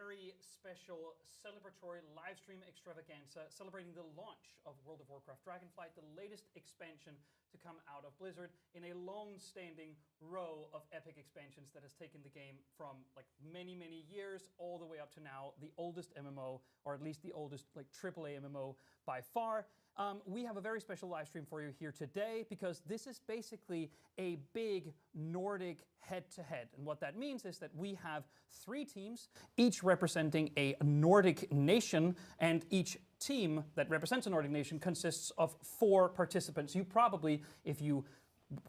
very special celebratory live stream extravaganza celebrating the launch of World of Warcraft Dragonflight, the latest expansion to come out of Blizzard in a long-standing row of epic expansions that has taken the game from like many years all the way up to now, the oldest MMO, or at least the oldest like AAA MMO by far. We have a very special live stream for you here today because this is basically a big Nordic head-to-head. And what that means is that we have 3 teams, each representing a Nordic nation, and each team that represents a Nordic nation consists of 4 participants. You probably, if you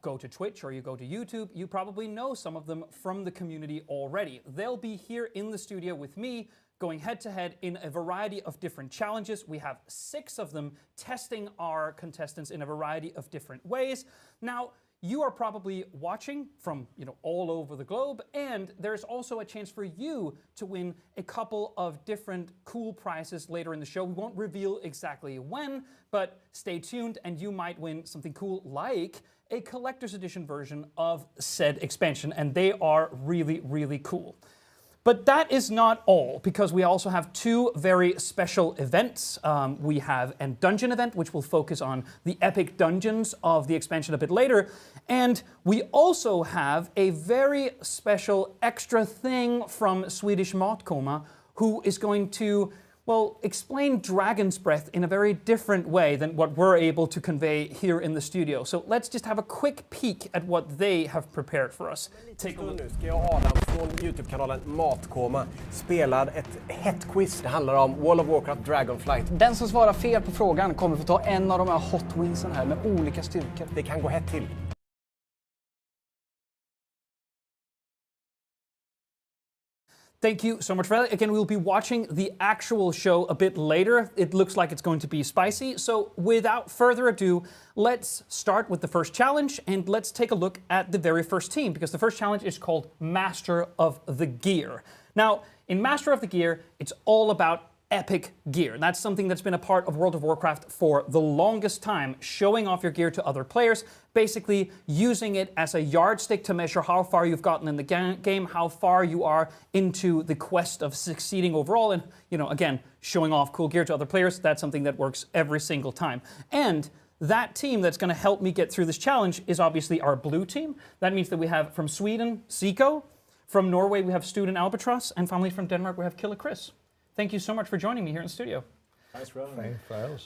go to Twitch or you go to YouTube, you probably know some of them from the community already. They'll be here in the studio with me, going head-to-head in a variety of different challenges. We have 6 of them testing our contestants in a variety of different ways. Now, you are probably watching from all over the globe, and there's also a chance for you to win a couple of different cool prizes later in the show. We won't reveal exactly when, but stay tuned and you might win something cool like a collector's edition version of said expansion, and they are really cool. But that is not all, because we also have 2 very special events. We have a dungeon event, which will focus on the epic dungeons of the expansion a bit later. And we also have a very special extra thing from Swedish Matkoma, who is going to, well, explain Dragon's Breath in a very different way than what we're able to convey here in the studio. So let's just have a quick peek at what they have prepared for us. Take a look. Nu ska jag och Adam från YouTube-kanalen Matkoma spelar ett hett quiz. Det handlar om World of Warcraft Dragonflight. Den som svarar fel på frågan kommer få ta en av de här hot winsen här med olika styrkor. Det kan gå hett till. Thank you so much for that. Again, we'll be watching the actual show a bit later. It looks like it's going to be spicy. So without further ado, let's start with the first challenge and let's take a look at the very first team, because the first challenge is called Master of the Gear. Now, in Master of the Gear, it's all about epic gear. That's something that's been a part of World of Warcraft for the longest time, showing off your gear to other players, basically using it as a yardstick to measure how far you've gotten in the game, how far you are into the quest of succeeding overall, and, again, showing off cool gear to other players. That's something that works every single time. And that team that's going to help me get through this challenge is obviously our blue team. That means that we have from Sweden, Zico, from Norway we have Student Albatross, and finally from Denmark we have Killer Chris. Thank you so much for joining me here in the studio. Thanks for having me.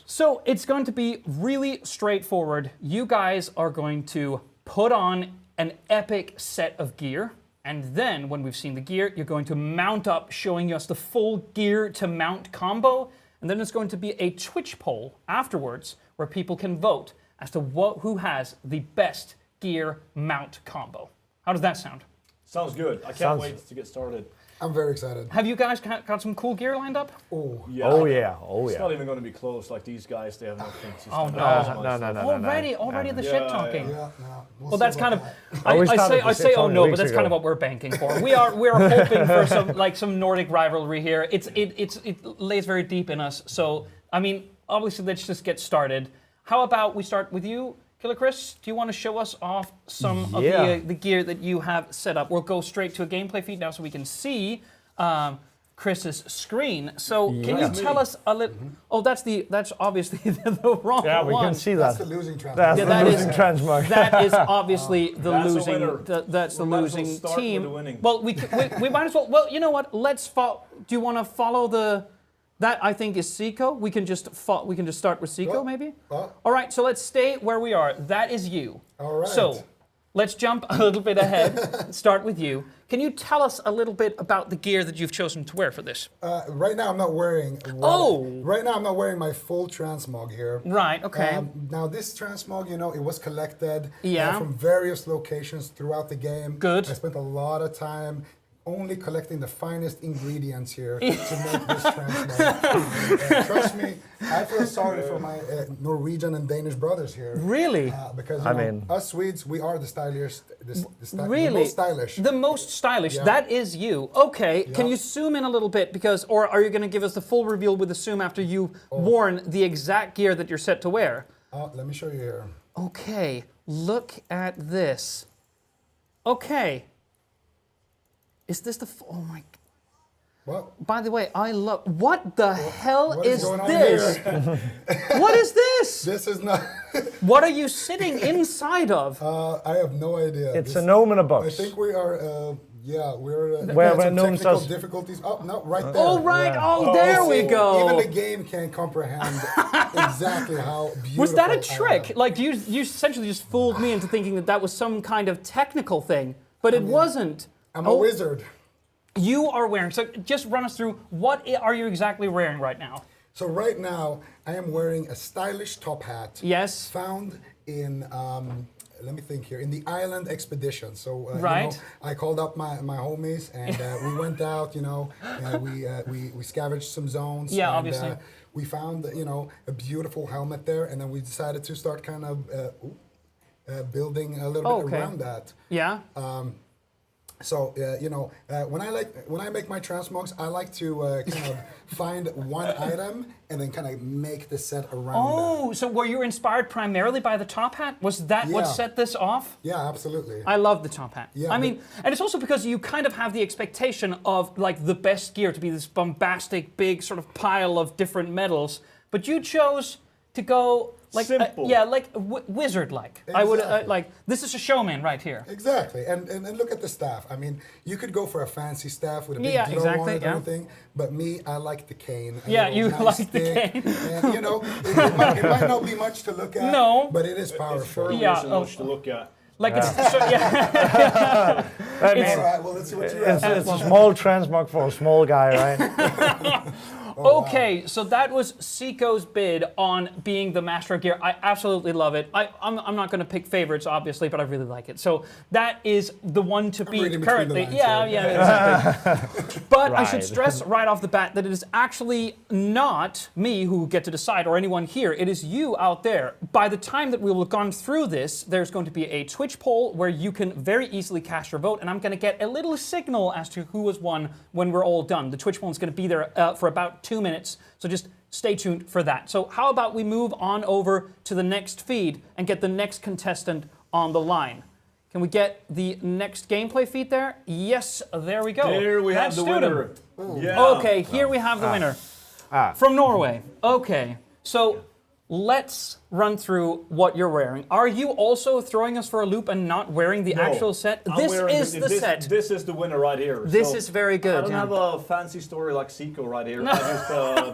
So it's going to be really straightforward. You guys are going to put on an epic set of gear, and then when we've seen the gear, you're going to mount up, showing us the full gear to mount combo, and then it's going to be a Twitch poll afterwards where people can vote as to who has the best gear mount combo. How does that sound? Sounds good. I can't wait to get started. I'm very excited. Have you guys got some cool gear lined up? Oh, yeah. Oh yeah. Oh yeah. It's not even going to be close like these guys. They have nothing. Oh no. Already the shit talking. yeah. Well, that's kind of. I say oh no, but that's kind of what we're banking for. We're hoping for some Nordic rivalry here. It lays very deep in us. So I mean, obviously, let's just get started. How about we start with you, Killer Chris? Do you want to show us off some of the gear that you have set up? We'll go straight to a gameplay feed now, so we can see Chris's screen. So can you tell us a little? Oh, that's obviously the wrong one. Yeah, we can see that. That's the losing transmog. That's the losing transmog. That is obviously the losing. That's the We might as well losing start team. with the winning. Well, we might as well. Well, you know what? Let's follow. Do you want to follow the? That I think is Zico. We can just start with Zico, maybe. All right. So let's stay where we are. That is you. All right. So let's jump a little bit ahead. Start with you. Can you tell us a little bit about the gear that you've chosen to wear for this? Right now, I'm not wearing. Right now, I'm not wearing my full transmog here. Right. Okay. Now, this transmog, it was collected from various locations throughout the game. Good. I spent a lot of time only collecting the finest ingredients here to make this transmog. Trust me, I feel sorry for my Norwegian and Danish brothers here. Really? Because us Swedes, we are the stylish, the most stylish. The most stylish. Yeah. That is you. Okay. Yeah. Can you zoom in a little bit, or are you going to give us the full reveal with the zoom after you've worn the exact gear that you're set to wear? Let me show you here. Okay. Look at this. Okay. Is this the? Oh my. Well, By the way, I love. What the hell what is going on this? here? What is this? This is not. What are you sitting inside of? I have no idea. It's a gnome in a I box. think we are. Yeah, we're. Where some gnomes technical does- difficulties. Oh no, right there. Oh right! Yeah. Oh, there we Even go. the game can't comprehend exactly how beautiful. Was that a I am. trick? Like you essentially just fooled me into thinking that that was some kind of technical thing, but it wasn't. I'm a wizard. You are wearing. So just run us through. What are you exactly wearing right now? So right now, I am wearing a stylish top hat. Yes. Found in. Let me think here. In the island expedition. So Right. I called up my homies and we went out. We scavenged some zones. Yeah, and, obviously. we found a beautiful helmet there, and then we decided to start kind of building a little bit around that. Yeah. So when I make my transmogs, I like to kind of find one item and then kind of make the set around Oh, so were you inspired primarily by the top hat? Was that what Yeah. set this off? that. Yeah, absolutely. I love the top hat. Yeah, I mean, and it's also because you kind of have the expectation of like the best gear to be this bombastic, big sort of pile of different metals, but you chose to go like Simple. wizard-like. I would Exactly. like this is a showman right here. Exactly, and look at the staff. I mean, you could go for a fancy staff with a big Yeah, glow exactly, on it yeah. and everything, but me, I like the cane. a Yeah, little you nice like the stick, cane. And it might not be much to look at. No. But it is It powerful. certainly Yeah, isn't much to look at. Like it's so, yeah. I mean, All right, well, let's see what you have. it's a small transmog for a small guy, right? Okay, so that was Seiko's bid on being the master of gear. I absolutely love it. I'm not going to pick favorites, obviously, but I really like it. So that is the one to beat reading between currently. the lines Yeah, here. exactly. But I should Right. stress right off the bat that it is actually not me who get to decide or anyone here. It is you out there. By the time that we will have gone through this, there's going to be a Twitch poll where you can very easily cast your vote, and I'm going to get a little signal as to who has won when we're all done. The Twitch poll is going to be there for about 2 minutes, so just stay tuned for that. So how about we move on over to the next feed and get the next contestant on the line? Can we get the next gameplay feed there? Yes, there we go. There we have Let's the do them. winner. Yeah. Okay, here we have the winner. From Norway. Okay, so let's run through what you're wearing. Are you also throwing us for a loop and not wearing the No, actual set? I'm This wearing is the set. This is the winner right here. This So is very I good. don't yeah. have a fancy story like Seiko right here. I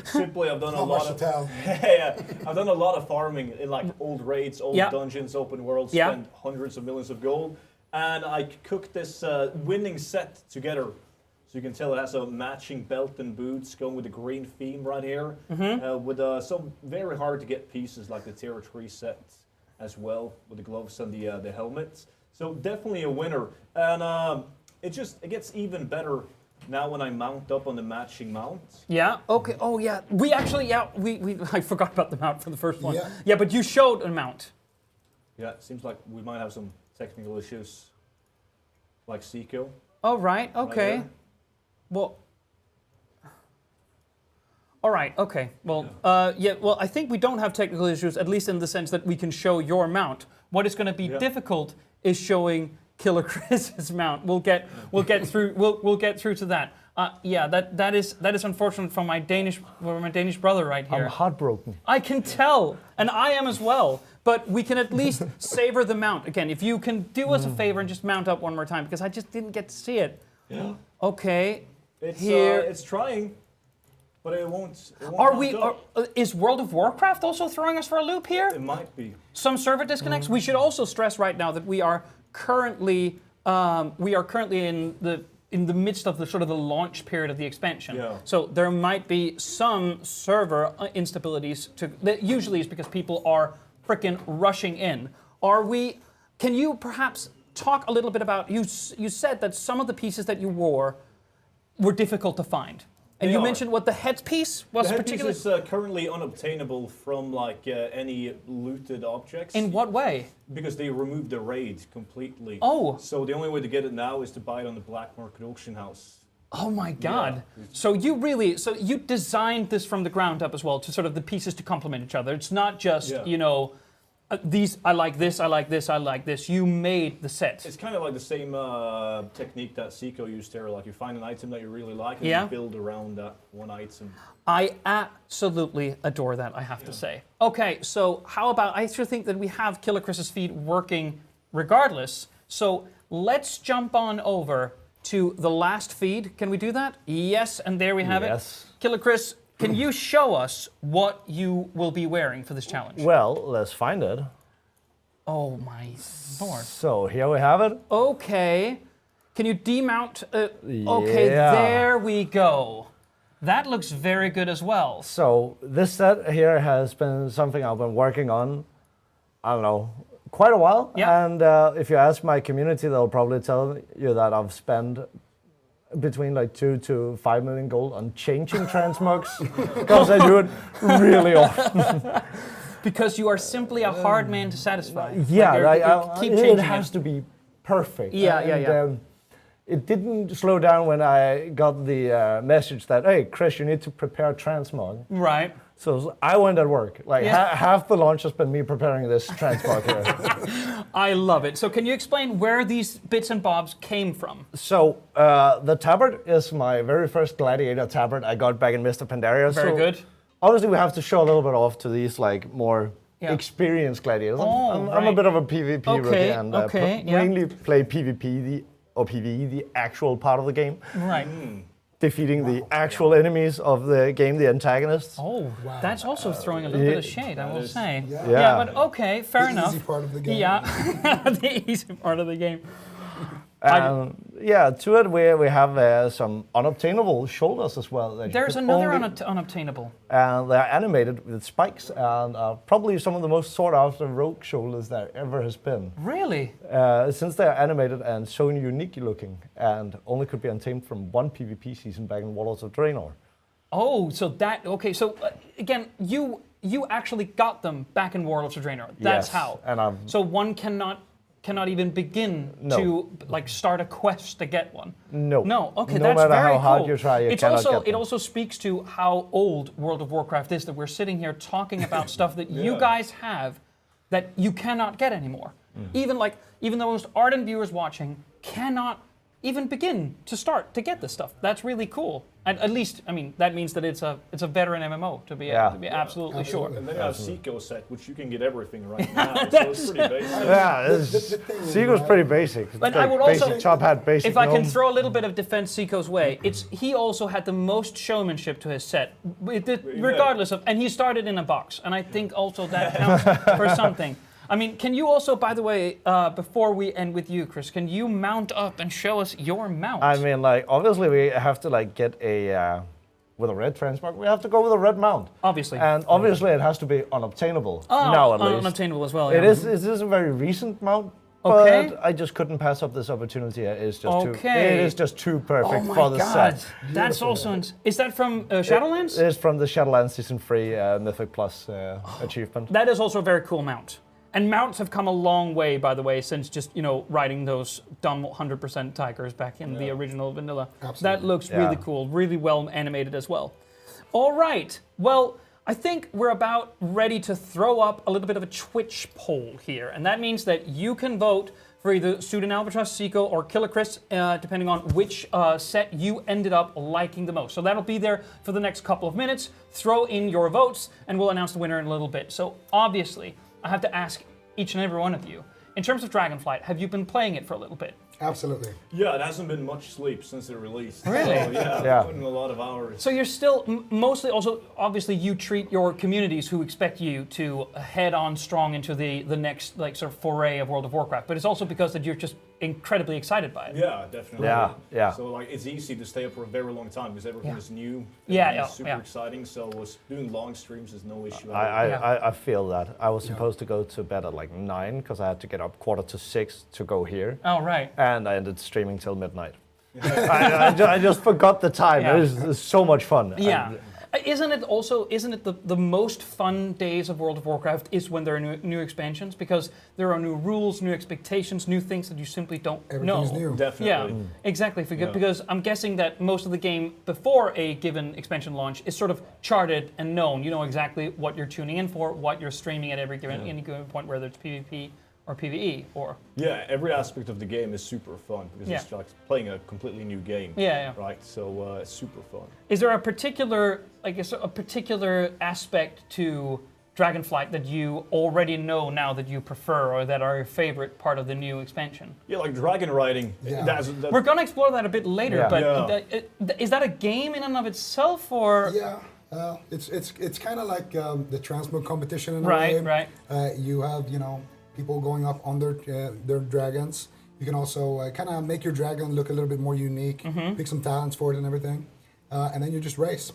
just simply I've done a Not much lot to of tell. yeah, I've done a lot of farming in like old raids, old Yeah. dungeons, open worlds, Yeah. spent hundreds of millions of gold, and I cooked this winning set together. So you can tell it has a matching belt and boots going with the green theme right here, with some very hard to get pieces like the tier 3 set as well with the gloves and the helmets. So definitely a winner, and it gets even better now when I mount up on the matching mount. Yeah. Okay. Oh, yeah. We actually, we I forgot about the mount for the first one. Yeah. Yeah, but you showed a mount. Yeah, it seems like we might have some technical issues, like Seiko. Oh, right. Okay. there. Well. All right. Okay. Well. Yeah. Well, I think we don't have technical issues, at least in the sense that we can show your mount. What is going to be difficult is showing Killer Chris's mount. We'll get through. We'll get through to that. Yeah. That is unfortunate for my Danish brother right here. I'm heartbroken. I can tell, and I am as well. But we can at least savor the mount again. If you can do us a favor and just mount up one more time, because I just didn't get to see it. Yeah. Okay. It's Here. it's trying, but it won't. Are mount we? up. Is World of Warcraft also throwing us for a loop here? It might be. Some server disconnects. We should also stress right now that we are currently in the midst of the sort of the launch period of the expansion. Yeah. So there might be some server instabilities. That usually is because people are frickin' rushing in. Can you perhaps talk a little bit about, you said that some of the pieces that you wore were difficult to find. And They you are. mentioned what the headpiece was The headpiece particularly. is currently unobtainable from like any looted objects. In what way? Because they removed the raid completely. Oh. So the only way to get it now is to buy it on the black market auction house. Oh my God. Yeah. So you designed this from the ground up as well, to sort of the pieces to complement each other. It's not just, Yeah. these, I like this, I like this, I like this. You made the set. It's kind of like the same technique that Seiko used there. Like you find an item that you really like and Yeah. you build around that one item. I absolutely adore that, I have to say. Okay, so how about, I still think that we have Killer Chris's feed working regardless. So let's jump on over to the last feed. Can we do that? Yes, and there we have it. Yes. Killer Chris, can you show us what you will be wearing for this challenge? Well, let's find it. Oh my lord. So here we have it. Okay. Can you demount? Okay, Yeah. there we go. That looks very good as well. So this set here has been something I've been working on, I don't know, quite a while. Yeah. And if you ask my community, they'll probably tell you that I've spent between like 2 to 5 million gold on changing transmogs because I do it really often. Because you are simply a hard man to satisfy. Yeah, You're- keep it changing has to be perfect. Yeah, and, yeah. It didn't slow down when I got the message that, hey, Chris, you need to prepare transmog. Right. So I went at work. Like Yeah. half the launch has been me preparing this transmog here. I love it. So can you explain where these bits and bobs came from? So the tabard is my very first gladiator tabard I got back in Mr. Pandaria. Very So good. Obviously, we have to show a little bit off to these like more Yeah. experienced gladiators. Oh, I'm a right. bit of a PvP Okay, rookie and okay, yeah. mainly play PvP or PvE, the actual part of the game, Right. defeating the actual enemies of the game, the antagonists. Oh, that's also throwing a little bit of shade, I will say. Yeah. Yeah. But okay, fair The enough. easy part of the game. Yeah, the easy part of the game. Yeah, to it we have some unobtainable shoulders as well. That you There's could another only- unobtainable. And they're animated with spikes and probably some of the most sought after rogue shoulders there ever has been. Really? Since they're animated and so unique looking and only could be untamed from one PvP season back in Warlords of Draenor. Oh, so that, okay, so again, you actually got them back in Warlords of Draenor. That's Yes, how. and so one cannot even begin to like start a quest to get one. No. No. Okay, No that's matter very how hard cool. you try, you it's cannot also get them. it also speaks to how old World of Warcraft is that we're sitting here talking about stuff that you guys have that you cannot get anymore. Even the most ardent viewers watching cannot even begin to start to get this stuff. That's really cool. And at least, I mean, that means that it's a veteran MMO to be absolutely sure. And then you have Seiko set, which you can get everything right now. So it's pretty basic. Yeah, The thing is, Seagull's right? pretty basic. But Like I would also, basic top hat, basic if I can gnome. throw a little bit of defense Seiko's way, he also had the most showmanship to his set, regardless of, and he started in a box, and I think also that counts for something. I mean, can you also, by the way, before we end with you, Chris, can you mount up and show us your mount? I mean, like, obviously we have to like get a, with a red transmog, we have to go with a red mount. Obviously. And obviously it has to be unobtainable, Oh, now at least. unobtainable as well. It yeah. is a very recent mount, Okay. but I just couldn't pass up this opportunity. It's just Okay. it is just too Oh perfect my for the God, set. that's also. Is that from Shadowlands? It is from the Shadowlands Season 3 Mythic Plus achievement. That is also a very cool mount. And mounts have come a long way, by the way, since just, riding those dumb 100% tigers back in the original vanilla. Absolutely. That looks really cool, really well animated as well. All right, well, I think we're about ready to throw up a little bit of a Twitch poll here. And that means that you can vote for either Student Albatross, Seiko, or Killer Chris, depending on which set you ended up liking the most. So that'll be there for the next couple of minutes. Throw in your votes, and we'll announce the winner in a little bit. So obviously, I have to ask each and every one of you, in terms of Dragonflight, have you been playing it for a little bit? Absolutely. Yeah, it hasn't been much sleep since it released. Really? So, Yeah. putting a lot of hours. So you're still mostly also, obviously, you treat your communities who expect you to head on strong into the next like sort of foray of World of Warcraft, but it's also because that you're just incredibly excited by it. Yeah, definitely. Yeah. So like it's easy to stay up for a very long time because everything is new. Yeah, everything yeah, is super yeah. exciting. So doing long streams is no issue. I feel that. I was supposed to go to bed at like 9 because I had to get up 5:45 to go here. Oh, right. And I ended streaming till midnight. I just forgot the time. Yeah. It was so much fun. Yeah. And Isn't it the most fun days of World of Warcraft is when there are new expansions, because there are new rules, new expectations, new things that you simply don't know. Everything's new. Definitely. Yeah, exactly. Because I'm guessing that most of the game before a given expansion launch is sort of charted and known. You know exactly what you're tuning in for, what you're streaming at any given point, whether it's PvP or PvE or. Yeah, every aspect of the game is super fun because it's like playing a completely new game. Yeah. Right. So it's super fun. Is there a particular, aspect to Dragonflight that you already know now that you prefer, or that are your favorite part of the new expansion? Yeah, like dragon riding. Yeah. We're gonna explore that a bit later, Yeah. but is that a game in and of itself, or? Yeah, it's kind of like the transmog competition in a Right, way. right. You have people going up on their dragons. You can also kind of make your dragon look a little bit more unique, pick some talents for it and everything, and then you just race.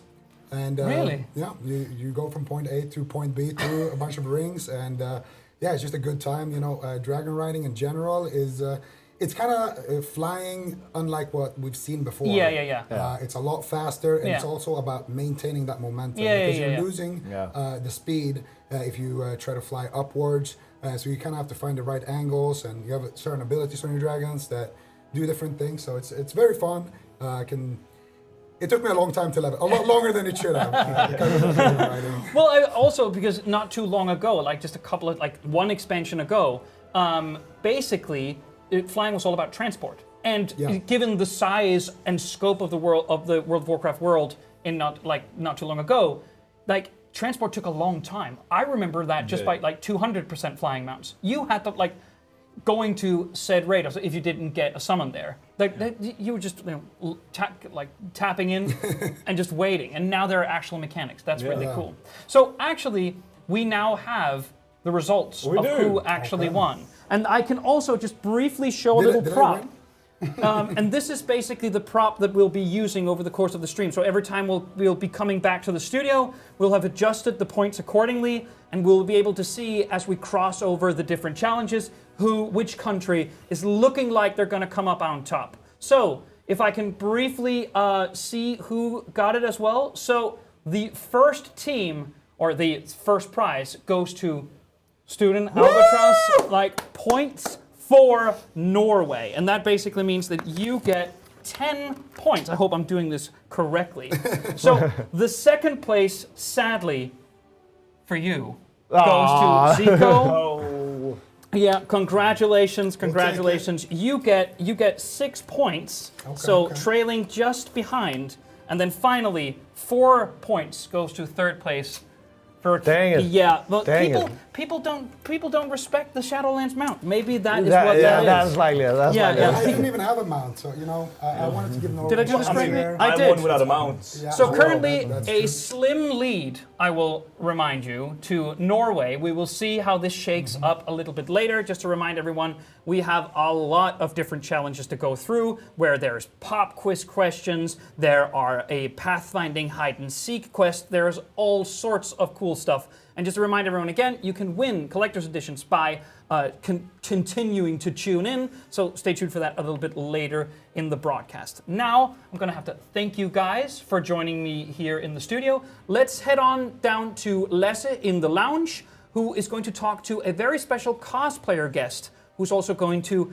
And Really? yeah, you go from point A to point B through a bunch of rings, and yeah, it's just a good time. Dragon riding in general is it's kind of flying unlike what we've seen before. Yeah. It's a lot faster, and it's Yeah. also about maintaining that momentum, Yeah, because yeah, you're yeah. losing Yeah. the speed if you try to fly upwards. So you kind of have to find the right angles, and you have certain abilities on your dragons that do different things. So it's very fun. It took me a long time to level, a lot longer than it should have. Well, also because not too long ago, like just a couple of one expansion ago, basically flying was all about transport. And given the size and scope of the World of Warcraft world, in not too long ago, transport took a long time. I remember that just by 200% flying mounts. You had to going to said raid, so if you didn't get a summon there, you were just tapping in and just waiting. And now there are actual mechanics. That's really cool. So actually, we now have the results of who actually won. And I can also just briefly show a little prop. And this is basically the prop that we'll be using over the course of the stream. So every time we'll be coming back to the studio, we'll have adjusted the points accordingly, and we'll be able to see as we cross over the different challenges which country is looking like they're going to come up on top. So if I can briefly see who got it as well. So the first team, or the first prize, goes to Student Albatross, points for Norway. And that basically means that you get 10 points. I hope I'm doing this correctly. So the second place, sadly, for you, goes to Zico. Yeah, congratulations. You get 6 points. Okay. Trailing just behind. And then finally, 4 points goes to third place. Dang it. Yeah, but Dang people don't respect the Shadowlands mount. Maybe that is That- what yeah, that is. that's likely. That's likely. I didn't even have a mount, so I wanted to give Norway. Did I do this a correctly? share. I did. won without a mount. Yeah, So well, currently, that's a true. slim lead, I will remind you, to Norway. We will see how this shakes up a little bit later. Just to remind everyone, we have a lot of different challenges to go through, where there's pop quiz questions, there are a pathfinding hide and seek quest, there's all sorts of cool stuff. And just to remind everyone again, you can win collector's editions by continuing to tune in. So stay tuned for that a little bit later in the broadcast. Now, I'm going to have to thank you guys for joining me here in the studio. Let's head on down to Lasse in the lounge, who is going to talk to a very special cosplayer guest, who's also going to,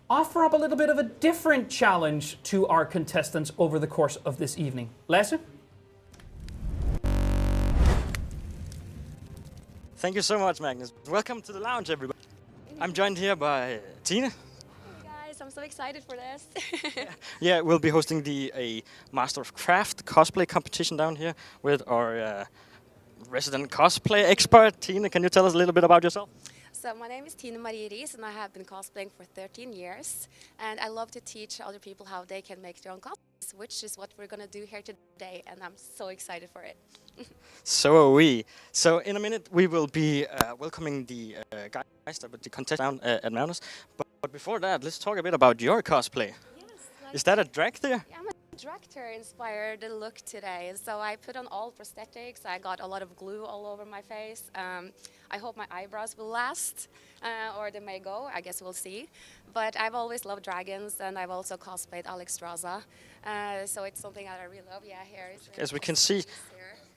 offer up a little bit of a different challenge to our contestants over the course of this evening. Lasse? Thank you so much, Magnus. Welcome to the lounge, everybody. I'm joined here by Tina. Hey guys, I'm so excited for this. Yeah, we'll be hosting a Master of Craft cosplay competition down here with our resident cosplay expert. Tina, can you tell us a little bit about yourself? So my name is Tina Marie Ries, and I have been cosplaying for 13 years. And I love to teach other people how they can make their own cosplays, which is what we're going to do here today, and I'm so excited for it. So are we. So in a minute, we will be welcoming the guys, the contest down at Magnus. But before that, let's talk a bit about your cosplay. Yes, Is that a drag there? I'm a Director inspired the look today, so I put on all prosthetics. I got a lot of glue all over my face. I hope my eyebrows will last, or they may go. I guess we'll see. But I've always loved dragons, and I've also cosplayed Alexstrasza, so it's something that I really love. Yeah, here is. As we can see,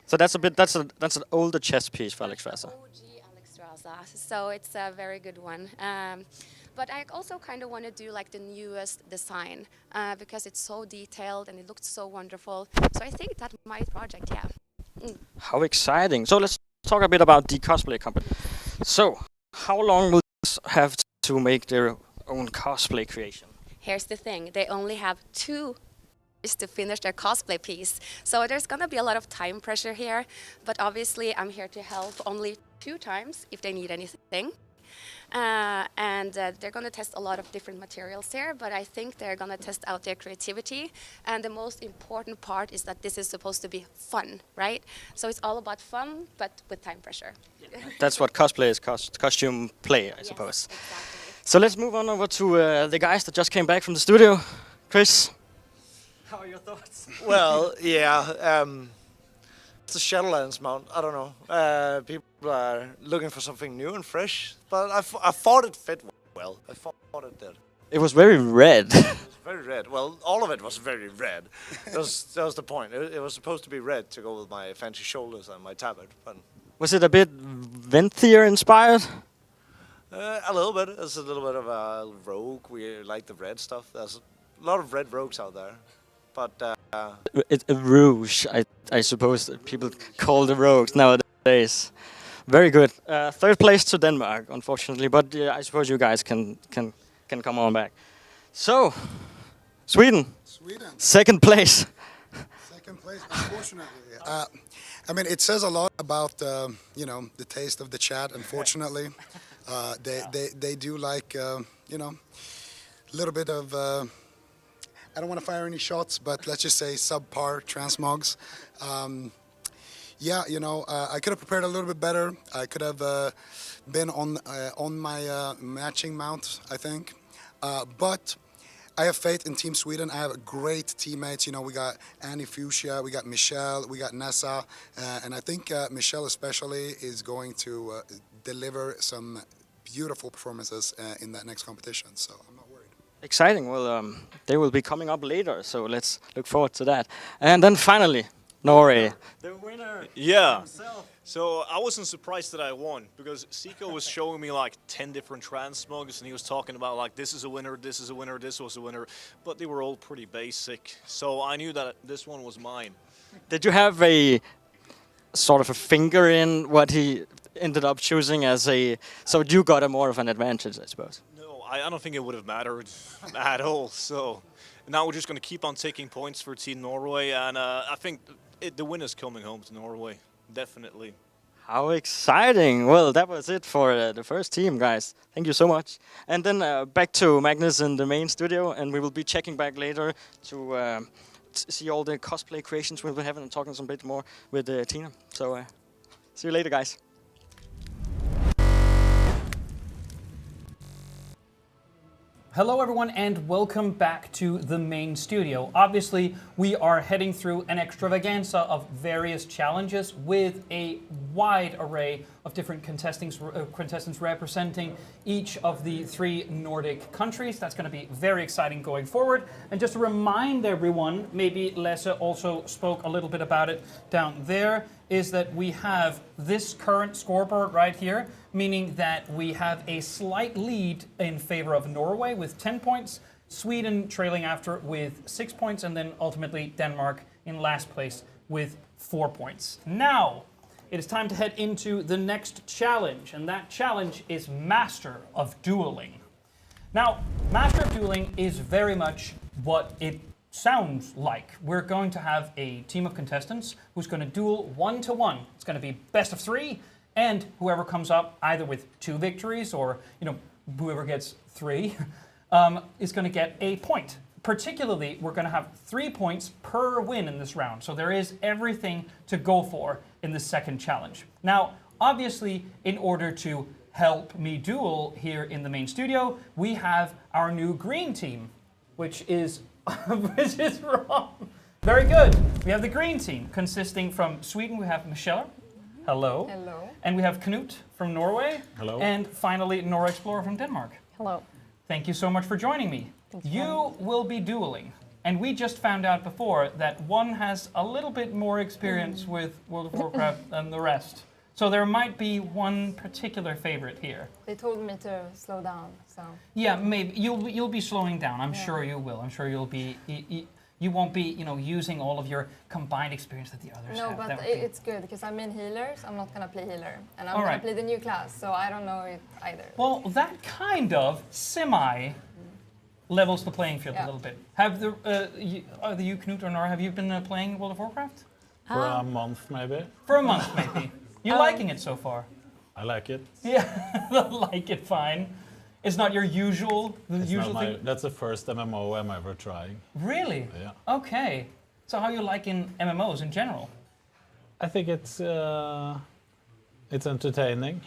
so that's an older chest piece for Alexstrasza. OG Alexstrasza, so it's a very good one. But I also kind of want to do like the newest design because it's so detailed and it looked so wonderful. So I think that's my project, yeah. How exciting! So let's talk a bit about the cosplay company. So, how long will this have to make their own cosplay creation? Here's the thing, they only have 2 years to finish their cosplay piece. So there's gonna be a lot of time pressure here, but obviously I'm here to help only 2 times if they need anything. And they're going to test a lot of different materials here, but I think they're going to test out their creativity. And the most important part is that this is supposed to be fun, right? So it's all about fun, but with time pressure. That's what cosplay is, costume play, I suppose. Exactly. So let's move on over to the guys that just came back from the studio. Chris, how are your thoughts? Well, yeah, it's a Shadowlands mount. I don't know. People are looking for something new and fresh, but I thought it fit well. I thought it did. It was very red. It was very red. Well, all of it was very red. That was the point. It was supposed to be red to go with my fancy shoulders and my tabard. But Was it a bit Venthyr inspired? a little bit. It's a little bit of a rogue. We like the red stuff. There's a lot of red rogues out there. But It's a rouge, I suppose that people call the rogues nowadays. Very good. 3rd place to Denmark, unfortunately, but I suppose you guys can come on back. So, Sweden. 2nd place. 2nd place, unfortunately. I mean, it says a lot about the taste of the chat. Unfortunately, they do like a little bit of. I don't want to fire any shots, but let's just say subpar transmogs. Yeah, I could have prepared a little bit better. I could have been on my matching mount, I think. But I have faith in Team Sweden. I have great teammates. We got Annie Fuchsia, we got Michelle, we got Nessa, and I think Michelle especially is going to deliver some beautiful performances in that next competition. So I'm not worried. Exciting. Well, they will be coming up later, so let's look forward to that. And then finally, Norway. The winner. Yeah. Himself. So I wasn't surprised that I won because Siko was showing me like 10 different transmogs and he was talking about like this is a winner, this is a winner, this was a winner, but they were all pretty basic. So I knew that this one was mine. Did you have a sort of a finger in what he ended up choosing as a? So you got a more of an advantage, I suppose. No, I don't think it would have mattered at all. So now we're just going to keep on taking points for Team Norway, and I think the winner's coming home to Norway. Definitely. How exciting! Well, that was it for the first team, guys. Thank you so much. And then back to Magnus in the main studio, and we will be checking back later to see all the cosplay creations we'll be having and talking some bit more with Tina. So see you later, guys. Hello everyone and welcome back to the main studio. Obviously, we are heading through an extravaganza of various challenges with a wide array of different contestants representing each of the 3 Nordic countries. That's going to be very exciting going forward. And just to remind everyone, maybe Lasse also spoke a little bit about it down there, is that we have this current scoreboard right here, meaning that we have a slight lead in favor of Norway with 10 points, Sweden trailing after with 6 points, and then ultimately Denmark in last place with 4 points. Now, it is time to head into the next challenge, and that challenge is Master of Dueling. Now, Master of Dueling is very much what it sounds like. We're going to have a team of contestants who's going to duel 1-to-1. It's going to be best of 3, and whoever comes up either with 2 victories or whoever gets 3 is going to get a point. Particularly, we're going to have 3 points per win in this round. So there is everything to go for in the second challenge. Now, obviously, in order to help me duel here in the main studio, we have our new green team, which is Which is wrong. Very good. We have the green team consisting from Sweden. We have Michelle. Hello. Hello. And we have Knut from Norway. Hello. And finally, Nora Explorer from Denmark. Hello. Thank you so much for joining me. Thank you. You will be dueling. And we just found out before that one has a little bit more experience with World of Warcraft than the rest. So there might be one particular favorite here. They told me to slow down, so. Yeah, maybe you'll be slowing down. I'm sure you will. I'm sure you'll be. You won't be, using all of your combined experience that the others No, have. but That would be- it's good because I'm in healers. I'm not gonna play healer, and I'm All gonna right. play the new class, so I don't know it either. Well, that kind of levels the playing field a Yeah. little bit. Have either you, Knut or Nora, have you been playing World of Warcraft? For a month, maybe. For a month, maybe. You liking it so far? I like it. Yeah, like it fine. It's not your usual, It's not thing? that's the first MMO I'm ever trying. Really? Yeah. Okay. So how you liking MMOs in general? I think it's entertaining.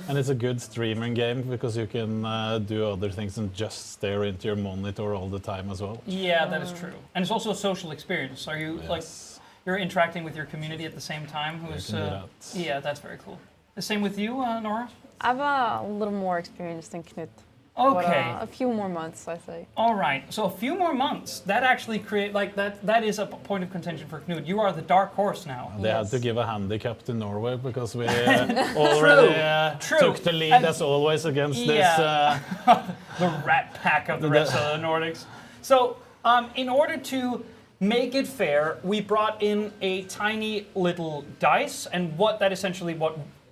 And it's a good streaming game because you can do other things and just stare into your monitor all the time as well. Yeah, that is true. And it's also a social experience. Are you like Yes. you're interacting with your community at the same time? Who's can do that. Yeah, that's very cool. The same with you, Nora? I've a little more experience than Knut. Okay. But, a few more months, I say. All right. So a few more months. That actually that is a point of contention for Knut. You are the dark horse now. They had to give a handicap to Norway because we already True. took the lead And- as always against Yeah. The rat pack of the rest of the Nordics. So, in order to make it fair, we brought in a tiny little dice, and what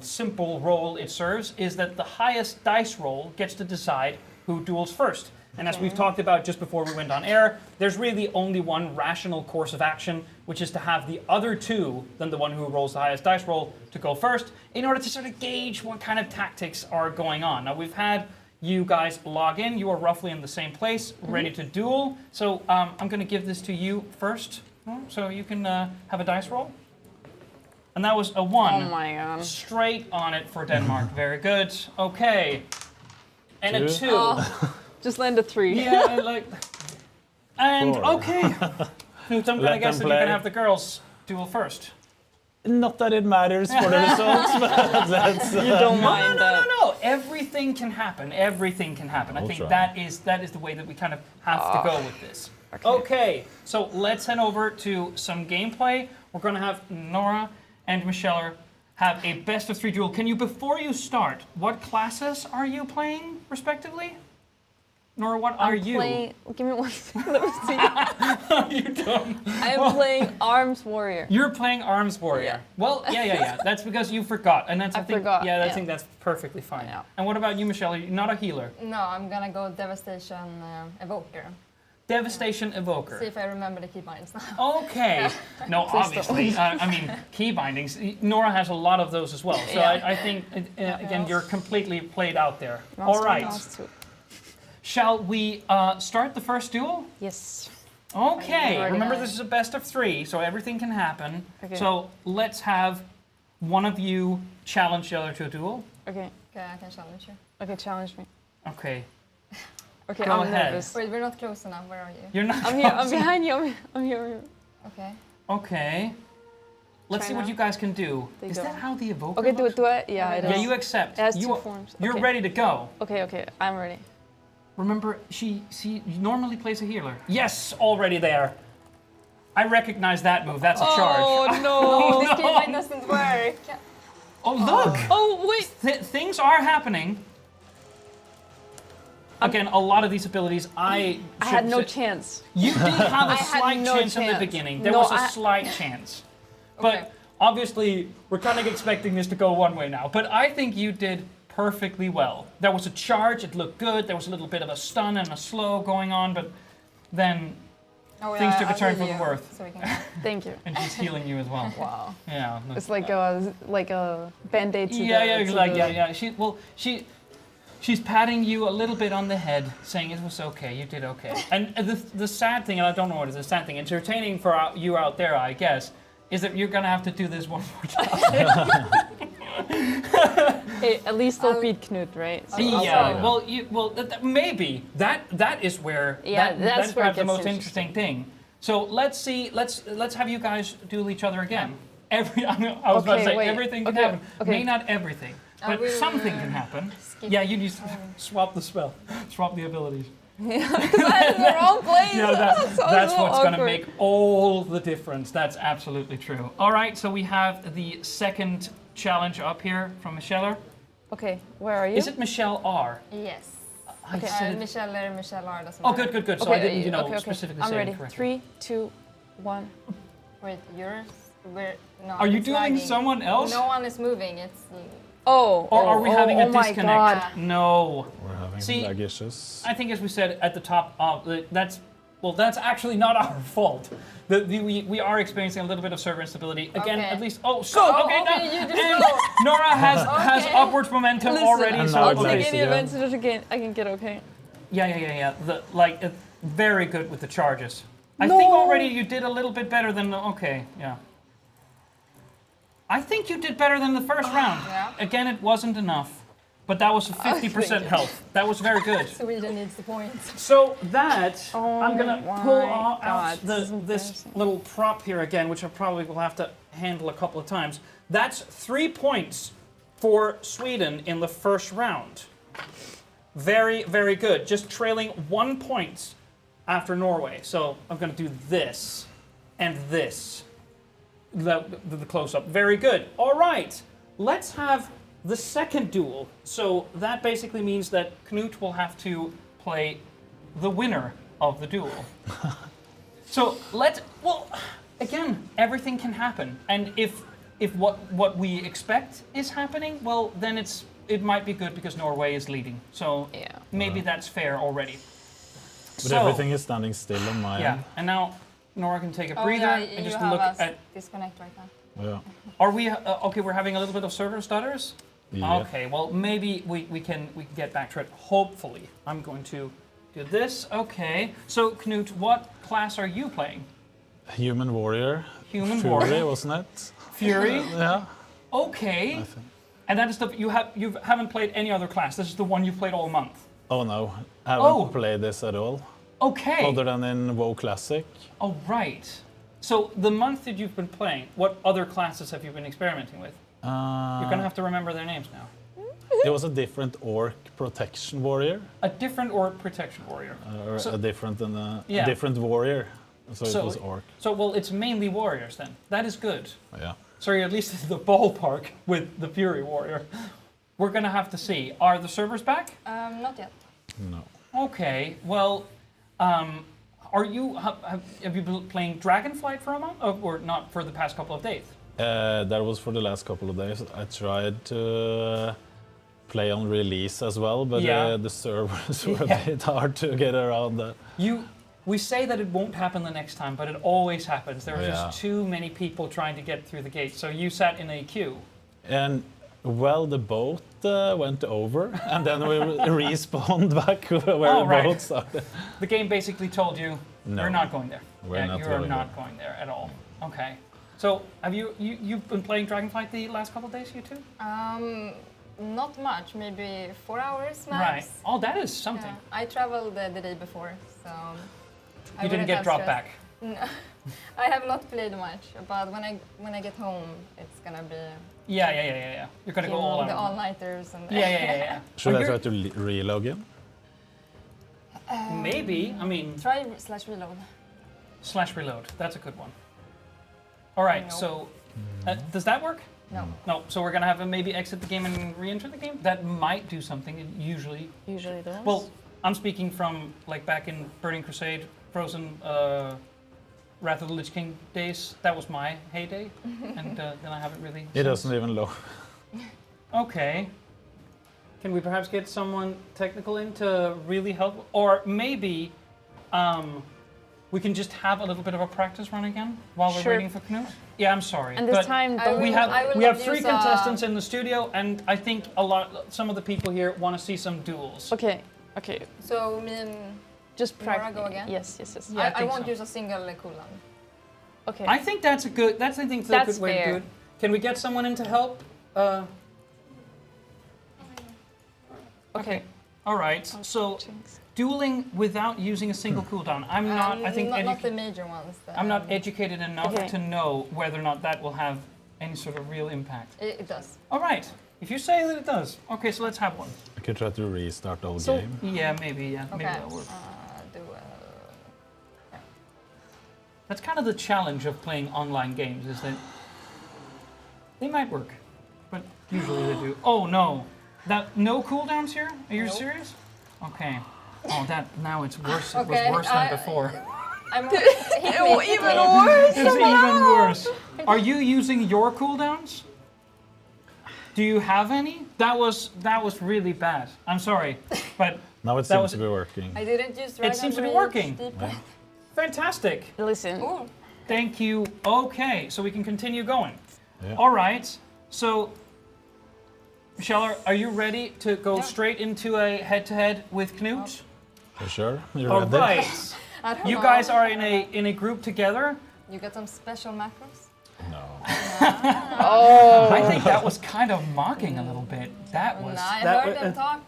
simple role it serves is that the highest dice roll gets to decide who duels first. And as we've talked about just before we went on air, there's really only one rational course of action, which is to have the other two, than the one who rolls the highest dice roll, to go first, in order to sort of gauge what kind of tactics are going on. Now, we've had you guys log in. You are roughly in the same place, ready to duel. So I'm going to give this to you first, so you can have a dice roll. And that was a 1. Oh my god. Straight on it for Denmark. Very good. Okay. And a 2. Oh, just land a 3. Yeah, And 4. okay. Knut, I'm gonna Let guess that them you're play. gonna have the girls duel first. Not that it matters for the results, but that's... You don't mind that. No. Everything can happen. Everything can happen. I think try. that is the way that we kind of have to go with this. Okay. So let's head over to some gameplay. We're gonna have Nora and Michelle have a best of 3 duel. Can you, before you start, what classes are you playing, respectively? Nora, what are you? Give me 1 second. Let me see. You don't. I'm playing Arms Warrior. You're playing Arms Warrior. Yeah. Well, yeah. That's because you forgot, and that's I forgot, Yeah, I yeah. think that's perfectly fine. Yeah. And what about you, Michelle? You're not a healer. No, I'm gonna go Devastation Evoker. Devastation Evoker. See if I remember the keybinds now. Okay. No, obviously. I mean, key bindings. Nora has a lot of those as well. So Yeah. I think, again, you're completely played out there. Last All one, right. last 2. Shall we start the first duel? Yes. Okay. Already Remember, have. this is a best of 3, so everything can happen. Okay. So let's have one of you challenge the other to a duel. Okay. Okay, I can challenge you. Okay, challenge me. Okay. Okay, Go I'm ahead. nervous. Wait, we're not close enough. Where are you? You're not. I'm here. I'm behind you. I'm here. Okay. Okay. Let's Try see what now. you guys can do. There you Is go. that how the evoker Okay, looks? do it. Yeah, it is. Yeah, you accept. It has you 2 are- forms. You're Okay. ready to go. Okay, I'm ready. Remember, she normally plays a healer. Yes, already there. I recognize that move. That's a charge. Oh no! This keybind doesn't work. Oh, look! Oh wait! Things are happening. Again, a lot of these abilities, I had no chance. You did have a I had slight no chance in the chance. beginning. There No, was a I- slight chance. But obviously, we're kind of expecting this to go one way now. But I think you did perfectly well. There was a charge, it looked good. There was a little bit of a stun and a slow going on, but then things took a turn for the worse. So we can Thank you. And she's healing you as well. Wow. Yeah. It's like a band-aid to She's patting you a little bit on the head, saying it was okay, you did okay. And the sad thing, and I don't know what is the sad thing, entertaining for you out there, I guess, is that you're gonna have to do this one more time. Hey, at least they'll beat Knut, right? So Yeah, maybe that is where Yeah, that's that's where it perhaps the gets most interesting thing. So let's see. Let's have you guys duel each other again. I was about to Okay, say wait. everything can Okay, happen. okay. May not everything, but something can happen. Yeah, you need to swap the spell, swap the abilities. I'm in the wrong place. Yeah, That's that's so what's going to awkward. make all the difference. That's absolutely true. All right, so we have the second challenge up here from Michelle. Okay, where are you? Is it Michelle R? Yes. I said it- Michelle or Michelle R doesn't Oh, matter. good. So I didn't, okay. specifically I'm say ready. it correctly. 3, 2, 1. Wait, yours? No, Are you it's dueling lagging. someone else? No one is moving. It's. Oh. Or are we having a oh my disconnect? God. No. We're having See, lag issues. I think as we said at the top, that's actually not our fault. We are experiencing a little bit of server instability. Again, Okay. at least, okay, you just and go. Nora has Okay. upwards momentum Listen, already. And So now I'll it's okay. take nice any again. advantage again. I can get okay. Yeah. Very good with the charges. I think already you did a little bit better than yeah. I think you did better than the first round. Yeah. Again, it wasn't enough, but that was a 50% health. That was very good. Sweden needs the points. So that, I'm gonna pull out God, this is this embarrassing. little prop here again, which I probably will have to handle a couple of times. That's 3 points for Sweden in the first round. Very, very good. Just trailing 1 point after Norway. So I'm gonna do this and this. The close-up. Very good. All right. Let's have the second duel. So that basically means that Knut will have to play the winner of the duel. So again, everything can happen. And if what we expect is happening, well, then it might be good because Norway is leading. So Yeah. maybe that's fair already. But everything is standing still on my Yeah, end. and now Nora can take a Oh breather yeah, and you just have look us at. disconnect right now. Yeah. Are we okay? We're having a little bit of server stutters. Yeah. Okay, well maybe we can get back to it. Hopefully, I'm going to do this. Okay, so Knut, what class are you playing? Human warrior. Human Fury, warrior. wasn't it? Fury. Yeah. Okay. I think. And that is you haven't played any other class. This is the one you played all month. Oh no, I haven't played this at all. Okay. Other than in WoW Classic. Oh right. So the month that you've been playing, what other classes have you been experimenting with? You're gonna have to remember their names now. It was a different orc protection warrior. A different orc protection warrior. Or So- a different and a Yeah. different warrior. So So- it was orc. So well, it's mainly warriors then. That is good. Yeah. So you're at least in the ballpark with the Fury Warrior. We're gonna have to see. Are the servers back? Not yet. No. Okay. Well, are you have you been playing Dragonflight for a month, or not for the past couple of days? That was for the last couple of days. I tried to play on release as well, but Yeah. the servers were Yeah. a bit hard to get around that. We say that it won't happen the next time, but it always happens. There are Yeah. just too many people trying to get through the gate. So you sat in a queue. And well, the boat went over, and then we respawned back where Oh, the right. boat started. The game basically told you No. you're not going there. We're not you are going not there. going there at all. Okay. So have you've been playing Dragonflight the last couple of days, you two? Not much, maybe 4 hours max. Right. Oh, that is something. Yeah. I traveled the day before, so. I You didn't wouldn't get have dropped stressed. back. No, I have not played much, but when I get home, it's gonna be. Yeah. You're gonna go all the out. all-nighters and. Yeah. Should Oh, I try to relog in? Maybe. I mean, Try /reload. /reload. That's a good one. All right. No. So, does that work? No. No. So we're gonna have him maybe exit the game and re-enter the game. That might do something. It usually. Usually does. Well, I'm speaking from like back in Burning Crusade, Frozen, Wrath of the Lich King days. That was my heyday, and then I haven't really. It since. doesn't even load. Okay. Can we perhaps get someone technical in to really help? Or maybe we can just have a little bit of a practice run again while we're Sure. waiting for Knut? Yeah, I'm sorry. And this but time, I don't will- we I have not 3 use, contestants in the studio, and I think some of the people here want to see some duels. Okay. So me and Just Nora practice. go again? Yes. Yeah, I I think won't so. use a single cooldown. Okay. I think that's a good. That's a That's good way to do fair. it. Can we get someone in to help Okay. All right. So, dueling without using a single cooldown. I'm not. I think not the major ones. I'm not educated enough to know whether or not that will have any sort of real impact. It does. All right. If you say that it does, okay. So let's have one. I could try to restart the whole So game. yeah, maybe yeah, maybe Okay. that'll work. Yeah. That's kind of the challenge of playing online games, is that they might work, but usually they do. Oh no, that no cooldowns here? Are you serious? Okay. Oh, that now it's worse. It was worse than before. I'm even worse. It's even worse. Are you using your cooldowns? Do you have any? That was really bad. I'm sorry, but Now it seems to be working. I didn't use Dragon it seems to be Blade working. deep. Yeah. Fantastic. Listen. Ooh. Thank you. Okay, so we can continue going. Yeah. All right. So, Michelle, are you ready to go straight into a head-to-head with Knut? For sure. You're All ready? right. I don't You know. guys are in a group together. You got some special macros? No. I think that was kind of mocking a little bit. That was Nah, I that heard them talk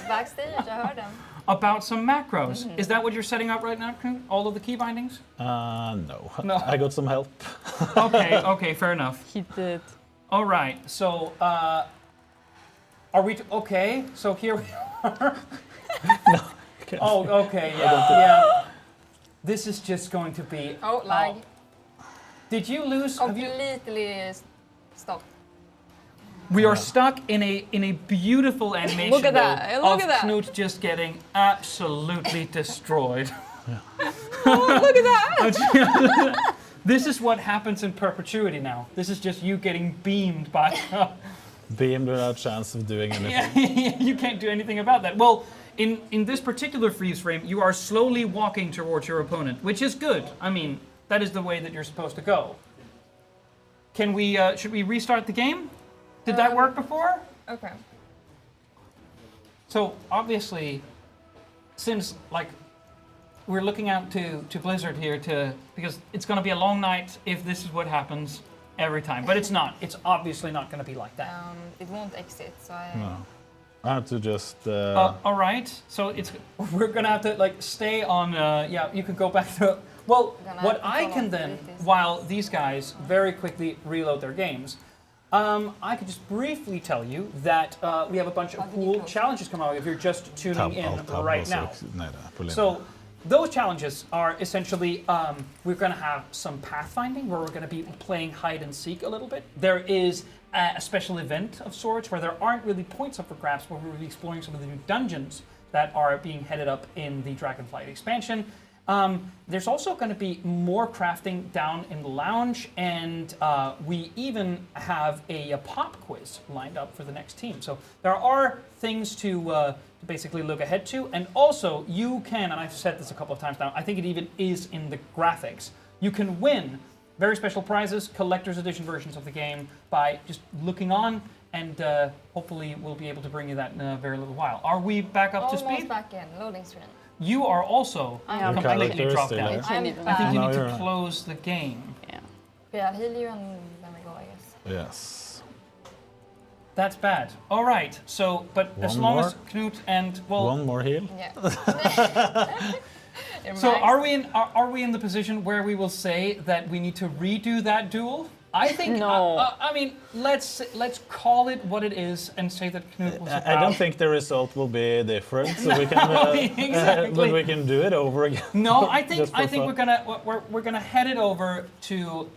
backstage. I heard them. about some macros. Is that what you're setting up right now, Knut? All of the key bindings? No. No. I got some help. Okay, fair enough. He did. All right, so are we okay? So here we are. Oh, okay, yeah. This is just going to be. Oh, lag. Did you lose? Completely stopped. We are stuck in a beautiful animation. Look at that, though, look of at that. Knut just getting absolutely destroyed. Oh, look at that. This is what happens in perpetuity now. This is just you getting beamed by. Beamed without chance of doing anything. Yeah, you can't do anything about that. Well, in this particular freeze frame, you are slowly walking towards your opponent, which is good. I mean, that is the way that you're supposed to go. Can we? Should we restart the game? Did that work before? Okay. So obviously, since like we're looking out to Blizzard here because it's going to be a long night if this is what happens every time. But it's not. It's obviously not going to be like that. It won't exit, so I. No. I have to just. All right. So we're gonna have to like stay on. Yeah, you can go back to. Well, what I can then, while these guys very quickly reload their games, I could just briefly tell you that we have a bunch of cool challenges coming out if you're just tuning in right now. So those challenges are essentially, we're going to have some pathfinding where we're going to be playing hide and seek a little bit. There is a special event of sorts where there aren't really points up for grabs, where we're really exploring some of the new dungeons that are being headed up in the Dragonflight expansion. There's also going to be more crafting down in the lounge, and we even have a pop quiz lined up for the next team. So there are things to basically look ahead to, and also you can, and I've said this a couple of times now, I think it even is in the graphics, you can win very special prizes, collector's edition versions of the game by just looking on, and hopefully we'll be able to bring you that in a very little while. Are we back up to speed? Almost back in, loading screen. You are also completely dropped out. I think you need to close the game. Yeah, I'll heal you and then we go, I guess. Yes. That's bad. All right. So, but as long as Knut and one more heal. Yeah. So are we in the position where we will say that we need to redo that duel? I think. No. I mean, let's call it what it is and say that Knut was. I don't think the result will be different, so we can. Exactly. But we can do it over again. No, I think we're gonna head it over to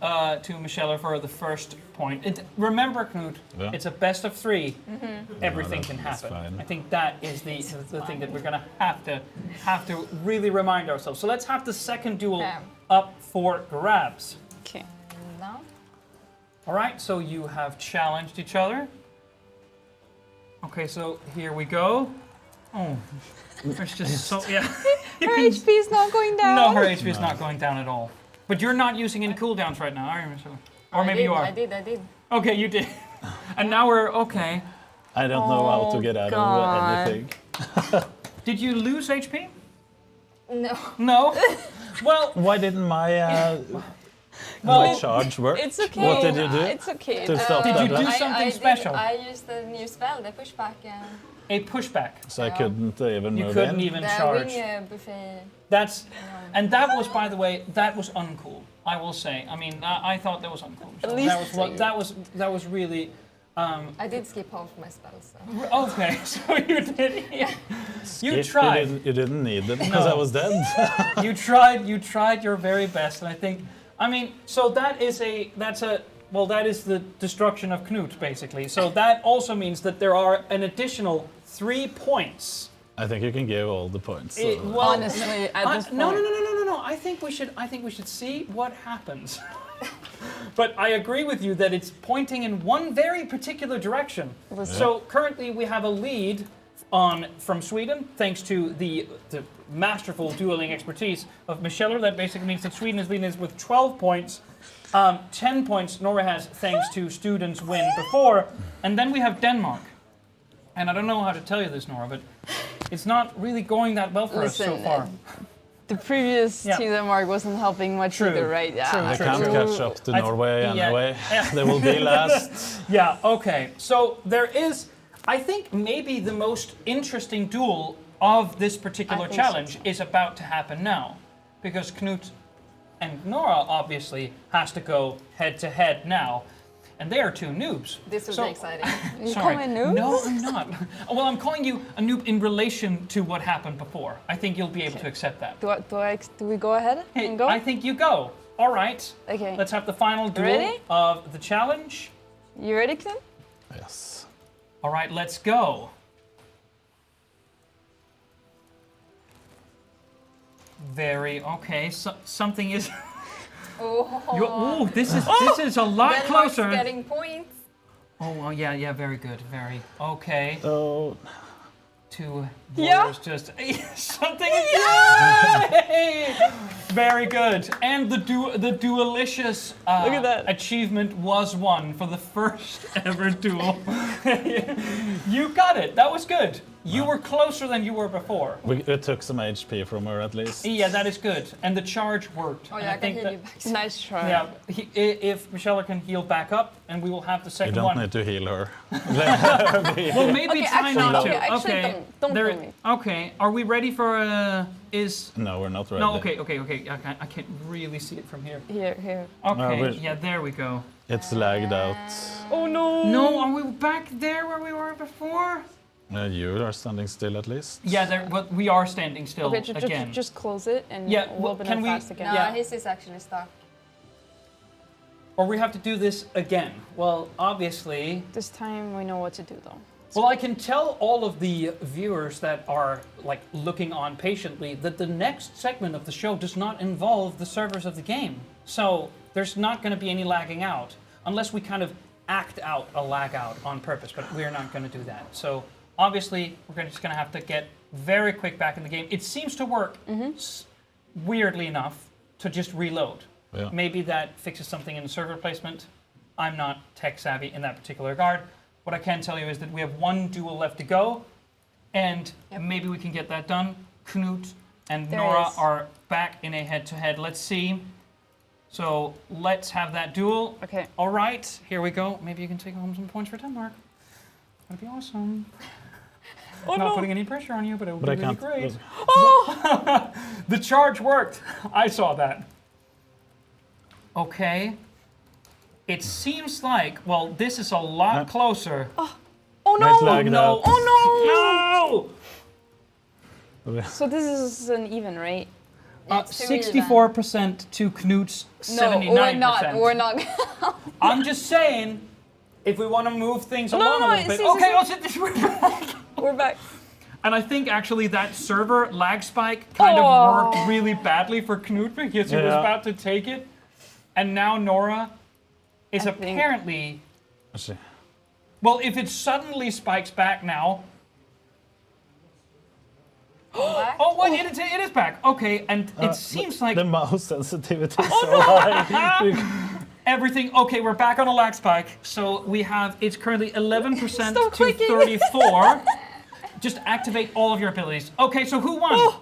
Michelle for the first point. Remember, Knut, it's a best of 3. Everything can happen. Fine. I think that is the thing that we're gonna have to really remind ourselves. So let's have the second duel up for grabs. Okay. Now. All right, so you have challenged each other. Okay, so here we go. Oh, there's just so, yeah. Her HP is not going down. No, her HP is not going down at all. But you're not using any cooldowns right now, are you, Michelle? Or maybe you are. I did. Okay, you did. And now we're okay. I don't know how to get out of anything. Did you lose HP? No. No? Well, why didn't my My charge worked. It's okay. What did you do? It's okay. To stop Did that you do blast? something special? I used the new spell, the pushback. A pushback. So I couldn't even You move couldn't in. even The charge. wing buffet. That's, and that was, by the way, that was uncool. I will say. I mean, I thought that was uncool. So At least that was what that was really. I did skip half my spells. So. Okay, so you did. Yeah. You Skip, tried. You didn't need it because I was dead. You tried your very best, and I think. I mean, so that is the destruction of Knut, basically. So that also means that there are an additional 3 points. I think you can give all the points. Honestly, at this point. No. I think we should see what happens. But I agree with you that it's pointing in one very particular direction. So currently we have a lead from Sweden, thanks to the masterful dueling expertise of Micheller. That basically means that Sweden is leading with 12 points. 10 points Norway has thanks to Student's win before. And then we have Denmark. And I don't know how to tell you this, Nora, but it's not really going that well for us so far. The previous Team Denmark wasn't helping much either, right? Yeah. They can't catch up to Norway anyway. They will be last. Yeah, okay. So there is, I think, maybe the most interesting duel of this particular challenge is about to happen now. Because Knut and Nora obviously has to go head to head now. And they are 2 noobs. This will be exciting. You call me a noob? No, I'm not. Well, I'm calling you a noob in relation to what happened before. I think you'll be able to accept that. Do we go ahead and go? I think you go. All right. Okay. Let's have the final duel Ready? of the challenge. You ready, Knut? Yes. All right, let's go. Very okay. So, something is. Oh, This is a lot Denmark's closer. getting points. Oh well, yeah, very good, very okay. Oh. 2 Yeah. warriors just something. Yay! Very good, and the duelicious Look at that. achievement was won for the first ever duel. You got it. That was good. You were closer than you were before. We took some HP from her at least. Yeah, that is good, and the charge worked. Oh And yeah, I can think heal that- you back. Nice try. Yeah, if Michelle can heal back up, and we will have the You second don't one. need to heal her. Well, maybe Okay, try actually, not to. okay, actually, don't There- kill me. Okay, are we ready for is? No, we're not ready. No, okay. I can't really see it from here. Here. Okay, we're- yeah, there we go. It's lagged out. Oh no! No, are we back there where we were before? You are standing still at least. Yeah, but we are standing still Okay, again. just close it and Yeah, we'll open can it we- fast again. No, Yeah. his is actually stuck. Or we have to do this again. Well, obviously. This time we know what to do though. Well, I can tell all of the viewers that are like looking on patiently that the next segment of the show does not involve the servers of the game. So there's not going to be any lagging out unless we kind of act out a lag out on purpose, but we're not going to do that. So obviously we're just going to have to get very quick back in the game. It seems to work, weirdly enough, to just reload. Yeah. Maybe that fixes something in the server placement. I'm not tech savvy in that particular regard. What I can tell you is that we have one duel left to go, and maybe we can get that done. Knut and There Nora is. are back in a head-to-head. Let's see. So let's have that duel. Okay. All right, here we go. Maybe you can take home some points for Denmark. That'd be awesome. Oh Not no! putting any pressure on you, but it would But I be really can't. great. Oh! The charge worked. I saw that. Okay. It seems like, well, this is a lot closer. Oh no! It's lagged out. Oh no! So this is an even, right? It's too even. 64% to Knut's 79%. No, we're not. I'm just saying, if we want to move things along a little bit. see, Okay, see. let's hit this. We're back. And I think actually that server lag spike kind of worked really badly for Knut because he was Yeah. about to take it. And now Nora is I think- apparently, Let's see. well, if it suddenly spikes back now. Back? Oh, wait, it is back. Okay, and it seems like The mouse sensitivity is so high. everything. Okay, we're back on a lag spike. So we have, it's currently 11% Stop to clicking. 34. Just activate all of your abilities. Okay, so who won?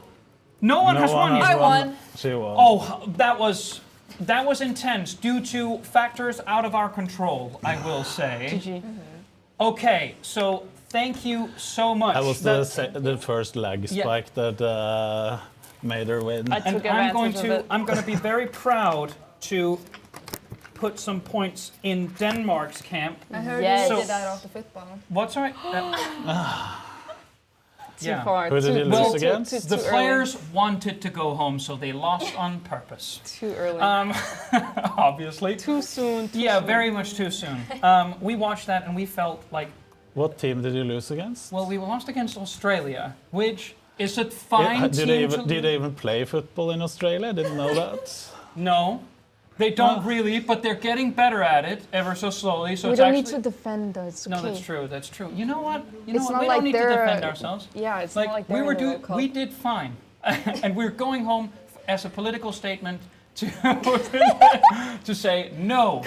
No one has won yet. I won. She won. Oh, that was That was intense due to factors out of our control, I will say. GG. Okay, so thank you so much. That was the first leg spike that made her win. And I'm going to be very proud to put some points in Denmark's camp. I heard you did that after football. What's right? Too far. Who did he lose against? The players wanted to go home, so they lost on purpose. Too early. Obviously. Too soon. Very much too soon. We watched that and we felt like... What team did you lose against? Well, we lost against Australia, which is a fine team. Did they even play football in Australia? I didn't know that. No. They don't really, but they're getting better at it ever so slowly. So we don't need to defend though. It's okay. No, that's true. That's true. You know what? It's not we like don't need to defend ourselves. Yeah, it's not like we we did fine, and we're going home as a political statement to to say no.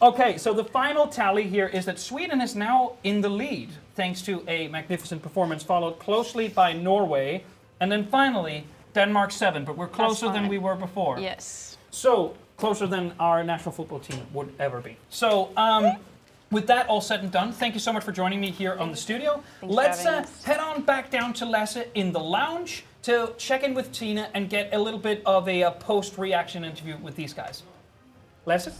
Okay, so the final tally here is that Sweden is now in the lead thanks to a magnificent performance, followed closely by Norway, and then finally Denmark 7, but we're closer than we were before. Yes. So, closer than our national football team would ever be. So, with that all said and done, thank you so much for joining me here on the studio. Let's head on back down to Lasse in the lounge to check in with Tina and get a little bit of a post-reaction interview with these guys. Lasse?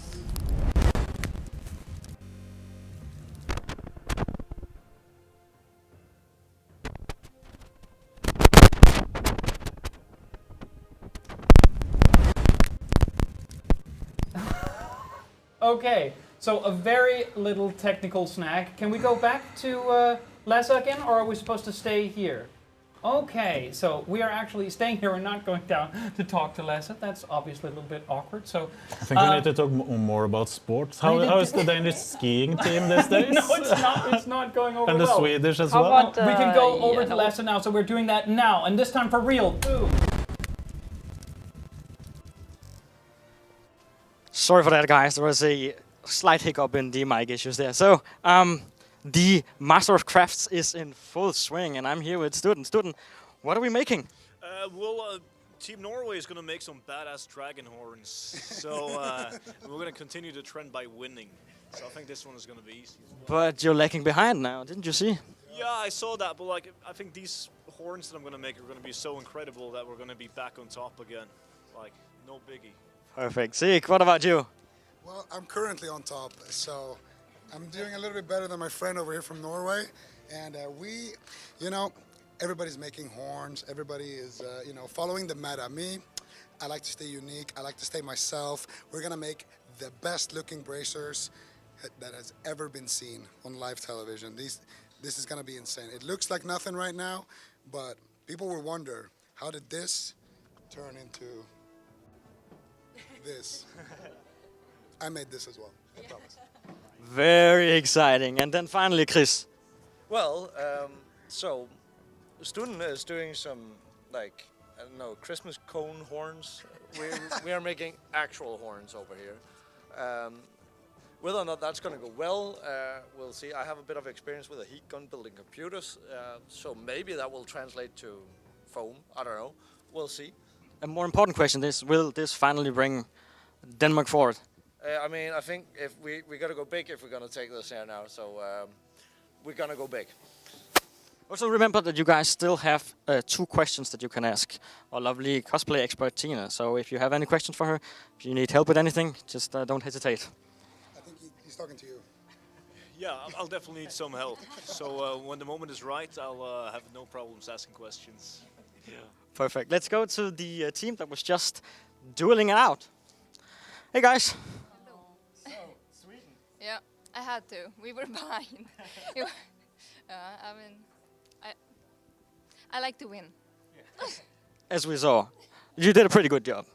Okay, so a very little technical snag. Can we go back to Lasse again, or are we supposed to stay here? Okay, so we are actually staying here and not going down to talk to Lasse. That's obviously a little bit awkward. So I think we need to talk more about sports. How is the Danish skiing team these days? No, it's not. It's not going over and the well. Swedish as How well. about, we can go over to Lasse now, so we're doing that now, and this time for real. Boom. Sorry for that, guys. There was a slight hiccup in the mic issues there. So, the Master of Crafts is in full swing, and I'm here with Student. Student, what are we making? Team Norway is going to make some badass dragon horns. So, we're going to continue the trend by winning. So, I think this one is going to be easy as well. But you're lagging behind now, didn't you see? Yeah, I saw that, but like, I think these horns that I'm going to make are going to be so incredible that we're going to be back on top again. Like, no biggie. Perfect. Zeke, what about you? Well, I'm currently on top, so I'm doing a little bit better than my friend over here from Norway. And everybody's making horns. Everybody is, following the meta. Me, I like to stay unique. I like to stay myself. We're going to make the best looking bracers that has ever been seen on live television. This is going to be insane. It looks like nothing right now, but people will wonder, how did this turn into this? I made this as well, I promise. Very exciting. And then finally, Chris. Well, so the student is doing some, Christmas cone horns. We are making actual horns over here. Whether or not that's going to go well, we'll see. I have a bit of experience with a heat gun building computers, so maybe that will translate to foam. I don't know. We'll see. A more important question is, will this finally bring Denmark forward? I think if we got to go big if we're going to take this here now, so we're going to go big. Also remember that you guys still have 2 questions that you can ask our lovely cosplay expert Tina. So if you have any questions for her, if you need help with anything, just don't hesitate. I think he's talking to you. Yeah, I'll definitely need some help. So when the moment is right, I'll have no problems asking questions. Yeah. Perfect. Let's go to the team that was just dueling it out. Hey guys. So, Sweden. Yeah, I had to. We were behind. I like to win. As we saw, you did a pretty good job.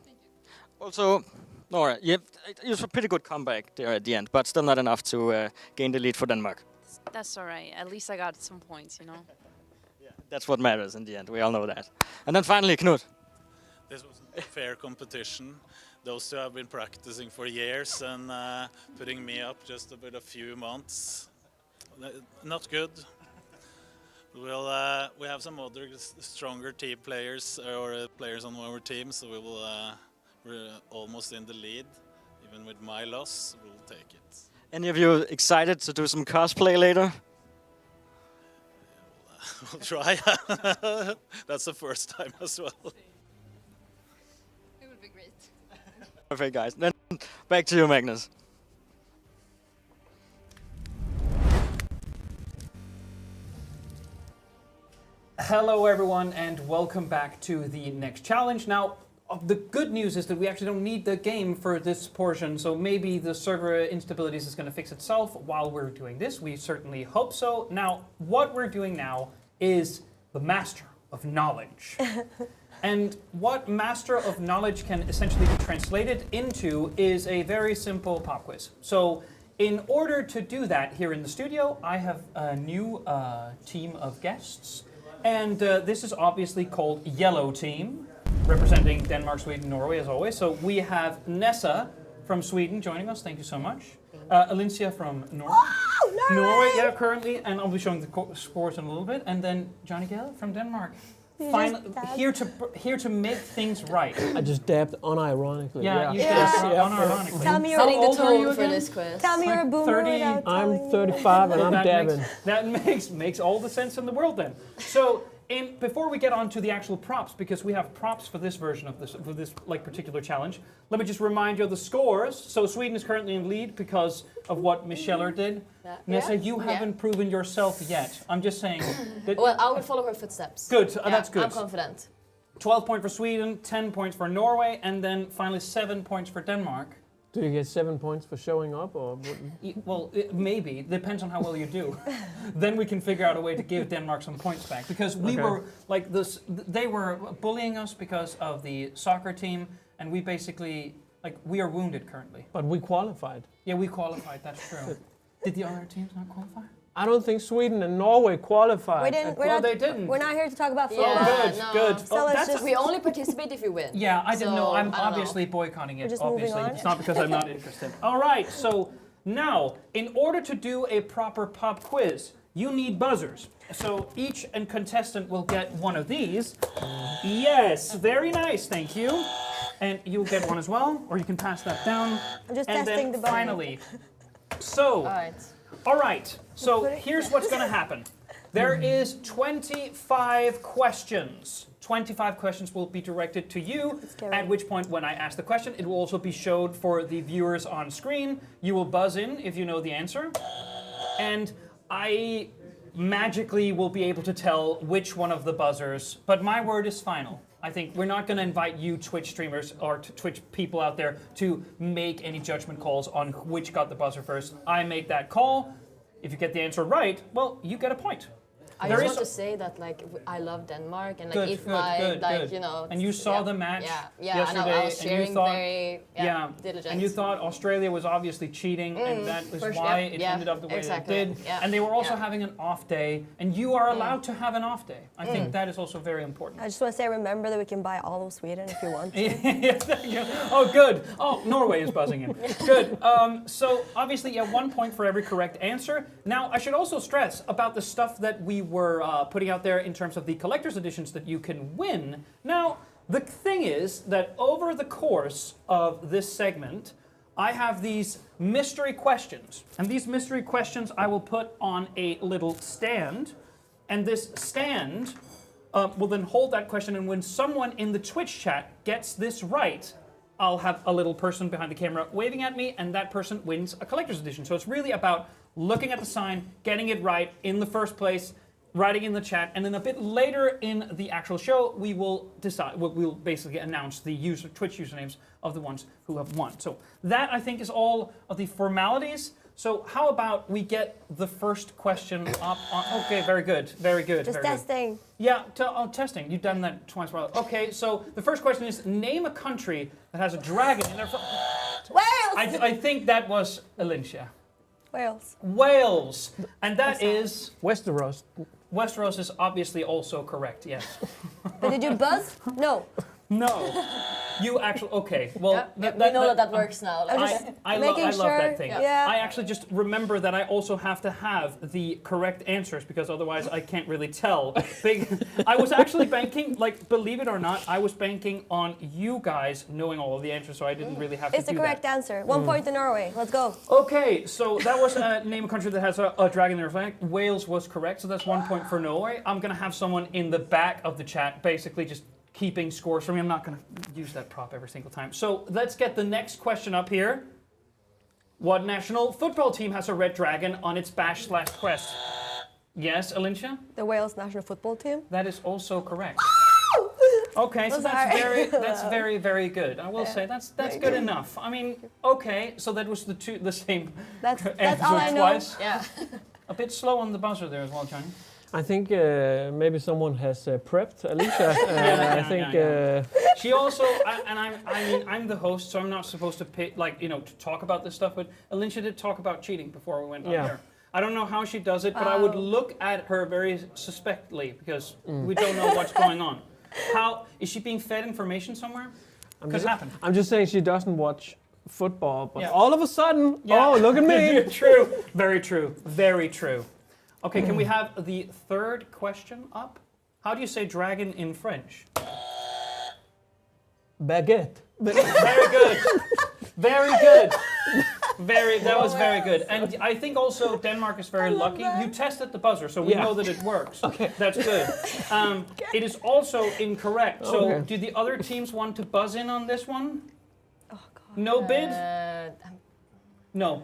Also, Nora, it was a pretty good comeback there at the end, but still not enough to gain the lead for Denmark. That's all right. At least I got some points, you know. That's what matters in the end. We all know that. And then finally, Knut. This was a fair competition. Those two have been practicing for years and putting me up just about a few months. Not good. We have some other stronger team players or players on our team, so we will We're almost in the lead. Even with my loss, we'll take it. Any of you excited to do some cosplay later? We'll try. That's the first time as well. It would be great. Perfect, guys. Then back to you, Magnus. Hello everyone and welcome back to the next challenge. Now, the good news is that we actually don't need the game for this portion, so maybe the server instabilities is going to fix itself while we're doing this. We certainly hope so. Now, what we're doing now is the Master of Knowledge. And what Master of Knowledge can essentially be translated into is a very simple pop quiz. So, in order to do that here in the studio, I have a new team of guests. And this is obviously called Yellow Team, representing Denmark, Sweden, Norway, as always. So we have Nessa from Sweden joining us. Thank you so much. Alicia from Norway. Oh, Norway, yeah, currently. And I'll be showing the scores in a little bit. And then Johnny Gale from Denmark. Here to make things right. I just dabbed unironically. Yeah, you dabbed unironically. Tell me Setting the tone for this quiz. Tell me you're a boomer 30, without I'm telling 35 and I'm dabbing. That makes all the sense in the world then. So, before we get on to the actual props, because we have props for this version of this particular challenge, let me just remind you of the scores. So Sweden is currently in lead because of what Michelle did. Nessa, you haven't proven yourself yet. I'm just saying. That Well, I will follow her footsteps. Good, that's good. I'm confident. 12 points for Sweden, 10 points for Norway, and then finally 7 points for Denmark. Do you get 7 points for showing up, or? Well, maybe. Depends on how well you do. Then we can figure out a way to give Denmark some points back. Because we were, like, this, they were bullying us because of the soccer team, and we basically, like, we are wounded currently. But we qualified. Yeah, we qualified, that's true. Did the other teams not qualify? I don't think Sweden and Norway qualified. They didn't. We're not here to talk about football. Yeah, good. So we only participate if we win. Yeah, I didn't know. I'm obviously boycotting it, obviously. It's not because I'm not interested. All right, so now, in order to do a proper pop quiz, you need buzzers. So each contestant will get one of these. Yes, very nice, thank you. And you'll get one as well, or you can pass that down. I'm just and testing then the button. finally, so, all right, so here's what's going to happen. There is 25 questions. 25 questions will be directed to you, at which point when I ask the question, it will also be showed for the viewers on screen. You will buzz in if you know the answer. And I magically will be able to tell which one of the buzzers, but my word is final. I think we're not going to invite you Twitch streamers or Twitch people out there to make any judgment calls on which got the buzzer first. I make that call. If you get the answer right, well, you get a point. I just want to say that, like, I love Denmark, and like, good. you know. And you saw the match yesterday, and I was cheering and you thought, very diligent. and you thought Australia was obviously cheating, and that was why it ended up the way it did. Yeah. And they were also having an off day, and you are allowed to have an off day. I think that is also very important. I just want to say, remember that we can buy all of Sweden if you want to. Oh, good. Oh, Norway is buzzing in. Good. So obviously, 1 point for every correct answer. Now, I should also stress about the stuff that we were putting out there in terms of the collector's editions that you can win. Now, the thing is that over the course of this segment, I have these mystery questions. And these mystery questions I will put on a little stand. And this stand will then hold that question. And when someone in the Twitch chat gets this right, I'll have a little person behind the camera waving at me, and that person wins a collector's edition. So it's really about looking at the sign, getting it right in the first place, writing in the chat, and then a bit later in the actual show, we will decide. We'll basically announce the Twitch usernames of the ones who have won. So that, I think, is all of the formalities. So how about we get the first question up on... Okay, very good, very good. Just testing. Yeah, testing. You've done that twice. Well, okay, so the first question is, name a country that has a dragon in their... Wales! I think that was Alicia. Wales. Wales. And that is... Westeros. Westeros is obviously also correct, yes. But did you buzz? No. No. You actually, okay. Well, we know that works now. Like, I love that thing. Yeah. I actually just remember that I also have to have the correct answers because otherwise I can't really tell. I was actually banking, like, believe it or not, I was banking on you guys knowing all of the answers, so I didn't really have to do It's the correct answer. 1 point to Norway. Let's go. Okay, so that was name a country that has a dragon in their flag. Wales was correct, so that's 1 point for Norway. I'm going to have someone in the back of the chat basically just keeping scores for me. I'm not going to use that prop every single time. So let's get the next question up here. What national football team has a red dragon on its bash/quest? Yes, Alicia? The Wales national football team. That is also correct. Okay, so that's very, very good. I will say that's good enough. I mean, okay, so that was the same That's answer all I know. twice. Yeah. A bit slow on the buzzer there as well, Johnny. I think maybe someone has prepped Alicia. I think she also, I'm the host, so I'm not supposed to to talk about this stuff. But Alicia did talk about cheating before we went on here. I don't know how she does it, but I would look at her very suspectly because we don't know what's going on. How is she being fed information somewhere? I'm just saying she doesn't watch football, but all of a sudden, oh, look at me. True. Very true. Very true. Okay, can we have the third question up? How do you say dragon in French? Baguette. Very good. Very good. That was very good. And I think also Denmark is very lucky. You tested the buzzer, so we know that it works. Okay. That's good. It is also incorrect. So do the other teams want to buzz in on this one? Oh, God. No bid? No.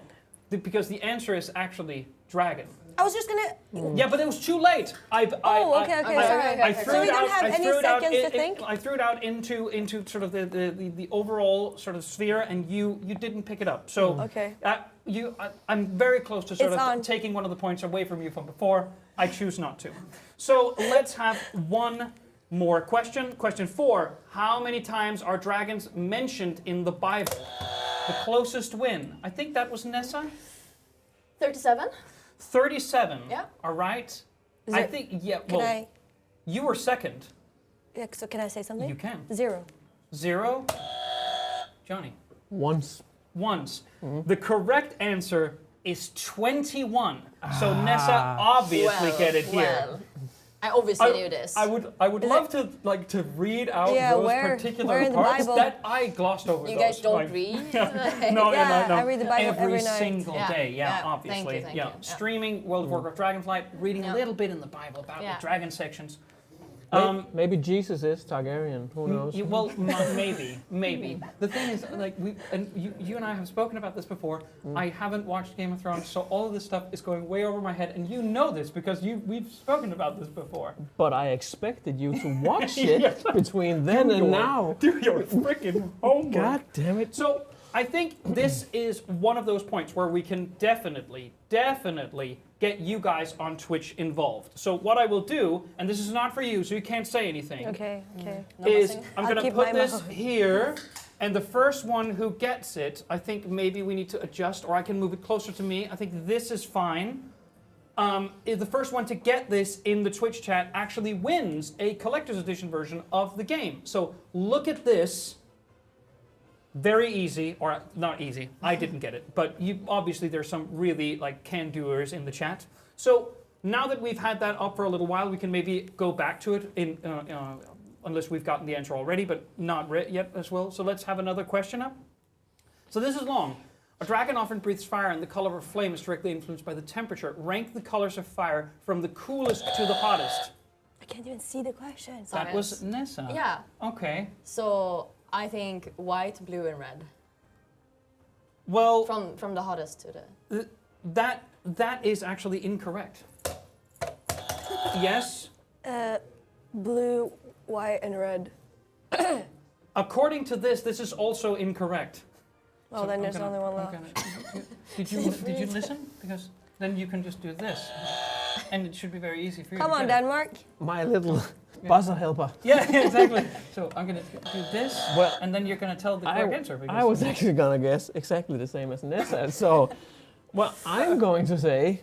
Because the answer is actually dragon. I was just gonna. Yeah, but it was too late. Okay, sorry. I threw So we it out. don't have any seconds to think? I threw it out into sort of the overall sort of sphere, and you didn't pick it up. So I'm very close to sort of taking one of the points away from you from before. I choose not to. So let's have one more question. Question 4: how many times are dragons mentioned in the Bible? The closest win. I think that was Nessa. 37. 37. Yeah. All right. I think, well, you were second. Yeah, so can I say something? You can. 0. 0. Johnny. Once. The correct answer is 21. So Nessa obviously get it here. Well, I obviously knew this. I would love to read out those particular parts that I glossed over. You guys don't read? No. I read the Bible every night. Single day. Yeah, obviously. Thank you. Streaming World of Warcraft Dragonflight, reading a little bit in the Bible about the dragon sections. Maybe Jesus is Targaryen. Who knows? Well, maybe. The thing is, like, you and I have spoken about this before. I haven't watched Game of Thrones, so all of this stuff is going way over my head, and you know this because we've spoken about this before. But I expected you to watch it between then and now. Do your freaking homework. God damn it. So I think this is one of those points where we can definitely get you guys on Twitch involved. So what I will do, and this is not for you, so you can't say anything. Okay. Is I'm going to put this here, and the first one who gets it, I think maybe we need to adjust, or I can move it closer to me. I think this is fine. The first one to get this in the Twitch chat actually wins a collector's edition version of the game. So look at this. Very easy, or not easy, I didn't get it, but obviously there's some really can-doers in the chat. So now that we've had that up for a little while, we can maybe go back to it, unless we've gotten the answer already, but not yet as well. So let's have another question up. So this is long. A dragon often breathes fire, and the color of a flame is directly influenced by the temperature. Rank the colors of fire from the coolest to the hottest. I can't even see the question. That was Nessa. Yeah. Okay. So I think white, blue, and red. Well, from the hottest to the. That is actually incorrect. Yes. Blue, white, and red. According to this is also incorrect. Well, then there's only one left. Did you listen? Because then you can just do this, and it should be very easy for you. Come on, Denmark. My little buzzer helper. Yeah, exactly. So I'm gonna do this, and then you're gonna tell the correct answer. I was actually gonna guess exactly the same as Nessa. So, I'm going to say.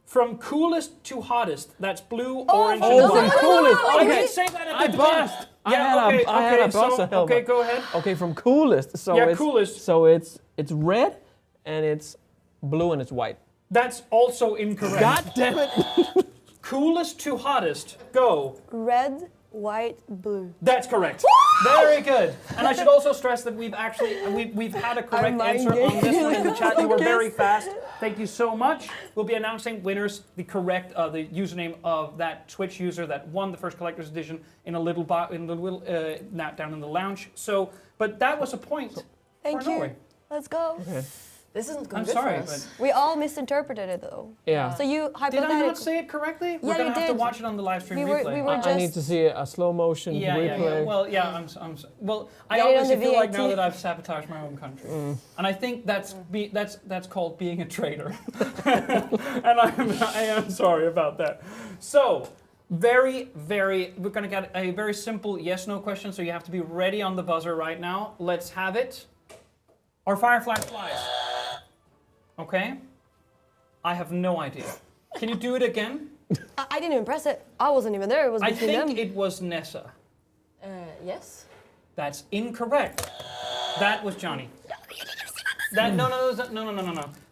From coolest to hottest. That's blue, Oh, orange, from and the black. coolest. I Okay. did say that at I the buzzed. beginning. I Yeah, had a so, buzzer helmet. okay, go ahead. Okay, from coolest. So Yeah, it's, coolest. So it's red and it's blue and it's white. That's also incorrect. God damn it! Coolest to hottest. Go. Red, white, blue. That's correct. Very good. And I should also stress that we've actually we've had a correct mind answer on this one in the chat. You were focus. very fast. Thank you so much. We'll be announcing winners, the username of that Twitch user that won the first collector's edition in a little down in the lounge. So, but that was a point Thank for you. Norway. Let's go. Okay. This isn't going I'm good sorry, for us. We all misinterpreted it though. Yeah. So you Did I hypothetically. not say it correctly? We're Yeah, gonna you have to did. watch it on the live stream We were- replay. we were I need just- to see a slow motion replay. Well, yeah, well, I Get it on obviously the feel like VAT. now that I've sabotaged my own country, and I think that's called being a traitor, and I am sorry about that. So, we're gonna get a very simple yes/no question. So you have to be ready on the buzzer right now. Let's have it. Are fireflies flies? Okay. I have no idea. Can you do it again? I didn't even press it. I wasn't even there. It was I between think them. it was Nessa. Yes. That's incorrect. That was Johnny. No.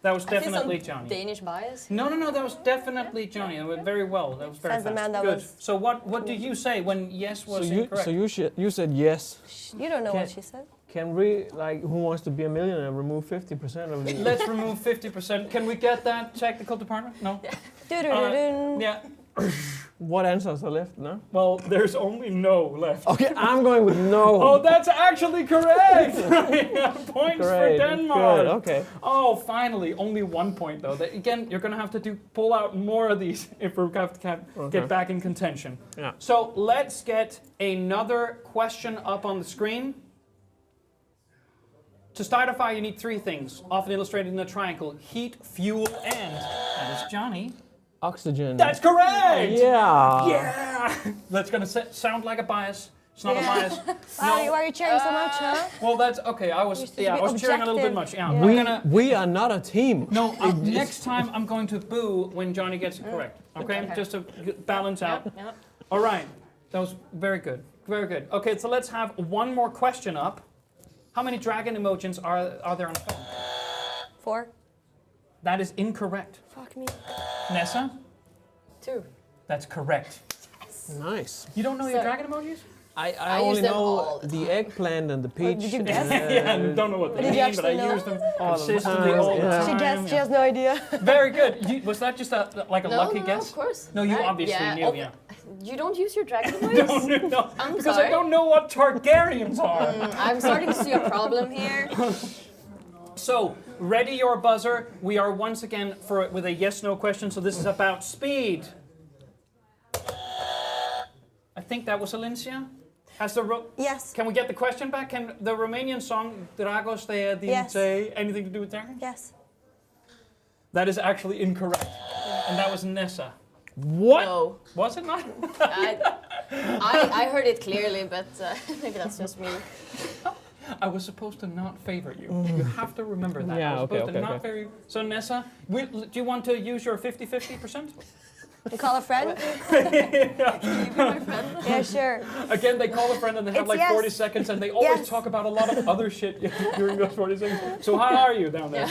That was definitely Johnny. Danish bias. No. That was definitely Johnny. That went very well. That was very Says the fast. man that Good. was So what do you say when yes was incorrect? So you said yes. You don't know Can- what she said. Can we, like, Who Wants to Be a Millionaire, remove 50% of the... Let's remove 50%. Can we get that technical department? No. Do-do-do-dun. Yeah. What answers are left, no? Well, there's only no left. Okay, I'm going with no. Oh, that's actually correct! Points for Great, Denmark. good, okay. Oh, finally, only 1 point though. Again, you're gonna have to pull out more of these if we're going to get back in contention. Yeah. So let's get another question up on the screen. To start a fire, you need 3 things, often illustrated in a triangle: heat, fuel, and that is Johnny. Oxygen. That's correct. Yeah. Yeah. That's gonna sound like a bias. It's not a bias. Why are you cheering so much, huh? Well, that's okay. I was supposed to be cheering a little bit objective. much. Yeah. Yeah. We are not a team. No, next time I'm going to boo when Johnny gets it correct. Okay, just to balance out. Yep. All right, that was very good, very good. Okay, so let's have one more question up. How many dragon emojis are there on the phone? 4. That is incorrect. Fuck me. Nessa, 2. that's correct. Nice. You don't know your dragon emojis? I use only them know all the the eggplant and the peach. did you guess? Yeah, I don't know what they Did you mean, but I actually know? use them All the consistently time, all the yeah. time. She guessed. She yeah. has no idea. Very good. Was that just a lucky No, guess? of course. No, you Right? obviously knew, yeah. You don't use your dragon voice? No, I'm because sorry. I don't know what Targaryens are. I'm starting to see a problem here. So, ready your buzzer. We are once again with a yes/no question. So this is about speed. I think that was Alicia. Yes. Can we get the question back? Can the Romanian song Dragos de Yes. say anything to do with dragon? Yes. That is actually incorrect, and that was Nessa. What? No. Was it not? I heard it clearly, but maybe that's just me. I was supposed to not favor you. You have to remember that. Yeah, I was okay, supposed to okay, not favor you. So Nessa, do you want to use your 50-50%? You call a friend? Yeah, sure. Again, they call a friend and they have It's like yes. 40 seconds and they always Yes. talk about a lot of other shit during those 40 seconds. So how are you down there?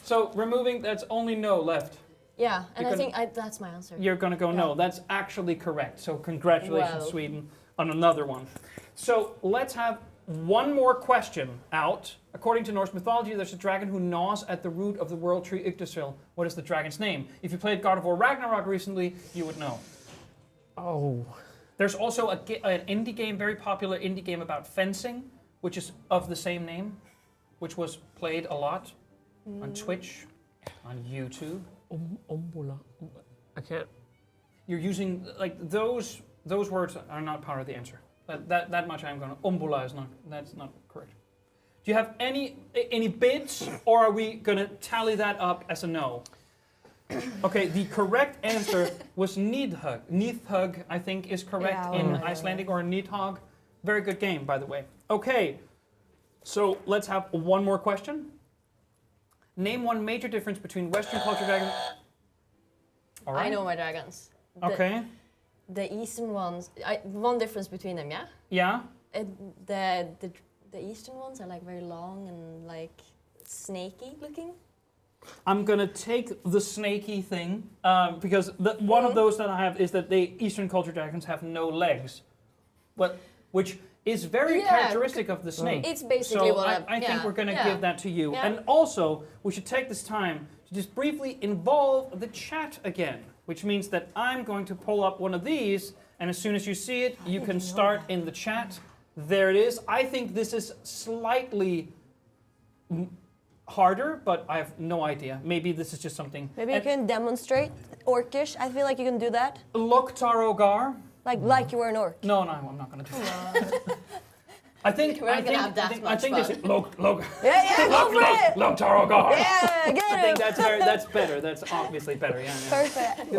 So removing, that's only no left. Yeah, and You're I think gonna- that's my answer. You're going to go no. That's actually correct. So congratulations, Well. Sweden, on another one. So let's have one more question out. According to Norse mythology, there's a dragon who gnaws at the root of the world tree Yggdrasil. What is the dragon's name? If you played God of War Ragnarok recently, you would know. Oh. There's also an indie game, very popular indie game about fencing, which is of the same name, which was played a lot on Twitch, on YouTube. Umbula. I can't. You're using, like, those words are not part of the answer. That much I'm going to. Umbula is not, that's not correct. Do you have any bids, or are we going to tally that up as a no? Okay, the correct answer was Nidhug. Nidhug, I think, is correct in Icelandic, or Nidhogg. Very good game, by the way. Okay, so let's have one more question. Name one major difference between Western culture dragon. All right. I know my dragons. Okay. The eastern ones. One difference between them, yeah. Yeah. The eastern ones are like very long and like snaky looking. I'm gonna take the snaky thing because one of those that I have is that the Eastern culture dragons have no legs, which is very characteristic of the snake. It's basically so what I think we're gonna give that to you. Yeah. And also, we should take this time to just briefly involve the chat again, which means that I'm going to pull up one of these, and as soon as you see it, you can start in the chat. There it is. I think this is slightly harder, but I have no idea. Maybe this is just something. Maybe you can demonstrate Orcish. I feel like you can do that. Loktar Ogar. Like you were an orc. No, I'm not going to do that. I think we're not gonna have that much fun. this is Lok. Yeah, go for it. Loktar Ogar. Yeah, get I think him. that's better. That's obviously better. Yeah. Perfect.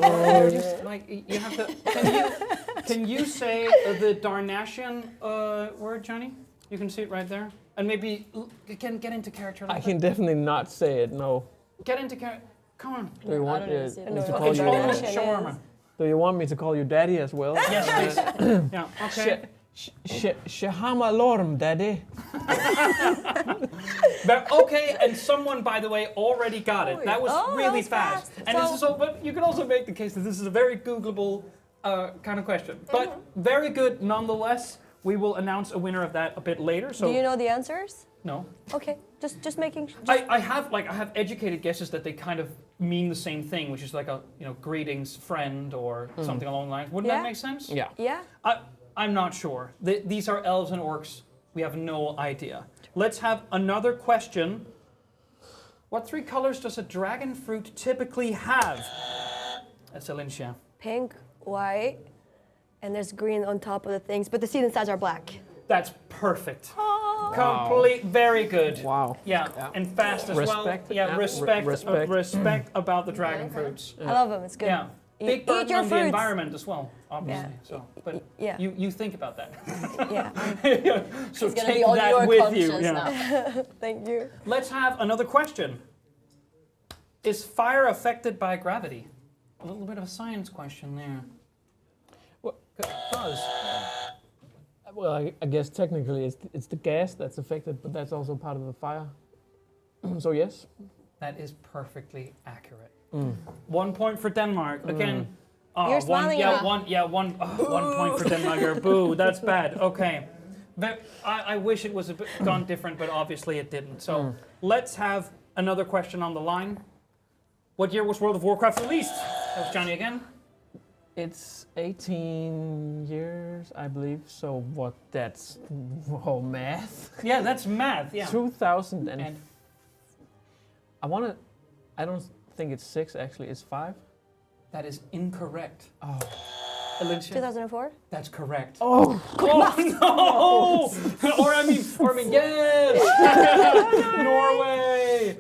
Just, like you have to. Can you say the Darnashian word, Johnny? You can see it right there. And maybe get into character. I can definitely not say it. No. Get into character. Come on. Do you want me to call It's you? almost shawarma. Do you want me to call you daddy as well? Yes, please. Yeah. Okay. Shahama Lorm, daddy. But, okay, and someone, by the way, already got it. That was really fast. And So- this is but you can also make the case that this is a very Googleable kind of question. But very good nonetheless. We will announce a winner of that a bit later. So Do you know the answers? no. Okay, just making. I have educated guesses that they kind of mean the same thing, which is like a greetings friend or something along the lines. Wouldn't that make sense? Yeah. Yeah. I'm not sure. These are elves and orcs. We have no idea. Let's have another question. What 3 colors does a dragon fruit typically have? That's Alicia. Pink, white, and there's green on top of the things, but the seed insides are black. That's perfect. Oh. Complete, very good. Wow. Yeah, and fast as Respect. well. Yeah, Yeah. respect about the dragon fruits. I love them. It's good. Yeah. Big Eat burden your on the fruits. environment as well, obviously. Yeah. So, but Yeah. you think about that. Yeah. So It's gonna take be on that your with you. conscience now. Thank you. Let's have another question. Is fire affected by gravity? A little bit of a science question there. Buzz. Well, I guess technically it's the gas that's affected, but that's also part of the fire. So yes. That is perfectly accurate. 1 point for Denmark. Again, You're smiling enough. 1 point for Denmark. Or boo, that's bad. Okay. But I wish it was gone different, but obviously it didn't. So let's have another question on the line. What year was World of Warcraft released? That was Johnny again. It's 18 years, I believe. So what? That's math. Yeah, that's math. Yeah. 2000 and I don't think it's 6 actually. It's 5. That is incorrect. Oh. Alicia? 2004. That's correct. Oh no! or I mean, yes! Norway!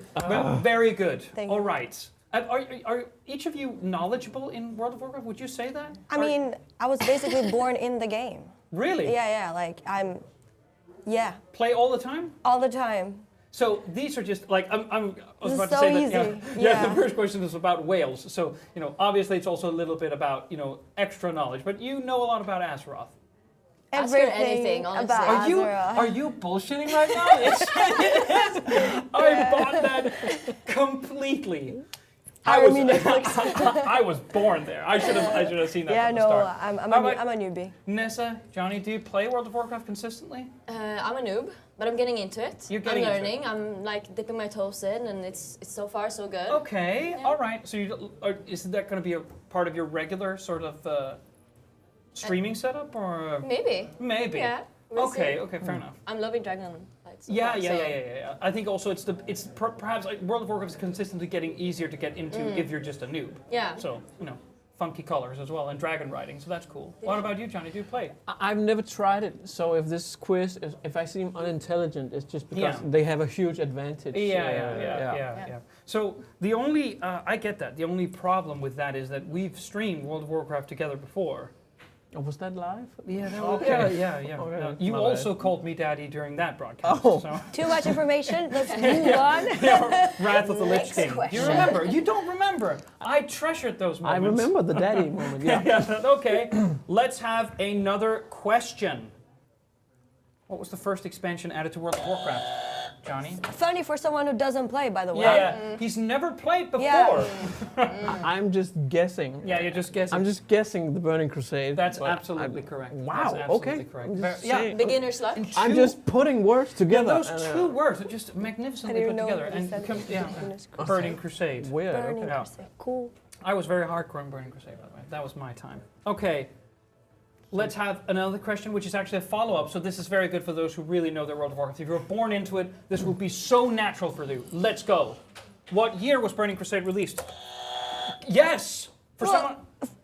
Very good. Thank All you. right. Are each of you knowledgeable in World of Warcraft? Would you say that? I mean, I was basically born in the game. Really? Yeah. Like Play all the time? all the time. So these are just like I was This about is to so say that. easy. Yeah, Yeah. the first question is about whales. So obviously it's also a little bit about extra knowledge, but you know a lot about Azeroth. Ask her anything, honestly. about Are Azeroth. you bullshitting right now? Yes, it is. I bought that completely. I was born there. I should have seen that. Yeah, from the no, start. I'm a newbie. Nessa, Johnny, do you play World of Warcraft consistently? I'm a noob, but I'm getting into it. You're getting I'm into it. learning. I'm like dipping my toes in, and it's so far so good. Okay, all right. So is that going to be a part of your regular sort of streaming setup, or Maybe. maybe? Yeah. we'll see. Okay, fair enough. I'm loving Dragonflight. So Yeah, far, yeah, so- yeah. I think also it's perhaps like World of Warcraft is consistently getting easier to get into if you're just a noob. Yeah. So funky colors as well and dragon riding. So that's cool. What about you, Johnny? Do you play? I've never tried it, so if this quiz, if I seem unintelligent, it's just because Yeah. they have a huge advantage. Yeah. So the only I get that. The only problem with that is that we've streamed World of Warcraft together before, Oh, was that live? Yeah, that Okay. yeah. Okay. No, you My also bad. called me daddy during that broadcast. Oh. So. Too much information. Let's move on. Wrath of the Lich Next King. question. You remember? You don't remember. I treasured those I moments. remember the daddy moment. Yeah. Okay, let's have another question. What was the first expansion added to World of Warcraft? Johnny? Funny for someone who doesn't play, by the way. Yeah, he's never played before. Yeah. I'm just guessing. Yeah, you're just guessing. I'm just guessing the Burning Crusade. That's but absolutely correct. Wow. That's absolutely Okay. correct. I'm just Yeah. saying. Beginner's luck. I'm just putting words Yeah, together. those and, two words are just magnificently I put didn't know together. what you said. Beginner's Crusade. Burning Crusade. Weird. Burning Okay. Crusade. Cool. I was very hardcore in Burning Crusade, by the way. That was my time. Okay. Let's have another question, which is actually a follow-up. So this is very good for those who really know their World of Warcraft. If you were born into it, this will be so natural for you. Let's go. What year was Burning Crusade released? Yes! For someone...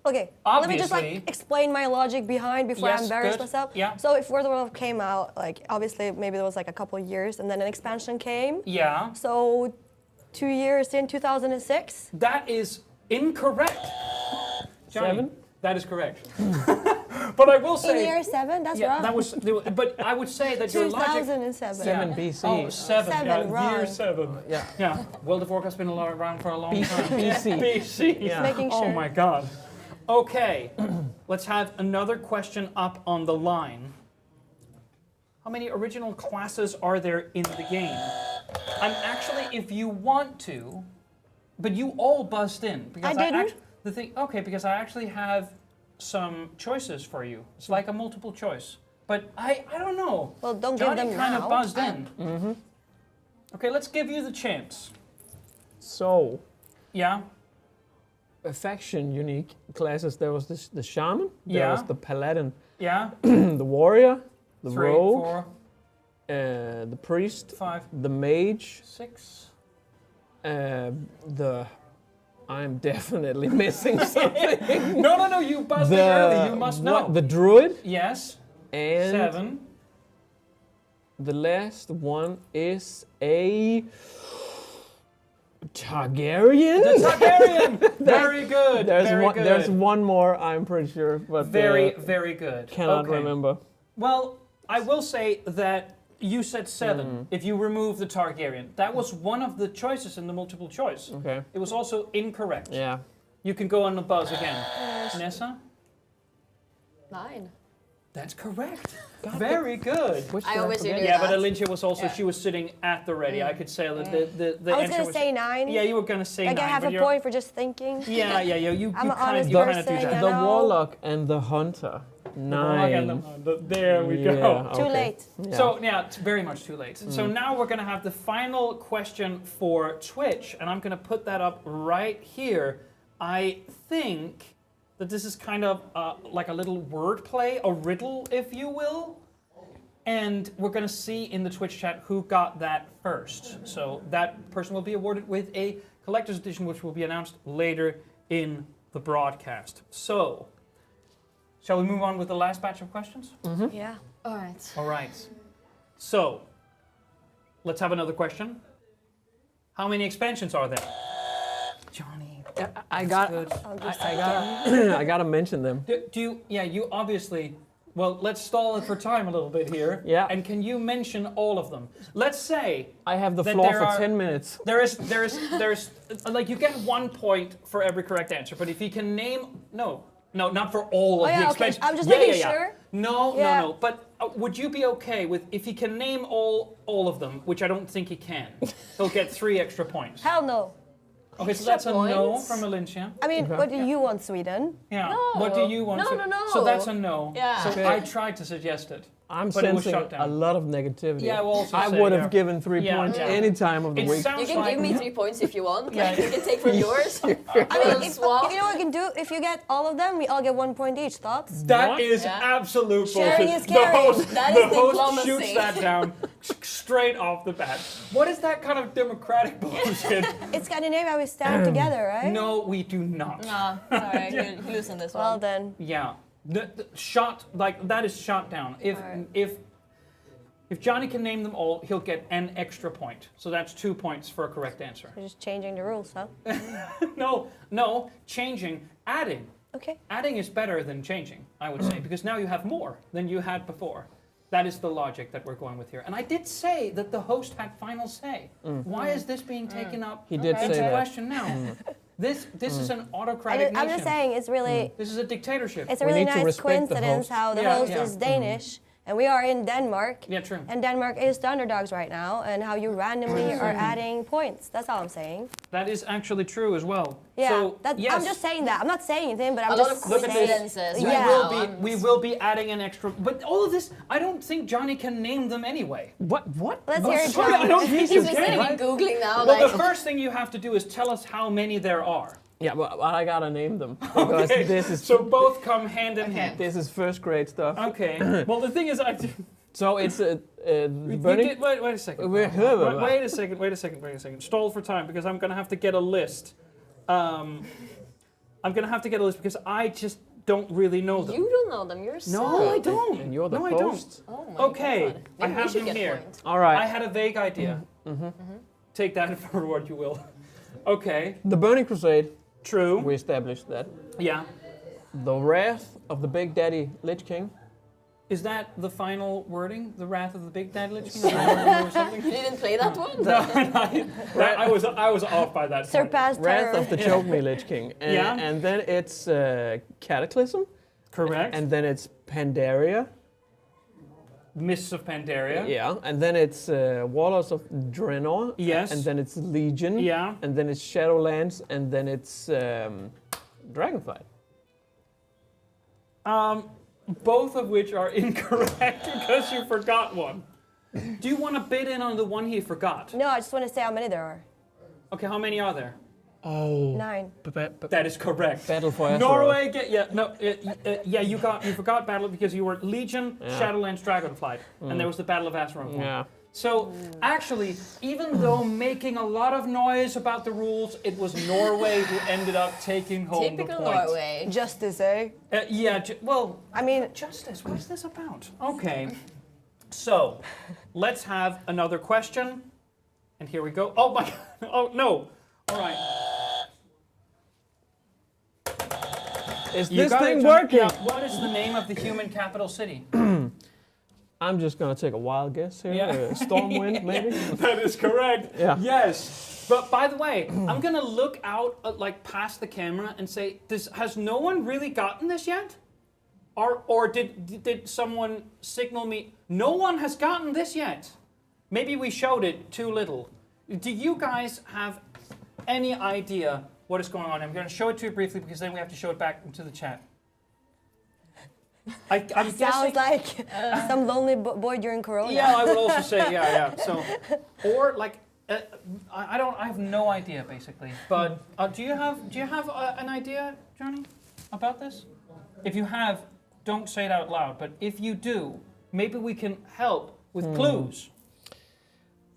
Okay, let me just explain my logic behind before I embarrass myself. Yeah. So if World of Warcraft came out, like obviously maybe there was like a couple of years and then an expansion came. Yeah. So 2 years in 2006. That is incorrect. Johnny, 7? that is correct. But I will say... In year 7? That's wrong. That was... But I would say that your logic... 2007. 7 BC. Oh, 7. Seven, Year wrong. 7. Yeah. Yeah. World of Warcraft's been around for a long time. BC. BC. Yeah. Making sure. Oh my god. Okay. Let's have another question up on the line. How many original classes are there in the game? And actually, if you want to, but you all buzzed in. Because I didn't. Because I actually have some choices for you. It's like a multiple choice. But I don't know. Well, don't Johnny give them kind now. of buzzed in. Mm-hmm. Okay, let's give you the chance. So, Yeah? a faction unique classes. There was the shaman. There Yeah. was the paladin. Yeah? The warrior. The 3, rogue. 4, The priest. 5, The mage. 6. I'm definitely missing something. No, you buzzed in early. You must know. The druid. Yes. And 7. the last one is a Targaryen. The Targaryen! Very good. There's very one. good. There's one more. I'm pretty sure, but very good. cannot Okay. remember. Well, I will say that you said 7 if you remove the Targaryen. That was one of the choices in the multiple choice. Okay. It was also incorrect. Yeah. You can go on the buzz again. Nessa? 9. That's correct. Very good. I always do Yeah, but that. Alicia was also, Yeah. she was sitting at the ready. I could say that the I was answer gonna say 9. Yeah, you were gonna say Like 9. I have but a you're- point for just thinking. Yeah, you I'm an kind honest of do person, that. you The know. warlock and the hunter. 9. There we Yeah, go. Too okay. late. Yeah. So yeah, it's very much too late. So now we're gonna have the final question for Twitch, and I'm gonna put that up right here. I think that this is kind of like a little wordplay, a riddle, if you will. And we're gonna see in the Twitch chat who got that first. So that person will be awarded with a collector's edition, which will be announced later in the broadcast. So, shall we move on with the last batch of questions? Yeah. All right. All right. So, let's have another question. How many expansions are there? Johnny. I got. Good. I gotta mention them. Do you? Yeah, you obviously. Well, let's stall it for time a little bit here. Yeah. And can you mention all of them? Let's say I have the that floor there for are- 10 minutes. there's like you get 1 point for every correct answer, but if you can name no, not for all of Oh, yeah, the okay. expansions. I'm just making sure. No, Yeah. no. But would you be okay with if he can name all of them, which I don't think he can? He'll get 3 extra points. Hell no. Okay, so Extra that's a no points? from Alicia. I mean, what do you want, Sweden? Yeah. No. What do you want? No, to... no, no. So that's a no. Yeah. So Okay. I tried to suggest it. I'm But it was sensing shut down. a lot of negativity. Yeah, I will also I say, would have yeah. given 3 Yeah, points yeah. any time of the It week. sounds You can like give me 3 points if you want. Yeah. Like, you can take from yours. I I will mean, swap. you know what we can do? If you get all of them, we all get 1 point each. Thoughts? That What? is Yeah. absolute Sharing bullshit. is The caring. host, That the is host diplomacy. shoots that down straight off the bat. What is that kind of democratic bullshit? It's Scandinavia. We stand together, right? No, we do not. No, sorry, you losing this Well one. then. Yeah, the shot like that is shot down. If Johnny can name them all, he'll get an extra point. So that's 2 points for a correct answer. We're just changing the rules, huh? No, changing, adding Okay. Adding is better than changing, I would say, because now you have more than you had before. That is the logic that we're going with here. And I did say that the host had final say. Why is this being taken up He did say into that. question now? This is an autocratic nation. I'm just saying, it's really, This is a dictatorship. it's a We really need to nice respect the coincidence host. how the Yeah, host yeah. is Danish. And we are in Denmark. Yeah, true. And Denmark is the underdogs right now, and how you randomly are adding points. That's all I'm saying. That is actually true as well. Yeah, So, I'm just saying that. I'm not saying anything, but I'm A lot just of Look at this. coincidences We right will now. be we will be adding an extra. But all of this, I don't think Johnny can name them anyway. What? Let's hear it, Sorry, I John. don't think He's you listening can. and Googling now. Well, like, the first thing you have to do is tell us how many there are. Yeah, but I gotta name them because Okay. this is So both come hand in hand. this is first grade stuff. Okay. Well, the thing is, So it's the you burning. get, wait a second. Wait Wait a second. Stall for time because I'm gonna have to get a list. I'm gonna have to get a list because I just don't really know them. You don't know them yourself. No, I don't. And you're the no, host. I don't. Oh my Okay, God. I Maybe we have should them get a here. point. All right. I had a vague idea. Take that for what you will. Okay, The Burning Crusade. true. We established that. Yeah. The Wrath of the Big Daddy Lich King. Is that the final wording? The Wrath of the Big Daddy Lich King? Or something? you didn't play that one? I was off by that. point. Surpassed Wrath terror. of the Choke Me Lich King. And, Yeah. and then it's Cataclysm. Correct. And then it's Pandaria. Mists of Pandaria. Yeah. And then it's Warlords of Draenor. Yes. And then it's Legion. Yeah. And then it's Shadowlands. And then it's Dragonflight. Both of which are incorrect because you forgot one. Do you want to bid in on the one he forgot? No, I just want to say how many there are. Okay, how many are there? Oh. 9. That is correct. Battle for Azeroth. Norway, you forgot battle because you were Legion, Shadowlands, Dragonflight, and there was the Battle of Azeroth. one. Yeah. So actually, even though making a lot of noise about the rules, it was Norway who ended up taking home the Typical point. Norway. Justice, eh? Well, I mean, justice. What is this about? Okay, so let's have another question, and here we go. Oh my God! Oh no! All right. Is You this got thing it, John. working? Yeah, what is the name of the human capital city? I'm just gonna take a wild guess here. Yeah. Stormwind, maybe? That is correct. Yeah. Yes. But by the way, I'm gonna look out like past the camera and say, has no one really gotten this yet? Or did someone signal me? No one has gotten this yet. Maybe we showed it too little. Do you guys have any idea what is going on? I'm going to show it to you briefly because then we have to show it back into the chat. I'm sounds guessing, like some lonely boy during Corona. yeah, I would also say yeah. So, or like, I have no idea basically. But do you have an idea, Johnny, about this? If you have, don't say it out loud. But if you do, maybe we can help with clues.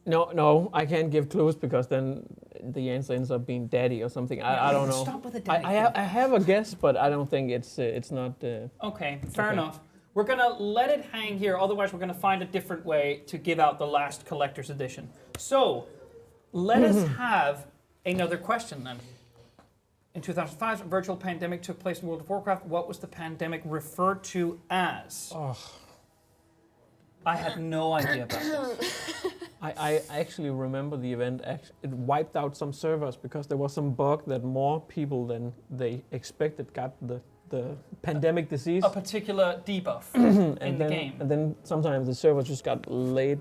No, I can't give clues because then the answer ends up being daddy or something. I don't know. Stop with the daddy. I have a guess, but I don't think it's not. Okay, fair enough. We're gonna let it hang here. Otherwise, we're gonna find a different way to give out the last collector's edition. So, let us have another question then. In 2005, a virtual pandemic took place in World of Warcraft. What was the pandemic referred to as? Oh. I had no idea about this. I actually remember the event. It wiped out some servers because there was some bug that more people than they expected got the pandemic disease. A particular debuff in the game. And then sometimes the server just got laid.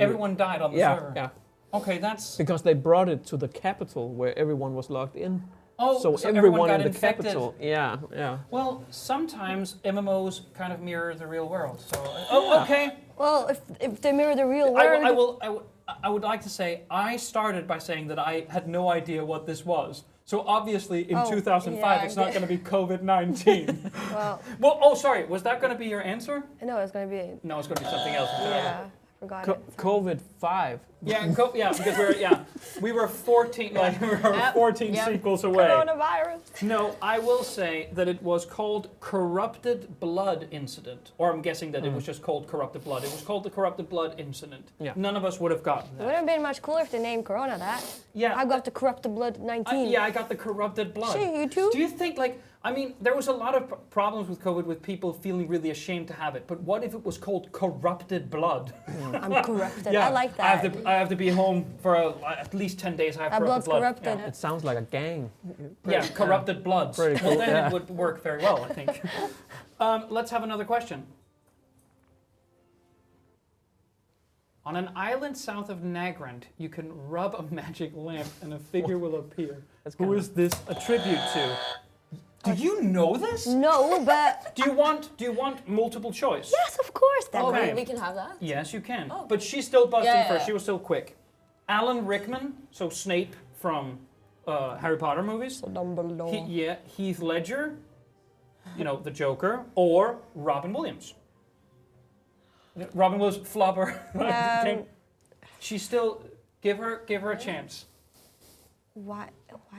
Everyone died on the server. Yeah. Okay, that's... Because they brought it to the capital where everyone was logged in. Oh, so everyone everyone got in the infected. capital. Yeah. Well, sometimes MMOs kind of mirror the real world. So, okay. Well, if they mirror the real world... I would like to say I started by saying that I had no idea what this was. So obviously in 2005 it's not going to be COVID-19. well, sorry. Was that going to be your answer? No, it's going to be... No, it's going to be something else entirely. Yeah, I forgot it. COVID-5. Yeah, because we were 14 sequels away. Coronavirus. No, I will say that it was called Corrupted Blood Incident, or I'm guessing that it was just called Corrupted Blood. It was called the Corrupted Blood Incident. Yeah. None of us would have gotten It that. would have been much cooler if they named Corona that. Yeah. I got the Corrupted Blood 19. I got the Corrupted Blood. Shit, you too? Do you think I mean, there was a lot of problems with COVID with people feeling really ashamed to have it. But what if it was called corrupted blood? I'm corrupted. I like that. I have to be home for at least 10 days. I have Our corrupted blood's blood. corrupted. Yeah. It sounds like a gang. Yeah, corrupted bloods. Pretty Well, cool, then yeah. it would work very well, I think. Let's have another question. On an island south of Nagrand, you can rub a magic lamp and a figure will appear. Who is this a tribute to? Do you know this? No, but Do you want multiple choice? yes, of course. Then Okay. We can have that. Yes, you can. Oh. But she's still buzzing Yeah, yeah, first. yeah. She was still quick. Alan Rickman, so Snape from Harry Potter movies. Dumbledore. Heath Ledger, you know, the Joker, or Robin Williams. Robin Williams, flubber. She's still give her a chance. Why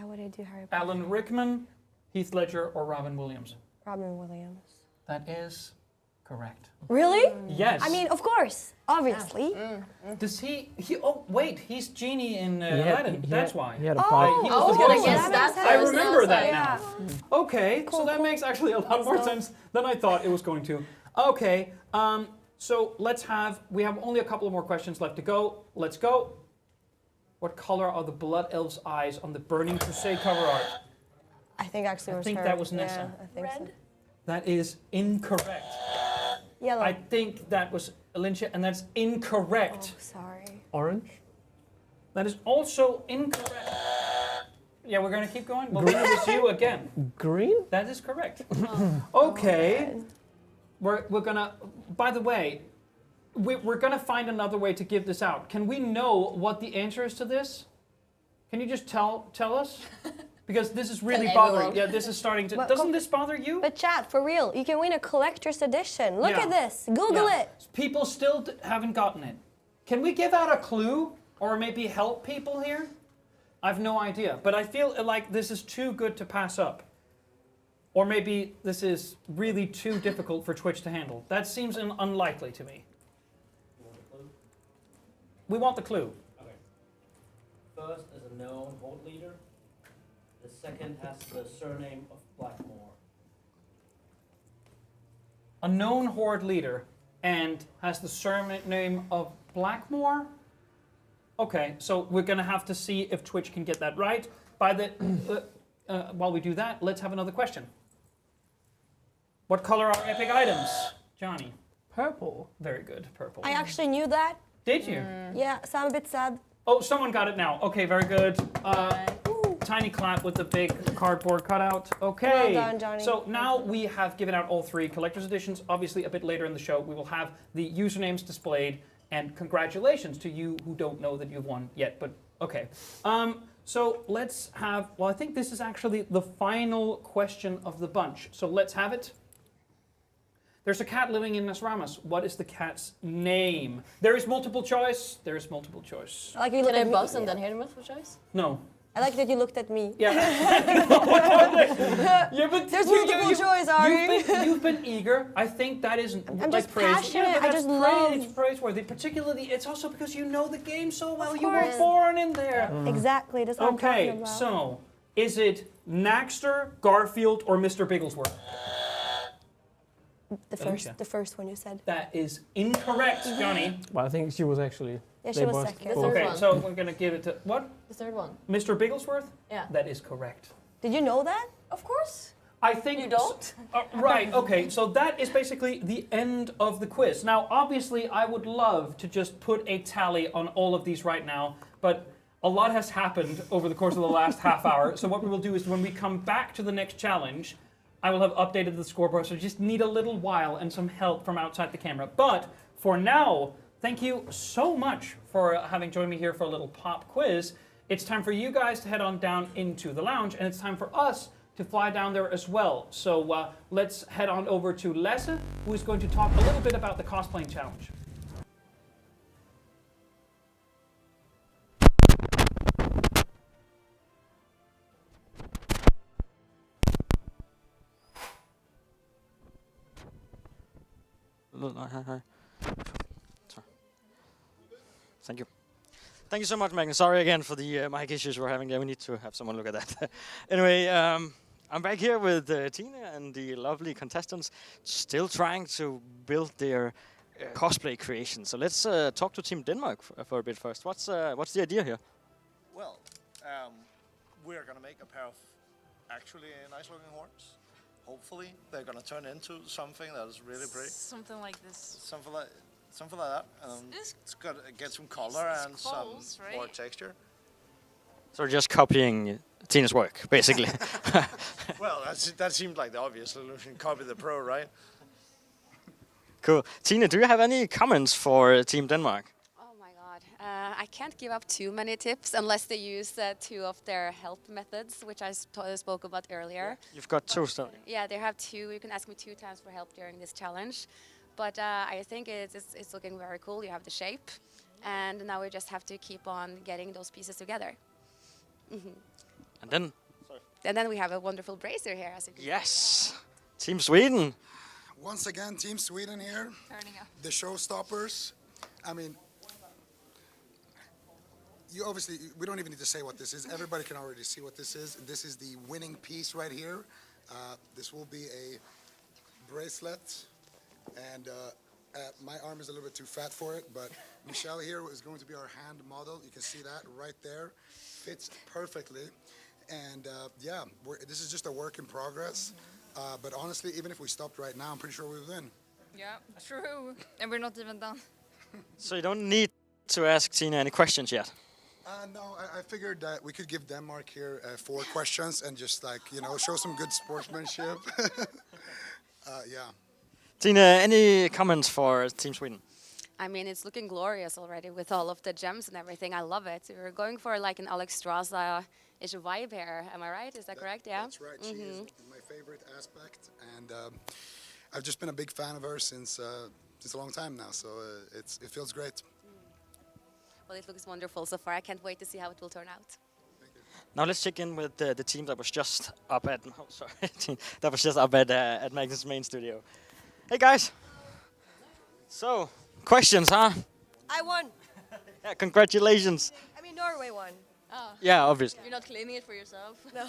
would I do Harry Potter? Alan Rickman, Heath Ledger, or Robin Williams. Robin Williams. That is correct. Really? Yes. I mean, of course, obviously. Does he? Oh wait, he's Genie in had- Aladdin. he That's had- why. he had a Oh, part. he I was the gonna voice. guess that I first, remember and I was that like, now. Okay, so that makes actually a lot more So- sense than I thought it was going to. Okay, so we have only a couple of more questions left to go. Let's go. What color are the Blood Elves' eyes on the Burning Crusade cover art? I think actually it was think her. that was Nessa. Yeah, I think so. That is incorrect. Yellow. I think that was Alicia, and that's incorrect. Oh, sorry. Orange? That is also incorrect. Yeah, we're going to keep going. Well, then it was you again. Green? That is correct. Okay. We're going to, by the way, we're going to find another way to give this out. Can we know what the answer is to this? Can you just tell us? Because this is really Tell bothering. everyone. Yeah, this is starting to. But Doesn't this bother you? But chat, for real, you can win a collector's edition. Look Yeah. at this. Google Yeah. it. People still haven't gotten it. Can we give out a clue or maybe help people here? I've no idea, but I feel like this is too good to pass up. Or maybe this is really too difficult for Twitch to handle. That seems unlikely to me. We want the clue. Okay. First is a known horde leader. The second has the surname of Blackmore. A known horde leader and has the surname of Blackmore? Okay, so we're gonna have to see if Twitch can get that right. While we do that, let's have another question. What color are epic items? Johnny. Purple. Very good, purple. I actually knew that. Did you? Yeah, so I'm a bit sad. Oh, someone got it now. Okay, very good. Tiny clap with the big cardboard cutout. Okay. Well done, Johnny. So now we have given out all three collector's editions. Obviously, a bit later in the show, we will have the usernames displayed. And congratulations to you who don't know that you've won yet. But okay. So let's have. Well, I think this is actually the final question of the bunch. So let's have it. There's a cat living in Nasramas. What is the cat's name? There is multiple choice. There is multiple choice. I like you Can looked I at me. buzz and then hear the multiple choice? No. I like that you looked at me. Yeah. Yeah, but There's multiple choice, Ari. You've been eager. I think that is I'm just passionate. but I that's just love- It's praiseworthy. Particularly, it's also because you know the game so well. Of You were course. born in there. Exactly. That's what I'm Okay, talking about. so is it Naxter, Garfield, or Mr. Bigglesworth? Alicia. the first one you said. That is incorrect, Johnny. Well, I think she was actually. Yeah, she they was both- second. both- Okay, so we're gonna give it to what? The third one. Mr. Bigglesworth? Yeah. That is correct. Did you know that? Of course. I think You don't? Right, okay, so that is basically the end of the quiz. Now, obviously, I would love to just put a tally on all of these right now, but a lot has happened over the course of the last half hour. So what we will do is when we come back to the next challenge, I will have updated the scoreboard, so just need a little while and some help from outside the camera. But for now, thank you so much for having joined me here for a little pop quiz. It's time for you guys to head on down into the lounge, and it's time for us to fly down there as well. So let's head on over to Lasse, who is going to talk a little bit about the cosplaying challenge. Hi. Sorry. Thank you. Thank you so much, Magnus. Sorry again for the mic issues we're having there. We need to have someone look at that. Anyway, I'm back here with Tina and the lovely contestants, still trying to build their cosplay creation. So let's talk to Team Denmark for a bit first. What's the idea here? Well, we're gonna make a pair of actually nice-looking horns. Hopefully, they're gonna turn into something that is really pretty. Something like this. Something like that. It's got to get some color and close, some right? more texture. So we're just copying Tina's work, basically. Well, that seemed like the obvious solution. Copy the pro, right? Cool. Tina, do you have any comments for Team Denmark? Oh my god. I can't give up too many tips unless they use 2 of their help methods, which I spoke about earlier. You've got 2 stories. Yeah, they have 2. You can ask me 2 times for help during this challenge. But I think it's looking very cool. You have the shape. And now we just have to keep on getting those pieces together. And then... And then we have a wonderful bracer here, as you can see. Yes! Team Sweden! Once again, Team Sweden here. Turning up. The showstoppers. I mean, we don't even need to say what this is. Everybody can already see what this is. This is the winning piece right here. This will be a bracelet. And my arm is a little bit too fat for it, but Michelle here is going to be our hand model. You can see that right there. Fits perfectly. And yeah, this is just a work in progress. But honestly, even if we stopped right now, I'm pretty sure we would win. Yeah, true. And we're not even done. So you don't need to ask Tina any questions yet? No, I figured that we could give Denmark here 4 questions and just show some good sportsmanship. Yeah. Tina, any comments for Team Sweden? I mean, it's looking glorious already with all of the gems and everything. I love it. We're going for like an Alex Strasza-ish vibe here. Am I right? Is that correct? Yeah. That's right. She is my favorite aspect, and I've just been a big fan of her since a long time now. So it feels great. Well, it looks wonderful so far. I can't wait to see how it will turn out. Now let's check in with the team that was just up at that was just up at Magnus' main studio. Hey guys. So, questions, huh? I won. Yeah, congratulations. I mean, Norway won. Oh. Yeah, obviously. You're not claiming it for yourself. No.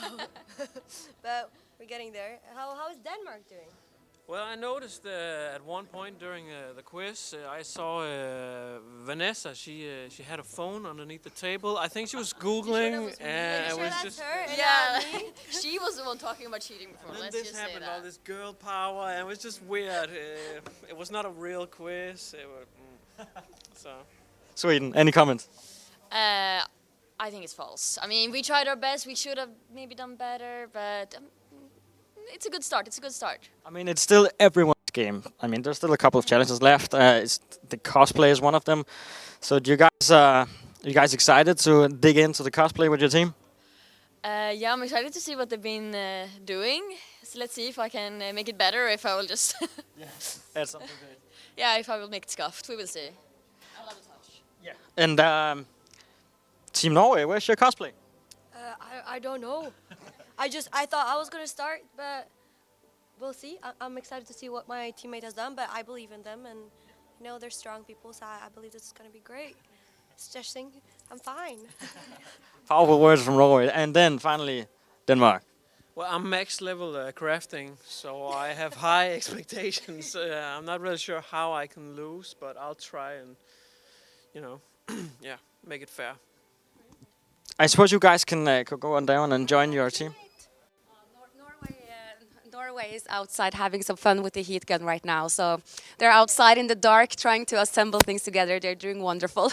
But we're getting there. How is Denmark doing? Well, I noticed at one point during the quiz, I saw Vanessa. She had a phone underneath the table. I think she was Googling, and it was just her? Yeah, she was the one talking about cheating before. And then Let's this just happened, say that. all this girl power, and it was just weird. It was not a real quiz. It was, so. Sweden, any comments? I think it's false. I mean, we tried our best. We should have maybe done better, but it's a good start. It's a good start. I mean, it's still everyone's game. I mean, there's still a couple of challenges left. The cosplay is one of them. So, do you guys excited to dig into the cosplay with your team? Yeah, I'm excited to see what they've been doing. So let's see if I can make it better, or if I will just add something to it. Yeah, if I will make it scuffed, we will see. I love a touch. Yeah. And Team Norway, where's your cosplay? I don't know. I thought I was gonna start, but we'll see. I'm excited to see what my teammate has done, but I believe in them, and they're strong people, so I believe this is gonna be great. It's just saying I'm fine. Powerful words from Norway. And then finally, Denmark. Well, I'm max level crafting, so I have high expectations. I'm not really sure how I can lose, but I'll try and, yeah, make it fair. I suppose you guys can go on down and join your team. Norway is outside having some fun with the heat gun right now. So they're outside in the dark trying to assemble things together. They're doing wonderful.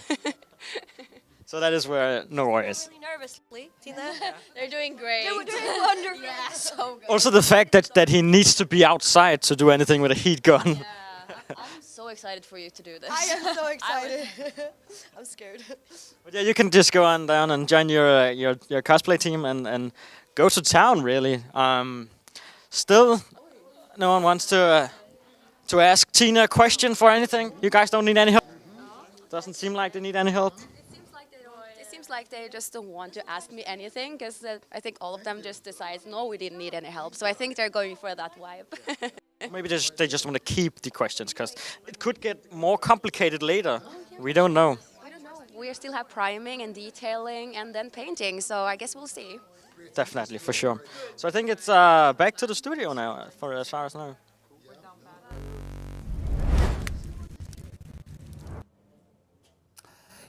So that is where Norway is. Really nervously, Tina. They're doing great. They're doing wonderful. Yeah, so good. Also the fact that he needs to be outside to do anything with a heat gun. Yeah, I'm so excited for you to do this. I am so excited. I'm scared. But yeah, you can just go on down and join your cosplay team and go to town, really. Still, no one wants to ask Tina a question for anything. You guys don't need any help. Doesn't seem like they need any help. It seems like they just don't want to ask me anything, because I think all of them just decide, no, we didn't need any help. So I think they're going for that vibe. Maybe they just want to keep the questions, because it could get more complicated later. We don't know. I don't know. we still have priming and detailing and then painting, so I guess we'll see. Definitely, for sure. So I think it's back to the studio now, for as far as now.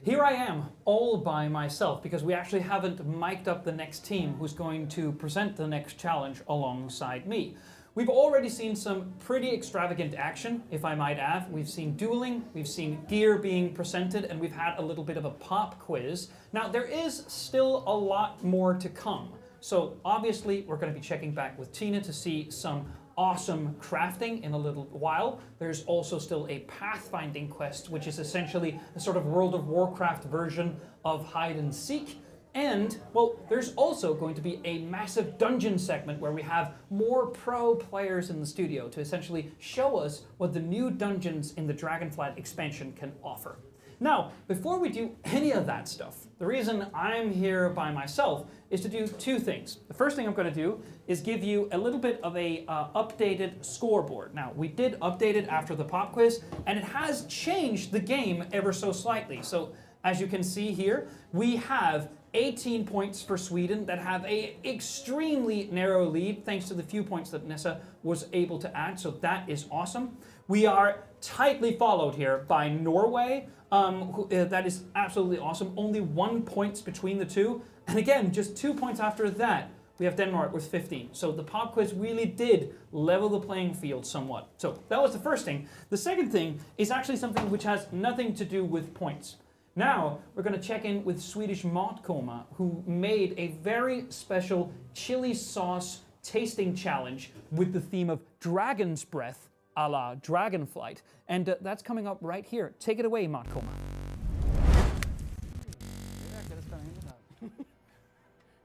Here I am, all by myself, because we actually haven't mic'd up the next team who's going to present the next challenge alongside me. We've already seen some pretty extravagant action, if I might add. We've seen dueling, we've seen gear being presented, and we've had a little bit of a pop quiz. Now, there is still a lot more to come. So obviously, we're going to be checking back with Tina to see some awesome crafting in a little while. There's also still a pathfinding quest, which is essentially a sort of World of Warcraft version of hide and seek. And, well, there's also going to be a massive dungeon segment where we have more pro players in the studio to essentially show us what the new dungeons in the Dragonflight expansion can offer. Now, before we do any of that stuff, the reason I'm here by myself is to do two things. The first thing I'm going to do is give you a little bit of a updated scoreboard. Now, we did update it after the pop quiz, and it has changed the game ever so slightly. So, as you can see here, we have 18 points for Sweden that have a extremely narrow lead thanks to the few points that Nessa was able to add, so that is awesome. We are tightly followed here by Norway. That is absolutely awesome. Only 1 point between the two. And again, just 2 points after that, we have Denmark with 15. So the pop quiz really did level the playing field somewhat. So that was the first thing. The second thing is actually something which has nothing to do with points. Now, we're going to check in with Swedish Matkoma, who made a very special chili sauce tasting challenge with the theme of Dragon's Breath, a la Dragonflight. And that's coming up right here. Take it away, Matkoma.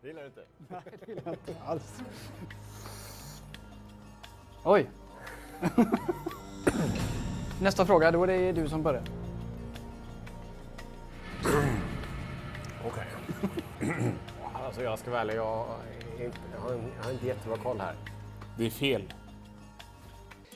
Det gillar du inte? Nej, det gillar jag inte alls. Oj. Nästa fråga, då är det du som börjar. Okej. Alltså jag ska välja, jag har inte jättebra koll här. Det är fel.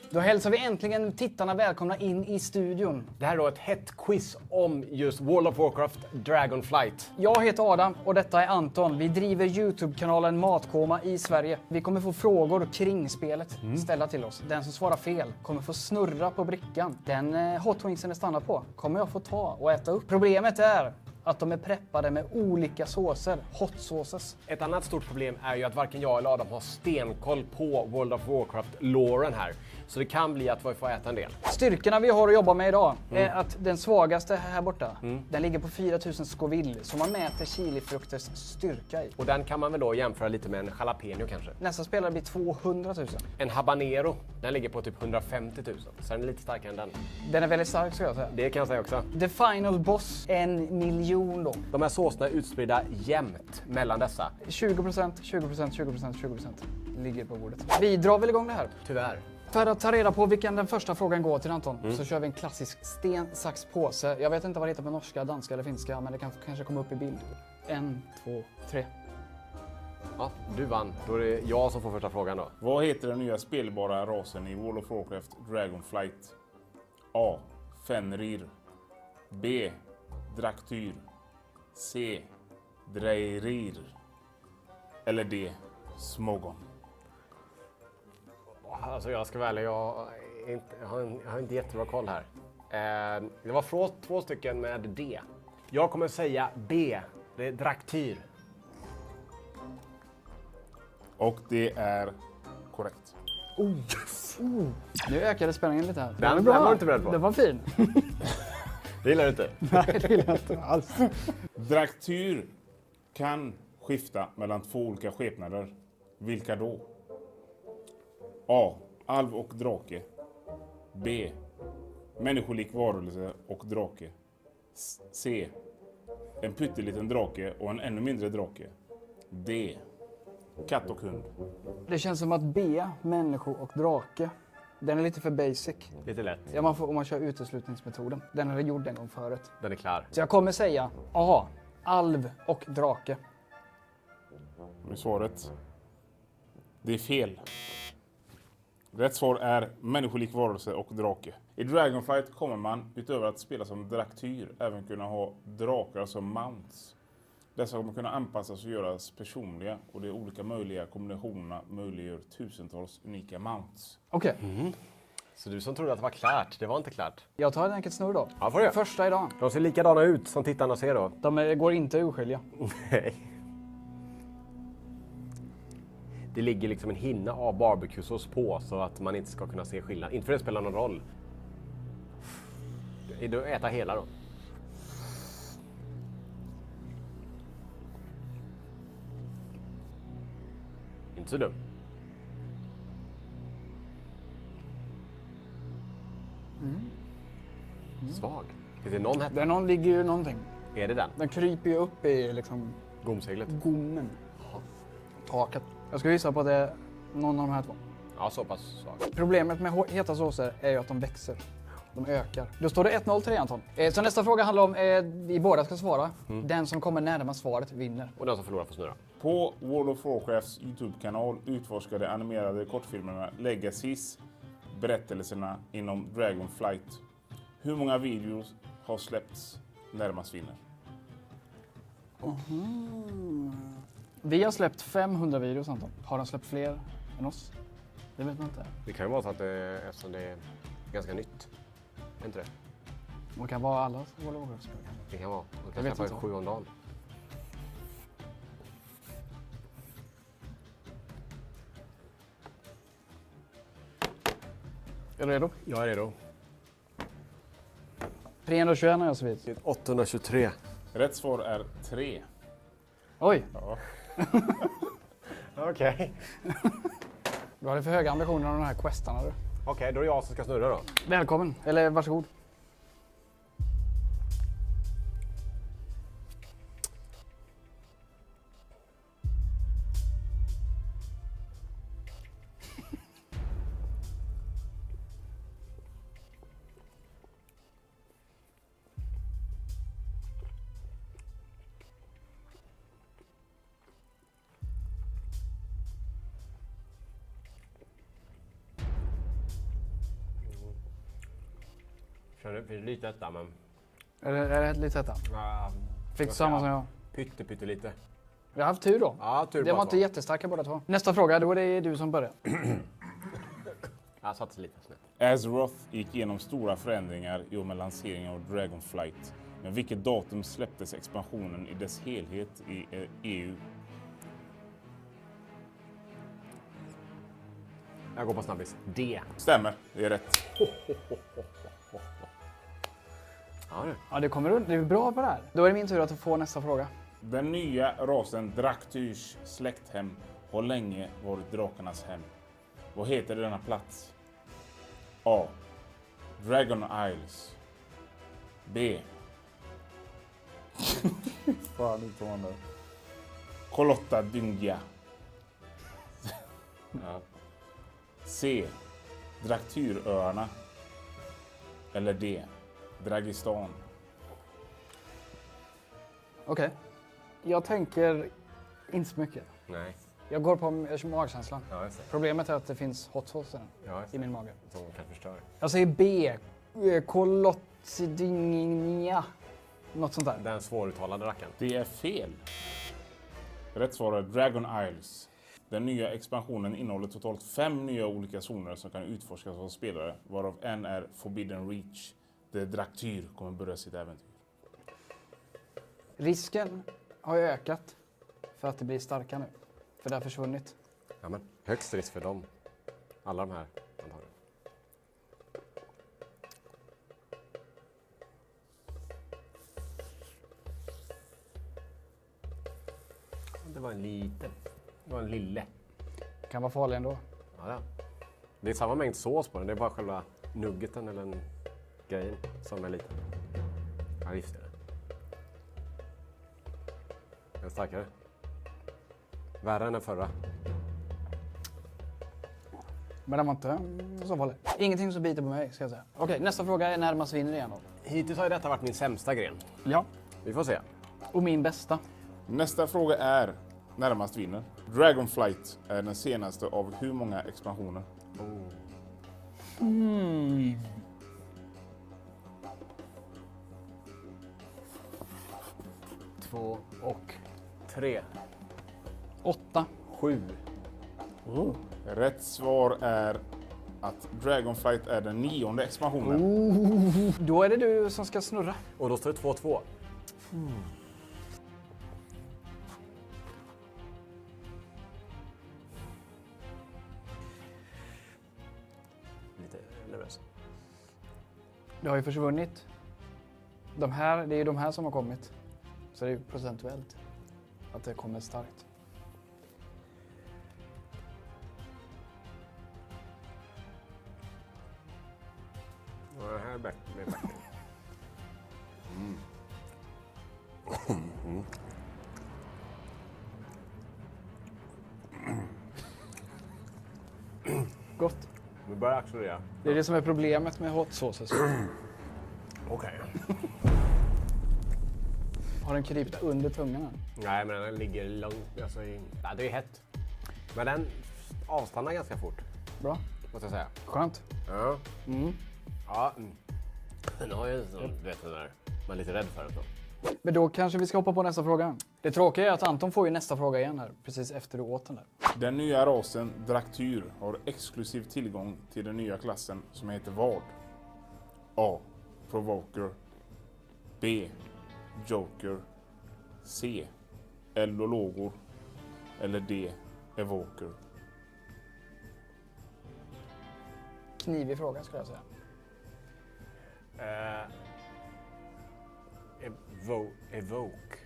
Då hälsar vi äntligen tittarna välkomna in i studion. Det här är då ett hett quiz om just World of Warcraft Dragonflight. Jag heter Adam och detta är Anton. Vi driver YouTube-kanalen Matkoma i Sverige. Vi kommer få frågor kring spelet ställa till oss. Den som svarar fel kommer få snurra på brickan. Den hotwingsen är stannar på kommer jag få ta och äta upp. Problemet är att de är preppade med olika såser, hot sauces. Ett annat stort problem är ju att varken jag eller Adam har stenkoll på World of Warcraft-låren här. Så det kan bli att vi får äta en del. Styrkorna vi har att jobba med idag är att den svagaste här borta, den ligger på 4000 Scoville. Så man mäter chilifrukters styrka i. Och den kan man väl då jämföra lite med en jalapeno kanske. Nästa spelare blir 200 000. En habanero, den ligger på typ 150 000. Så den är lite starkare än den. Den är väldigt stark, ska jag säga. Det kan jag säga också. The final boss, 1 miljon då. De här såserna är utspridda jämnt mellan dessa. 20%, 20%, 20%, 20% ligger på bordet. Vi drar väl igång det här. Tyvärr. För att ta reda på vilken den första frågan går till Anton så kör vi en klassisk sten, sax, påse. Jag vet inte vad det heter på norska, danska eller finska, men det kan kanske komma upp i bild. 1, 2, 3. Ja, du vann. Då är det jag som får första frågan då. Vad heter den nya spelbara rasen i World of Warcraft Dragonflight? A. Fenrir. B. Draktyr. C. Dreirir. Eller D. Smogon. Alltså jag ska välja, jag har inte jättebra koll här. Det var två stycken med D. Jag kommer säga B. Det är Draktyr. Och det är korrekt. Yes. Nu ökade spänningen lite här. Den var du inte beredd på. Den var fin. Det gillar du inte? Nej, det gillar jag inte alls. Draktyr kan skifta mellan 2 olika skepnader. Vilka då? A. Alv och drake. B. Människolik varelse och drake. C. En pytteliten drake och en ännu mindre drake. D. Katt och hund. Det känns som att B, människo och drake. Den är lite för basic. Lite lätt. Ja, om man kör uteslutningsmetoden. Den är gjord en gång förut. Den är klar. Så jag kommer säga A. Alv och drake. Med svaret. Det är fel. Rätt svar är människolik varelse och drake. I Dragonflight kommer man, utöver att spela som draktyr, även kunna ha drakar som mounts. Dessa kommer kunna anpassas och göras personliga, och de olika möjliga kombinationerna möjliggör tusentals unika mounts. Okej. Så du som trodde att det var klart, det var inte klart. Jag tar en enkelt snurr då. Ja, får du. Första idag. De ser likadana ut som tittarna ser då. De går inte att urskilja. Nej. Det ligger liksom en hinna av barbecuesås på så att man inte ska kunna se skillnad. Inte för det spelar någon roll. Du äter hela då. Inte så dum. Svag. Finns det någon hetta? Någon ligger ju någonting. Är det den? Den kryper ju upp i liksom Gomseglet? gommen. Taket. Jag ska gissa på att det är någon av de här två. Ja, så pass svag. Problemet med heta såser är ju att de växer. De ökar. Då står det 1-0 till dig, Anton. Så nästa fråga handlar om, vi båda ska svara. Den som kommer närmast svaret vinner. Och den som förlorar får snurra. På World of Warcrafts YouTube-kanal utforskar de animerade kortfilmerna Legacies, berättelserna inom Dragonflight. Hur många videos har släppts närmast vinner? Vi har släppt 500 videos, Anton. Har de släppt fler än oss? Det vet man inte. Det kan ju vara så att det, eftersom det är ganska nytt. Är inte det? Det kan vara alla World of Warcraft. Det kan vara. De Jag kan vet släppa inte. 7 om dagen. Är du redo? Jag är redo. 321 har jag så vitt. 823. Rätt svar är 3. Oj! Ja. Okej. Du hade för höga ambitioner av de här questarna du. Okej, då är det jag som ska snurra då. Välkommen, eller varsågod. Det finns lite detta, men... Är det lite detta? Fick du samma som jag? Pyttelite. Vi har haft tur då. Ja, tur Det var bara inte två. jättestarka båda två. Nästa fråga, då är det du som börjar. Jag satt lite snett. Azeroth gick igenom stora förändringar i och med lanseringen av Dragonflight. Men vilket datum släpptes expansionen i dess helhet i EU? Jag går på snabbis. D. Stämmer, det är rätt. Ja, det kommer du är bra på det här. Då är det min tur att få nästa fråga. Den nya rasen Draktyrs släkthem har länge varit drakarnas hem. Vad heter denna plats? A. Dragon Isles. B. Fan, utmanande. Kolotta Dyngia. C. Draktyröarna. Eller D. Dragistan. Okej. Jag tänker inte så mycket. Nej. Jag går på magkänslan. Ja, jag ser. Problemet är att det finns hot sauce i min mage. Som kan förstöra. Jag säger B. Kolotsidingia. Något sånt där. Den svåruttalade rackaren. Det är fel. Rätt svar är Dragon Isles. Den nya expansionen innehåller totalt 5 nya olika zoner som kan utforskas av spelare, varav en är Forbidden Reach, där Draktyr kommer börja sitt äventyr. Risken har ju ökat för att det blir starka nu. För det har försvunnit. Ja, men högst risk för dem. Alla de här antagligen. Det var en liten. Det var en lille. Kan vara farlig ändå. Ja. Det är samma mängd sås på den. Det är bara själva nuggeten eller en grejen som är liten. Ja, visst är det. Den är starkare. Värre än den förra. Men den var inte så farlig. Ingenting som biter på mig, ska jag säga. Okej, nästa fråga är närmast vinner igen då. Hittills har detta varit min sämsta gren. Ja. Vi får se. Och min bästa. Nästa fråga är närmast vinner. Dragonflight är den senaste av hur många expansioner? 2 och 3. 8. 7. Rätt svar är att Dragonflight är den 9:e expansionen. Då är det du som ska snurra. Och då står det 2-2. Lite nervös. Det har ju försvunnit. Det är ju de här som har kommit. Så det är ju procentuellt att det kommer starkt. Ja, det här är bättre. Gott. Nu börjar accelerera. Det är det som är problemet med hot sauces. Okej. Har den krypt under tungan än? Nej, men den ligger långt. Alltså ja, det är hett. Men den avstannar ganska fort. Bra. Måste jag säga. Skönt. Ja. Mm. Ja. Den har ju en sån, vet du där. Man är lite rädd för den så. Men då kanske vi ska hoppa på nästa fråga. Det tråkiga är att Anton får ju nästa fråga igen här, precis efter du åt den där. Den nya rasen Draktyr har exklusiv tillgång till den nya klassen som heter vad? A. Provoker. B. Joker. C. Eldologor. Eller D. Evoker. Knivig fråga skulle jag säga. Evoke.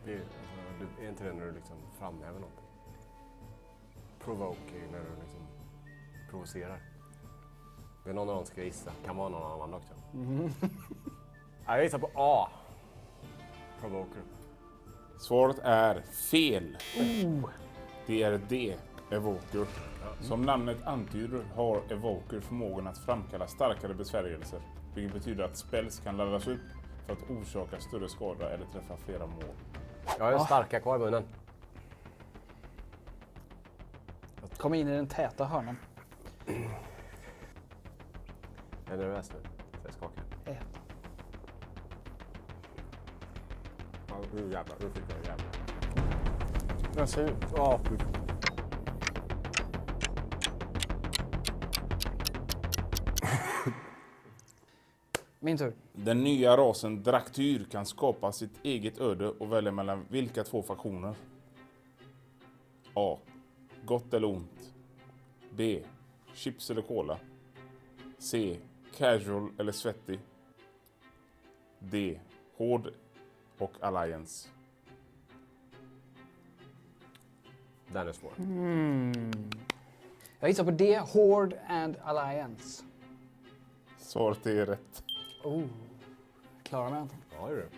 Det är, alltså, är inte det när du liksom framhäver något? Provoke är när du liksom provocerar. Det är någon av dem ska gissa. Kan vara någon annan också. Jag gissar på A. Provoker. Svaret är fel. Det är D. Evoker. Som namnet antyder har Evoker förmågan att framkalla starkare besvärjelser. Vilket betyder att spells kan laddas upp för att orsaka större skada eller träffa flera mål. Jag har en starka kvar i munnen. Kom in i den täta hörnan. Jag är nervös nu. Jag skakar. Ät. Ja, nu jävlar. Nu fick jag jävlar. Den ser ut. Ja, Min tur. Den nya rasen Draktyr kan skapa sitt eget öde och välja mellan vilka två faktioner? A. Gott eller ont. B. Chips eller cola. C. Casual eller svettig. D. Hård och Alliance. Den är svår. Jag gissar på D. Horde and Alliance. Svaret är rätt. Klarar mig Anton. Ja, det är det.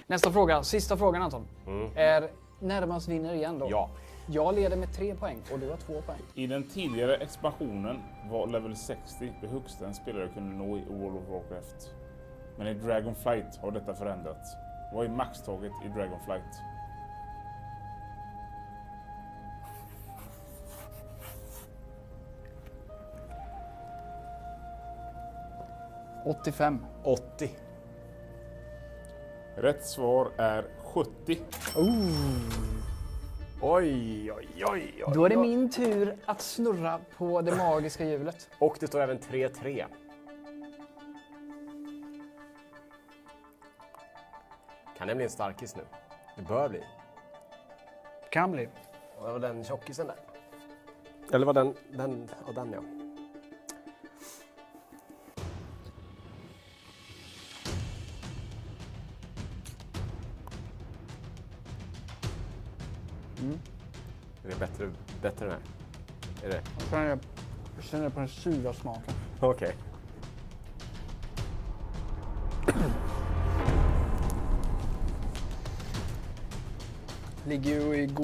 Nästa fråga, sista frågan Anton. Är närmast vinner igen då? Ja. Jag leder med 3 poäng och du har 2 poäng. I den tidigare expansionen var level 60 det högsta en spelare kunde nå i World of Warcraft. Men i Dragonflight har detta förändrats. Vad är maxtaget i Dragonflight? $85. 80. Rätt svar är 70. Oj. Då är det min tur att snurra på det magiska hjulet. Och det står även 3-3. Kan det bli en starkis nu? Det bör bli. Kan bli. Och det var den tjockisen där. Eller var den ja. Är det bättre den här? Är det? Jag känner på den sura smaken. Okej. Ligger ju i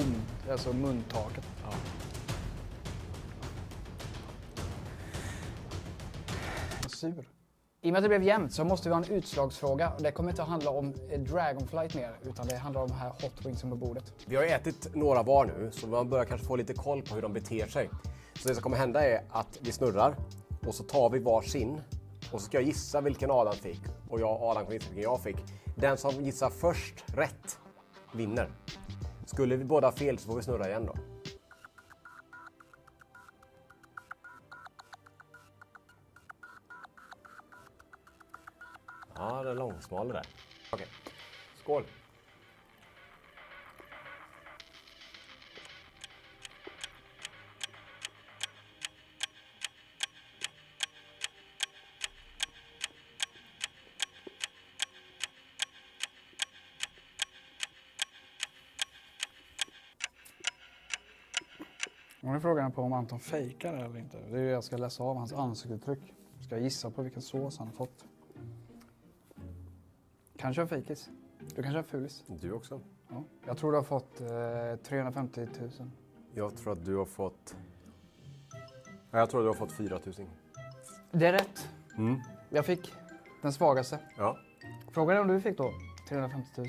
alltså muntaket. Ja. Sur. I och med att det blev jämnt så måste vi ha en utslagsfråga. Det kommer inte att handla om Dragonflight mer, utan det handlar om de här hot wingsen på bordet. Vi har ju ätit några var nu, så man börjar kanske få lite koll på hur de beter sig. Så det som kommer hända är att vi snurrar och så tar vi varsin och så ska jag gissa vilken Adam fick och Adam kommer gissa vilken jag fick. Den som gissar först rätt vinner. Skulle vi båda ha fel så får vi snurra igen då. Ja, det är långsmal det där. Okej, skål. Nu är frågan på om Anton fejkar det eller inte. Det är ju jag ska läsa av hans ansiktsuttryck. Ska jag gissa på vilken sås han har fått. Kanske en fejkis. Du kanske har fulis. Du också. Ja. Jag tror du har fått 350 000. Jag tror att du har fått... Ja, jag tror att du har fått 4 000. Det är rätt. Mm. Jag fick den svagaste. Ja. Frågan är om du fick då 350 000.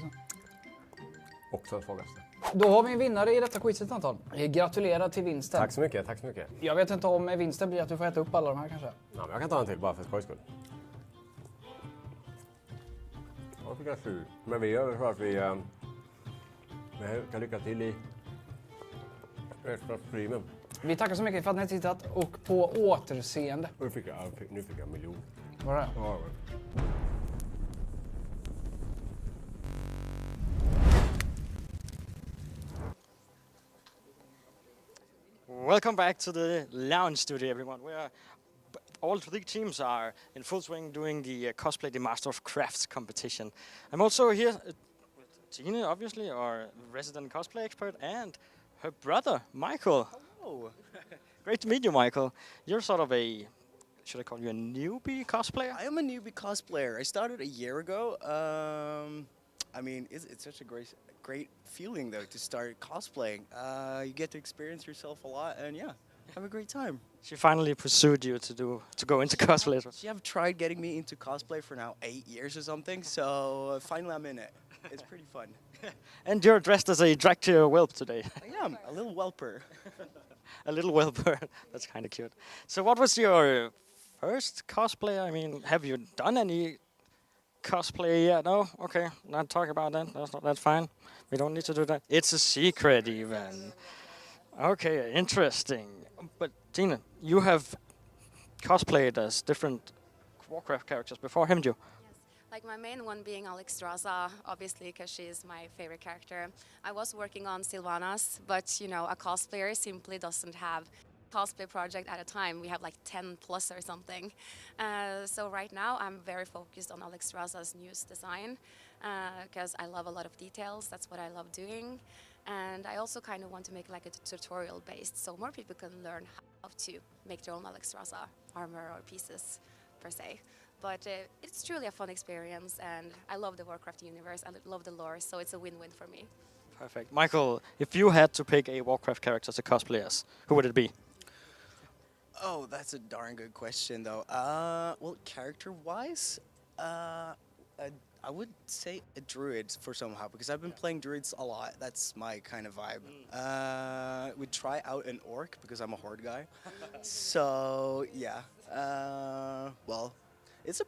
Också den svagaste. Då har vi en vinnare i detta quizet, Anton. Gratulerar till vinsten. Tack så mycket, tack så mycket. Jag vet inte om vinsten blir att du får äta upp alla de här kanske. Ja, men jag kan ta en till bara för skojs skull. Ja, för kanske. Men vi gör för att vi kan lycka till i extra streamen. Vi tackar så mycket för att ni har tittat och på återseende. Nu fick jag en miljon. Var det? Ja. Welcome back to the lounge studio, everyone. All three teams are in full swing doing the cosplay, the Master of Crafts competition. I'm also here with Tina, obviously, our resident cosplay expert, and her brother, Michael. Hello. Great to meet you, Michael. You're sort of should I call you a newbie cosplayer? I am a newbie cosplayer. I started a year ago. I mean, it's such a great feeling though to start cosplaying. You get to experience yourself a lot, and yeah, have a great time. She finally pursued you to go into cosplay. She have tried getting me into cosplay for now 8 years or something, so finally I'm in it. It's pretty fun. And you're dressed as a Dracula whelp today. I am a little whelper. A little whelper. That's kind of cute. So what was your first cosplay? I mean, have you done any cosplay yet? No? Okay, not talking about that. That's fine. We don't need to do that. It's a secret even. Okay, interesting. But Tina, you have cosplayed as different Warcraft characters before, haven't you? Like my main one being Alexstrasza, obviously, because she's my favorite character. I was working on Sylvanas, but you know, a cosplayer simply doesn't have cosplay project at a time. We have like 10 plus or something. So right now I'm very focused on Alexstrasza's newest design because I love a lot of details. That's what I love doing. And I also kind of want to make like a tutorial based so more people can learn how to make their own Alexstrasza armor or pieces per se. But it's truly a fun experience, and I love the Warcraft universe, I love the lore, so it's a win-win for me. Perfect. Michael, if you had to pick a Warcraft character to cosplay as, who would it be? Oh, that's a darn good question, though. Well, character-wise, I would say a druid for somehow, because I've been playing druids a lot. That's my kind of vibe. We'd try out an orc, because I'm a horde guy. So, yeah. Well, it's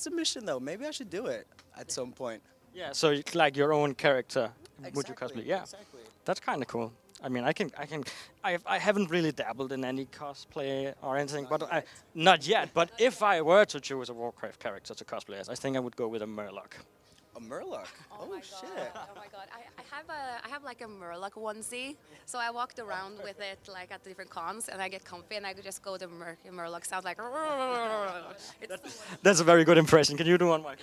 a mission, though. Maybe I should do it at some point. Yeah, so like your own character, would you Exactly, cosplay? Yeah, exactly. That's kind of cool. I mean, I haven't really dabbled in any cosplay or anything, not yet. But if I were to choose a Warcraft character to cosplay as, I think I would go with a Murloc. A Murloc? Oh, shit. Oh my god, I have like a Murloc onesie, so I walked around with it like at different cons, and I get comfy, and I could just go to Murloc sound like. That's a very good impression. Can you do one, Mike?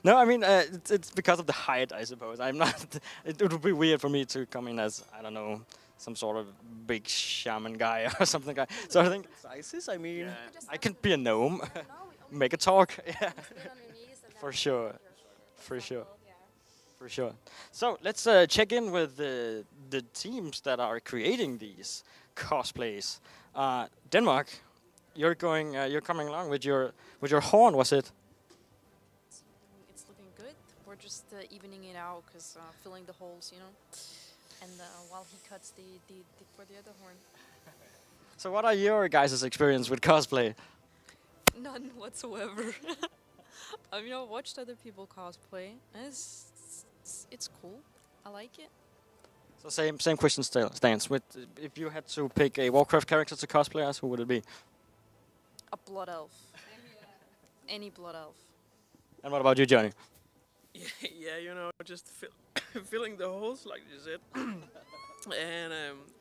No, I mean it's because of the height, I suppose. I'm not. It would be weird for me to come in as, I don't know, some sort of big shaman guy or something. So I think sizes. I mean, I can be a gnome, make a talk. Yeah. For sure, for sure, for sure. So let's check in with the teams that are creating these cosplays. Denmark, you're coming along with your horn, was it? It's looking good. We're just evening it out because filling the holes, you know. And while he cuts the for the other horn. So what are your guys' experience with cosplay? None whatsoever. I've watched other people cosplay, and it's cool. I like it. So same question still stands. With if you had to pick a Warcraft character to cosplay as, who would it be? A blood elf. Any blood elf. And what about you, Johnny? Yeah, just filling the holes like you said. And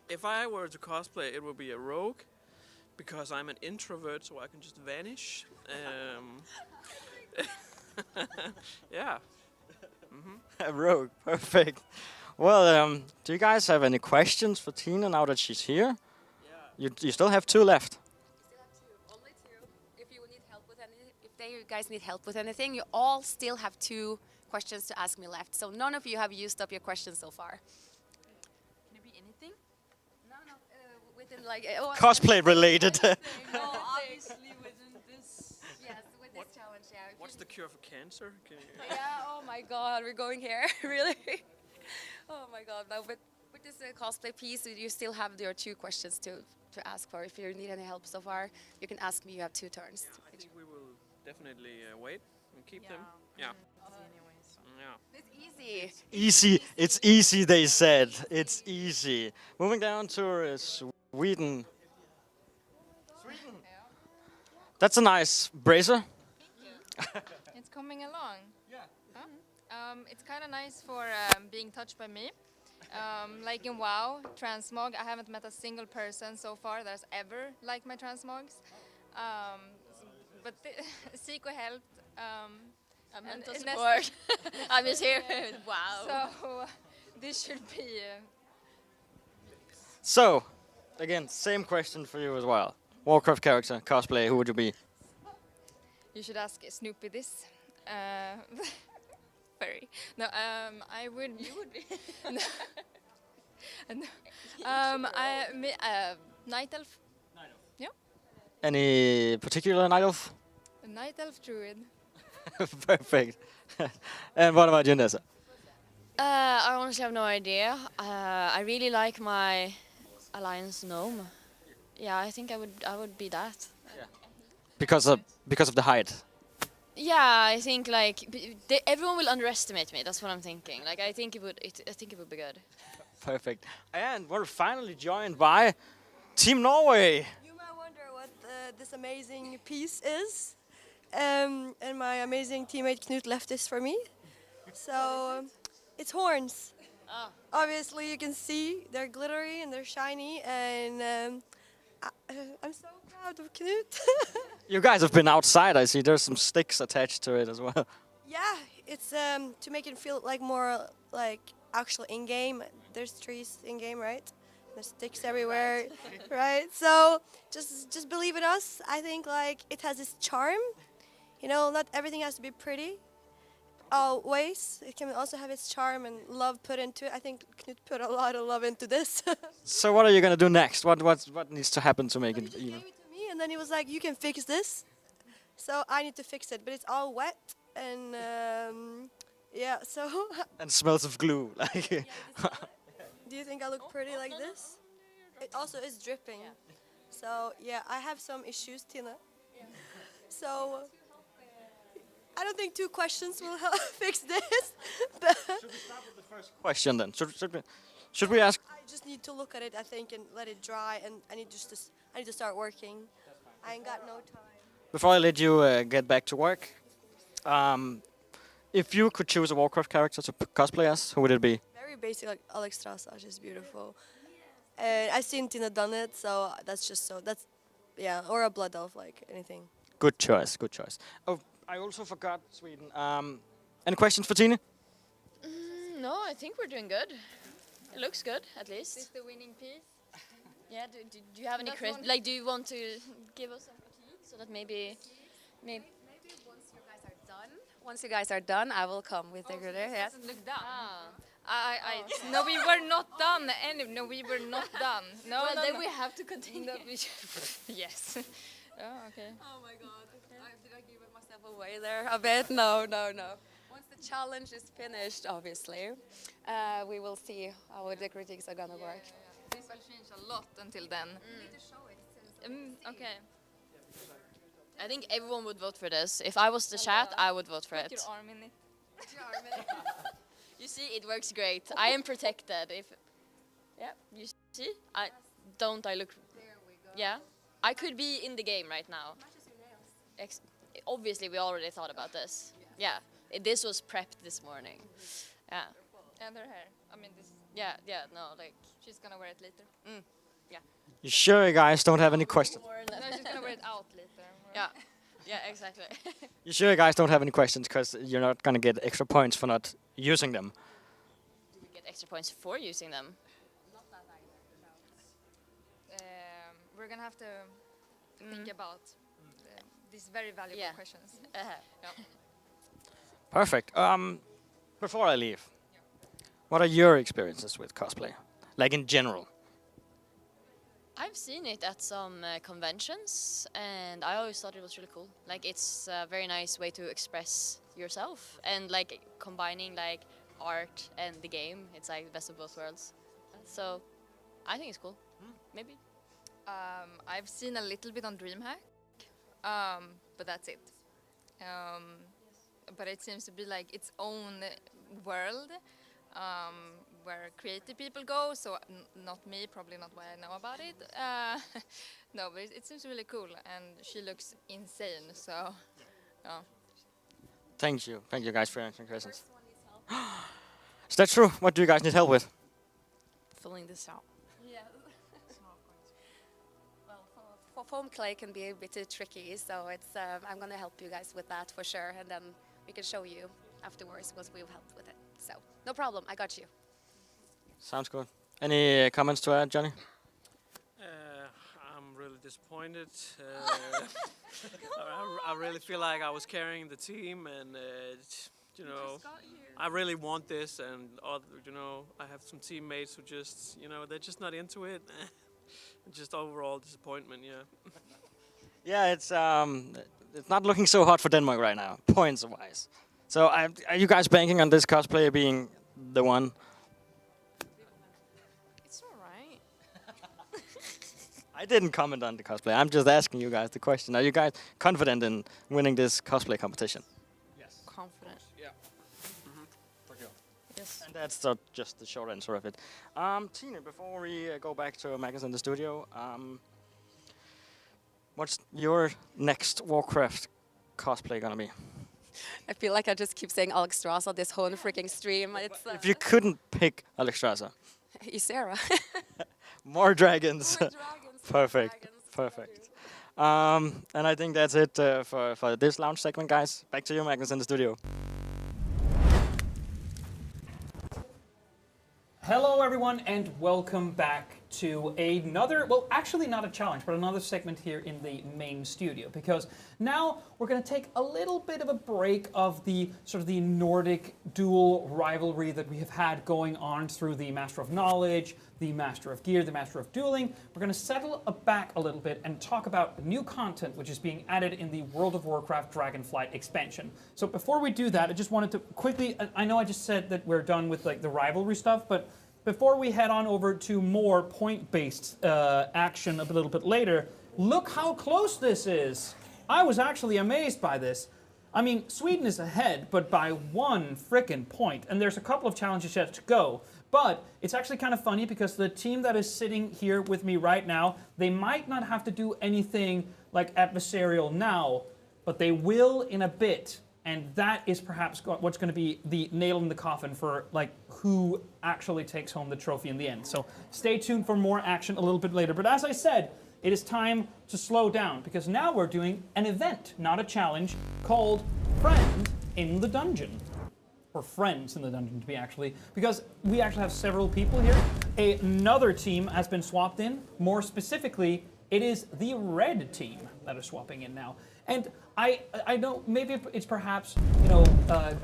if I were to cosplay, it would be a rogue, because I'm an introvert, so I can just vanish. Yeah. A rogue, perfect. Well, do you guys have any questions for Tina now that she's here? Yeah. You still have 2 left. Only 2. If you guys need help with anything, you all still have 2 questions to ask me left. So none of you have used up your questions so far. Can it be anything? No. Within Cosplay related. No, obviously within this. Yes, with this challenge, yeah. What's the cure for cancer? Can you Yeah, oh my god, we're going here, really? Oh my god, no, but with this cosplay piece, you still have your 2 questions to ask for. If you need any help so far, you can ask me, you have 2 turns. Yeah, I think we will definitely wait and keep them. Yeah. Yeah. It's easy. Easy. It's easy, they said. It's easy. Moving down to Sweden. That's a nice bracer. It's coming along. Yeah. It's kind of nice for being touched by me. Like in WoW, transmog, I haven't met a single person so far that's ever liked my transmogs. But Zico helped. Mental support. I'm just here. Wow. So this should be. So, again, same question for you as well. Warcraft character, cosplay, who would you be? You should ask Snoopy this. Furry. No, I would. You would be. Night elf. Yeah. Any particular night elf? A night elf druid. Perfect. And what about you, Nessa? I honestly have no idea. I really like my Alliance gnome. Yeah, I think I would be that. Because of the height. Yeah, I think everyone will underestimate me. That's what I'm thinking. Like I think it would be good. Perfect. And we're finally joined by Team Norway. You might wonder what this amazing piece is. And my amazing teammate Knut left this for me. So it's horns. Oh. Obviously you can see they're glittery and they're shiny, and I'm so proud of Knut. You guys have been outside, I see. There's some sticks attached to it as well. Yeah, it's to make it feel like more like actual in-game. There's trees in-game, right? There's sticks everywhere, right? So just believe in us. I think it has this charm. Not everything has to be pretty. Always, it can also have its charm and love put into it. I think Knut put a lot of love into this. So what are you gonna do next? What needs to happen to make it even? He gave it to me, and then he was like, "You can fix this." So I need to fix it, but it's all wet and yeah. So. And smells of glue. Do you think I look pretty like this? It also is dripping. So yeah, I have some issues, Tina. So. I don't think 2 questions will help fix this. But Should we start with the first question then? Should we ask? I just need to look at it, I think, and let it dry, and I need to start working. I ain't got no time. Before I let you get back to work, if you could choose a Warcraft character to cosplay as, who would it be? Very basic, like Alex Strasage is beautiful. And I've seen Tina done it, so yeah, or a blood elf, like anything. Good choice, good choice. Oh, I also forgot Sweden. Any questions for Tina? No, I think we're doing good. It looks good, at least. Is this the winning piece? Yeah. Do you have any do you want to give us some critiques so that maybe once you guys are done, I will come with the glitter. Yes. Doesn't look done. No, we were not done. No, we were not done. No, well, no, then no. we have to continue. Yes. Oh, okay. Oh my god. Did I give myself away there a bit? No. Once the challenge is finished, obviously, we will see how the critiques are gonna work. This will change a lot until then. You need to show it. Okay. I think everyone would vote for this. If I was the chat, I would vote for Put it. your arm in it. You see, it works great. I am protected. You see? I look. There we go. Yeah, I could be in the game right now. Obviously, we already thought about this. Yeah, this was prepped this morning. Yeah. And her hair. I mean, this. Yeah, no, like. She's gonna wear it later. Yeah. You sure you guys don't have any questions? No, she's gonna wear it out later. Yeah, exactly. You sure you guys don't have any questions? Because you're not gonna get extra points for not using them. Do we get extra points for using them? We're gonna have to think about these very valuable questions. Yeah. Perfect. Before I leave, what are your experiences with cosplay? Like in general? I've seen it at some conventions, and I always thought it was really cool. Like, it's a very nice way to express yourself, and like combining like art and the game. It's like the best of both worlds. So, I think it's cool. Maybe. I've seen a little bit on DreamHack, but that's it. But it seems to be like its own world. Where creative people go, so not me, probably not why I know about it. No, but it seems really cool, and she looks insane, so, Thank you guys for answering questions. Is that true? What do you guys need help with? Filling this out. Yeah. Well, foam clay can be a bit tricky, so it's I'm going to help you guys with that for sure, and then we can show you afterwards once we've helped with it. So, no problem, I got you. Sounds good. Any comments to add, Johnny? I'm really disappointed. I really feel like I was carrying the team, and you know, I really want this, and you know, I have some teammates who just, you know, they're just not into it. Just overall disappointment, yeah. Yeah, it's not looking so hot for Denmark right now, points-wise. So are you guys banking on this cosplayer being the one? It's alright. I didn't comment on the cosplay. I'm just asking you guys the question. Are you guys confident in winning this cosplay competition? Yes. Confident. Yeah. For sure. Yes. And that's just the short answer of it. Tina, before we go back to Magnus in the studio, what's your next Warcraft cosplay gonna be? I feel like I just keep saying Alexstrasza this whole freaking stream. It's, If you couldn't pick Alexstrasza. Ysera. More dragons. More dragons. Perfect. Perfect. And I think that's it for this lounge segment, guys. Back to you, Magnus, in the studio. Hello, everyone, and welcome back to another, well, actually not a challenge, but another segment here in the main studio, because now we're going to take a little bit of a break of the sort of the Nordic dual rivalry that we have had going on through the Master of Knowledge, the Master of Gear, the Master of Dueling. We're going to settle back a little bit and talk about new content which is being added in the World of Warcraft Dragonflight expansion. So before we do that, I just wanted to quickly, I know I just said that we're done with like the rivalry stuff, but before we head on over to more point-based action a little bit later, look how close this is. I was actually amazed by this. I mean, Sweden is ahead, but by 1 frickin' point, and there's a couple of challenges yet to go. But it's actually kind of funny because the team that is sitting here with me right now, they might not have to do anything like adversarial now, but they will in a bit. And that is perhaps what's going to be the nail in the coffin for like who actually takes home the trophy in the end. So stay tuned for more action a little bit later. But as I said, it is time to slow down because now we're doing an event, not a challenge, called Friend in the Dungeon. Or Friends in the Dungeon to be actually, because we actually have several people here. Another team has been swapped in. More specifically, it is the red team that is swapping in now. And I know maybe it's perhaps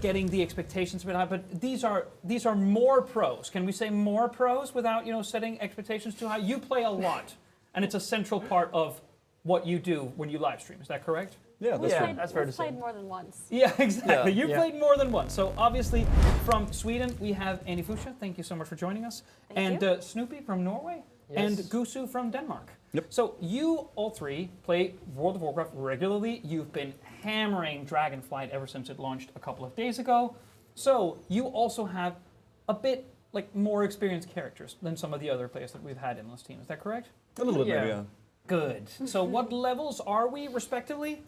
getting the expectations a bit high, but these are more pros. Can we say more pros without setting expectations too high? You play a lot, and it's a central part of what you do when you live stream. Is that correct? Yeah, that's fair to say. We've played more than once. Yeah, exactly. You played more than once. So obviously, from Sweden we have Annie Fusha. Thank you so much for joining us. Thank you. Snoopy from Norway. and Gusu from Denmark. Yep. So you all three play World of Warcraft regularly. You've been hammering Dragonflight ever since it launched a couple of days ago. So you also have a bit more experienced characters than some of the other players that we've had in this team. Is that correct? A little bit, maybe, yeah. Good. So what levels are we, respectively?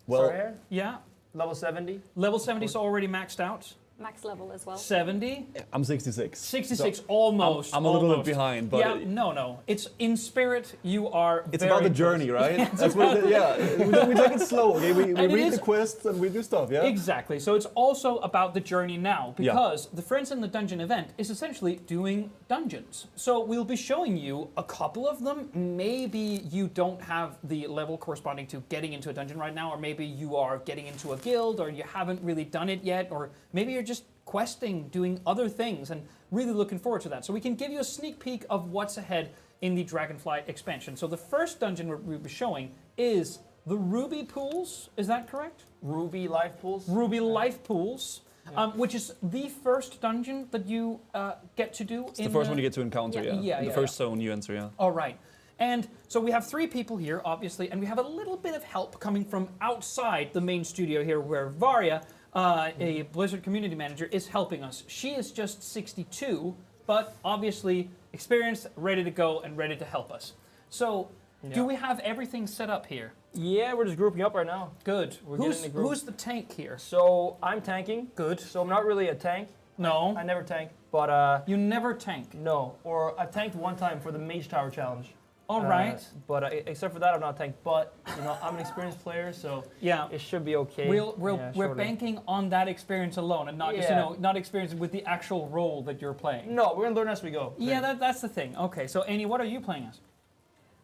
Well, yeah. Level 70. Level 70 is already maxed out. Max level as well. 70? I'm 66. 66, so almost. I'm a little bit behind, but... Yeah, no. It's in spirit, you are It's about the journey, right? That's what we take it slow, okay? We read the quests and we do stuff, yeah? Exactly. So it's also about the journey now, because the Friends in the Dungeon event is essentially doing dungeons. So we'll be showing you a couple of them. Maybe you don't have the level corresponding to getting into a dungeon right now, or maybe you are getting into a guild, or you haven't really done it yet, or maybe you're just questing, doing other things, and really looking forward to that. So we can give you a sneak peek of what's ahead in the Dragonflight expansion. So the first dungeon we'll be showing is the Ruby Pools. Is that correct? Ruby Life Pools. Ruby Life Pools, which is the first dungeon that you get to do. It's the first one you get to encounter, the first zone you enter, yeah. All right. And so we have 3 people here, obviously, and we have a little bit of help coming from outside the main studio here, where Varya, a Blizzard community manager, is helping us. She is just 62, but obviously experienced, ready to go, and ready to help us. So, do we have everything set up here? Yeah, we're just grouping up right now. Good. We're getting the group. Who's the tank here? So I'm tanking. Good. So I'm not really a tank. No. I never tank, but you never tank? No. Or I've tanked one time for the Mage Tower challenge. All right. But except for that, I'm not tanked. But I'm an experienced player, so it should be okay. We're banking on that experience alone, and not just not experience with the actual role that you're playing. No, we're gonna learn as we go. Yeah, that's the thing. Okay, so Annie, what are you playing as?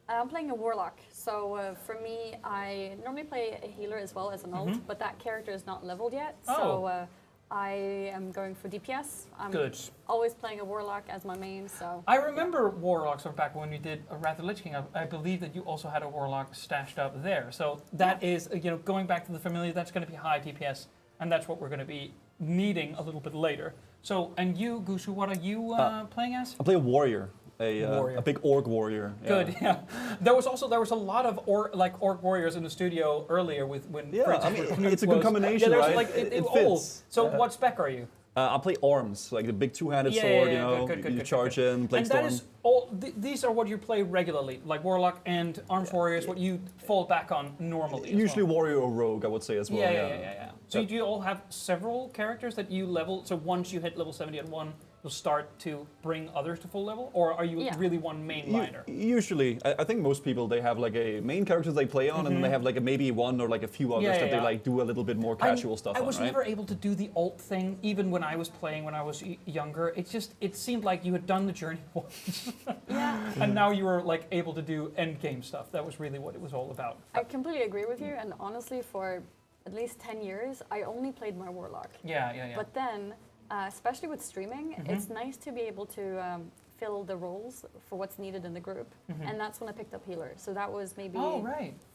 I'm playing a Warlock. So for me, I normally play a healer as well as an ult, but that character is not leveled yet. Oh. So I am going for DPS. I'm always playing a Warlock as my main, so... I remember Warlocks from back when we did a Wrath of the Lich King. I believe that you also had a Warlock stashed up there. So that is, going back to the familiar, that's going to be high DPS, and that's what we're going to be needing a little bit later. So, and you, Gusu, what are you playing as? I play a warrior. A big orc warrior. Good, yeah. There was a lot of orc warriors in the studio earlier when. Yeah, I mean it's a good combination, right? It fits. So what spec are you? I play arms, like the big two-handed sword. You charge in, play storm. And that is all. These are what you play regularly, like warlock and arms warriors. What you fall back on normally. Usually warrior or rogue, I would say as well. Yeah. So do you all have several characters that you level? So once you hit level 70 at one, you'll start to bring others to full level, or are you really one mainliner? Usually, I think most people, they have like a main character they play on, and then they have like maybe one or like a few others that they like do a little bit more casual stuff on, I was never able to do the ult thing, even when I was playing when I was younger. It seemed like you had done the journey once, and now you were like able to do end game stuff. That was really what it was all about. I completely agree with you, and honestly, for at least 10 years, I only played my Warlock. Yeah. But then, especially with streaming, it's nice to be able to fill the roles for what's needed in the group. And that's when I picked up healer. So that was maybe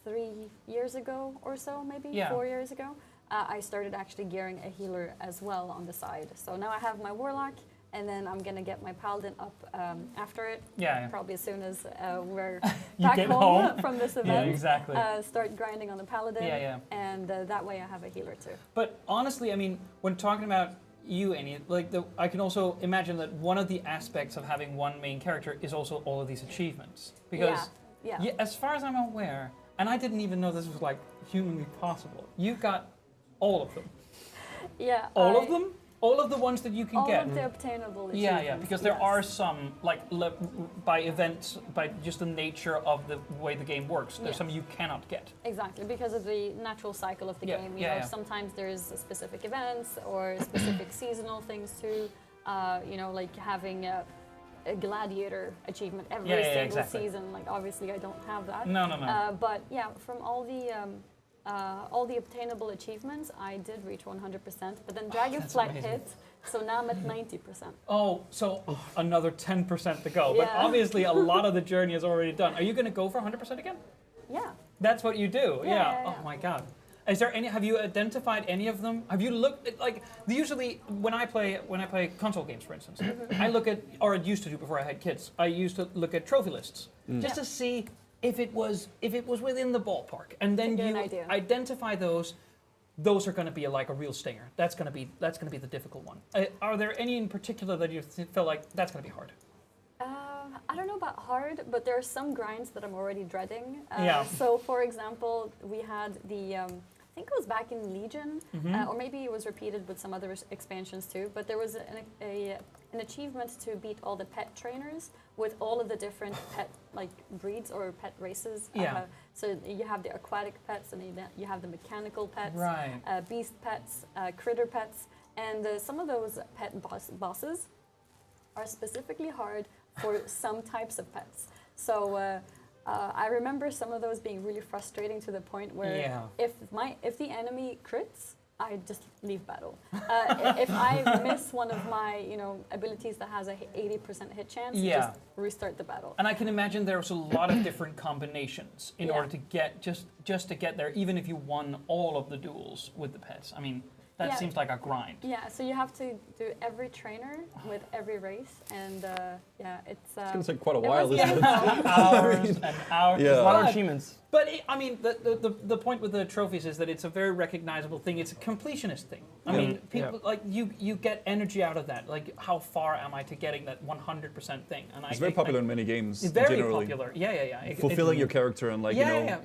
3 years ago or so, maybe 4 years ago. I started actually gearing a healer as well on the side. So now I have my Warlock, and then I'm going to get my Paladin up after it. Probably as soon as we're back home from this event. Yeah, exactly. Start grinding on the Paladin. And that way I have a healer too. But honestly, I mean, when talking about you, Annie, I can also imagine that one of the aspects of having one main character is also all of these achievements. Because as far as I'm aware, and I didn't even know this was like humanly possible, you've got all of them. Yeah. All of them? All of the ones that you can get. All of the obtainable achievements. Yeah, because there are some, like by events, by just the nature of the way the game works, there's some you cannot get. Exactly, because of the natural cycle of the game. You know, sometimes there's specific events or specific seasonal things too. Like having a gladiator achievement every single season. Like obviously I don't have that. No. But yeah, from all the obtainable achievements, I did reach 100%, but then Dragonflight hit, so now I'm at 90%. Oh, so another 10% to go. But obviously a lot of the journey is already done. Are you going to go for 100% again? Yeah. That's what you do? Yeah. Oh my god. Is there any? Have you identified any of them? Have you looked at, like, usually when I play console games, for instance, I look at, or I used to do before I had kids, I used to look at trophy lists just to see if it was within the ballpark, and then you identify those. Those are going to be like a real stinger. That's going to be the difficult one. Are there any in particular that you feel like that's going to be hard? I don't know about hard, but there are some grinds that I'm already dreading. Yeah. So, for example, we had the, I think it was back in Legion, or maybe it was repeated with some other expansions too, but there was an achievement to beat all the pet trainers with all of the different pet breeds or pet races. Yeah. So you have the aquatic pets, and you have the mechanical pets, Right. beast pets, critter pets, and some of those pet bosses are specifically hard for some types of pets. So I remember some of those being really frustrating to the point where if the enemy crits, I just leave battle. If I miss one of my abilities that has a 80% hit chance, just restart the battle. And I can imagine there's a lot of different combinations in order to get just to get there, even if you won all of the duels with the pets. I mean, that seems like a grind. Yeah, so you have to do every trainer with every race, and it's going to take quite a while, isn't it? Hours and hours. Yeah. A lot of achievements. But I mean, the point with the trophies is that it's a very recognizable thing. It's a completionist thing. I mean, people like you get energy out of that. Like, how far am I to getting that 100% thing? And it's very popular in many games. It's very generally. popular. Yeah. Fulfilling your character and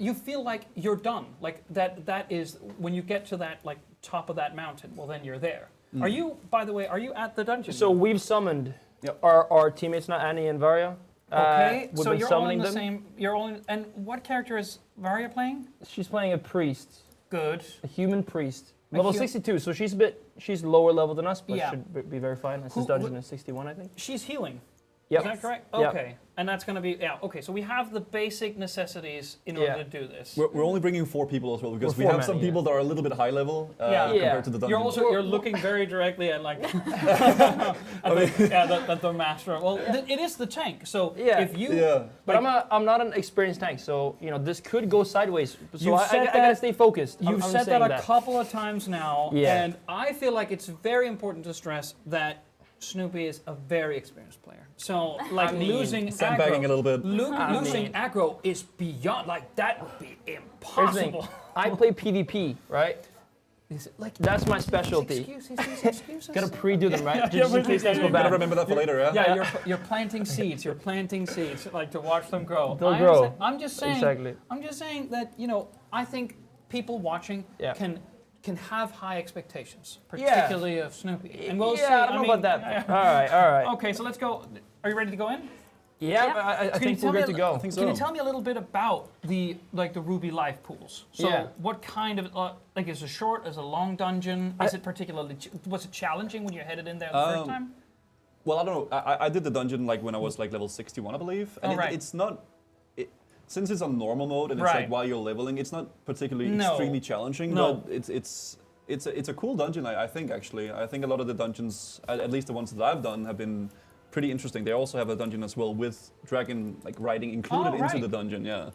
You feel like you're done. Like that is when you get to that top of that mountain. Well, then you're there. Are you? By the way, are you at the dungeon? So we've summoned our teammates, not Annie and Varia. Okay, so you're all in the same. You're all in, and what character is Varia playing? She's playing a priest. Good. A human priest. Level 62, so she's lower level than us, but Yeah. should be very fine. This dungeon is 61, I think. She's healing. Yep. Is that correct? Yep. Okay. And that's going to be, okay, so we have the basic necessities in order to do this. We're only bringing 4 people as well, because we have some people that are a little bit high level compared to the dungeon. You're looking very directly at the master. Well, it is the tank, so if you... But I'm not an experienced tank, so this could go sideways. So I gotta stay focused. You've said that a couple of times now, and I feel like it's very important to stress that Snoopy is a very experienced player. So, losing sandbagging aggro, a little bit. Losing aggro is beyond, that would be impossible. I play PvP, right? Is it that's my specialty. Excuses. Gotta pre-do them, right? Just in case things go bad. Gotta remember that for later, Yeah, you're planting seeds. You're planting seeds, to watch them grow. They'll grow. I'm just saying. Exactly. I'm just saying that I think people watching can have high expectations, particularly of Snoopy. And we'll see. I don't know about that. All right. Okay, so let's go. Are you ready to go in? Yeah, I think we're good to go. Can you tell me a little bit about the Ruby life pools? So what kind of is it a short, is it a long dungeon? Is it particularly was it challenging when you headed in there the first time? Well, I don't know. I did the dungeon when I was level 61, I believe, and it's not. Since it's on normal mode and it's while you're leveling, it's not particularly extremely challenging. No. But it's a cool dungeon. I think actually. I think a lot of the dungeons, at least the ones that I've done, have been pretty interesting. They also have a dungeon as well with dragon riding included into the dungeon. Yeah.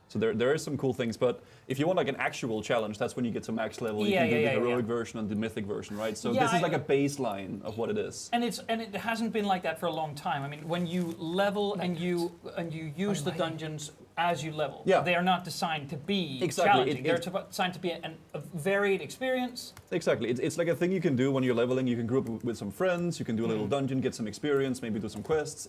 So there is some cool things, but if you want an actual challenge, that's when you get to max level. You can do the heroic version and the mythic version, right? So this is a baseline of what it is. And it hasn't been like that for a long time. I mean, when you level and you use the dungeons as you level, they are not designed to be challenging. They're designed to be a varied experience. Exactly. It's like a thing you can do when you're leveling. You can group with some friends. You can do a little dungeon, get some experience, maybe do some quests.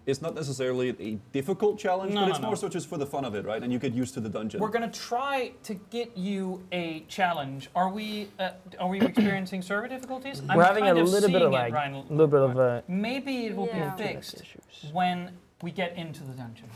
It's not necessarily a difficult challenge, but it's more so just for the fun of it, right? And you get used to the dungeon. We're going to try to get you a challenge. Are we experiencing server difficulties? We're having a little bit of lag. Maybe it will be fixed when we get into the dungeon.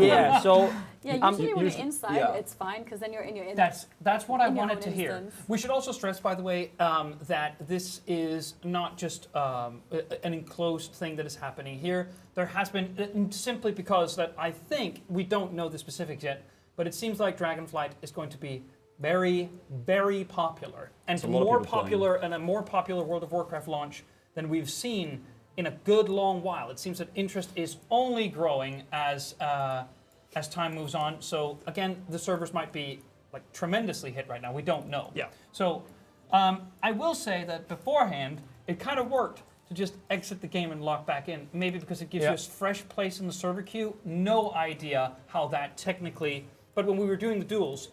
Yeah. So usually when you're inside, it's fine because then you're in your inner. That's what I wanted to hear. We should also stress, by the way, that this is not just an enclosed thing that is happening here. There has been simply because that I think we don't know the specifics yet, but it seems like Dragonflight is going to be very, very popular, and more popular and a more popular World of Warcraft launch than we've seen in a good long while. It seems that interest is only growing as time moves on. So again, the servers might be like tremendously hit right now. We don't know. Yeah. So I will say that beforehand, it kind of worked to just exit the game and log back in. Maybe because it gives you a fresh place in the server queue. No idea how that technically, but when we were doing the duels,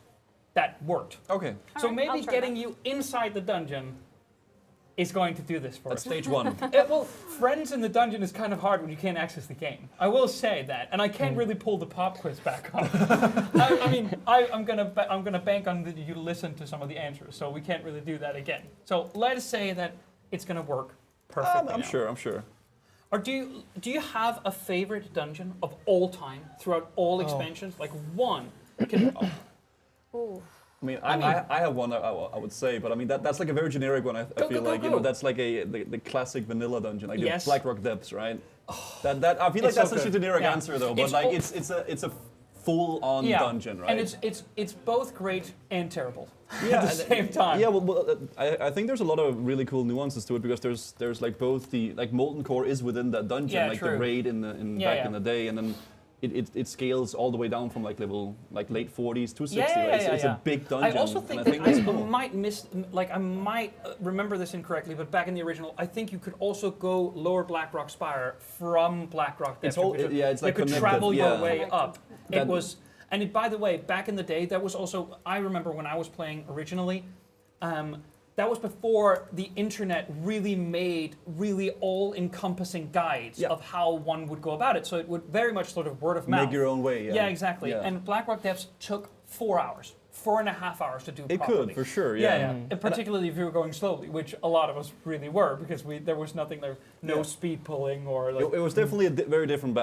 that worked. Okay. So Alright, maybe I'll try getting that. you inside the dungeon is going to do this for That's us. stage one. Well, friends in the dungeon is kind of hard when you can't access the game. I will say that, and I can't really pull the pop quiz back on. I'm gonna bank on you to listen to some of the answers, so we can't really do that again. So let us say that it's gonna work perfectly. I'm now. sure. Or do you have a favorite dungeon of all time throughout all expansions? Like one? Ooh. I mean, I have one I would say, but I mean that's like a very generic one. I feel like you know that's like the classic vanilla dungeon, like Yes. the Blackrock Depths, right? That I feel like It's so that's such a good. generic Yeah. answer though, but It's like all- it's a full-on dungeon, right? And it's both great and terrible Yeah, at the same time. Yeah, well I think there's a lot of really cool nuances to it because there's like both the like Molten Core is within that dungeon, Yeah, like true. the raid in back Yeah. in the day, and then it scales all the way down from like level like late 40s to 60. Yeah, right? yeah, It's yeah. a big dungeon. I also think and that I think that's cool. might remember this incorrectly, but back in the original, I think you could also go lower Blackrock Spire from Blackrock. It's Depths. all- You could- yeah, it's like you could connected, travel your yeah. way up. That- It was, and by the way, back in the day, that was also. I remember when I was playing originally. That was before the internet really made really all-encompassing guides Yeah. of how one would go about it. So it would very much sort of word of mouth. Make your own way, yeah. Yeah, exactly. Yeah. And Blackrock Depths took 4 hours, 4.5 hours to do It properly. could, for sure, yeah. And particularly if you were going slowly, which a lot of us really were, because there was nothing there, no Yeah. speed pulling or like. It was definitely a very different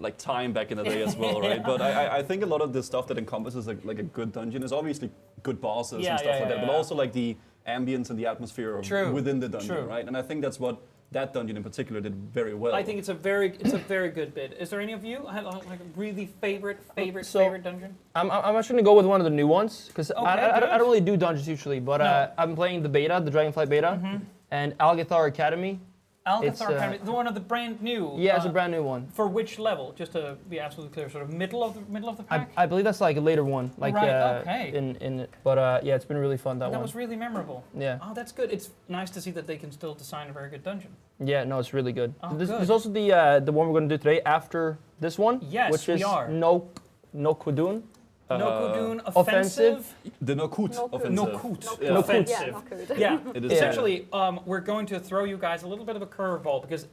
like time back in the day as well, right? Yeah. But I think a lot of the stuff that encompasses like a good dungeon is obviously good bosses Yeah, and stuff yeah, like that, yeah, but yeah. also like the ambience and the atmosphere True, within the dungeon, true. right? And I think that's what that dungeon in particular did very well. I think it's a very good bit. Is there any of you have like a really favorite dungeon? I'm actually gonna go with one of the new ones because Okay, I good. don't really do dungeons usually, but No. I'm playing the beta, the Dragonflight beta, and Algathar Academy. It's, Alcathar Academy, the one of the brand new. Yeah, it's a brand new one. For which level? Just to be absolutely clear, sort of middle of the pack. I believe that's like a later one, like Right, okay. but yeah, it's been really fun that That one. was really memorable. Yeah. Oh, that's good. It's nice to see that they can still design a very good dungeon. Yeah, no, it's really good. Oh, There's good. also the one we're gonna do today after this one, Yes, which we is are. Nokudun. Nokudun offensive. The Nokut offensive. Nokut Yeah. offensive. Nokut. Yeah. It is. Essentially, we're going to throw you guys a little bit of a curveball because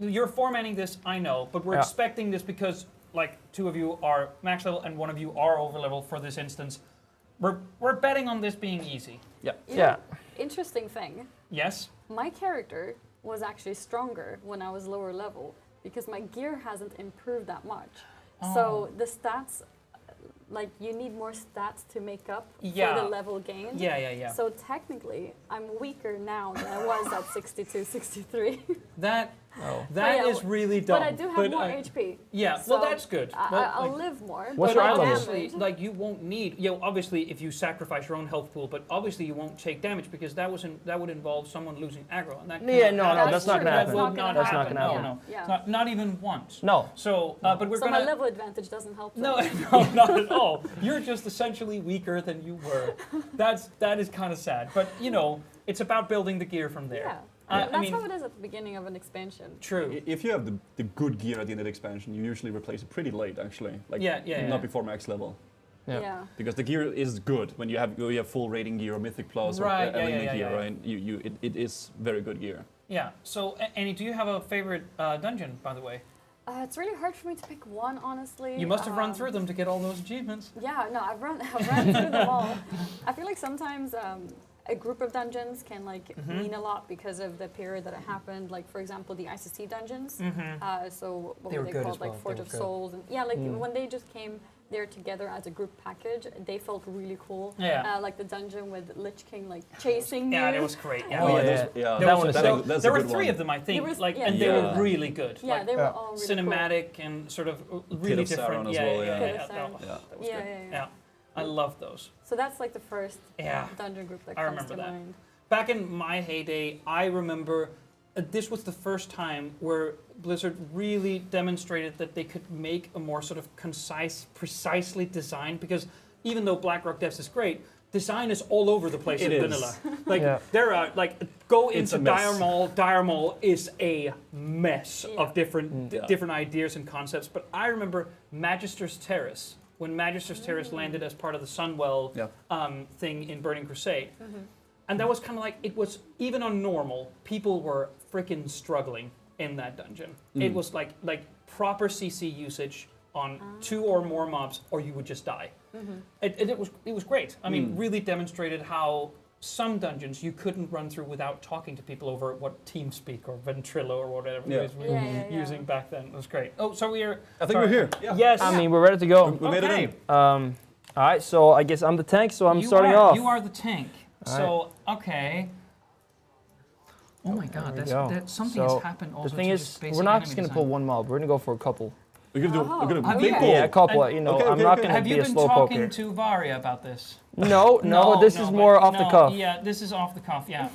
you're formatting this, I know, but we're Yeah. expecting this because like 2 of you are max level and 1 of you are over level for this instance. We're betting on this being easy. Yeah. You Yeah. know, interesting thing. Yes. My character was actually stronger when I was lower level because my gear hasn't improved that much. Oh. So the stats, like you need more stats to make up Yeah. for the level gained. Yeah. So technically, I'm weaker now than I was at 62, 63. That Oh. that But yeah, is really dumb. But I do have more I- HP. Yeah, so well that's good. I'll Well, live more. What's but your my eye level? Obviously, damage- like you won't need. Obviously, if you sacrifice your own health pool, but obviously you won't take damage because that would involve someone losing aggro, and that. Yeah, cannot no, happen. that's not gonna That happen. will That's not not gonna happen. happen. No, Yeah. no, Yeah. It's not even once. No. So, but we're so gonna. my level advantage doesn't help. No, them. no, not at all. You're just essentially weaker than you were. That is kind of sad, but it's about building the gear from there. Yeah. I That's mean, how it is at the beginning of an expansion. true. If you have the good gear at the end of the expansion, you usually replace it pretty late, actually. Like Yeah. not before max level. Yeah. Yeah. Because the gear is good when you have full rating gear or Mythic Plus Right, or yeah, Elena yeah, gear, yeah. right? It is very good gear. Yeah. So, Annie, do you have a favorite dungeon, by the way? It's really hard for me to pick one, honestly. You must have run through them to get all those achievements. Yeah, no, I've run through them all. I feel like sometimes a group of dungeons can mean a lot because of the period that it happened. Like for example, the ICC dungeons. So what They were were they good called? as well. Like Forge They of were good. Souls, and when they just came there together as a group package, they felt really cool. Yeah. Like the dungeon with Lich King chasing you. Yeah, that was great. Yeah. Oh, yeah. There, That was, one is there, sick. there were That's a good 3 one. of them, I think, There was- like, yeah, and they were Yeah. really good. Yeah, like, they were all really cinematic and sort of really of different. Sauron as yeah, well, yeah, yeah. yeah, Pit of that Sauron. was Yeah, good. yeah. I love those. So that's like the first Yeah. dungeon group that I comes remember to that. mind. Back in my heyday, I remember this was the first time where Blizzard really demonstrated that they could make a more sort of concise, precisely designed, because even though Blackrock Depths is great, design is all over the place It in is. vanilla. Like there are go It's into a mess. Dire Maul. Dire Maul is a mess of different ideas and concepts. But I remember Magister's Terrace, when Magister's Terrace landed as part of the Sunwell thing in Burning Crusade. And that was kind of like, it was, even on normal, people were freaking struggling in that dungeon. It was like proper CC usage on 2 or more mobs, or you would just die. It was great. I mean, really demonstrated how some dungeons you couldn't run through without talking to people over what TeamSpeak or Ventrilo or whatever it was we were using back then. It was great. Oh, so we're... I think we're here. Yeah. Yes. I mean, we're ready to go. We made it in. All right, so I guess I'm the tank, so I'm starting off. You are the tank. All So, okay. Oh my god, something has happened also the thing to is, this basic we're not enemy just going to design. pull one mob. We're going to go for a couple. We're gonna Oh, big okay. pull. Yeah, a couple. And- You know, Okay, I'm okay, not okay. going Have to you be a been slow talking poker. to Varia about this? No, this is more off the cuff. Yeah, this is off the cuff, yeah.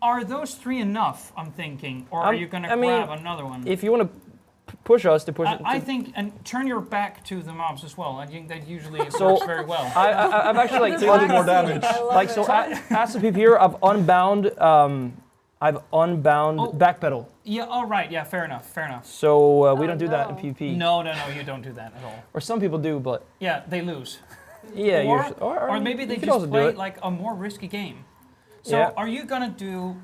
Are those 3 enough, I'm thinking, or are you going to grab another one? If you want to push us to push it. I think, and turn your back to the mobs as well. I think that usually So, works very well. I've actually like Taking more damage. Like so, as a PvPer, I've unbound backpedal. Yeah, all right, yeah, fair enough. So we don't do that in PvP. No, you don't do that at all. Or some people do, but Yeah, they lose. yeah, Or maybe they you could just also do play it. like a more risky game. So Yeah. are you gonna do?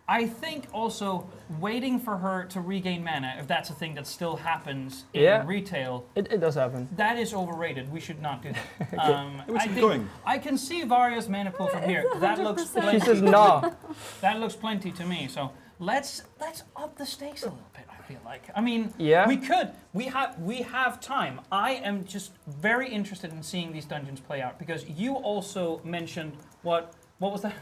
I think also waiting for her to regain mana, if that's a thing that still happens in retail. It does happen. That is overrated. We should not do that. Let's I keep think going. I can see Varia's mana pool from here. That looks plenty. She says nah. That looks plenty to me. So let's up the stakes a little bit. I feel like. I mean, Yeah. we could. We have time. I am just very interested in seeing these dungeons play out because you also mentioned what was that?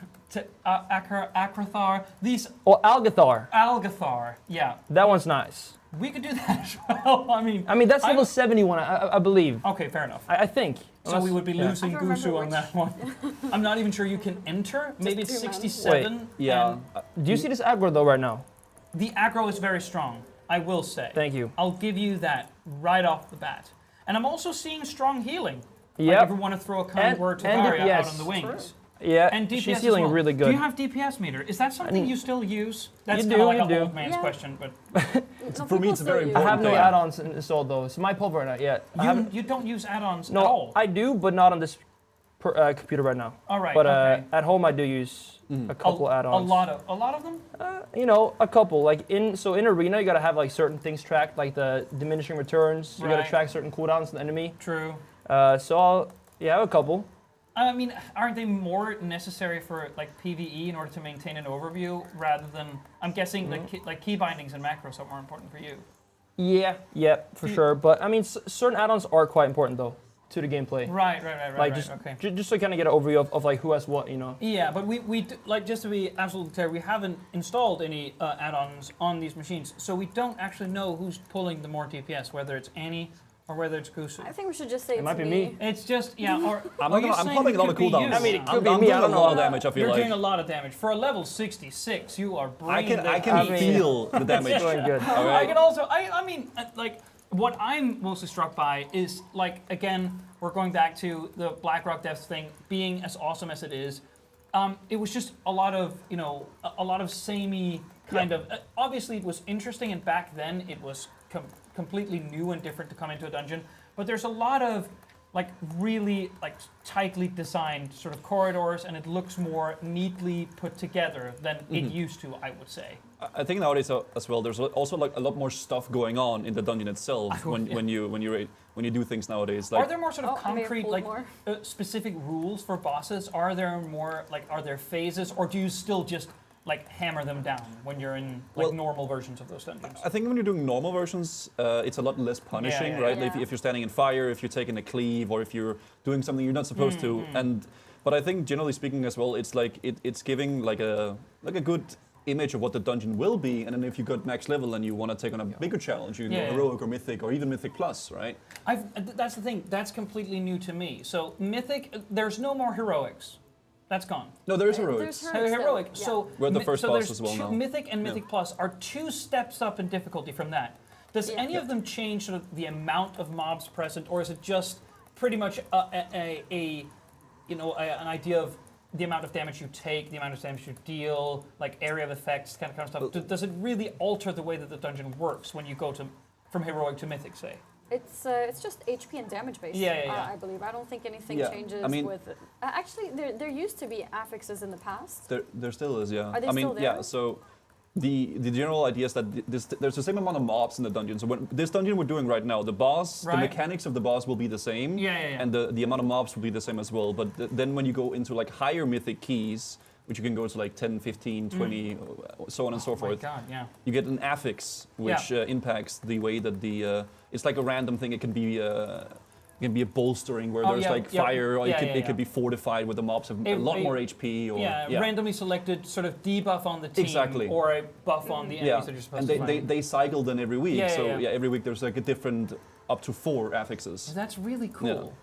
Akrathar. These. Or Algathar. Algathar. Yeah. That one's nice. We could do that as well. I mean, that's level 71, I believe. Okay, fair enough. I think. So we would be Yeah. losing Gusu on that one. I'm not even sure you can enter. Maybe it's 67. Wait, yeah. Do you see this aggro though right now? The aggro is very strong, I will say. Thank you. I'll give you that right off the bat. And I'm also seeing strong healing. Yep. Like if we want to throw a kind word to Varia out on the wings. Yeah, And DPS she's as healing well. really good. Do you have DPS meter? Is that something you still use? That's You kind of do, like you an do. old man's question, but For me, it's a very I important have no thing. add-ons installed though. It's my pulver not yet. you don't use add-ons No, at all. I do, but not on this computer right now. All right, But okay. at home, I do use a couple add-ons. A lot of them? You know, a couple. Like in arena, you gotta have like certain things tracked, like the diminishing returns. You gotta Right. track certain cooldowns on the enemy. True. So I have a couple. I mean, aren't they more necessary for like PvE in order to maintain an overview rather than? I'm guessing like key bindings and macros are more important for you. Yeah, for sure. But I mean, certain add-ons are quite important though to the gameplay. Right. Like okay. just so you kind of get an overview of like who has what, you know. Yeah, but we do, like, just to be absolutely clear, we haven't installed any add-ons on these machines, so we don't actually know who's pulling the more DPS, whether it's Annie or whether it's Gusu. I think we should just say It might be me. It's just or I'm are you I'm saying popping it a lot of could be cooldowns. you? I mean, it could I'm be me, doing I don't a lot of know. damage, I feel You're like. doing a lot of damage for a level 66. You are I bringing. can feel the damage. Doing good. I can also. I mean, like, what I'm mostly struck by is, like, again, we're going back to the Blackrock Depths thing being as awesome as it is. It was just a lot of, a lot of samey kind of. Obviously, it was interesting, and back then it was completely new and different to come into a dungeon. But there's a lot of, like, really, like, tightly designed sort of corridors, and it looks more neatly put together than it used to, I would say. I think nowadays as well, there's also like a lot more stuff going on in the dungeon itself when you do things nowadays. Like, Are there more sort of concrete, like, more. specific rules for bosses? Are there more, like, are there phases, or do you still just, like, hammer them down when you're in, like, normal versions of those dungeons? I think when you're doing normal versions, it's a lot less punishing, right? Like if you're standing in fire, if you're taking a cleave, or if you're doing something you're not supposed to. But I think generally speaking as well, it's like it's giving like a good image of what the dungeon will be, and then if you got max level and you want to take on a bigger challenge, you can go heroic or mythic or even mythic plus, right? That's the thing. That's completely new to me. So mythic, there's no more heroics. That's gone. No, there is heroics. There's Heroic. still, So We're at the first so boss there's as well now. Mythic and Mythic Plus are 2 steps up in difficulty from that. Does any of them change sort of the amount of mobs present, or is it just pretty much an idea of the amount of damage you take, the amount of damage you deal, like area of effects, kind of stuff. Does it really alter the way that the dungeon works when you go from heroic to mythic, say? It's just HP and damage based. I believe. I don't think anything changes with it. Actually, there used to be affixes in the past. There still is, yeah. Are they still there? Yeah. So the general idea is that there's the same amount of mobs in the dungeon. So when this dungeon we're doing right now, the boss, the mechanics of the boss will be the same. And the amount of mobs will be the same as well. But then when you go into like higher mythic keys, which you can go to like 10, 15, 20, so on and so forth. Oh my God, yeah. You get an affix, which impacts the way that it's like a random thing. It can be a bolstering where there's fire, or it could be fortified where the mobs have a lot more HP. Or, randomly selected sort of debuff on the team or a buff on the enemies that you're supposed to fight. And they cycle then every week. Every week there's like a different, up to 4 affixes. That's really cool.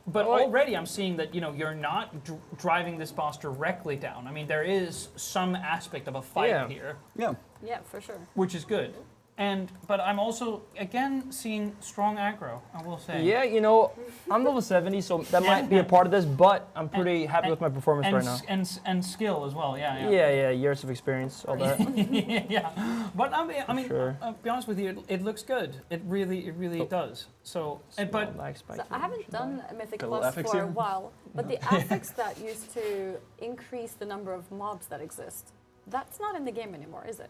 But already I'm seeing that you're not driving this boss directly down. I mean, there is some aspect of a fight here. Yeah, for sure. Which is good. But I'm also, again, seeing strong aggro, I will say. Yeah, I'm level 70, so that might be a part of this, but I'm pretty happy with my performance right now. And skill as well, Yeah, years of experience, all that. But I mean, I'll be honest with you, it looks good. It really does. So I haven't done Mythic Plus for a while, but the affix that used to increase the number of mobs that exist, that's not in the game anymore, is it?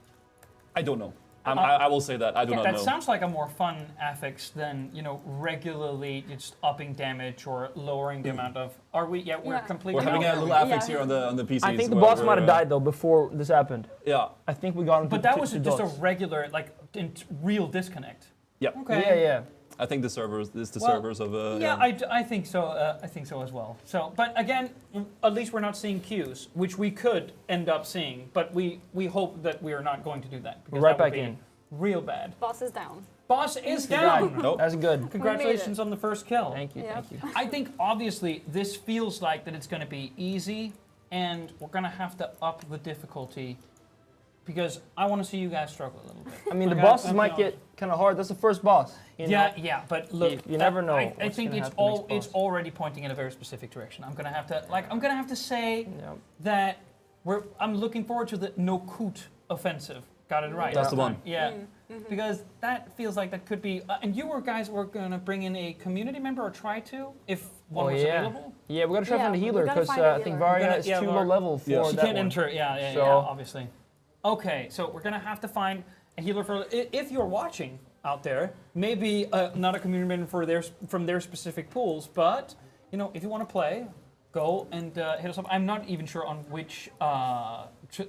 I don't know. I will say that. I do not know. That sounds like a more fun affix than, regularly just upping damage or lowering the amount of... Are we? Yeah, we're completely... We're having a little affix here on the PCs. I think the boss might have died, though, before this happened. Yeah. I think we got him But that was just a regular, real disconnect. Yeah. Okay. Yeah. I think the servers of... I think so. I think so as well. So, but again, at least we're not seeing queues, which we could end up seeing, but we hope that we are not going to do that. Because Right that would back be in. Real bad. Boss is down. Boss is down. Nope. That's good. Congratulations on the first kill. Thank you. Thank you. I think obviously this feels like that it's going to be easy, and we're going to have to up the difficulty. Because I want to see you guys struggle a little bit. I mean, the bosses might get kind of hard. That's the first boss. Yeah, but look, you never know. I think it's already pointing in a very specific direction. I'm gonna have to say that I'm looking forward to the No-Kut offensive. Got it right. That's the one. Yeah, because that feels like that could be. And you guys were gonna bring in a community member or try to, if one was available. Yeah, we gotta try to find a healer because I think Varia is too low level for that. She can't enter. So obviously. Okay, so we're gonna have to find a healer for. If you're watching out there, maybe not a community member from their specific pools, but if you want to play, go and hit us up. I'm not even sure on which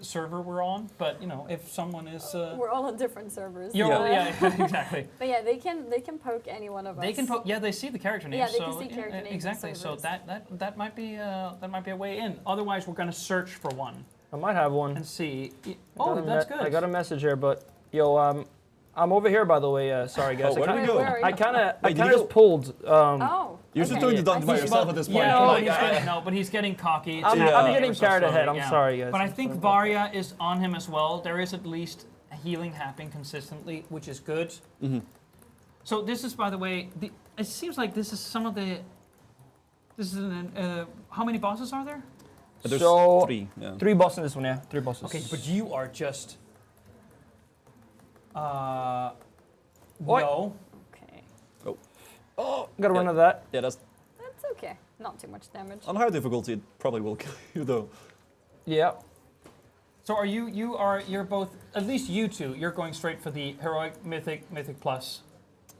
server we're on, but if someone is. We're all on different servers. Exactly. But yeah, they can poke any one of us. They can poke. Yeah, they see the character names. Yeah, they can see character names. Exactly. So that might be a way in. Otherwise, we're gonna search for one. I might have one. And see. Oh, that's good. I got a message here, but I'm over here, by the way. Sorry, guys. Where did you go? I kind of just pulled. You're just doing the dungeon by yourself at this point. But he's getting cocky. I'm getting carried ahead. I'm sorry, guys. But I think Varia is on him as well. There is at least healing happening consistently, which is good. So this is, by the way, it seems like this is some of the. This is how many bosses are there? There's 3. Yeah. 3 bosses in this one, yeah. 3 bosses. Okay, but you are just. No. Okay. Oh, gotta run out of that. Yeah, that's okay. Not too much damage. on higher difficulty. It probably will kill you though. Yeah. So are you're both, at least you two, you're going straight for the heroic, mythic plus.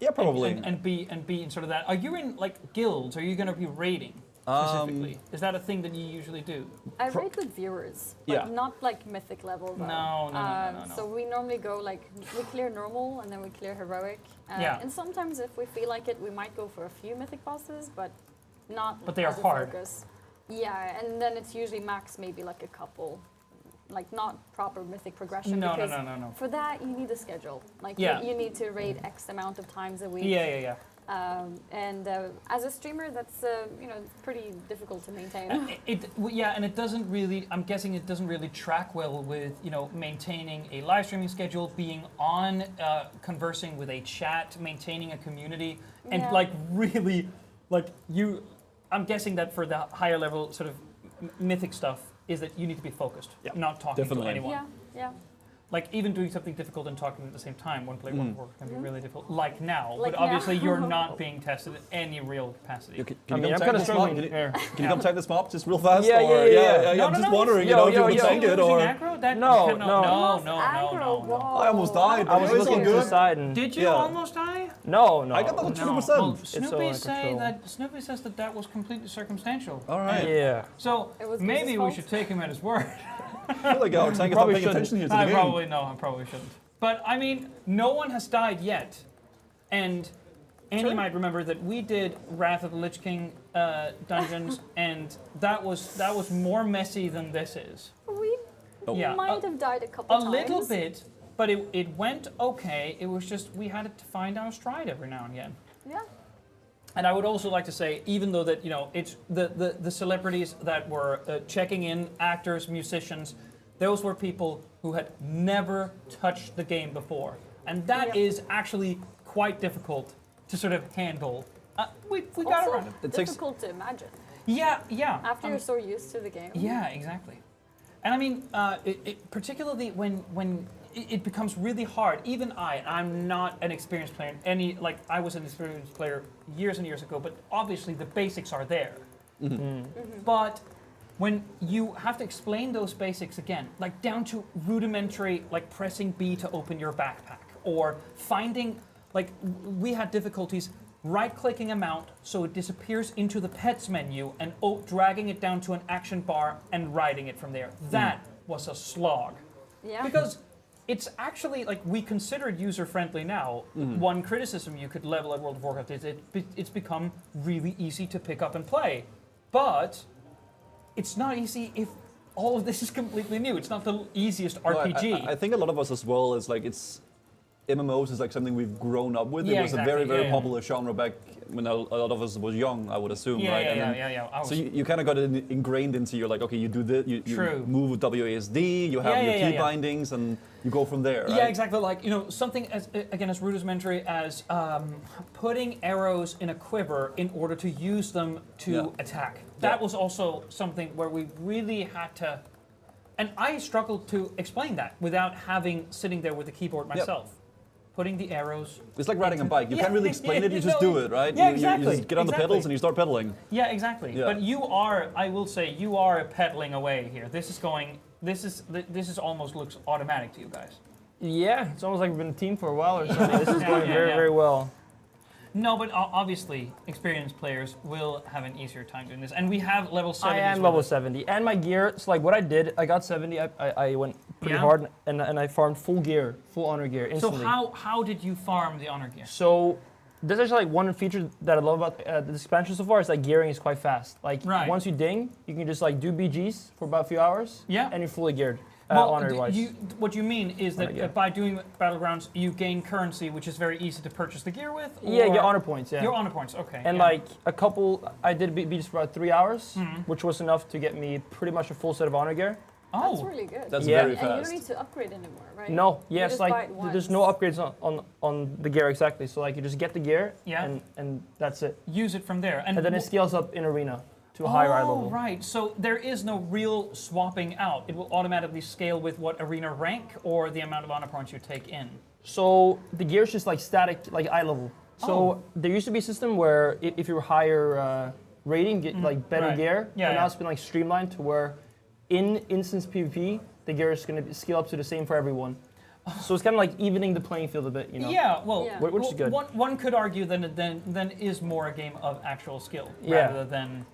Yeah, probably. And be in sort of that. Are you in like guilds? Are you going to be raiding specifically? Is that a thing that you usually do? I raid with viewers, but not like mythic level though. No. So we normally go we clear normal and then we clear heroic. And sometimes if we feel like it, we might go for a few mythic bosses, but not. But they are hard. Focus. Yeah, and then it's usually max maybe like a couple. Like not proper mythic progression. No. For that you need a schedule. Like you need to raid X amount of times a week. Yeah. And as a streamer, that's pretty difficult to maintain. And it doesn't really. I'm guessing it doesn't really track well with maintaining a live streaming schedule, being on, conversing with a chat, maintaining a community, and like really like I'm guessing that for the higher level sort of mythic stuff is that you need to be focused, not talking Definitely. to anyone. Yeah. Like even doing something difficult and talking at the same time, one player, one work can be really difficult. Like now, Like but obviously now. you're not being tested in any real capacity. Can I you mean, come I'm tank kinda this mob? struggling Can you, here. can you come tank this mob just real fast? Yeah, or, yeah. I'm just wondering, Yo, if you were yo, tank it Losing or... aggro? That No, cannot- no. no. I almost died. I was It's all looking to the good. side and Did you Yeah. almost die? no. I got that No. 2%. Well, all Snoopy under Snoopy says that was completely circumstantial. All right. Yeah. So It was maybe his we fault. should take him at his word. I feel like our tank is not Probably paying shouldn't. attention here to the I game. probably shouldn't. But I mean, no one has died yet, and Annie might remember that we did Wrath of the Lich King dungeons, and that was more messy than this is. We might have died a couple A times. little bit, but it went okay. It was just we had to find our stride every now and again. Yeah. And I would also like to say, even though that it's the celebrities that were checking in, actors, musicians, those were people who had never touched the game before, and that is actually quite difficult to sort of handle. We got Also around it. It takes- difficult to imagine. Yeah. After you're so used to the game. Yeah, exactly. And I mean, particularly when it becomes really hard. Even I'm not an experienced player. I was an experienced player years and years ago, but obviously the basics are there. But when you have to explain those basics again, like down to rudimentary, like pressing B to open your backpack, or finding, like we had difficulties right-clicking a mount so it disappears into the pets menu and dragging it down to an action bar and riding it from there. That was a slog. Yeah. Because it's actually, like, we consider it user-friendly now. One criticism you could level at World of Warcraft is it's become really easy to pick up and play. But it's not easy if all of this is completely new. It's not the easiest RPG. I think a lot of us as well is like MMOs is like something we've grown up with. Yeah, It was a very, exactly. very Yeah. popular genre back when a lot of us was young, I would assume, Yeah, right? yeah, And then- yeah. I So was- you kind of got it ingrained into your, like, okay, you do this, you True. move with WASD, you have your key bindings, and you go from there, right? Yeah, exactly. Like, something as rudimentary as putting arrows in a quiver in order to use them to attack. That was also something where we really had to, and I struggled to explain that without sitting there with the keyboard myself. Putting the arrows. It's like riding a bike. You can't really explain it, you just know, do it, right? Yeah, You exactly. just get on the pedals and you start pedaling. Yeah, exactly. Yeah. But you are, I will say, you are pedaling away here. This is almost looks automatic to you guys. Yeah, it's almost like we've been a team for a while or something. This is Yeah, going yeah, very, yeah. very well. No, but obviously, experienced players will have an easier time doing this. And we have level 70. I am level 70. And my gear, so like what I did, I got 70, I went pretty hard, and I farmed full gear, full honor gear instantly. So how did you farm the honor gear? So there's actually like one feature that I love about this expansion so far is like gearing is quite fast. Like once you ding, you can just like do BGs for about a few hours, and you're fully geared. Honor-wise. What you mean is Honor gear. that by doing Battlegrounds, you gain currency, which is very easy to purchase the gear with? Yeah, or- your honor points, yeah. Your honor points, okay. And yeah. like a couple, I did BGs for about 3 hours, Mhm. which was enough to get me pretty much a full set of honor gear. That's really good. That's very And you fast. don't need to upgrade anymore, right? No, You yes, just buy like it there's once. no upgrades on the gear exactly. So like you just get the gear, and that's it. Use it from there, And then it scales up in arena to a higher eye level. Right. So there is no real swapping out. It will automatically scale with what arena rank or the amount of honor points you take in. So the gear is just like static, like eye level. So Oh. there used to be a system where if you're higher rating, get like better Right. gear. Yeah, but now yeah. it's been like streamlined to where in instance PvP, the gear is going to scale up to the same for everyone. So it's kind of like evening the playing field a bit, you know. Yeah, well, Which is good. One could argue then is more a game of actual skill Yeah. rather than,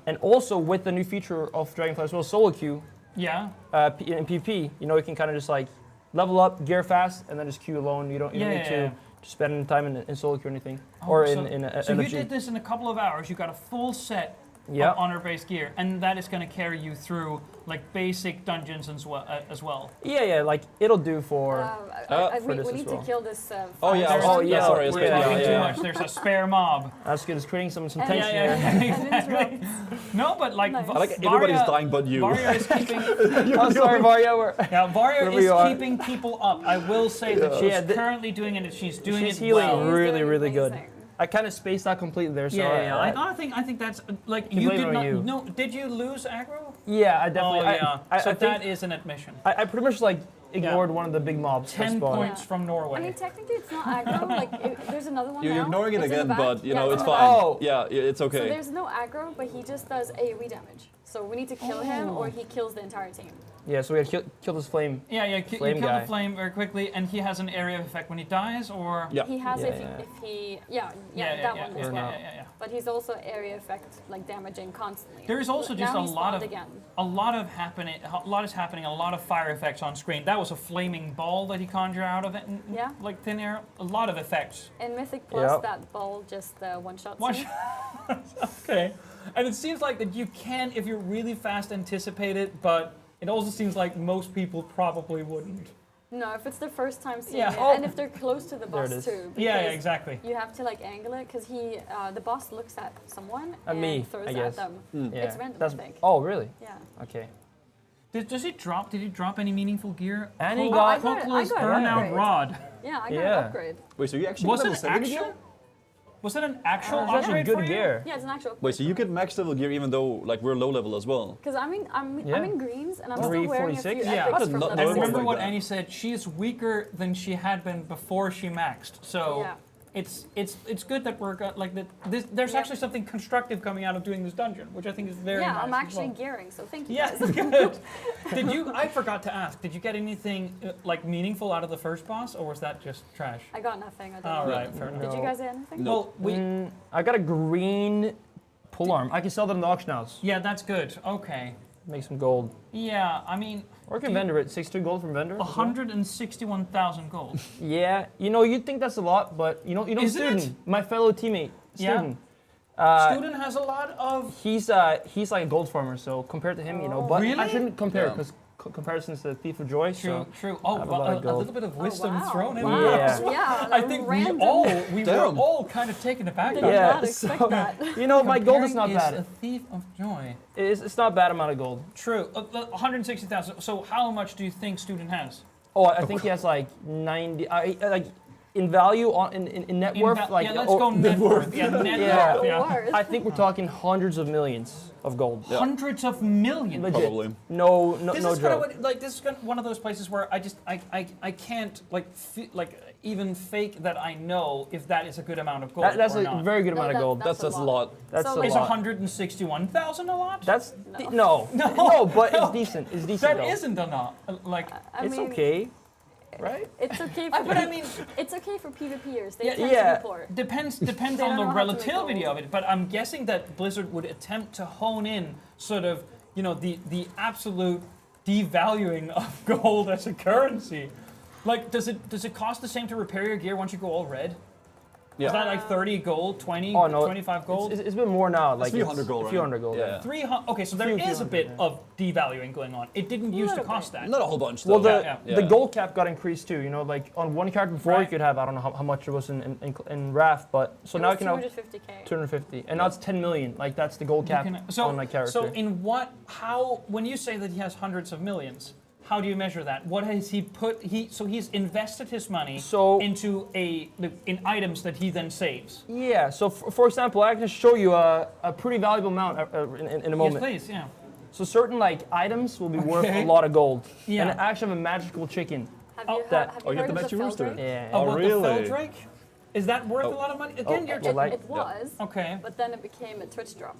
And also with the new feature of Dragonflight as well, solo queue. Yeah. In PvP, you can kind of just like level up, gear fast, and then just queue alone. You don't need to spend any time in solo queue or anything, or so, in so you MFG. did this in a couple of hours. You got a full set Yep. of honor-based gear, and that is going to carry you through like basic dungeons as well. Yeah, like it'll do for. for we this as need well. to kill this. Oh, yeah, There's- sorry, we're talking too much. There's a spare mob. That's good. It's creating some And- tension Yeah, here. Exactly. No, but like, Nice. I like everybody's dying but you. Varia is keeping. Oh, sorry, Varia. Varia Wherever is you are. keeping people up. I will say that she's Yeah, currently doing it, and she's doing She's it healing well. really, really good. I kind of spaced out completely there. So Yeah. I think that's like Can you blame did it on not. you. No, did you lose aggro? Yeah, I definitely. Oh yeah. I So think that is an admission. I pretty much like ignored one of the big mobs. 10 spawned. points from Norway. I mean, technically it's not aggro. Like, there's another one You're now. ignoring it It's in the again, back. but you know Yeah, it's in the fine. back. Oh. Yeah, it's So okay. there's no aggro, but he just does AoE damage. So we need to kill him, or he kills the entire team. Yeah, so we had killed this flame. Yeah, you flame kill guy. the flame very quickly, and he has an area of effect when he dies, or He has that one as well. Yeah. But he's also area effect, like damaging constantly. There is also just Now a he's lot spawned of again. a lot is happening, a lot of fire effects on screen. That was a flaming ball that he conjured out of it, like thin air. A lot of effects. In Mythic Plus, that ball just one shots you. Okay, and it seems like that you can, if you're really fast, anticipate it, but it also seems like most people probably wouldn't. No, if it's their first time seeing Yeah. it, Oh. and if they're close to the boss it is. too. Yeah, because exactly. You have to like angle it because the boss looks at someone At and me, throws I guess. at them. Yeah. It's random, That's, I think. Oh, really? Yeah. Okay. Did he drop any meaningful gear? And he I got got an burnout upgrade. rod. Yeah, I got an upgrade. Wait, so you actually Was got it level 70 actual? gear? Was it an actual It's actually upgrade good for you? gear. Yeah, it's an actual. Wait, so you get max level gear even though like we're low level as well? Because I'm in greens and I'm still 346? wearing a few Yeah, epics from not- level And not remember like what that. Annie said? She's weaker than she had been before she maxed. So Yeah. it's good that we're got like that. There's actually something constructive coming out of doing this dungeon, which I think is very Yeah, nice. I'm as actually well. gearing, so thank you Yeah, guys. good. Did you? I forgot to ask. Did you get anything like meaningful out of the first boss, or was that just trash? I got nothing. I don't All know. right, fair enough. Did you guys get anything? Well, I got a green pull arm. I can sell that in the auction house. Yeah, that's good. Okay. Make some gold. Yeah, I mean, Or can vendor it. 62 gold from vendor. as well. 161,000 gold. Yeah, you'd think that's a lot, but Isn't student, it? my fellow teammate, Yeah. student. Student has a lot of. He's like a gold farmer, so compared to him, but Really? I shouldn't compare Yeah. because comparison's the thief of joy. True, so true. I Oh, have a well, lot of a gold. little bit of wisdom wow. thrown in Wow. there. Yeah. as well. Yeah, I think random. we were Damn. all kind of taken aback. Did by not that. expect that. My gold is not Comparing bad. a thief of joy. It's not a bad amount of gold. True. 160,000. So how much do you think student has? Oh, I think he has like 90. Like in value in net worth, like yeah, let's go net worth. Yeah, net Yeah. worth. Yeah. Worth. I think we're talking hundreds of millions of gold. Hundreds of millions. Legit. Probably. No This no is kind of joke. what, like this is one of those places where I can't even fake that I know if that is a good amount of gold. That's or a not. very good No, amount of that- gold. that's That's a lot. That's So a Is lot. 161,000 a lot? That's no, but it's decent. It's decent. That though. isn't a lot. Like I It's mean, okay, right? It's okay for. but I mean, it's okay for PvPers. They Yeah, tend yeah. to be poor. depends They on don't the know how to make relativity gold. of it. But I'm guessing that Blizzard would attempt to hone in sort of the absolute devaluing of gold as a currency. Like, does it cost the same to repair your gear once you go all red? Yeah. Is that like 30 gold, 20, Oh no, 25 gold? It's been more now. Like a few hundred gold, A few right? hundred gold. Yeah. 300. Okay, so there Few is a hundred, bit yeah. of devaluing going on. It didn't used to Little cost bit. that. Not a whole bunch though. Well, Yeah. the gold cap got increased too. Like on one character before, you Right. could have I don't know how much it was in Wrath, but so It now was you can have 250k. 250, and now it's 10 million. Like that's the gold You cap can- on my character. So when you say that he has hundreds of millions, how do you measure that? What has he put? He's invested his money into in items that he then saves. Yeah. So for example, I can show you a pretty valuable amount in a moment. Yes, please. Yeah. So certain items will be worth Okay. a lot of gold. Yeah. And I actually have a magical chicken. Have you, that- have Oh, you you have heard to of match the your rooster. Feldrake? Yeah. Oh, Oh, what, really? the Feldrake? Is that worth a lot of money? Again, you're well, just. It was, Okay. but then it became a Twitch drop,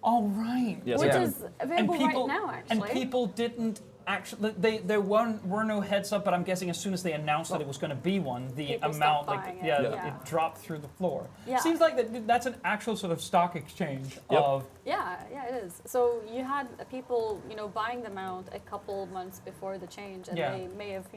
Oh, right. Yes, which yeah. is available right now. And Actually, people didn't actually. There were no heads up, but I'm guessing as soon as they announced that it was going to be one, the People amount stopped buying it, yeah, yeah. it dropped through the floor. Yeah. Seems like that's an actual sort of stock exchange Yep. of. yeah, it is. So you had people, buying them out a couple months before the change, and Yeah. they may have,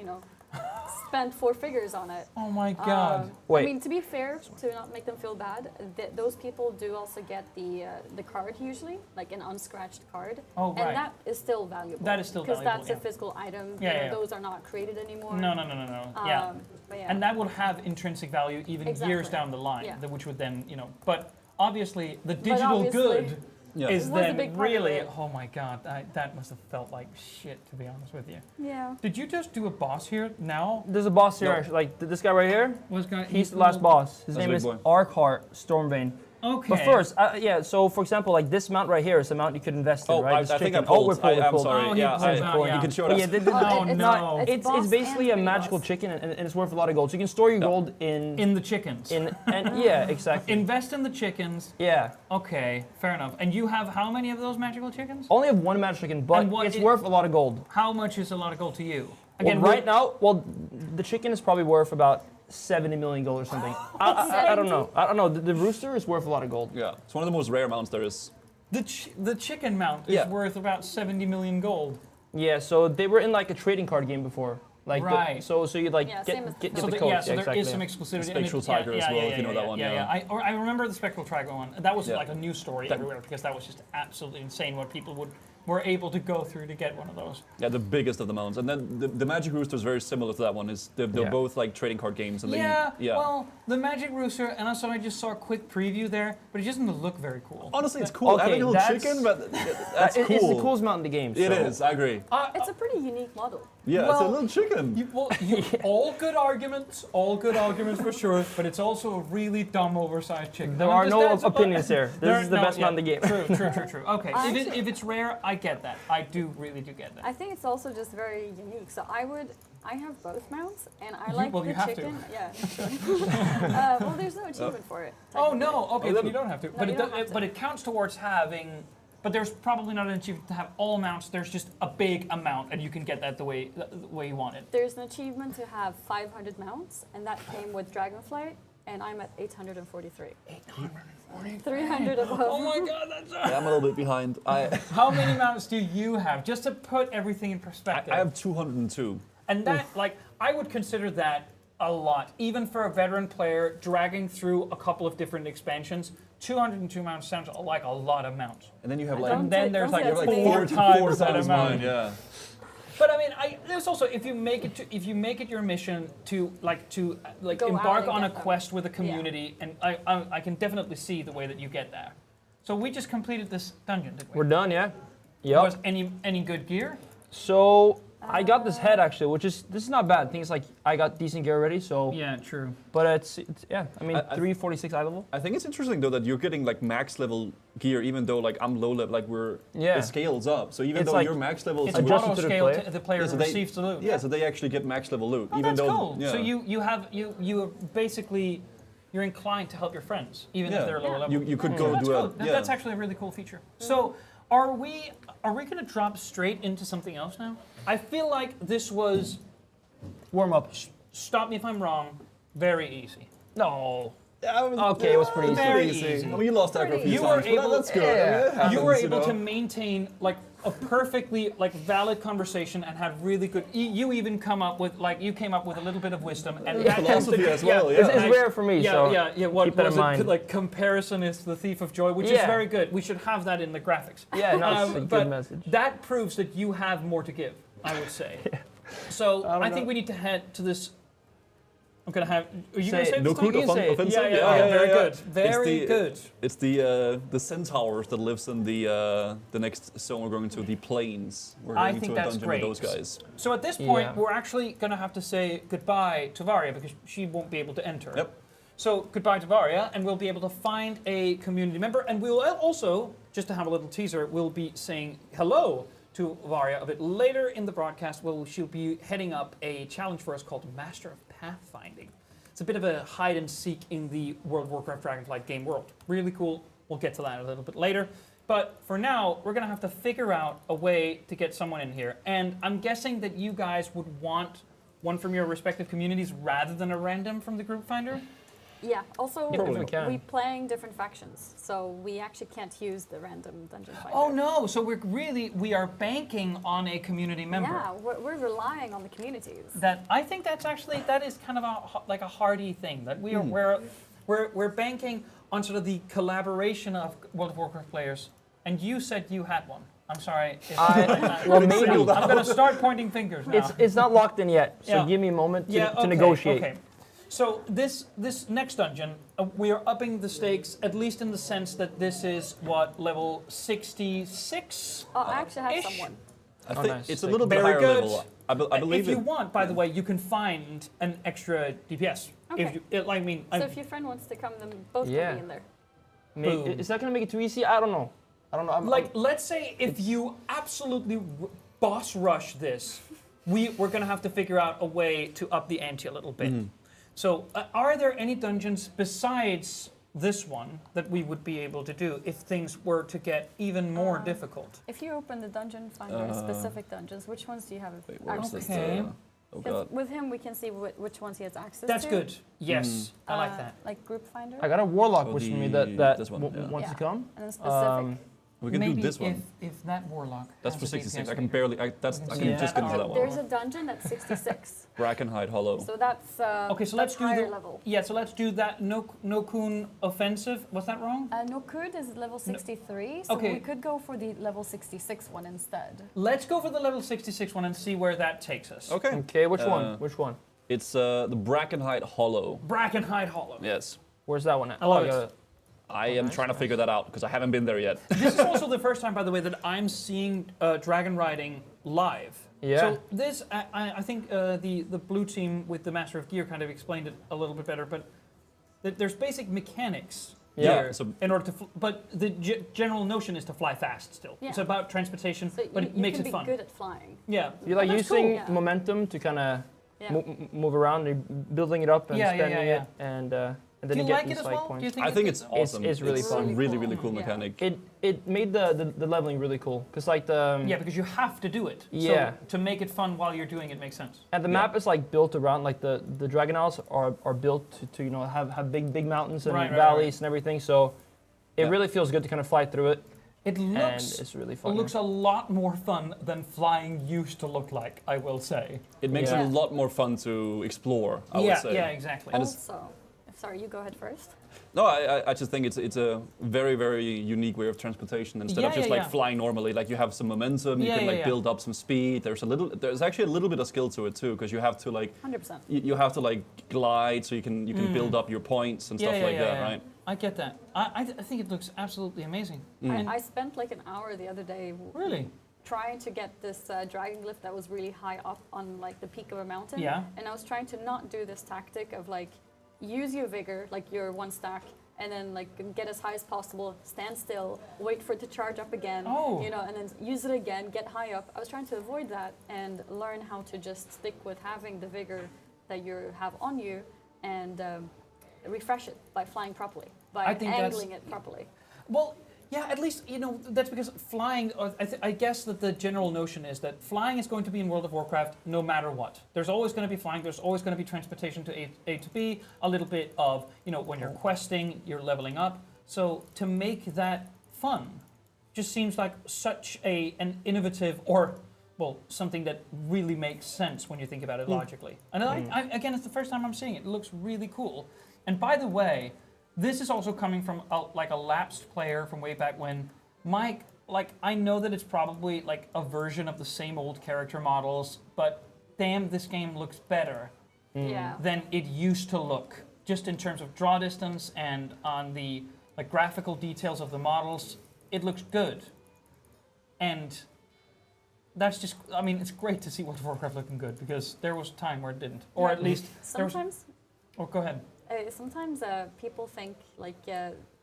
spent 4 figures on it. Oh my God. I Wait. mean, to be fair, to not make them feel bad, those people do also get the card usually, like an unscratched card. Oh, right. And that is still valuable. That is still because valuable, that's yeah. a physical item. Yeah, yeah. Those are not created anymore. No. Yeah. But yeah. And that would have intrinsic value even years Exactly. down the line, Yeah. which would then, but obviously the digital obviously- good is It was a then big part of really, it. oh my god, that must have felt like shit, to be honest with you. Yeah. Did you just do a boss here now? There's a boss here, No. actually. Like this guy right here. He's He's the last boss. His That's a name big is boy. Arkheart Stormbane. Okay. But first, yeah. So for example, like this mount right here is a mount you could invest in, Oh, right? I This think chicken. I pulled. we're pulled. I'm we're pulled. sorry. You can show it. Yeah, Oh, it's no. not. It's It's boss basically a and magical boss. chicken, and it's worth a lot of gold. So you can store your gold In the chickens. and yeah, exactly. Invest in the chickens. Yeah. Okay, fair enough. And you have how many of those magical chickens? Only have one magic chicken, but And what it's i- worth a lot of gold. How much is a lot of gold to you? Again, right now, well, the chicken is probably worth about 70 million gold or something. I don't know. I don't know. The rooster is worth a lot of gold. Yeah, it's one of the most rare mounts there is. The chicken mount is Yeah. worth about 70 million gold. Yeah, so they were in like a trading card game before. Like Right. so you like Yeah, get same as get the the So codes. yeah, so there exactly. is some exclusivity. The and Spectral it- Tiger as well, if you know that one, yeah. I remember the Spectral Tiger one. That was Yeah. like a news story That- everywhere because that was just absolutely insane what people were able to go through to get one of those. Yeah, the biggest of the mounts. And then the Magic Rooster is very similar to that one. They're Yeah. both like trading card games. And Yeah, they, yeah. well, the Magic Rooster, and also I just saw a quick preview there, but it doesn't look very cool. Honestly, it's cool. Okay, Having a little that's- chicken, but that's cool. It's the coolest mount in the game. It so. is, I agree. It's a pretty unique model. Yeah, it's a well, little chicken. All good arguments for sure, but it's also a really dumb, oversized chicken. There And I'm are just- no that's- opinions here. This is the best mount in the game. True. Okay, if it's rare, I get that. I really do get that. I think it's also just very unique. So I have both mounts, and I You- like well, the you have to. chicken. Yeah, sure. well, there's no achievement for it. Oh no, okay, technically. then you don't have to. No, But you it, don't have to. but it counts towards having. But there's probably not an achievement to have all mounts. There's just a big amount, and you can get that the way you want it. There's an achievement to have 500 mounts, and that came with Dragonflight, and I'm at 843. 300 above. Oh my god, that's. Yeah, I'm a little bit behind. How many mounts do you have? Just to put everything in perspective. I have 202. And that, like, I would consider that a lot. Even for a veteran player, dragging through a couple of different expansions, 202 mounts sounds like a lot of mounts. And then you have I like, don't And then say- there's don't like say four that's me. times that times amount. mine, yeah. But I mean, there's also if you make it your mission to Go out embark and on a get them. quest with a community, and I can definitely see the way that you get there. So we just completed this dungeon, didn't we? We're done, yeah. Yep. Was any good gear? So I got this head actually, this is not bad. I think it's like I got decent gear already, so. Yeah, true. But it's yeah. I mean, I- 346 eye level. I think it's interesting though that you're getting like max level gear, even though like I'm low level. Like Yeah. it scales up. So even It's though like- your max level is It's Adjusted auto to the scale player. to the player Yeah, so who they- receives the loot. yeah, so they actually get max level loot, Oh, even that's though. cool. Yeah. So you are basically you're inclined to help your friends, even Yeah. if they're lower level. You could Oh, go that's do a cool. yeah. That's actually a really cool feature. So are we going to drop straight into something else now? I feel like this was Warm up. stop me if I'm wrong, very easy. No. Yeah, Okay, it was pretty easy. Very easy. easy. I mean, you lost aggro a few You were times, but able. that's good. I mean, it happens, you were able know? to maintain like a perfectly like valid conversation and have really good. You even came up with a little bit of wisdom and that philosophy as well. It's Yeah. rare for me, Yeah, so yeah. What keep that was in it? mind. Like comparison is the thief of joy, which is Yeah. very good. We should have that in the graphics. Yeah, no, it's a but good message. that proves that you have more to give. I would say. So I think we need to head to this. I'm gonna have. Are you gonna say No this time? coup offensive? Yeah, very good. Very it's good. It's the centaurs that lives in the next zone. We're going to the plains. We're I going think to a that's dungeon great. with those guys. So at this point, Yeah. we're actually going to have to say goodbye to Varia because she won't be able to enter. Yep. So goodbye to Varia, and we'll be able to find a community member, and we'll also, just to have a little teaser, we'll be saying hello to Varia a bit later in the broadcast. She'll be heading up a challenge for us called Master of Pathfinding. It's a bit of a hide and seek in the World of Warcraft Dragonflight game world. Really cool. We'll get to that a little bit later. But for now, we're going to have to figure out a way to get someone in here. And I'm guessing that you guys would want one from your respective communities rather than a random from the group finder? Yeah. Also, If we can. we playing different factions, so we actually can't use the random dungeon finder. Oh no, so we are banking on a community member. Yeah, we're relying on the communities. That I think that is kind of like a hardy thing that we're banking on sort of the collaboration of World of Warcraft players. And you said you had one. I'm sorry. Well, maybe. I'm going to start pointing fingers now. It's not locked in yet, so Yeah. give me a moment to okay, negotiate. Okay. So this next dungeon, we are upping the stakes, at least in the sense that this is what, level 66? Oh, I actually have someone. I think nice. it's a little bit Very higher good. level. I believe if you it. want, by the way, you can find an extra DPS. Okay. So if your friend wants to come, then both Yeah. can be in there. Boom. Is that gonna make it too easy? I don't know. Let's say if you absolutely boss rush this, we're going to have to figure out a way to up the ante a little bit. So, are there any dungeons besides this one that we would be able to do if things were to get even more difficult? If you open the dungeon finder, specific dungeons, which ones do you have access Okay. to? Oh 'Cause god. with him, we can see which ones he has access That's to. good. Yes, I like that. Like group finder. I got a warlock Oh, with me this that one, yeah. wants to come. And then specific. We can Maybe do this one. If that warlock. That's has for a 66. DPS I can meter. barely. I can just get into that There's one. a dungeon that's 66. Brackenhide Hollow. So that's Okay, so that's let's do higher the level. Yeah, so let's do that Nokun offensive. Was that wrong? Nokud is level 63, so Okay. we could go for the level 66 one instead. Let's go for the level 66 one and see where that takes us. Okay. Okay, which one? Which one? It's the Brackenhide Hollow. Brackenhide Hollow. Yes. Where's that one at? I love Oh, it. got it. I am trying to figure that out because I haven't been there yet. This is also the first time, by the way, that I'm seeing dragon riding live. Yeah. So this, I think the blue team with the Master of Gear kind of explained it a little bit better, but there's basic mechanics Yeah, here so- in order to, but the general notion is to fly fast still. Yeah. It's about transportation, So but you, it makes you it can fun. be good at flying. Yeah. You like Oh, that's using cool. Yeah. momentum to kind of Yeah. move around, you're building it up and Yeah, yeah, spending yeah, it, and then Do you you get like these it as like well? points. Do you think I think it's awesome. It's really it's fun. a really, really cool. cool Yeah. mechanic. It made the leveling really cool because like the Yeah, because you have to do it. Yeah. So to make it fun while you're doing it makes sense. and the Yeah. map is like built around like the Dragon Isles are built to you know have big mountains and Right, right, valleys right. and everything. So it Yeah. really feels good to kind of fly through it. It And looks it's really fun. It looks a lot more fun than flying used to look like, I will say. It makes Yeah. it a lot more fun to explore, I would Yeah, say. yeah, exactly. And it's, Also, sorry, you go ahead first. no, I just think it's a very, very unique way of transportation instead of Yeah, just yeah, like yeah. flying normally. Like you have some momentum, you Yeah, can yeah, like yeah. build up some speed. There's actually a little bit of skill to it too, because you have to like 100%. you have to like glide so you can build up your points and stuff like that, right? I get that. I think it looks absolutely amazing. I spent like an hour the other day Really? trying to get this dragon glyph that was really high up on like the peak of a mountain. Yeah. And I was trying to not do this tactic of like use your vigor, like your one stack, and then like get as high as possible, stand still, wait for it to charge up again, Oh. you know, and then use it again, get high up. I was trying to avoid that and learn how to just stick with having the vigor that you have on you and refresh it by flying properly, by I think that's- angling it properly. Well, yeah, at least, you know, that's because flying, I guess that the general notion is that flying is going to be in World of Warcraft no matter what. There's always going to be flying, there's always going to be transportation to A to B, a little bit of, you know, when you're questing, you're leveling up. So to make that fun just seems like such an innovative or, well, something that really makes sense when you think about it logically. And again, it's the first time I'm seeing it. It looks really cool. And by the way, this is also coming from like a lapsed player from way back when. Mike, like I know that it's probably like a version of the same old character models, but damn, this game looks better Yeah. than it used to look, just in terms of draw distance and on the like graphical details of the models. It looks good, and that's just. I mean, it's great to see World of Warcraft looking good because there was a time where it didn't, or Yeah. at least there was. Sometimes Oh, go ahead. Sometimes people think like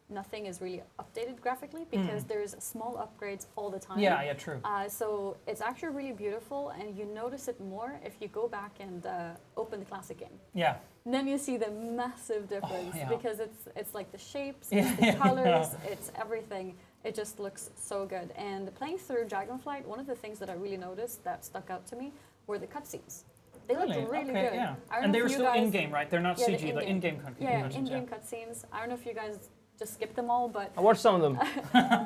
nothing is really updated graphically because there's small upgrades all the time. Yeah, yeah, true. So it's actually really beautiful, and you notice it more if you go back and open the classic game. Yeah. And then you see the massive difference yeah. because it's like the shapes, Yeah, it's the yeah, colors, yeah. it's everything. It just looks so good. And playing through Dragonflight, one of the things that I really noticed that stuck out to me were the cutscenes. They look really okay, good. Yeah. I don't And know they if were you still guys- in-game, right? They're not Yeah, CG, like in-game cutscenes. Yeah, in-game cutscenes. I don't know if you guys just skipped them all, but I watched some of them.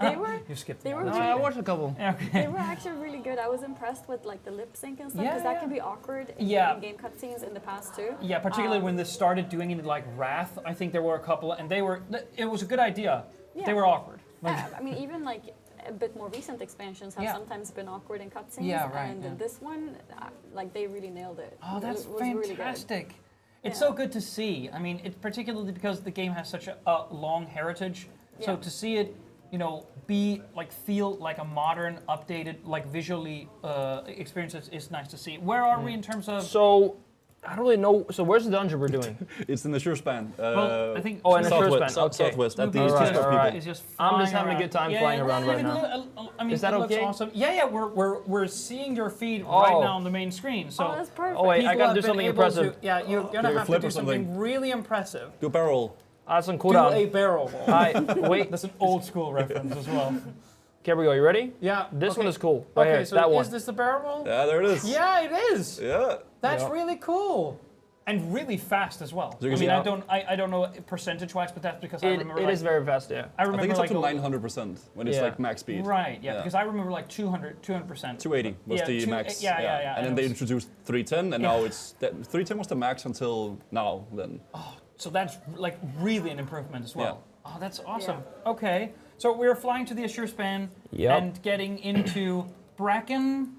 they were You skipped they them were all. No, really, I watched a couple. they were actually really good. I was impressed with like the lip sync and stuff Yeah, because that yeah. can be awkward in Yeah. in-game cutscenes in the past too. Yeah, particularly when they started doing it like Wrath. I think there were a couple, and it was a good idea. Yeah. They were awkward. I mean, even like a bit more recent expansions have Yeah. sometimes been awkward in cutscenes. Yeah, right, And yeah. this one, like they really nailed it. Oh, that's It was really good. fantastic. It's so good to see. I mean, it's particularly because the game has such a long heritage. So to see it, feel like a modern, updated, like visually experience is nice to see. Where are we in terms of? So, I don't really know. So where's the dungeon we're doing? It's in the Sure Span. Well, I think in the Sure Span. Okay. Southwest. At the Right. Is just I'm just flying having a good time flying around right now. I mean, is that it looks okay? awesome. Yeah, we're seeing your feed right now on the main screen. So that's perfect. Oh wait, I people gotta have do been something able impressive. you're gonna Do a have to flip do or something something. really impressive. Do a barrel. Some Do cooldown. a barrel roll. Hi, wait. That's an old school reference as well. Here we go. You ready? Yeah. This okay. one is cool. Right Okay, here. so that one. is this the barrel roll? Yeah, there it is. Yeah, it is. Yeah. That's Yeah. really cool. And really fast as well. So you I can mean, see I don't know percentage-wise, but that's because I remember It is very fast, yeah. I I remember think it's up like to 900% when it's like max speed. Right, yeah, because I remember like 200%. 280 was the max. Yeah. And then they introduced 310, and now it's 310 was the max until now. Then. Oh, so that's like really an improvement as well. Yeah. Oh, that's awesome. Okay, so we're flying to the Azure Span and getting into Bracken.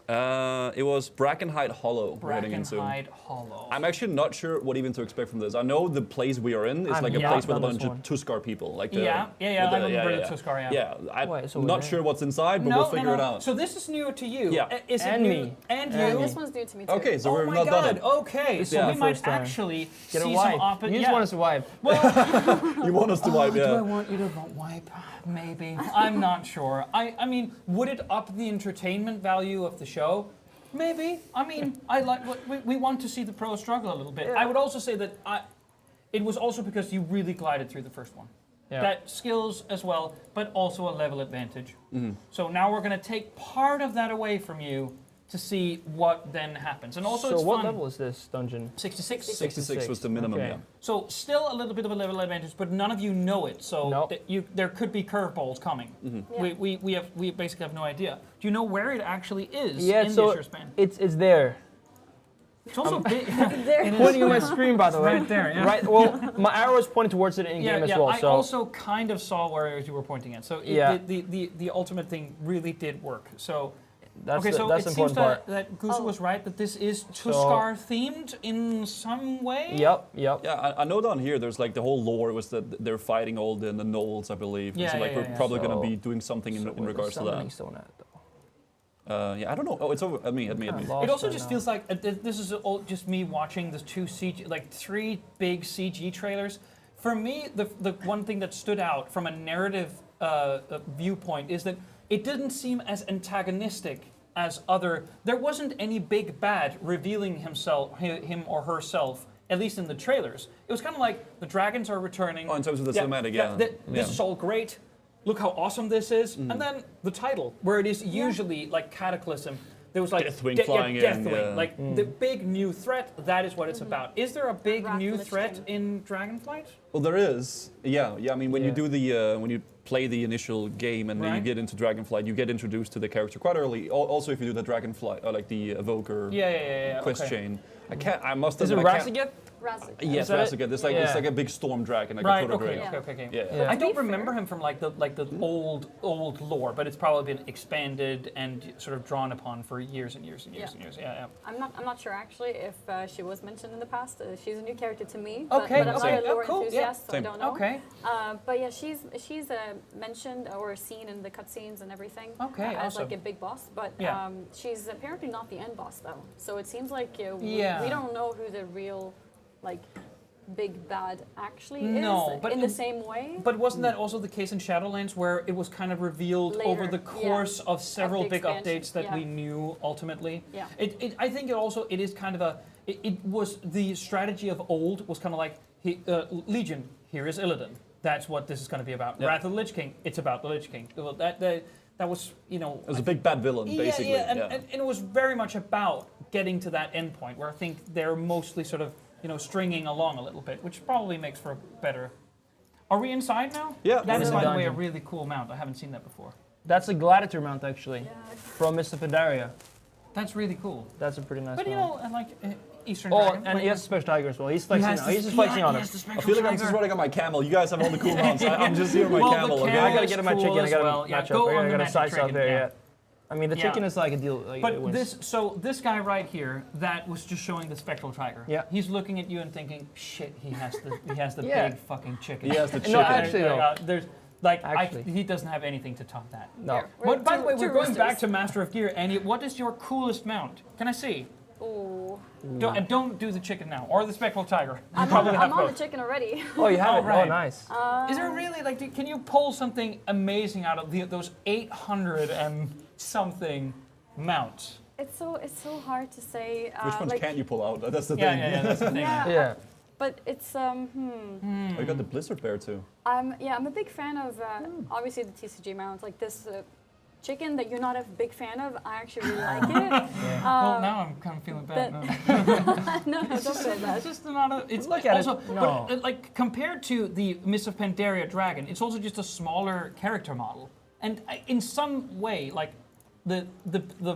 It was Brackenhide Hollow we're heading into. Brackenhide Hollow. I'm actually not sure what even to expect from this. I know the place we are in is like a place with a bunch of Tuskar people. Like the, I remember the Tuskar, Yeah, I'm not sure what's inside, but we'll figure it out. So this is new to you. Yeah. Is And it me. new? And Yeah, you. this one's new to me too. Okay, so Oh we're my not done God. it. Okay, so Yeah. we might First time. actually Get a see wipe. some opposite. You just want us to wipe. You want us to wipe, Do I yeah. want you to wipe? Maybe. I'm not sure. I mean, would it up the entertainment value of the show? Maybe. I mean, I like. We want to see the pros struggle a little bit. I would also say that it was also because you really glided through the first one. Yeah. That skills as well, but also a level advantage. So now we're going to take part of that away from you to see what then happens. And also, So it's what fun. level is this dungeon? 66. 66 was the minimum, Okay. yeah. So still a little bit of a level advantage, but none of you know it. So Nope. there could be curveballs coming. Yeah. We basically have no idea. Do you know where it actually is Yeah, in the so Azure Span? it's there. It's also big. There. Pointing at my screen, by the way. Right there, yeah. Right. Well, my arrow is pointing towards it in game as well. I So also kind of saw where you were pointing at. So the ultimate thing really did work. So that's okay, so that's it the seems important part. that Gusu was right that this is Tuskar themed in some way. Yep. Yeah, I know down here there's like the whole lore was that they're fighting all the Gnolls, I believe. Yeah, so like yeah, we're yeah. probably So- going to be doing something in regards to that. Stone at, though. Yeah, I don't know. Oh, it's over. At me. Lost It also right just now. feels like this is all just me watching the three big CG trailers. For me, the one thing that stood out from a narrative viewpoint is that it didn't seem as antagonistic as other. There wasn't any big bad revealing him or herself. At least in the trailers, it was kind of like the dragons are returning. Oh, in terms of the cinematic, yeah. This is all great. Look how awesome this is. Mm-hmm. And then the title, where it is usually like Cataclysm. There was like Deathwing flying in, Deathwing, yeah. like the big new threat. That is what it's about. Is there a big new Lich threat King. in Dragonflight? Well, there is. Yeah. I mean, when you Yeah. do the when you play the initial game and then you Right. get into Dragonflight, you get introduced to the character quite early. Also, if you do the Dragonflight or like the Evoker Yeah. quest okay. chain. I must Is it admit, I can't- Razageth? Razor. Yes, Is that it? Razageth. It's like it's Yeah. like a big storm dragon, like Right. a proto Okay. dragon. Okay. Yeah. I To don't be fair- remember him from like the old lore, but it's probably been expanded and sort of drawn upon for years and years and years and years. Yeah. I'm not sure actually if she was mentioned in the past. She's a new character to me. Okay, But I'm okay. not a lore Oh, cool. enthusiast, Yeah. so I don't know. Okay. But yeah, she's mentioned or seen in the cutscenes and everything. Okay, As awesome. like a big boss. But Yeah. she's apparently not the end boss though. So it seems like Yeah. we don't know who the real like big bad actually No, is but in the same way. But wasn't that also the case in Shadowlands, where it was kind of revealed over Later, the course of several the big expansion, updates that yeah. we knew ultimately? Yeah. I think it is kind of a. It was the strategy of old was kind of like Legion. Here is Illidan. That's what this is going to be about. Yeah. Wrath of the Lich King. It's about the Lich King. Well, that was It was a big bad villain, basically. Yeah, and it was very much about getting to that end point where I think they're mostly sort of stringing along a little bit, which probably makes for a better. Are we inside now? Yeah. That we're is, in by the the way, a dungeon. really cool mount. I haven't seen that before. That's a gladiator mount actually, from Mr. Pandaria. That's really cool. That's a pretty nice But mount. I like Eastern Oh, Dragon. and Wait, he has a special tiger as well. He's flexing has on. the- He's just flexing yeah, on he him. has the I spectral feel like I'm tiger. just riding on my camel. You guys have all the cool mounts. I'm just here on my Well, camel. the Okay. camel I gotta is get him my cool chicken. I as gotta well. Yeah, match go up. I on the gotta magic size out dragon, there. yeah. Yeah. I mean, the chicken is like a deal. Like, it But wins. this guy right here that was just showing the spectral tiger. Yeah. He's looking at you and thinking, shit, he has the Yeah. big fucking chicken. He has the chicken. No, actually, no. There's he doesn't have anything to top that. No. But by the way, we're going roosters. back to Master of Gear, Andy. What is your coolest mount? Can I see? Oh. Don't do the chicken now, or the spectral tiger. You I'm probably have on the both. chicken already. Oh, you have it? right. Oh, nice. Is there really can you pull something amazing out of those 800 and something mounts? It's so hard to say. Which ones can't you pull out? That's the Yeah, thing. yeah, that's the thing. Yeah. But it's Oh, you got the Blizzard Bear too. I'm a big fan of obviously the TCG mount, like this chicken that you're not a big fan of. I actually really like it. Well, now I'm kind of feeling bad. No, don't feel bad. It's just not a. It's Look at also, it. No. But like compared to the Mists of Pandaria dragon, it's also just a smaller character model, and in some way, like the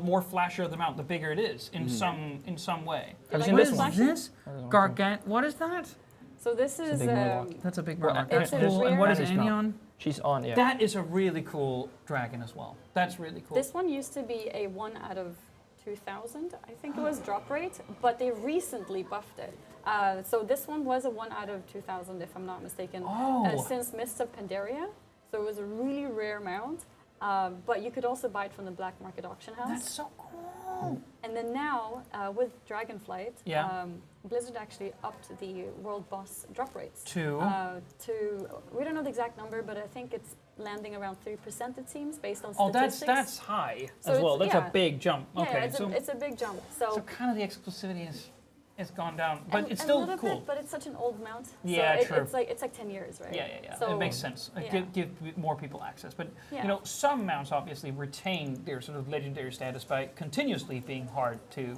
more flashier the mount, the bigger it is in some way. Have you seen What this is one? this? Gargant. What is that? So this is That's a big murloc. It's a Cool. And what is That is Annie not. on? She's on, yeah. That is a really cool dragon as well. That's really cool. This one used to be a 1 out of 2,000, I think it was drop rate, but they recently buffed it. So this one was a 1 out of 2,000, if I'm not mistaken, since Mists of Pandaria. So it was a really rare mount, but you could also buy it from the black market auction house. That's so cool. And then now, with Dragonflight, Yeah. Blizzard actually upped the world boss drop rates. To? We don't know the exact number, but I think it's landing around 3%, it seems, based on Oh, statistics. that's high So as well. it's- That's yeah. a big jump. Yeah, Okay, it's a big jump. So kind of the exclusivity is gone down, but it's a still little cool. bit, but it's such an old mount. Yeah, so true. It's like 10 years, right? Yeah. So it makes sense. yeah. Give more people access. But Yeah. some mounts obviously retain their sort of legendary status by continuously being hard to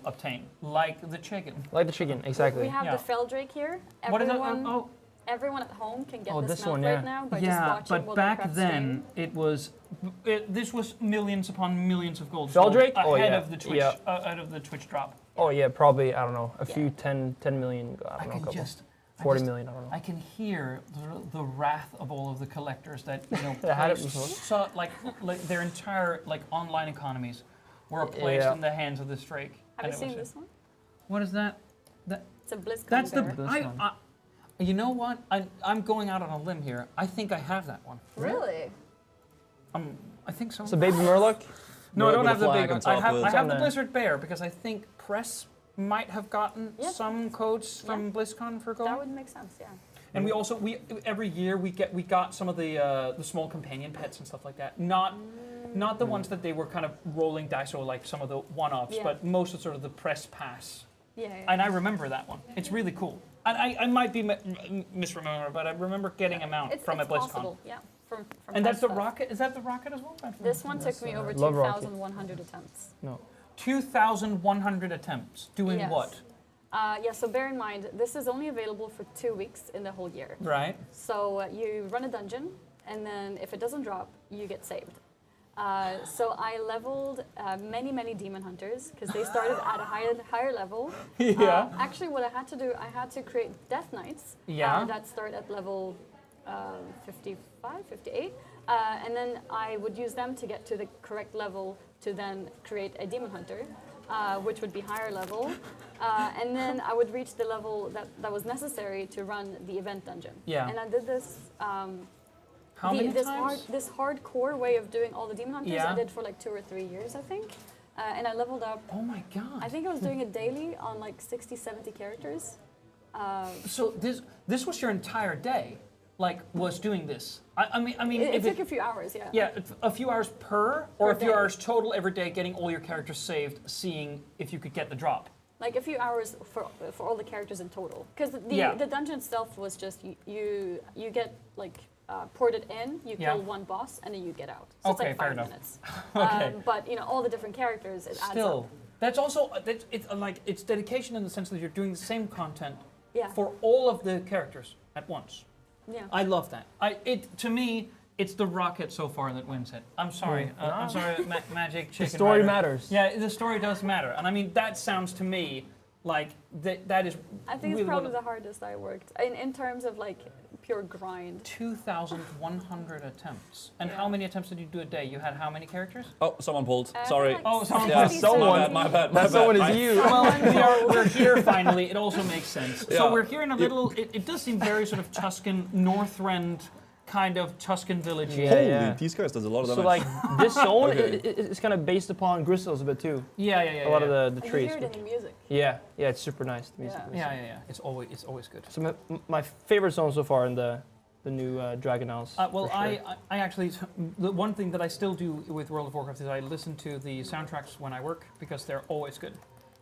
obtain, like the chicken. Like the chicken, exactly. We have Yeah. the Feldrake here. What is it? Everyone, everyone at home can get this this mount one, right yeah. now by just watching but World of back Warcraft then stream. this was millions upon millions of gold Feldrake? sold Oh, ahead yeah. of the Twitch Yeah. out of the Twitch drop. Oh, yeah, probably, I don't know, a few 10 million, I don't know, a couple. 40 million, I don't know. I can hear the wrath of all of the collectors that They had it placed before. like their entire online economies were placed Yeah. in the hands of this Drake. Have you seen this one? What is that? It's a BlizzCon That's the. bear. You know what? I'm going out on a limb here. I think I have that one. Really? I think so. It's a baby Murloc? No, I don't With have a the flag big on one. top I with- have the on Blizzard Bear because I think Press might have gotten some codes from BlizzCon for gold. That would make sense, yeah. And we also every year we got some of the small companion pets and stuff like that. Not the ones that they were kind of rolling dice or like some of the one-offs, Yeah. but most of sort of the press pass. Yeah. And I remember that one. It's really cool. And I might be misremembering, but I remember getting a mount from a it's BlizzCon. possible, yeah. From And that's the past stuff. rocket. Is that the rocket as well? This one took me over Love rocket. 2,100 attempts. No. 2,100 attempts. Doing Yes. what? So bear in mind, this is only available for 2 weeks in the whole year. Right. So you run a dungeon, and then if it doesn't drop, you get saved. So I leveled many demon hunters because they started at a higher level. Yeah. Actually, what I had to do, I had to create death knights. Yeah. That start at level 55, 58. And then I would use them to get to the correct level to then create a demon hunter, which would be higher level. And then I would reach the level that was necessary to run the event dungeon. Yeah. And I did this. How many times? This hardcore way of doing all the demon hunters, Yeah. I did for like 2 or 3 years, I think. And I leveled up. Oh my god. I think I was doing it daily on like 60, 70 characters. So this was your entire day, like was doing this. I mean, It if took a few hours, yeah. Yeah, a few hours per, or Per a few day. hours total every day, getting all your characters saved, seeing if you could get the drop. Like a few hours for all the characters in total. Because Yeah. the dungeon itself was just you get like ported in, you Yeah. kill one boss, and then you get out. So Okay, it's like fair 5 enough. minutes. Okay. But you know, all the different characters, it adds Still, up. that's also it's like it's dedication in the sense that you're doing the same content Yeah. for all of the characters at once. Yeah. I love that. To me, it's the rocket so far that wins it. I'm sorry. I'm sorry, Magic Chicken. story Rider. matters. Yeah, the story does matter, and I mean that sounds to me like that is. I think really it's probably what- the hardest I worked in terms of like pure grind. 2,100 attempts. And how many attempts did you do a day? You had how many characters? Oh, someone pulled. Sorry. Oh, someone Yeah, pulled. someone. My bad. That someone is you. Well, we're here finally. It also makes sense. Yeah. So we're here in a little. It does seem very sort of Tuscan, Northrend kind of Tuscan village. Holy, these guys does a lot of damage. So like this zone Okay. is kind of based upon Gristles a bit too. Yeah. A lot of the And trees. you hear it in the music. Yeah, it's super nice. The music. Yeah. It's always good. So my favorite zone so far in the new Dragon Isles. Well, for sure. I actually, the one thing that I still do with World of Warcraft is I listen to the soundtracks when I work because they're always good.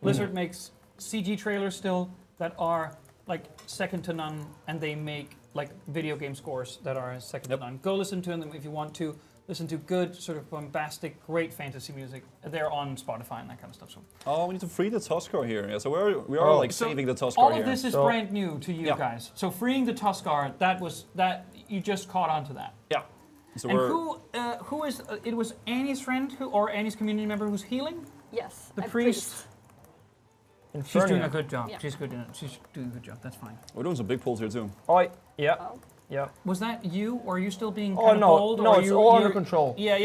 Blizzard makes CG trailers still that are like second to none, and they make like video game scores that are second to none. Go listen to them if you want to. Listen to good, sort of bombastic, great fantasy music. They're on Spotify and that kind of stuff. So. Oh, we need to free the Tuskar here. Yeah, so we are like So saving the Tuskar all here. of this is brand new to you guys. So freeing the Tuskar, that you just caught on to that. Yeah. So and we're who is it was Annie's friend or Annie's community member who's healing? Yes. The a priest. She's Inferno. doing a good job. Yeah. She's doing a good job. That's fine. we're doing some big pulls here too. Oh, yeah. Yeah. Was that you, or are you still being Oh, kind of no. bold? No, or it's you, all under you're- control. Yeah.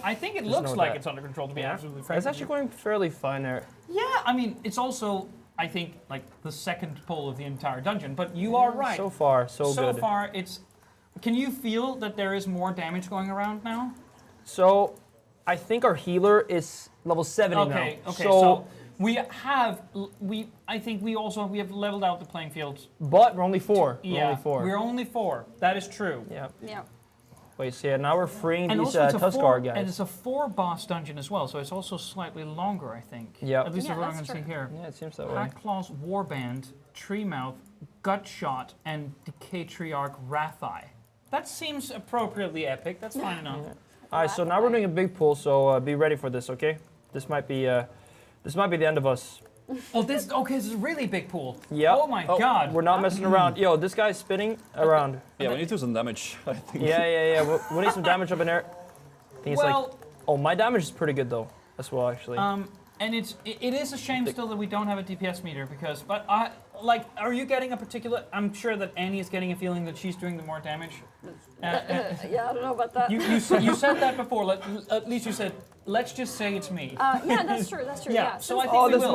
I think it Just looks know like that. it's under control, to be absolutely frank. It's actually going fairly fine there. Yeah, I mean, it's also, I think, like the second pull of the entire dungeon. But you are right. So far, so So good. far, it's. Can you feel that there is more damage going around now? So, I think our healer is level 70 now. Okay. So I think we have leveled out the playing field. But we're only 4. Yeah, We're only 4. we're only 4. That is true. Yeah. Yeah. Wait, so yeah, now we're freeing And these also it's a Tuskar guys. and it's a 4-boss dungeon as well, so it's also slightly longer, I think. Yeah. At least Yeah, what I'm that's going to see true. here. Yeah, it seems that way. Hacklaw's Warband, Treemouth, Gutshot, and Decatriarch Rathai. That seems appropriately epic. That's fine enough. All right, so now we're doing a big pull, so be ready for this, okay? This might be the end of us. Oh, this is a really big pool. Yeah. Oh my god. We're not messing around. Yo, this guy's spinning around. Yeah, we need to do some damage, I think. Yeah. We need some damage up in there. I think it's Well- like, oh, my damage is pretty good though, as well actually. And it is a shame still that we don't have a DPS meter because, are you getting a particular? I'm sure that Annie is getting a feeling that she's doing the more damage. Yeah, I don't know about that. You said that before. At least you said, let's just say it's me. Yeah, that's true. That's true. Yeah. So I since think we this will.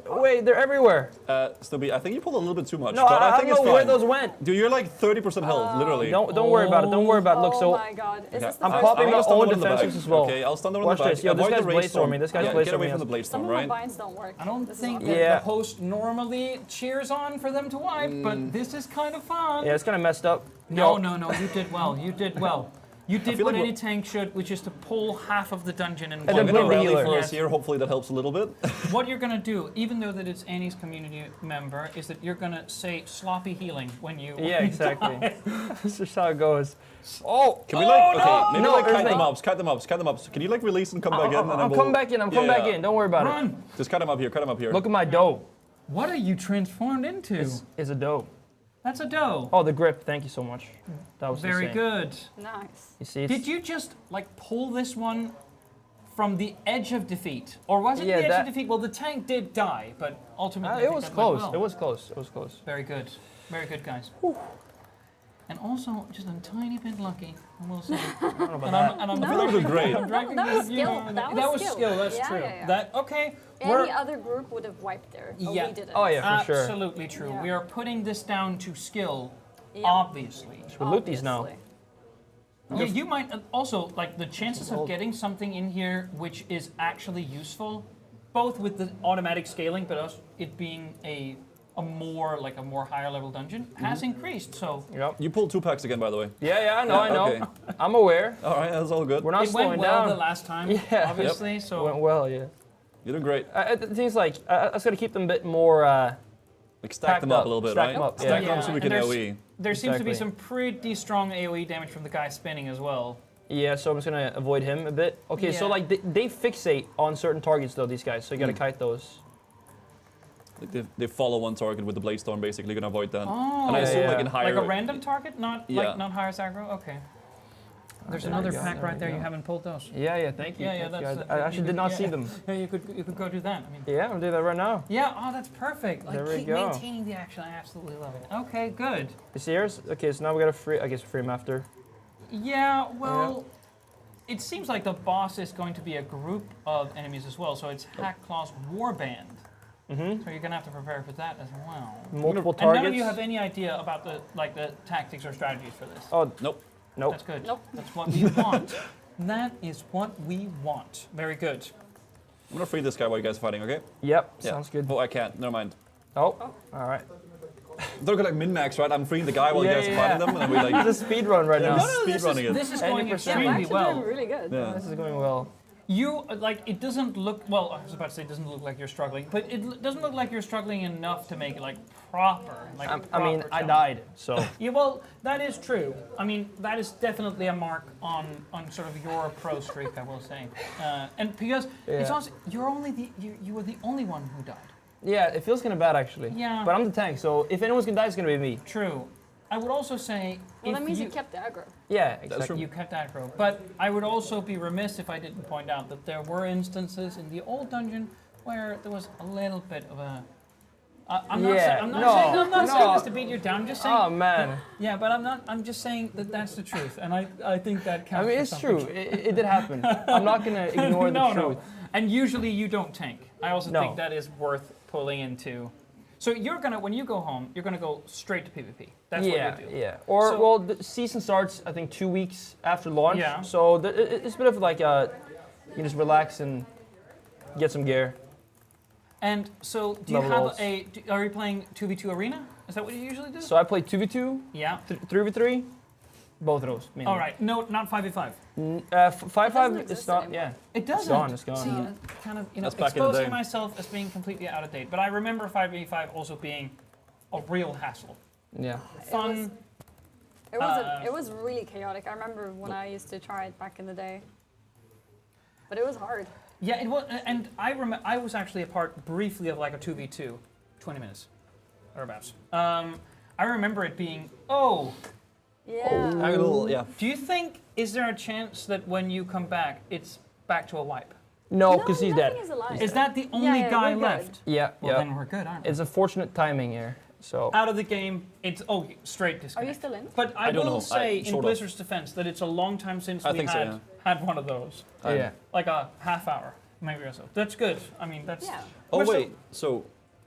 mob, wait, they're everywhere. Snooby, I think you pulled a little bit too much. No, but I think don't it's know where fine. those went. Dude, you're like 30% health, literally. Don't worry about it. Don't worry about it. Look, Oh so my god. Is this the I'm first popping time? my stun own them in the back. defenses as well. Okay, I'll stun them in Watch the back. this. Yo, this Avoid guy's the rainstorm. bladestorming. This guy's Get away bladestorming from us. the blade Some storm, of the right? binds don't work. I don't This is think not that Yeah. the host normally cheers on for them to wipe, but this is kind of fun. Yeah, it's kind of messed up. No, Yo, you did well. You did well. You did feel what like any tank should, which is to pull half of the dungeon in And one then I'm blink gonna the rally healer. for Yes. us here. Hopefully that helps a little bit. What you're gonna do, even though that it's Annie's community member, is that you're gonna say sloppy healing when you. Yeah, exactly. That's just how it goes. Oh, Can we like maybe no, like there's kite them like- up, kite them up, kite them up. Can you like release and come back in? And then I'll we'll... come back in. I'm coming back in. Don't worry about it. Run! Just cut them up here, cut them up here. Look at my dough. What are you transformed into? It's a dough. That's a dough. Oh, the grip. Thank you so much. That was Very insane. good. Nice. You see, Did you just like pull this one from the edge of defeat, or was it Yeah, the edge that- of defeat? Well, the tank did die, but ultimately I it think was that went close. well. It was close. It was close. Very good, guys. And also just a tiny bit lucky, I will say. I don't know about And that. I'm I feel like we're great. I'm dragging that was you know, skill. That was skill. That's Yeah, true. yeah. That okay. Any other group would have wiped there, but Yeah. we didn't. Oh yeah, for sure. Absolutely true. Yeah. We are putting this down to skill, Yeah. obviously. Should we loot these now? Obviously. Yeah, you might also like the chances of getting something in here which is actually useful, both with the automatic scaling, but also it being a more higher level dungeon has increased. So Yep. You pulled 2 packs again, by the way. Yeah, I know, I know. Okay. I'm aware. All right, that's all good. We're not it went slowing well down. the last time, Yeah. obviously. It So went well, yeah. You're doing great. It seems like I was gonna keep them a bit more. Like stack them Packed up a little bit, stack right? them up, yeah. Stack them Yeah, so we and can there's- AoE. there seems to be Exactly. some pretty strong AoE damage from the guy spinning as well. Yeah, so I'm just gonna avoid him a bit. Okay, so Yeah. like they fixate on certain targets though, these guys. So you gotta kite those. Like they follow one target with the blade storm, basically. You're gonna avoid that. Oh, And I assume yeah. like in higher. like a random target, not Yeah. like not higher aggro. Okay. There's another pack right there. You haven't pulled those. Yeah, thank you. Yeah, thank that's. you. I actually did not see them. Yeah, you could go do that. I mean. Yeah, I'm doing that right now. Yeah. Oh, that's perfect. Like, There we keep go. maintaining the action. I absolutely love it. Okay, good. You see yours? Okay, so now we got a free. I guess free him after. Yeah. Well, it seems like the boss is going to be a group of enemies as well. So it's Hackclaw's Warband. So you're gonna have to prepare for that as well. Multiple And targets. none of you have any idea about the tactics or strategies for this. Oh, nope. Nope. That's good. Nope. That's what we want. That is what we want. Very good. I'm gonna free this guy while you guys are fighting, okay? Yep, Yeah. sounds good. Oh, I can't. Never mind. Oh, all right. Don't go like min-max, right? I'm freeing the guy while you guys are fighting them, and we like. It's a speed run right now. Speed running it. This is going 80%. extremely well. Doing really good. Yeah. This is going well. You it doesn't look well. I was about to say it doesn't look like you're struggling, but it doesn't look like you're struggling enough to make it like proper. Like I mean, proper I challenge. died, so. Yeah, well, that is true. I mean, that is definitely a mark on sort of your pro streak, I will say. And because it's Yeah. also you were the only one who died. Yeah, it feels kind of bad actually. Yeah. But I'm the tank, so if anyone's gonna die, it's gonna be me. True. I would also say. Well, if that means you kept the aggro. Yeah, exactly. You kept aggro. But I would also be remiss if I didn't point out that there were instances in the old dungeon where there was a little bit of a. I'm not saying this to beat you down. I'm just saying. Oh man. Yeah, but I'm not. I'm just saying that that's the truth, and I think that counts. I mean, for it's something. true. It did happen. I'm not gonna ignore the truth. And usually you don't tank. I also No. think that is worth pulling into. So you're gonna, when you go home, you're gonna go straight to PvP. That's what you do. Yeah. Or So- well, the season starts I think 2 weeks after launch. Yeah. So it's a bit of like you can just relax and get some gear. And so, do you Level have ults. are you playing 2v2 arena? Is that what you usually do? So I play 2v2, Yeah. 3v3, both of those. Mainly. All right. No, not 5v5. 5v5 exist it's not. anymore. Yeah. It doesn't. It's gone. See, Yeah. kind of, That's back in the exposing day. myself as being completely out of date. But I remember 5v5 also being a real hassle. Yeah. Fun. It was really chaotic. I remember when I used to try it back in the day. But it was hard. Yeah, it was, and I was actually a part briefly of like a 2v2, 20 minutes, or about. I remember it being, Yeah. Do you think, is there a chance that when you come back, it's back to a wipe? No, because he's dead. nothing is alive. Is that the only guy we're good. left? Yeah. Well, yeah. then we're good, aren't we? It's unfortunate timing here. So. Out of the game, it's straight disconnect. Are you still in? But I don't will know. say, in Sort of. Blizzard's defense, that it's a long time since I we think so, had had one of those. Yeah. Like a half hour, maybe or so. That's good. I mean, that's. Yeah. Oh we're wait, so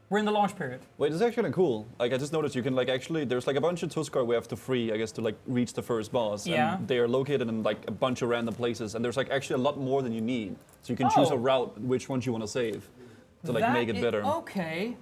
we're in the launch period. wait, this is actually kind of cool. Like I just noticed you can like actually there's like a bunch of Tuskar we have to free, I guess, to like reach the first boss. Yeah. And they are located in like a bunch of random places, and there's like actually a lot more than you need. So you can choose a Oh. route which ones you want to save to like make it better. Okay.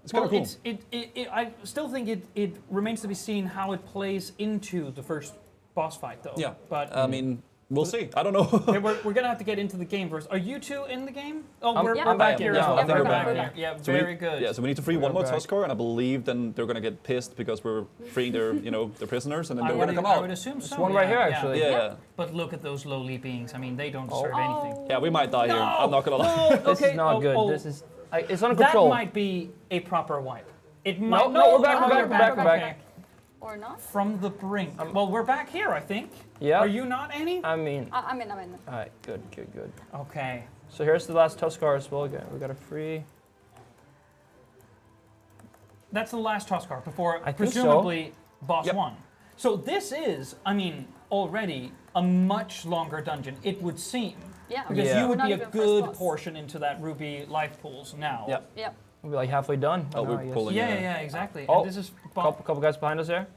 It's Well, kind of cool. I still think it remains to be seen how it plays into the first boss fight, though. Yeah. But I mean, we'll see. I don't know. okay, we're gonna have to get into the game first. Are you two in the game? Oh, I'm we're back here as well. I think we're back. here. Yeah, So very good. Yeah, so we need to free one more back. Tuskar, and I believe then they're gonna get pissed because we're freeing their, their prisoners, and then they're gonna come I out. would assume so. one right here, yeah. actually. Yeah. But look at those lowly beings. I mean, they don't deserve anything. Yeah, we might die here. I'm not gonna lie. No, This okay. is not oh, good. oh, This is. It's under that control. might be a proper wipe. It might. no, we're back, we're you're back, we're back. okay. Or not? From the brink. Well, we're back here, I think. Yeah. Are you not, Annie? I mean. I'm in. All right. Good. Okay. So here's the last Tuskar as well. We got a free. That's the last Tuskar before I think so. presumably boss Yep. 1. So this is, I mean, already a much longer dungeon, it would seem. Yeah. Because Yeah. you would Not be a even first good boss. portion into that ruby life pools now. Yep. Yep. We'll be like halfway done. Oh, by now, we're I guess. pulling. Yeah, exactly. Oh, And this is Couple guys behind us here.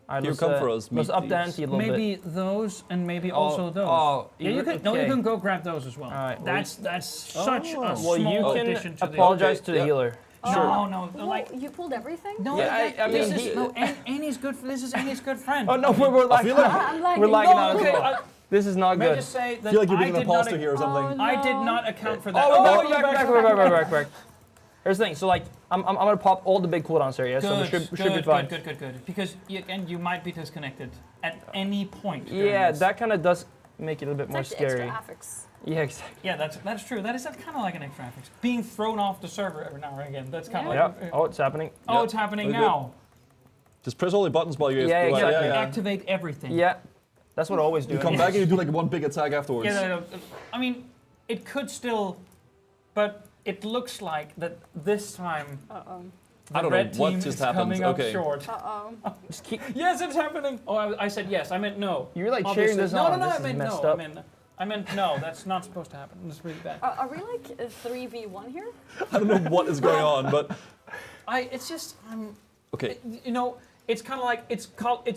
All right, Here, let's, come for us, Let's meat up the thieves. ante a little maybe bit. those and maybe also those. Oh, yeah, you can. No, you okay. can go grab those as well. All right, well, That's such a Well, small you addition can to apologize to the Yeah. healer. No, Whoa, like you pulled everything? no. Yeah, I this mean, is no. Annie's good. This is Annie's good friend. Oh no, we're like, I'm like, we're lagging no, out as okay, well. This is not May I good. just say that I feel like you're I being an did not imposter here or something. I did no. not account for that. Oh, you're we're back. Here's the thing. So like, I'm gonna pop all the big cooldowns here. Yeah, so we should be fine. Good. Because you might be disconnected at any point. during Yeah, this. that kind of does make it a little bit more It's like the scary. extra affix. Yeah, exactly. Yeah, that's true. That is kind of like an extra affix. Being thrown off the server every now and again. That's kind of Yeah. like. Oh, it's happening. Oh, Yeah. it's happening Very now. Just press all the buttons while you're. Yeah, exactly. Activate everything. Yeah. That's what I always do. You come back and you do like one big attack afterwards. Yeah, no. I mean, it could still, but it looks like that this time. I don't red know what team just is happened. coming up Okay. short. Just keep. Yes, it's happening. Oh, I said yes. I meant no. You're like Obviously. cheering this no, on. No, no, This I is meant messed no. up. I meant no. That's not supposed to happen. It's really bad. Are we like a 3v1 here? I don't know what is going on, but It's just okay. You know, it's kind of like it's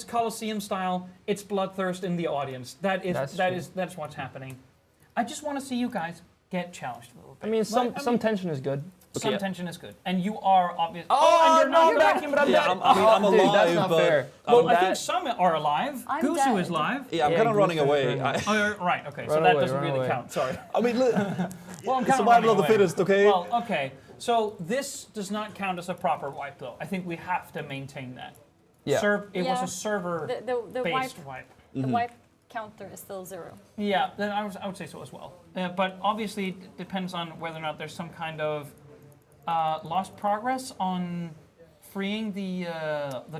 Colosseum style. It's bloodthirst in the audience. That's what's happening. I just want to see you guys get challenged a little bit. I mean, some tension is good. Some tension is good, and you are obvious. Oh, and you're not back. backing, but I'm Yeah, dead. I'm Dude, alive, that's not but fair. Well, I think some are alive. I'm Gusu dead. is live. Yeah, I'm kind of running away. Oh, you're right. Okay, so Run that away, doesn't run really away. count. Sorry. I mean, Well, I'm kind survival of the fittest. Okay. Well, okay. So this does not count as a proper wipe, though. I think we have to maintain that. Yeah. It was Yeah. a server-based The wipe, wipe. the wipe counter is still 0. Yeah, then I would say so as well. But obviously, it depends on whether or not there's some kind of lost progress on freeing the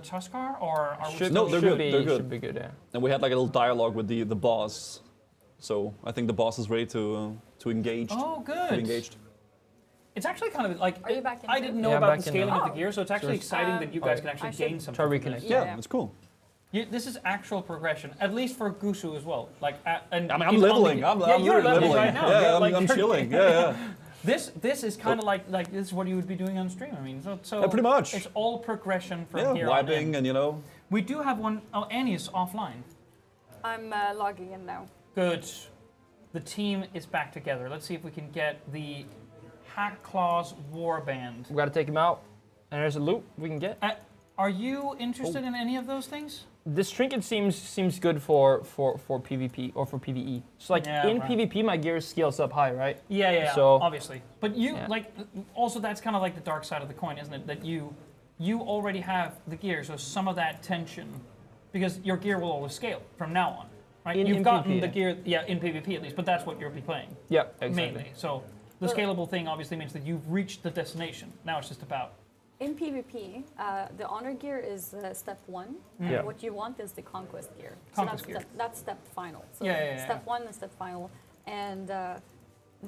Tuskar, or are we Should, No, they're good, Be, they're good. Should be good, yeah. And we had like a little dialogue with the boss, so I think the boss is ready to engage. Oh, To good. be engaged. It's actually kind of like Are you back in I here? didn't know Yeah, about back the in scaling now. of the gear, so it's actually exciting that you guys can I actually should gain something. try from reconnect. this. Yeah, Yeah. it's cool. This is actual progression, at least for Gusu as well. Like, and I mean, I'm it's on the leveling. ge- I'm yeah, you're literally leveling leveling. right now. Yeah, You're I'm, like- I'm chilling. Yeah, yeah. This is kind of like this is what you would be doing on stream. I mean, so Yeah, pretty much. It's all progression from Yeah, here wiping on in. and you know. We do have one. Oh, Annie is offline. I'm logging in now. Good. The team is back together. Let's see if we can get the Hack Claws Warband. We gotta take him out. And there's a loot we can get. Are you interested Oh. in any of those things? This trinket seems good for PvP or for PvE. So like Yeah, in right. PvP, my gear scales up high, right? Yeah, So- obviously. But you Yeah. like also that's kind of like the dark side of the coin, isn't it? That you already have the gear, so some of that tension, because your gear will always scale from now on, right? In You've gotten PvP, the yeah. gear, in PvP at least, but that's what you'll be playing Yeah, exactly. mainly. So the scalable thing obviously means that you've reached the destination. Now it's just about In PvP, the honor gear is step 1, and Yeah. what you want is the conquest gear. Conquest so gear. that's step final. So Yeah. step 1 and step final, and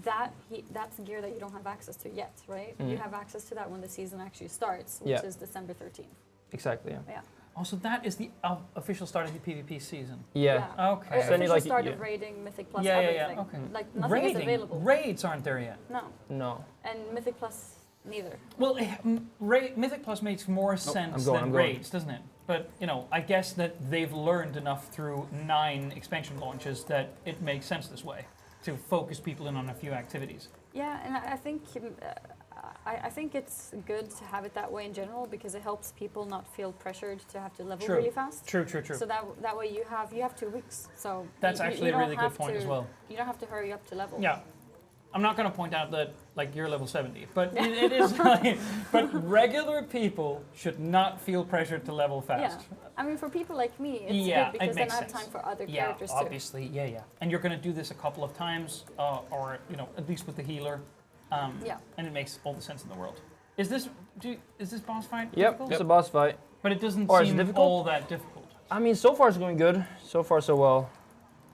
that's gear that you don't have access to yet, right? You have access to that when the season actually starts, which Yeah. is December 13th. Exactly, yeah. Yeah. also that is the official start of the PvP season. Yeah. Okay. So then you Official like- start yeah. of raiding, Mythic Plus, Yeah, everything. okay. Like nothing is available. Raids aren't there yet. No, No. and Mythic Plus neither. Well, Mythic Plus makes more sense I'm than going. raids, doesn't it? But you know, I guess that they've learned enough through 9 expansion launches that it makes sense this way to focus people in on a few activities. Yeah, and I think I think it's good to have it that way in general because it helps people not feel pressured to have to level True. really fast. True. So that way you have 2 weeks. So That's you actually a don't really good have point as to- well. You don't have to hurry up to level. Yeah. I'm not going to point out that like you're level 70, but it is like, but regular people should not feel pressured to level Yeah. fast. I mean, for people like me, it's Yeah, good because it then makes I have sense. time for other Yeah, characters too. obviously, yeah. And you're going to do this a couple of times, or you know, at least with the healer. Yeah. And it makes all the sense in the world. Is this boss fight Yep, difficult? it's a boss fight. But it doesn't Or is it seem difficult? all that difficult. I mean, so far it's going good. So far so well.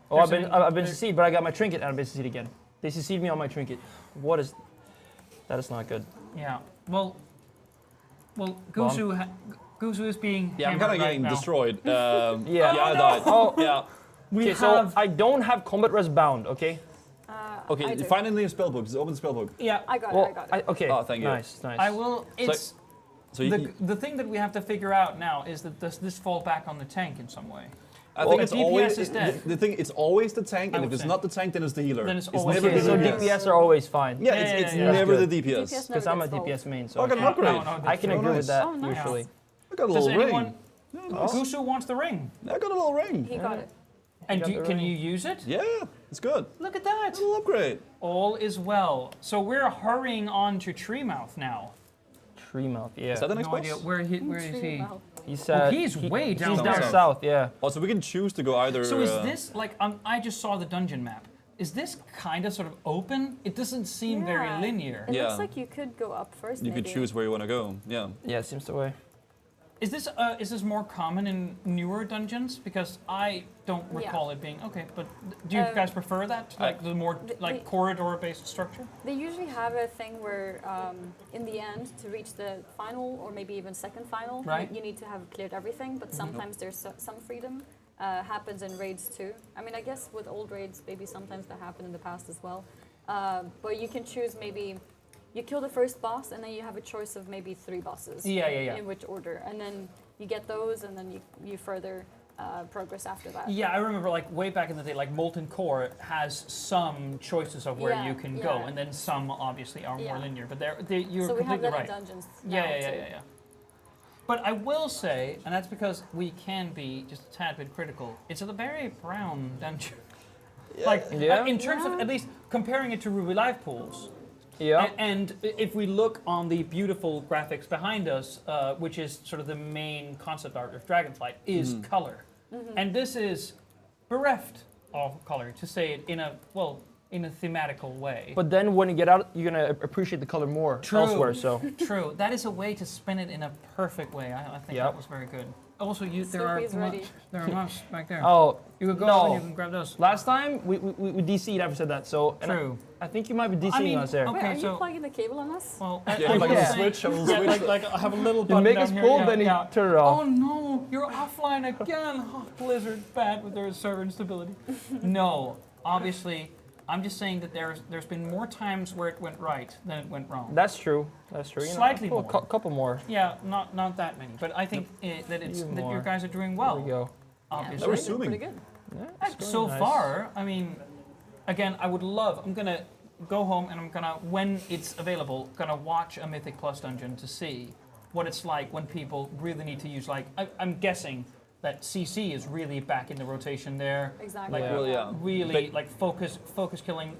Oh, I've There's been CC'd, but I got my trinket and I've been CC'd again. They CC'd me on my trinket. What is... That is not good. Yeah. Well, Gusu is being Yeah, I'm hammered kind of right getting now. destroyed. Yeah. Yeah, I died. Oh. Yeah. Okay, so I don't have combat res bound, okay? Okay, I do. find it in your spellbook. Just open the spellbook. Yeah. I got Well, it. I got it. okay. Oh, thank you. Nice. I will. It's So you, the thing that we have to figure out now is that does this fall back on the tank in some way? I think the it's DPS always is dead. the thing. It's always the tank, I and if would it's say. not the tank, then it's the healer. Then it's always never Okay, the so DPS. DPS are always fine. Yeah, Yeah, it's yeah. never That's the DPS DPS. Because I'm a never gets DPS main, Oh, so I got an upgrade. I can Oh, agree with nice. that Oh, nice. usually. I got a Does little anyone? ring. Gusu wants the ring. I got a little ring. He got it. And got the can ring. you use it? Yeah, it's good. Look at that. A little upgrade. All is well. So we're hurrying on to Treemouth now. Treemouth, yeah. Is that the next No boss? idea where is he? Treemouth. He's, he's way down He's down there. south, yeah. Also, we can choose to go either. So is this like I just saw the dungeon map? Is this kind of sort of open? It doesn't seem very Yeah. linear. It Yeah. looks like you could go up first. You maybe. could choose where you want to go. Yeah. Yeah, it seems the way. Is this more common in newer dungeons? Because I don't recall it being okay. But do you guys prefer that, like the more corridor-based structure? They usually have a thing where, in the end, to reach the final or maybe even second final, you need to have cleared everything. But sometimes there's some freedom. Happens in raids too. I mean, I guess with old raids, maybe sometimes that happened in the past as well. But you can choose maybe. You kill the first boss, and then you have a choice of maybe 3 bosses. In which order, and then you get those, and then you further progress after that. Yeah, I remember like way back in the day, like Molten Core has some choices of where you can go, and then some obviously are more linear. But you're so we completely have that right. in dungeons. Yeah. But I will say, and that's because we can be just a tad bit critical. It's a very brown dungeon. In terms of at least comparing it to Ruby Live Pools. Yeah. And if we look on the beautiful graphics behind us, which is sort of the main concept art of Dragonflight, is color. And this is bereft of color, to say it in a thematical way. But then when you get out, you're gonna appreciate the color more elsewhere. So true. That is a way to spin it in a perfect way. I think that was very good. Also, there are muffs back there. Oh, you could go and you can grab those. Last time we DC'd after said that. So true. I think you might be DCing us there. Wait, are you plugging the cable on us? Well, like a switch. Like I have a little You button make down us here, pull, then you turn it off. Oh no, you're offline again. Oh, Blizzard bad with their server instability. No, obviously, I'm just saying that there's been more times where it went right than it went wrong. That's true. Slightly more. A couple more. Yeah, not that many, but I think that your guys are doing well. There we go. Obviously, They were zooming. Pretty good. Yeah, so nice. far, I mean, again, I'm gonna go home and I'm gonna, when it's available, gonna watch a Mythic Plus dungeon to see what it's like when people really need to use, I'm guessing that CC is really back in the rotation there. Exactly. Really, focus killing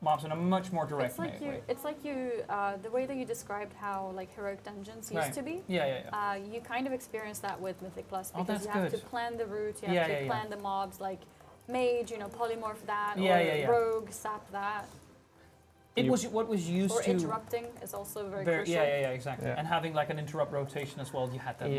mobs in a much more direct way. It's like the way that you described how heroic dungeons used to be. You kind of experience that with Mythic Plus because you have to plan the route, you have to plan the mobs like mage, polymorph that, or rogue, sap that. It was what was used or to interrupting is also very crucial. Yeah, exactly. And having an interrupt rotation as well, you had that.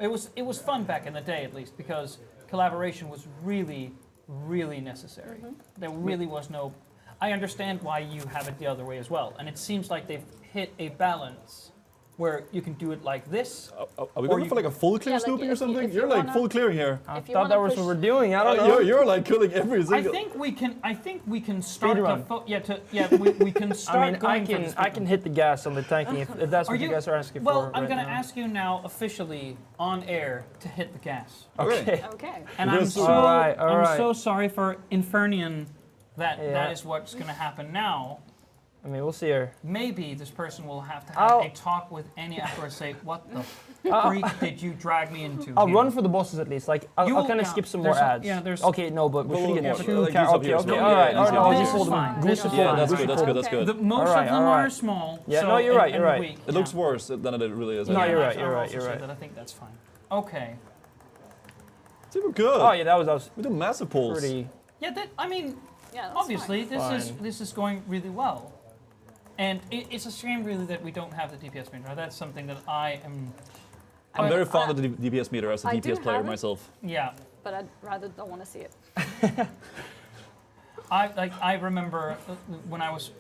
It was fun back in the day, at least, because collaboration was really, really necessary. There really was no. I understand why you have it the other way as well, and it seems like they've hit a balance where you can do it like this. Are we going for a full clear snooping or something? You're full clearing here. I thought that was what we're doing. I don't know. You're killing every single. I think we can start. We can start. I mean, going I can hit the gas on the tanking if that's what you guys are asking for. Well, I'm right going to now. ask you now officially on air to hit the gas. Okay. And I'm so sorry for Infernian that is what's going to happen now. I mean, we'll see her. Maybe this person will have to have a talk with any actor and say, what the freak did you drag me into? I'll run for the bosses at least. I'll kind of skip some more ads. Okay, no, but we should get two characters. Okay, all right. This is fine. That's good. Most of them are small. Yeah, no, you're right. You're right. It looks worse than it really is. No, you're right. I think that's fine. Okay. Super good. Oh yeah, that was. We do massive pulls. Pretty. Yeah, obviously this is going really well. And it's a shame, really, that we don't have the DPS meter. That's something that I am. I'm very fond of the DPS meter as a I DPS player myself. Yeah. But I'd rather don't want to see it. I remember when I was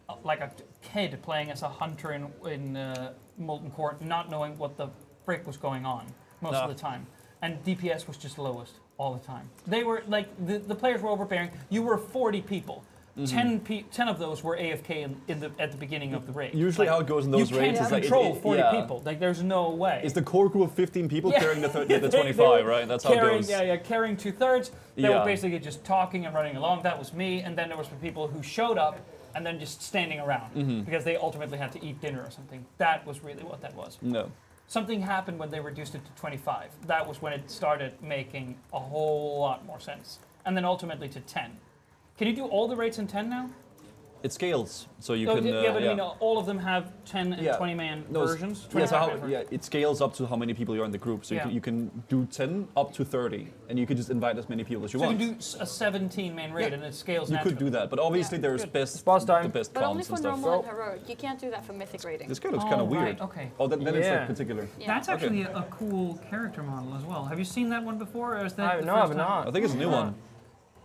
a kid playing as a hunter in Molten Core, not knowing what the frick was going on most of the time, and DPS was just lowest all the time. They were the players were overbearing. You were 40 people. 10 of those were AFK at the beginning of the raid. Usually how it goes in those raids is control 40 people. There's no way. It's the core group of 15 people carrying the 25, right? That's how it goes. Carrying 2/3. They were basically just talking and running along. That was me. And then there was people who showed up and then just standing around because they ultimately had to eat dinner or something. That was really what that was. No. Something happened when they reduced it to 25. That was when it started making a whole lot more sense. And then ultimately to 10. Can you do all the raids in 10 now? It scales, so you Oh, can. yeah, but I mean, all of them have 10 and Yeah. 20 man No, versions. Yeah, so 25 how, man versions. yeah, it scales up to how many people you're in the group. So Yeah. you can do 10 up to 30, and you can just invite as many people as you So want. you can do a 17 man raid and it scales You naturally. could do that, but obviously Yeah, there's good. the best But only comps for and stuff. normal and heroic. You can't do that for mythic rating. This guy looks kind of weird. right, okay. Oh, then it's Yeah. like particular. That's actually a cool character model as well. Have you seen that one before, or is that the No, first I've time? not. I think it's a new one.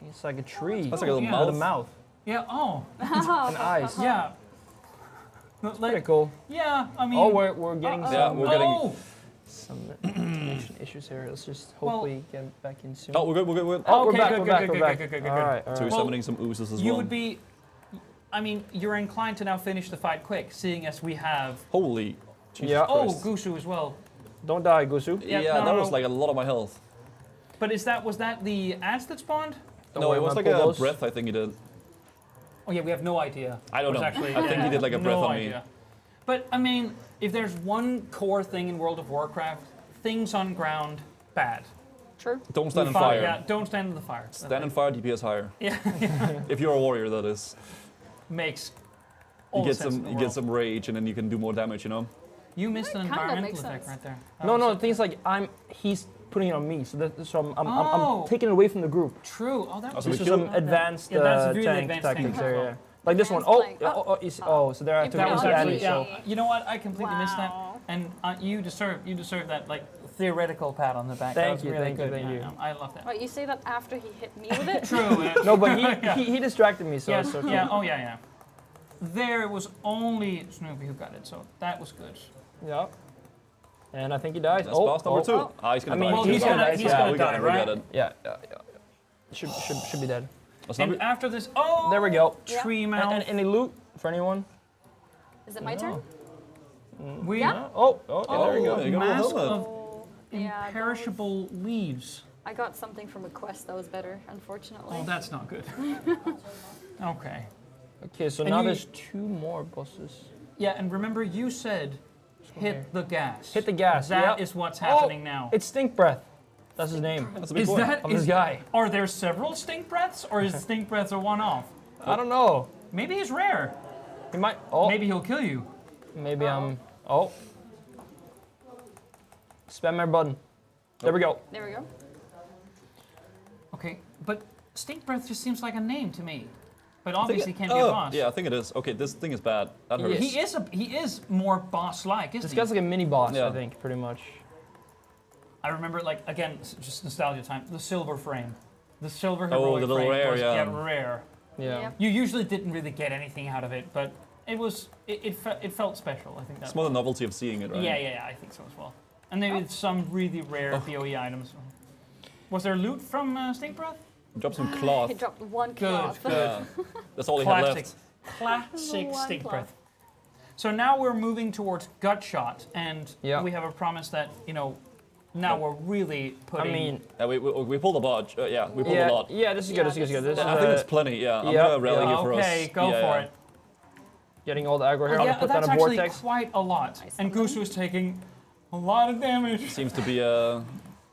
It's like a tree. That's like a little yeah. With a mouth. mouth. Yeah. Oh. And eyes. Yeah. But Pretty cool. Yeah. I mean. Oh, we're getting some. Yeah, we're getting. Oh. Some connection issues here. Let's just hopefully get back in soon. Oh, we're good. We're good. We're good. Oh, Okay, we're back. good, We're good, back. good, We're good, back. good, good, good, All good. right. All So we're right. summoning some oozes as You well. would be. I mean, you're inclined to now finish the fight quick, seeing as we have. Holy. Jesus Yeah. Oh, Christ. Gusu as well. Don't die, Gusu. Yeah, no, that no, was no. like a lot of my health. But was that the ads that spawned? No, worry, it was I'm like gonna a pull those. breath. I think he did. Oh yeah, we have no idea. I don't It was know. Actually, I think he did like a breath no on me. idea. But I mean, if there's one core thing in World of Warcraft, things on ground, bad. True. Don't stand in fire. Yeah, don't stand in the fire. Stand in fire, DPS higher. Yeah. If you're a warrior, that is. Makes You all get the sense in some, the you world. get some rage, and then you can do more damage. You know. You missed an Kinda environmental makes effect sense. right there. No, the thing is like he's putting it on me, so I'm Oh. I'm taking it away from the group. True. Oh, that was so This we is some killed- advanced Yeah, that's really tank advanced tactics tank there. as Yeah. well. Like this one. Advanced Oh, tank. so there I took That it was to actually. damage. Yeah. You know what? I completely missed that, and you deserve that like theoretical pat on the back. That Thank was you, really thank you, good. thank Yeah, you. no, I love that. Right, you say that after he hit me with it? True. No, but he distracted me, so Yes. it's okay. Yeah. Oh yeah. Yeah. There was only Snoopy who got it, so that was good. Yeah. And I think he dies. That's boss number 2. He's gonna I mean, die. Well, he's gonna he's die. gonna we die, got it, we right? got it. Yeah. Should be dead. That's And number- after this, There we go. tree And, mouth. and any loot for anyone? Is it my turn? We Yeah. Oh, there we go. you got a mask helmet. of Yeah, imperishable leaves. I got something from a quest that was better, unfortunately. Oh, that's not good. Okay. Okay, so And now you- there's 2 more bosses. Yeah, and remember you said hit the gas. Hit the gas. That yep. is what's happening Oh, now. It's Stink Breath. That's his name. That's a big Is one. that Of this guy. Are there several stink breaths, or is stink breaths a one-off? I don't know. Maybe he's rare. He might. Oh, Maybe he'll kill you. maybe I'm. Oh. Spam my button. There we go. There we go. Okay, but stink breath just seems like a name to me. But I think obviously it- can't be a boss. Yeah, I think it is. Okay, this thing is bad. That hurts. He is more boss-like, isn't This he? guy's like a mini boss, Yeah. I think, pretty much. I remember, like, again, just nostalgia time, the silver frame. The silver Oh, heroic the little frame rare, was yeah. rare. Yeah. Yep. You usually didn't really get anything out of it, but it felt special. I think It's that. more the novelty of seeing it, right? Yeah, I think so as well. And maybe some really rare BOE items. Was there loot from Stink Breath? Drop some cloth. He dropped one Good, cloth. good. Yeah. That's all he had Classic, left. classic One Stink cloth. Breath. So now we're moving towards gut shot, and Yeah. we have a promise that now we're really I putting. mean, Yeah, we pulled a bunch. Yeah, we pulled yeah, a lot. yeah, this is good, this is good, this is I think it's plenty. Yeah, I'm gonna rally you for us. okay, go Yeah, for yeah. it. getting all the aggro here. I'm Yeah, gonna put down that's a actually vortex. quite a lot. And Gusu is taking a lot of damage. Seems to be a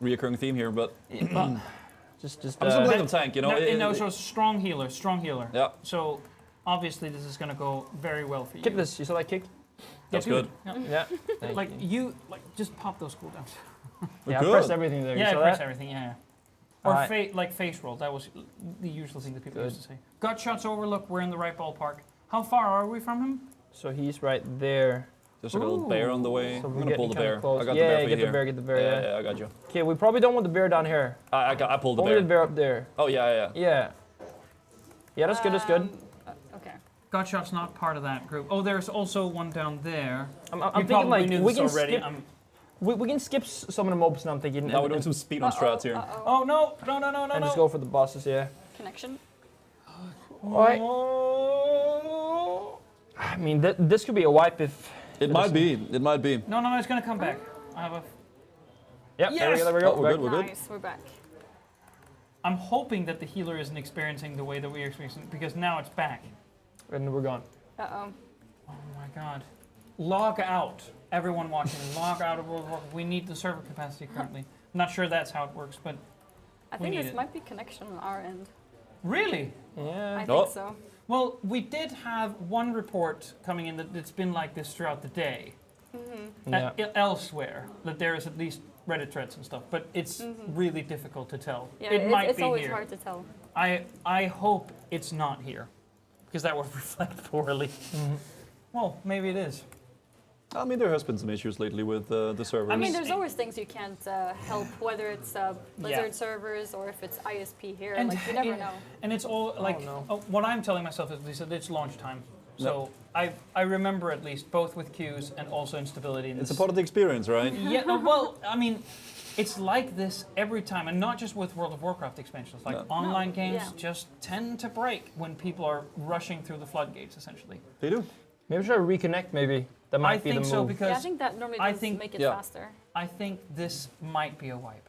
reoccurring theme here, but Just, I'm just gonna play the tank. You know. So strong healer. Yeah. So obviously this is gonna go very well for you. kick this. You saw that kick? That's do it. good. Yeah. Yeah. Like you, just pop those cooldowns. We're Yeah, I good. pressed everything there. You Yeah, saw press that? everything. Yeah. Or Alright. like face roll. That was the usual thing that people Good. used to say. Gut shots overlook. We're in the right ballpark. How far are we from him? So he's right there. There's like a little bear on the way. So I'm we're gonna pull getting the kinda bear. close. I got Yeah, the bear for get you the here. bear, get the bear, yeah. Yeah, I got you. Okay, we probably don't want the bear down here. I pulled the Only bear. the bear up there. Oh yeah. Yeah. Yeah, that's good, that's good. Okay. Gut shot's not part of that group. Oh, there's also one down there. I'm You thinking probably like, knew we this can already. skip, we can skip some of the mobs now, I'm thinking. Now we're doing some speed on strats here. Oh no! And just go for the bosses, yeah. Connection. Alright. I mean, this could be a wipe if... It might be. It might be. No, it's gonna come back. I have a. Yep, there we Yes! go, there we go. Oh, we're good. We're good. Nice, we're back. I'm hoping that the healer isn't experiencing the way that we're experiencing because now it's back. And we're gone. Uh-oh. Oh my god. Log out. Everyone watching, log out of World of Warcraft. We need the server capacity currently. I'm not sure that's how it works, but I we think need this it. might be connection on our end. Really? Yeah. I Oh. think so. Well, we did have one report coming in that it's been like this throughout the day. Elsewhere, that there is at least Reddit threads and stuff, but it's really difficult to tell. Yeah, it might it's be always here. hard to tell. I hope it's not here, because that would reflect poorly. Well, maybe it is. I mean, there has been some issues lately with the servers. I mean, there's always things you can't help, whether it's Blizzard servers or if it's ISP here. And like you never know. And it's all like what I'm telling myself is that it's launch time. So I remember at least both with queues and also instability. It's a part of the experience, right? Yeah. No, well, I mean, it's like this every time, and not just with World of Warcraft expansions. Like online games just tend to break when people are rushing through the floodgates, essentially. They do. Maybe we should reconnect. Maybe that might be the move. I think so because I think that normally does make it faster. I think this might be a wipe.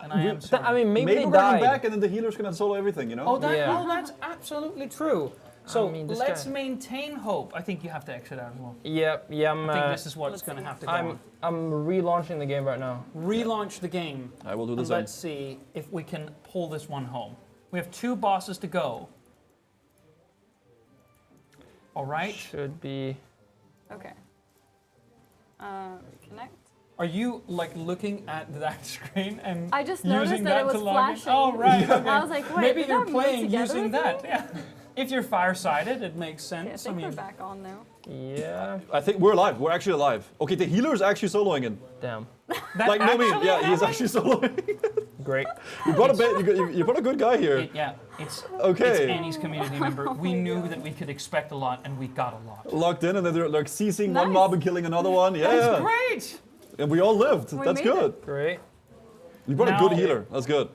And I am sorry. I mean, maybe they we're going died. back and then the healers can solo everything, you know? Oh, that's absolutely true. So I mean, this let's guy- maintain hope. I think you have to exit out as well. Yeah. I think this is what's going to have to go on. I'm relaunching the game right now. Relaunch the game. I will do the and same. let's see if we can pull this one home. We have 2 bosses to go. All right. Should be. Okay. Connect. Are you like looking at that screen and I just using noticed that it was to log in? flashing. Oh right. Okay. I was like, wait, maybe did you're that move playing together using with that. me? Yeah. If you're fire-sided, it makes sense. Yeah, I think we're back on now. Yeah. I think we're alive. We're actually alive. Okay, the healer is actually soloing in. Damn. Like, no, I mean, yeah, he's actually soloing. Great. You brought you brought a good guy here. It's Okay. Annie's community member. We knew that we could expect a lot, and we got a lot. Locked in, and then they're like seizing one mob and killing another one. Yeah, That's great. And we all lived. We That's made good. it. Great. You brought a Now- good healer. That's good.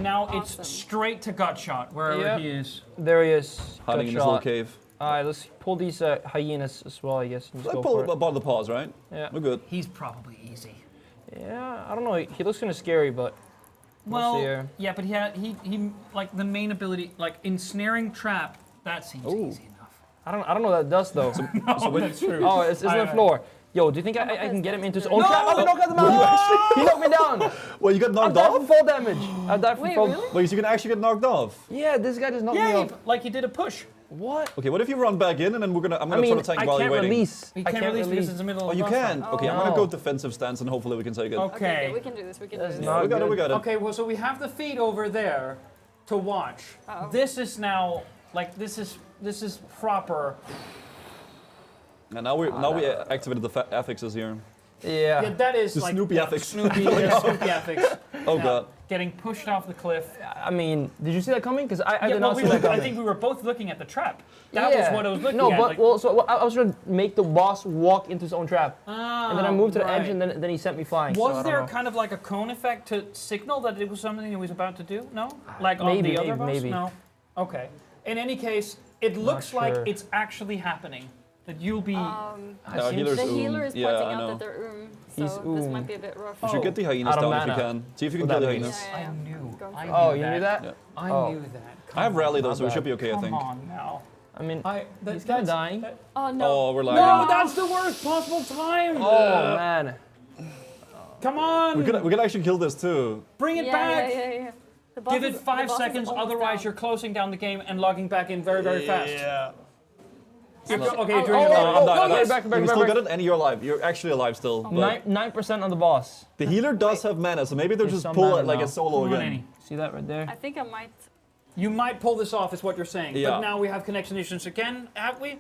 Now it's straight to Gutshot, wherever Yep. he is. There he is. Hiding in Good his little shot. cave. All right, let's pull these hyenas as well, I guess. And just Like go pull for it. above the paws, right? Yeah. We're good. He's probably easy. Yeah, I don't know. He looks kind of scary, but Well, see here. yeah, but he like the main ability, like ensnaring trap. That seems easy enough. I don't know what that does though. That's true. Oh, it's on the floor. Yo, do you think I can get him into his own trap? Oh, knock out the Were you mouse! He knocked me down. Well, you got I knocked died off? from fall damage. I died from fall. Wait, so you can actually get knocked off? Yeah, this guy just knocked me Yeah, off. like he did a push. What? Okay, what if you run back in and then I'm gonna I mean, try to tank I while can't you're waiting? release. He I can't can't release because release. it's in the middle Oh, of you the can? boss Okay, I'm No. gonna go defensive stance and hopefully we can take it. Okay. We can do this. We can That's do this. not We got it, we got it. Okay, well, so we have the feed over there to watch. Uh-oh. This is now like this is proper. And now we activated the affixes here. Yeah. Yeah, that is The like Snoopy affix. Snoopy, yeah, Snoopy affix. Oh Yeah. god. Getting pushed off the cliff. I mean, did you see that coming? Because I Yeah, did well, not see that coming. I think we were both looking at the trap. That was what I was looking no, at. but like- well, so I was trying to make the boss walk into his own trap, and then I moved to the edge, right. and then he sent me flying. so I Was don't there know. kind of like a cone effect to signal that it was something he was about to do? No? Like on Maybe, the other boss? maybe. No? Okay. In any case, it looks like sure. it's actually happening. That you'll be... No, healer's The healer is yeah, pointing I out know. that they're He's so this might be a bit rough. You should get the hyenas Out of down if you mana. can. See if you can What kill the that means. hyenas. Yeah, I knew. I knew Oh, you knew that? Yeah. I Oh. knew that. I have rally though, my so we bad. should be okay, I Come think. on now. I mean, That- he's kind that's- of dying. that- Oh no. Oh, we're no, lagging. that's the worst possible time! Oh man. Come on! We could actually kill this too. Bring it Yeah, back! yeah. The boss Give it is- the 5 boss is seconds, almost otherwise down. you're closing down the game and logging back in very, very fast. Yeah. Okay, you're No, doing it I'm now. done. okay, Yes. back, You can still back. get it, and you're alive. You're actually alive still. but 9% on the boss. the healer does have mana, so maybe they'll There's just some pull mana it like now. a solo Come on, again. Annie. See that right there? I think I might. You might pull this off, is what you're saying. Yeah. But now we have connection issues again, have we?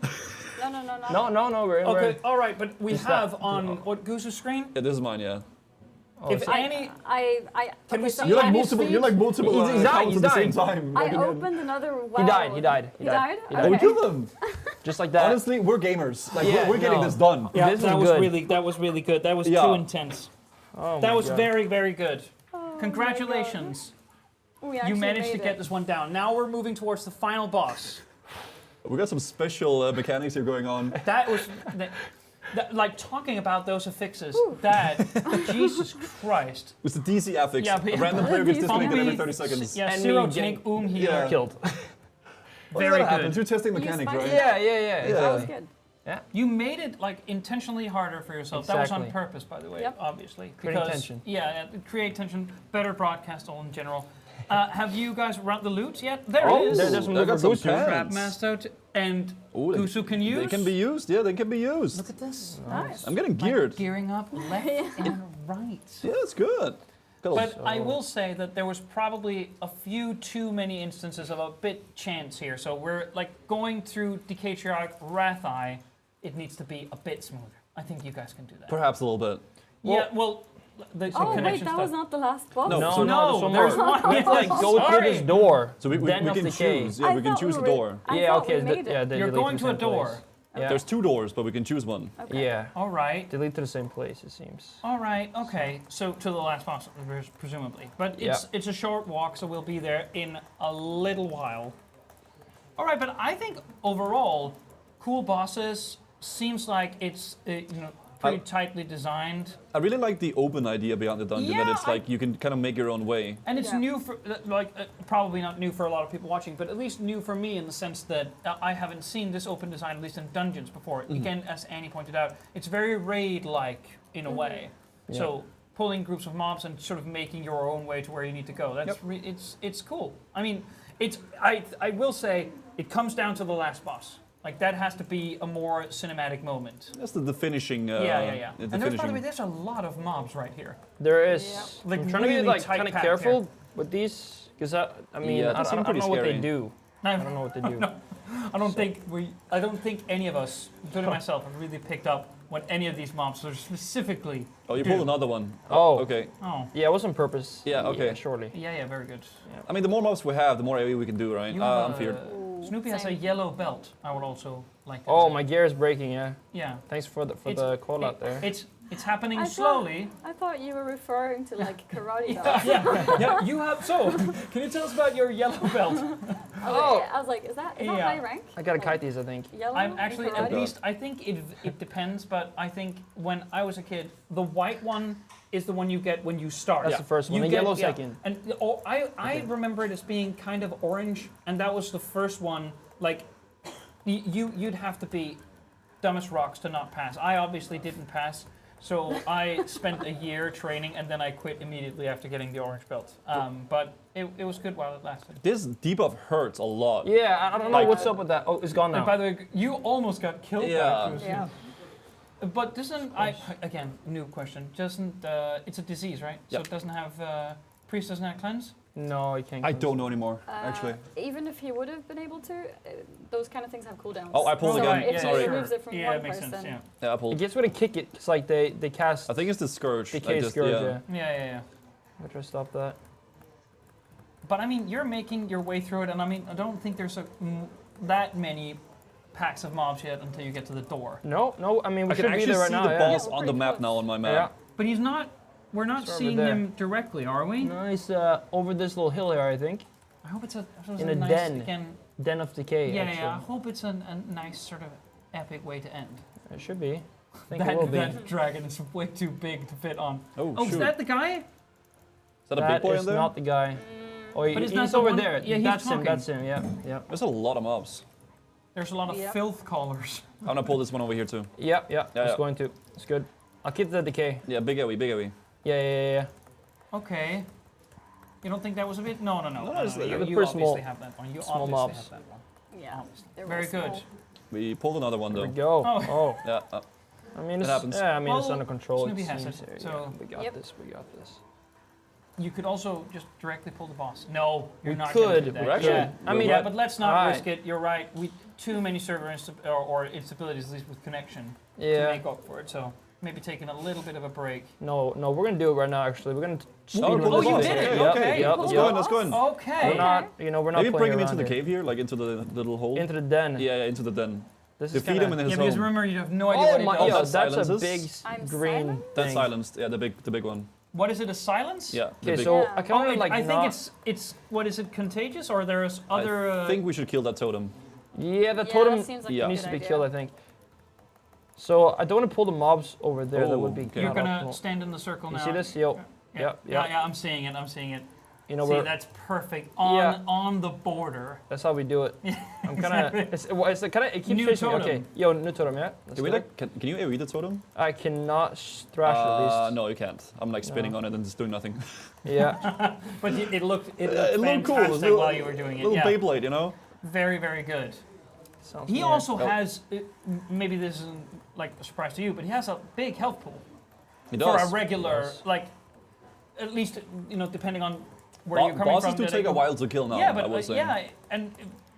No. We're Okay, all right, but we Is have that- on what Goose's screen? Yeah, this is mine. Yeah. If I Annie, can we see You're like Annie's multiple. feed? You're like multiple He's dying, accounts he's at the same dying. time. I Like, opened another well. He died. He died. He died? He Oh, we died. killed them. Just like that. Honestly, we're gamers. Like Yeah, we're getting no. this done. yeah, This that was was good. really good. That was Yeah. too intense. Oh That my was God. very, very good. Oh my Congratulations. God. We You actually managed to made get it. this one down. Now we're moving towards the final boss. We got some special mechanics here going on. That was, like talking about those affixes, that, Jesus Christ. It's the DC affix. Yeah, A but- random player gets disconnected every Zombie- 30 seconds. Yeah, And zero me getting- tank here. Yeah. Killed. Well, Very that happens. good. You're testing You mechanics, spiked right? it. Yeah, That was exactly. good. You made it like intentionally harder for yourself. That was on Exactly. purpose, by the way, Yep. obviously. Creating because- tension. Yeah, create tension, better broadcast all in general. Have you guys run the loot yet? There Oh, it is. there's some loot for Gusu. Grab masked out, and Gusu can use. They can be used. Yeah, they can be used. Look at this. Nice. I'm getting geared. Gearing up left and right. Yeah, it's good. But I will say that there was probably a few too many instances of a bit chance here. So we're like going through Decay Triarch Wrath-Eye, it needs to be a bit smoother. I think you guys can do that. Perhaps a little bit. Yeah, well, the Oh wait, connection that stuff. was not the last boss. There's one. We have to like go through this door. So we den of can decay. choose. Yeah, we can choose a door. Yeah, okay. You're going to a door. Yeah. There's 2 doors, but we can choose one. Yeah. All right. They lead to the same place, it seems. All right. Okay. So to the last boss, presumably. But it's a short walk, so we'll be there in a little while. All right. But I think overall, cool bosses. Seems like it's pretty tightly designed. I really like the open idea beyond the dungeon, that Yeah, it's like you can kind of make your own way. And it's new for, probably not new for a lot of people watching, but at least new for me in the sense that I haven't seen this open design, at least in dungeons before. Again, as Annie pointed out, it's very raid-like in a way. Yeah. So pulling groups of mobs and sort of making your own way to where you need to go. That's it's cool. I mean, I will say it comes down to the last boss. Like that has to be a more cinematic moment. That's the finishing. Yeah. And there's, by the way, there's a lot of mobs right here. There is. Yeah. Like I'm trying to be really like tight kind of packed careful here. with these, because I mean, Yeah, I they seem don't know pretty what they scary. do. I don't know what they do. No, I don't think any of us, including myself, have really picked up what any of these mobs are specifically. Oh, you do. pulled another one. Oh. Okay. Oh. Yeah, it was on purpose. Yeah, okay. Surely. Yeah, very good. Yeah. I mean, the more mobs we have, the more AoE we can do, right? You I'm have feared. Snoopy has a yellow belt. I would also like to Oh, say. my gear is breaking. Yeah. Yeah. Thanks for the It's- call out there. It's happening I slowly. I thought you were referring to like karate Yeah, dogs. yeah, you have. So, can you tell us about your yellow belt? Oh, I was like, is that Yeah. high rank? I gotta kite these, I think. Yellow. I'm in actually karate? at least. I think it depends, but I think when I was a kid, the white one is the one you get when you start. That's the first one. You The get- yellow yeah. second. And I remember it as being kind of orange, and that was the first one. Like, you'd have to be dumb as rocks to not pass. I obviously didn't pass. So I spent a year training, and then I quit immediately after getting the orange belt. But it was good while it lasted. This debuff hurts a lot. Yeah, I don't know what's up with that. Oh, it's gone now. And by the way, you almost got killed. Yeah. by it. It was- But doesn't again new question? Doesn't it's a disease, right? So Yep. it doesn't have priest doesn't have cleanse. No, I can't. I don't know anymore, actually. Even if he would have been able to, those kind of things have cooldowns. Oh, I pulled so again. If Sorry. he removes it from Yeah, one it makes person, sense. Yeah. Yeah, I It pulled. gets with a kick it. It's like they cast. I think it's the Scourge. Decay like this, Scourge, yeah. yeah. Yeah. I try to stop that. But I mean, you're making your way through it, and I mean, I don't think there's that many packs of mobs yet until you get to the door. No. I mean, we I can should be actually there right see now. the yeah. boss on the map now on my map. Yeah. But he's not. We're not It's over seeing there. him directly, are we? No, he's over this little hill here, I think. I hope it's a In a nice, den. Again, Den of Decay. yeah, actually. yeah. I hope it's a nice sort of epic way to end. It should be. I think it will be. That dragon is way too big to fit on. Oh, Is shoot. that the guy? Is that a big boy in is there? not the guy. Oh, But it's he's not the over one- there. yeah, he's that's talking. him. That's him. Yeah, yeah. There's a lot of mobs. There's a lot of filth callers. I'm gonna pull this one over here too. Yeah. Yeah, I was yeah. going to. It's good. I'll keep the decay. Yeah, big AoE, big AoE. Yeah. Okay. You don't think that was a bit? No. it's You, like you pretty obviously small- have that one. You small obviously mobs. have that one. Yeah. they're Very real good. small. We pulled another one There though. we go. Oh. Yeah. I mean, It it's, happens. yeah. I mean, it's Well, under control. Snoopy it has seems. it, Yeah, so- we got Yep. this. We got this. You could also just directly pull the boss. No, you're We not gonna could. do that. We're actually- Yeah. I mean, Yeah, but let's not alright. risk it. You're right. Too many server or instabilities, at least with connection, to Yeah. make up for it. So maybe taking a little bit of a break. No, we're gonna do it right now. Actually, we're gonna. speed Oh, run pull this the boss. thing. Okay, Yep, okay. yep, Let's yep. go in, let's go in. Okay. We're not. We're not Maybe playing bring him into around the here. cave here, like into the little hole. Into the den. Yeah, into the den. This is Defeat him in kinda- his Yeah, because home. remember, you have no idea Oh what he my! does. Yo, that that's a silences. big I'm green silent? That's thing. silenced. Yeah, the big one. What is it? A silence? Yeah. the Okay, big- so Yeah. I kind of like. I not- think it's what is it? Contagious or there's other? I think we should kill that totem. Yeah, the Yeah, totem that seems like Yeah. a needs good to be idea. killed, I think. So I don't want to pull the mobs over there. That Oh, would be. okay. You're not gonna optimal. stand in the circle You now. see this? Yo. Yeah, Yep. yeah, I'm seeing it. I'm seeing it. You know, See, that's perfect on the border. That's how we do it. I'm kind of. It's kind of. It keeps New chasing me. totem. Okay, yo, new totem, yeah. Can we like? Can you read the totem? I cannot thrash at least. No, you can't. I'm like spinning on it and just doing nothing. Yeah. But it looked looked cool. fantastic while you were doing it. Little Yeah. Beyblade, you know. Very, very good. Sounds He weird. also has, maybe this isn't like a surprise to you, but he has a big health pool. He For does. a regular, like, at least, you know, depending on where you're coming Bosses from. do take a while to kill now, Yeah, but I would say. yeah, and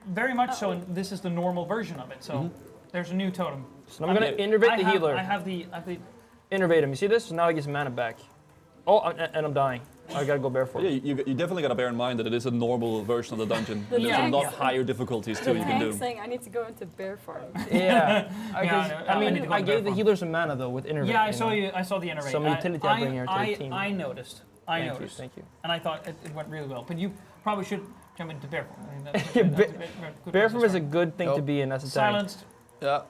very much so, and this is the normal version of it, so there's a new totem. So I'm gonna innervate the healer. I have the Innervate him. You see this? So now he gets mana back. Oh, and I'm dying. I gotta go barefoot. Yeah, you definitely gotta bear in mind that it is a normal version of the dungeon. And there's a lot higher difficulties too you can do. saying I need to go into bear form. Yeah. I need to mean, go I to gave the bear healer some mana though with innervate. Yeah, I you saw know? you. I saw the innervate. Some utility I bring here to the team. I noticed. I Thank you, noticed. thank you. And I thought it went really well. But you probably should jump into bear form. I mean, that's Yeah, that's a good Bear place to form is a start. good thing to be in as a tank. Silenced. Yeah.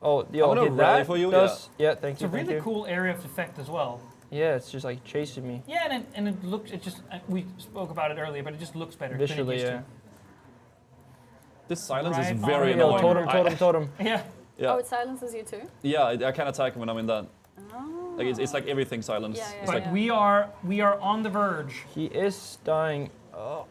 Oh, I'm yo, gonna okay, rally that for you, does, yeah, thank It's you, a thank really you. cool area of effect as well. Yeah, it's just like chasing me. Yeah, and it looks. It just. We spoke about it earlier, but it just looks better. than it Visually, used to. yeah. This silence Right is very on. annoying. Totem, totem. Yeah. Yeah. Oh, it silences you too? Yeah, I can't attack when I'm in that. Like it's like everything silenced. Yeah, yeah, It's But like we are on the verge. He is dying. Oh.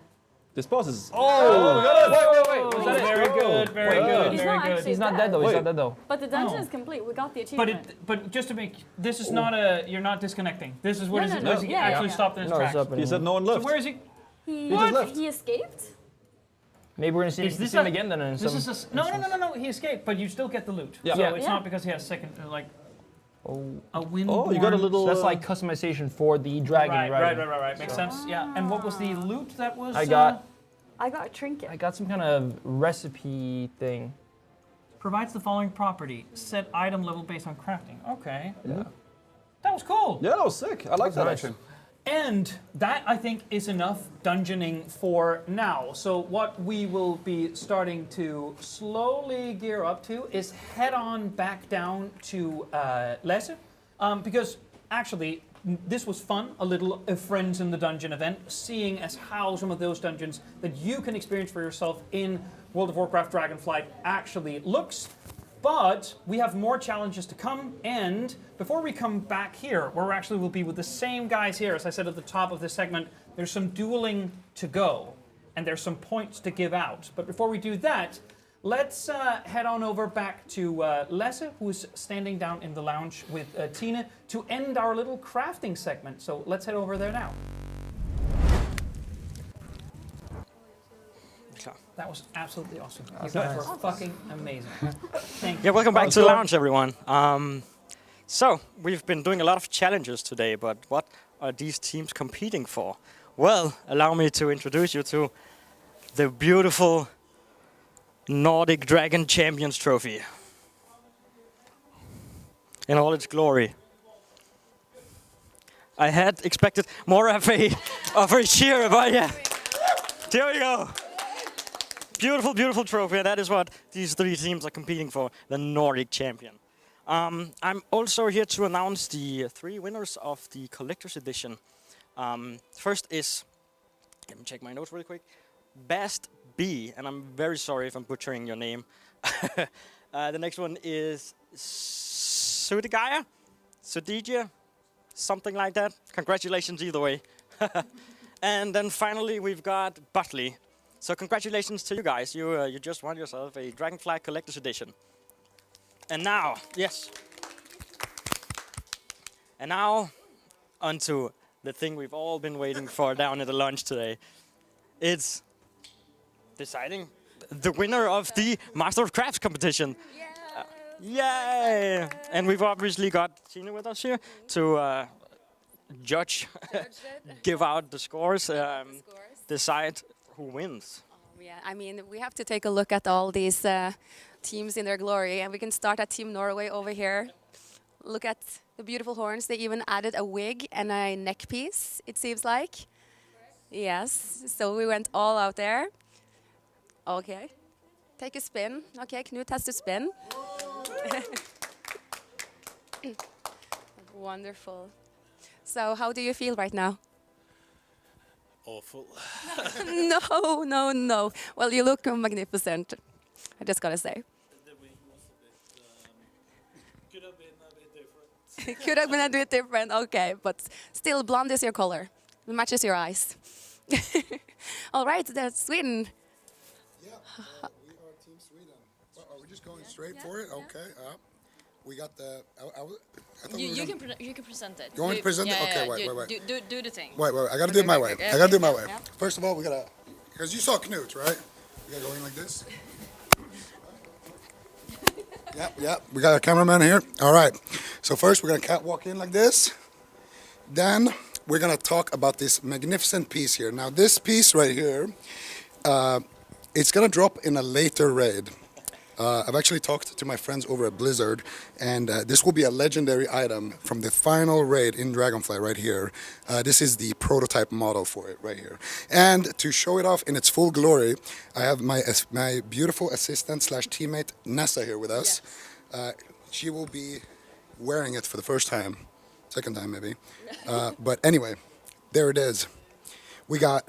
this boss is. Oh, we got it! Wait. Was that it? Very good, very Wait, good, He's very not good. actually He's not dead. dead though. He's Wait. not dead though. But the dungeon No. is complete. We got the But achievement. but just to make this is not a you're not disconnecting. This is where No, is no, where no. he Yeah, actually yeah. stopped in his No, it's tracks. up He said no one So left. where is he? He, just left. he escaped? Maybe we're gonna see, Is this him a- again then in This some. is no. He escaped, but you still get the loot. Yeah. So Yeah. it's Yeah. not because he has second like Oh. a wind. Oh, you got a little. So that's like customization for the dragon, Right. Makes sense. Yeah. And what was the loot that was? I got I got a trinket. I got some kind of recipe thing. provides the following property: set item level based on crafting. Okay. Yeah. That was cool. Yeah, that was sick. I like that nice. actually. And that, I think, is enough dungeoning for now. So what we will be starting to slowly gear up to is head on back down to Lasse. Because actually, this was fun, a little Friends in the Dungeon event, seeing as how some of those dungeons that you can experience for yourself in World of Warcraft Dragonflight actually looks. But we have more challenges to come, and before we come back here, where we actually will be with the same guys here, as I said at the top of this segment, there's some dueling to go, and there's some points to give out. But before we do that, let's head on over back to Lasse, who's standing down in the lounge with Tina, to end our little crafting segment. So let's head over there now. That was absolutely awesome. You guys were fucking amazing. Thank you. Yeah, welcome back to the lounge, everyone. So, we've been doing a lot of challenges today, but what are these teams competing for? Well, allow me to introduce you to the beautiful Nordic Dragon Champions Trophy in all its glory. I had expected more of a cheer, but yeah, here we go. Beautiful, beautiful trophy. That is what these three teams are competing for, the Nordic champion. I'm also here to announce the three winners of the Collector's Edition. First is, let me check my notes really quick, Best B, and I'm very sorry if I'm butchering your name. The next one is Sudigaya, something like that. Congratulations either way. And then finally we've got Butley. So congratulations to you guys. You just won yourself a Dragonflight Collector's Edition. And now, yes. And now, onto the thing we've all been waiting for down at the lunch today. It's deciding the winner of the Master of Crafts competition. Yay! And we've obviously got Tina with us here to judge, give out the scores, decide who wins. Yeah, I mean, we have to take a look at all these teams in their glory, and we can start at Team Norway over here. Look at the beautiful horns. They even added a wig and a neck piece, it seems like. Yes, so we went all out there. Okay, take a spin. Okay, Knut has to spin. Wonderful. So how do you feel right now? Awful. No, no, no. Well, you look magnificent. I just gotta say. Could have been a bit different. Could have been a bit different, okay, but still blonde is your color. It matches your eyes. All right, that's Sweden. Yeah, we are Team Sweden. Well, are we just going straight for it? Okay. We got the. I thought we were You can present it. You want me to present it? Okay, wait. Do the thing. Wait. I gotta do it my way. I gotta do it my way. First of all, we gotta. Because you saw Knut, right? We gotta go in like this. Yep. We got a cameraman here. All right. So first, we're gonna catwalk in like this. Then we're gonna talk about this magnificent piece here. Now, this piece right here, it's gonna drop in a later raid. I've actually talked to my friends over at Blizzard, and this will be a legendary item from the final raid in Dragonflight right here. This is the prototype model for it right here. And to show it off in its full glory, I have my beautiful assistant / teammate Nessa here with us. She will be wearing it for the first time, second time maybe. But anyway, there it is. We got.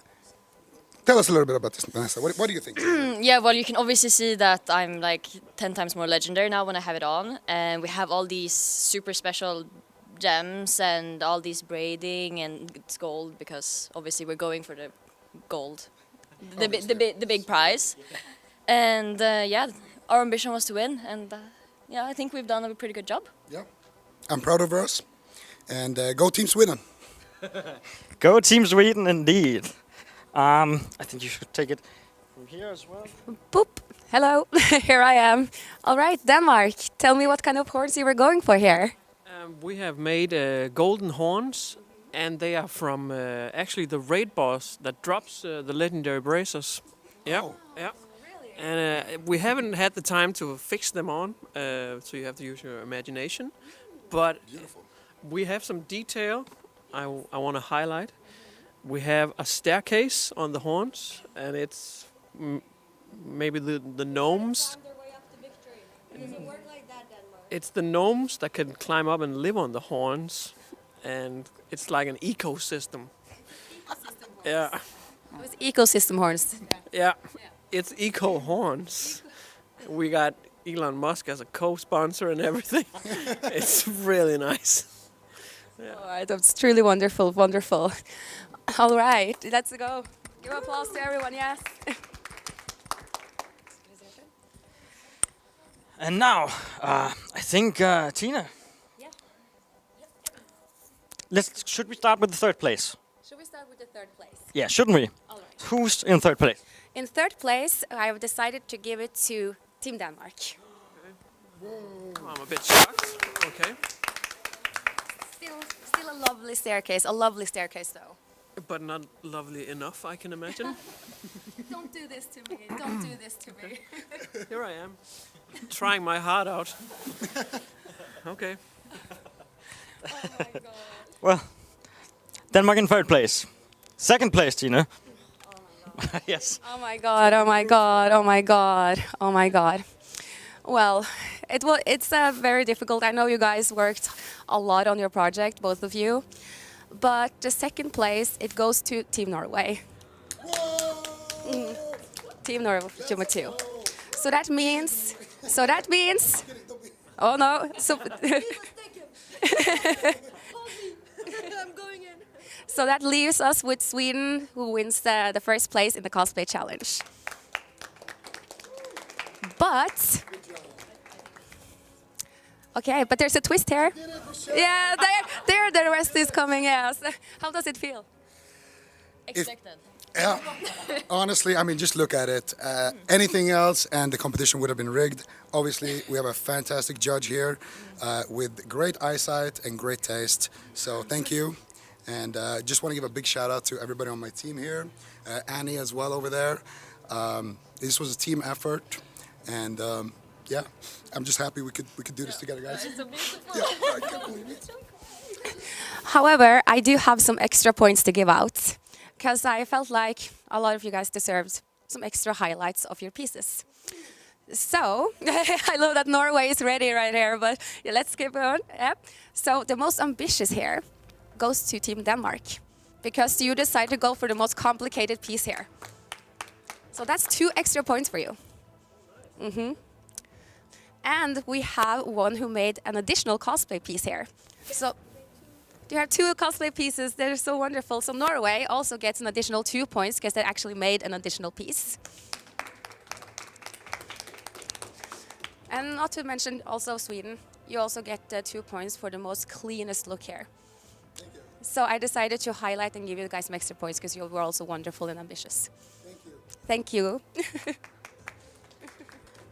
Tell us a little bit about this, Vanessa. What do you think? Yeah, well, you can obviously see that I'm like 10 times more legendary now when I have it on. And we have all these super special gems and all these braiding, and it's gold because obviously we're going for the gold, the big prize. And yeah, our ambition was to win, and yeah, I think we've done a pretty good job. Yeah, I'm proud of us, and go Team Sweden. Go Team Sweden, indeed. I think you should take it from here as well. Boop. Hello, here I am. All right, Denmark, tell me what kind of horns you were going for here. We have made golden horns, and they are from actually the raid boss that drops the legendary bracers. Yeah, yeah. And we haven't had the time to fix them on, so you have to use your imagination. But we have some detail I want to highlight. We have a staircase on the horns, and it's maybe the gnomes. It's the gnomes that can climb up and live on the horns, and it's like an ecosystem. Yeah. It was ecosystem horns. Yeah, it's eco horns. We got Elon Musk as a co-sponsor and everything. It's really nice. Yeah. All right, that's truly wonderful, wonderful. All right, let's go. Give applause to everyone, yes. And now, I think Tina. Yeah. Should we start with the third place? Should we start with the third place? Yeah, shouldn't we? All right. Who's in third place? In third place, I have decided to give it to Team Denmark. I'm a bit shocked. Okay. Still a lovely staircase though. But not lovely enough, I can imagine. Don't do this to me. Don't do this to me. Here I am, trying my heart out. Okay. Oh my god. Well, Denmark in third place. Second place, Tina. Yes. Oh my god, oh my god, oh my god, oh my god. Well, it's very difficult. I know you guys worked a lot on your project, both of you. But the second place, it goes to Team Norway. Team Norway, number 2. So that means, oh no. So, I'm going in. So that leaves us with Sweden, who wins the first place in the cosplay challenge. But okay, but there's a twist here. Yeah, there the rest is coming. Yes. How does it feel? Expected. Yeah, honestly, I mean, just look at it. Anything else and the competition would have been rigged. Obviously, we have a fantastic judge here with great eyesight and great taste. So thank you. And just want to give a big shout out to everybody on my team here. Annie as well over there. This was a team effort. And yeah, I'm just happy we could do this together, guys. It's so beautiful. Yeah, I can't believe it. However, I do have some extra points to give out, because I felt like a lot of you guys deserved some extra highlights of your pieces. So, I love that Norway is ready right here, but let's keep on. Yep. So, the most ambitious here goes to Team Denmark, because you decide to go for the most complicated piece here. So that's 2 extra points for you. And we have one who made an additional cosplay piece here. So you have 2 cosplay pieces. They're so wonderful. So Norway also gets an additional 2 points because they actually made an additional piece. And not to mention also Sweden. You also get 2 points for the most cleanest look here. Thank you. So I decided to highlight and give you guys some extra points because you were also wonderful and ambitious. Thank you. Thank you.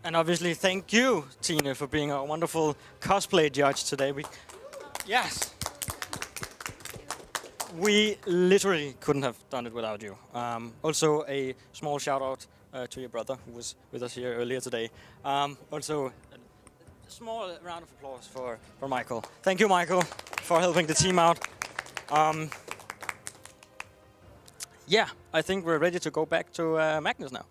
And obviously, thank you, Tina, for being our wonderful cosplay judge today. Yes. We literally couldn't have done it without you. Also, a small shout out to your brother who was with us here earlier today. Also, a small round of applause for Michael. Thank you, Michael, for helping the team out. Yeah, I think we're ready to go back to Magnus now.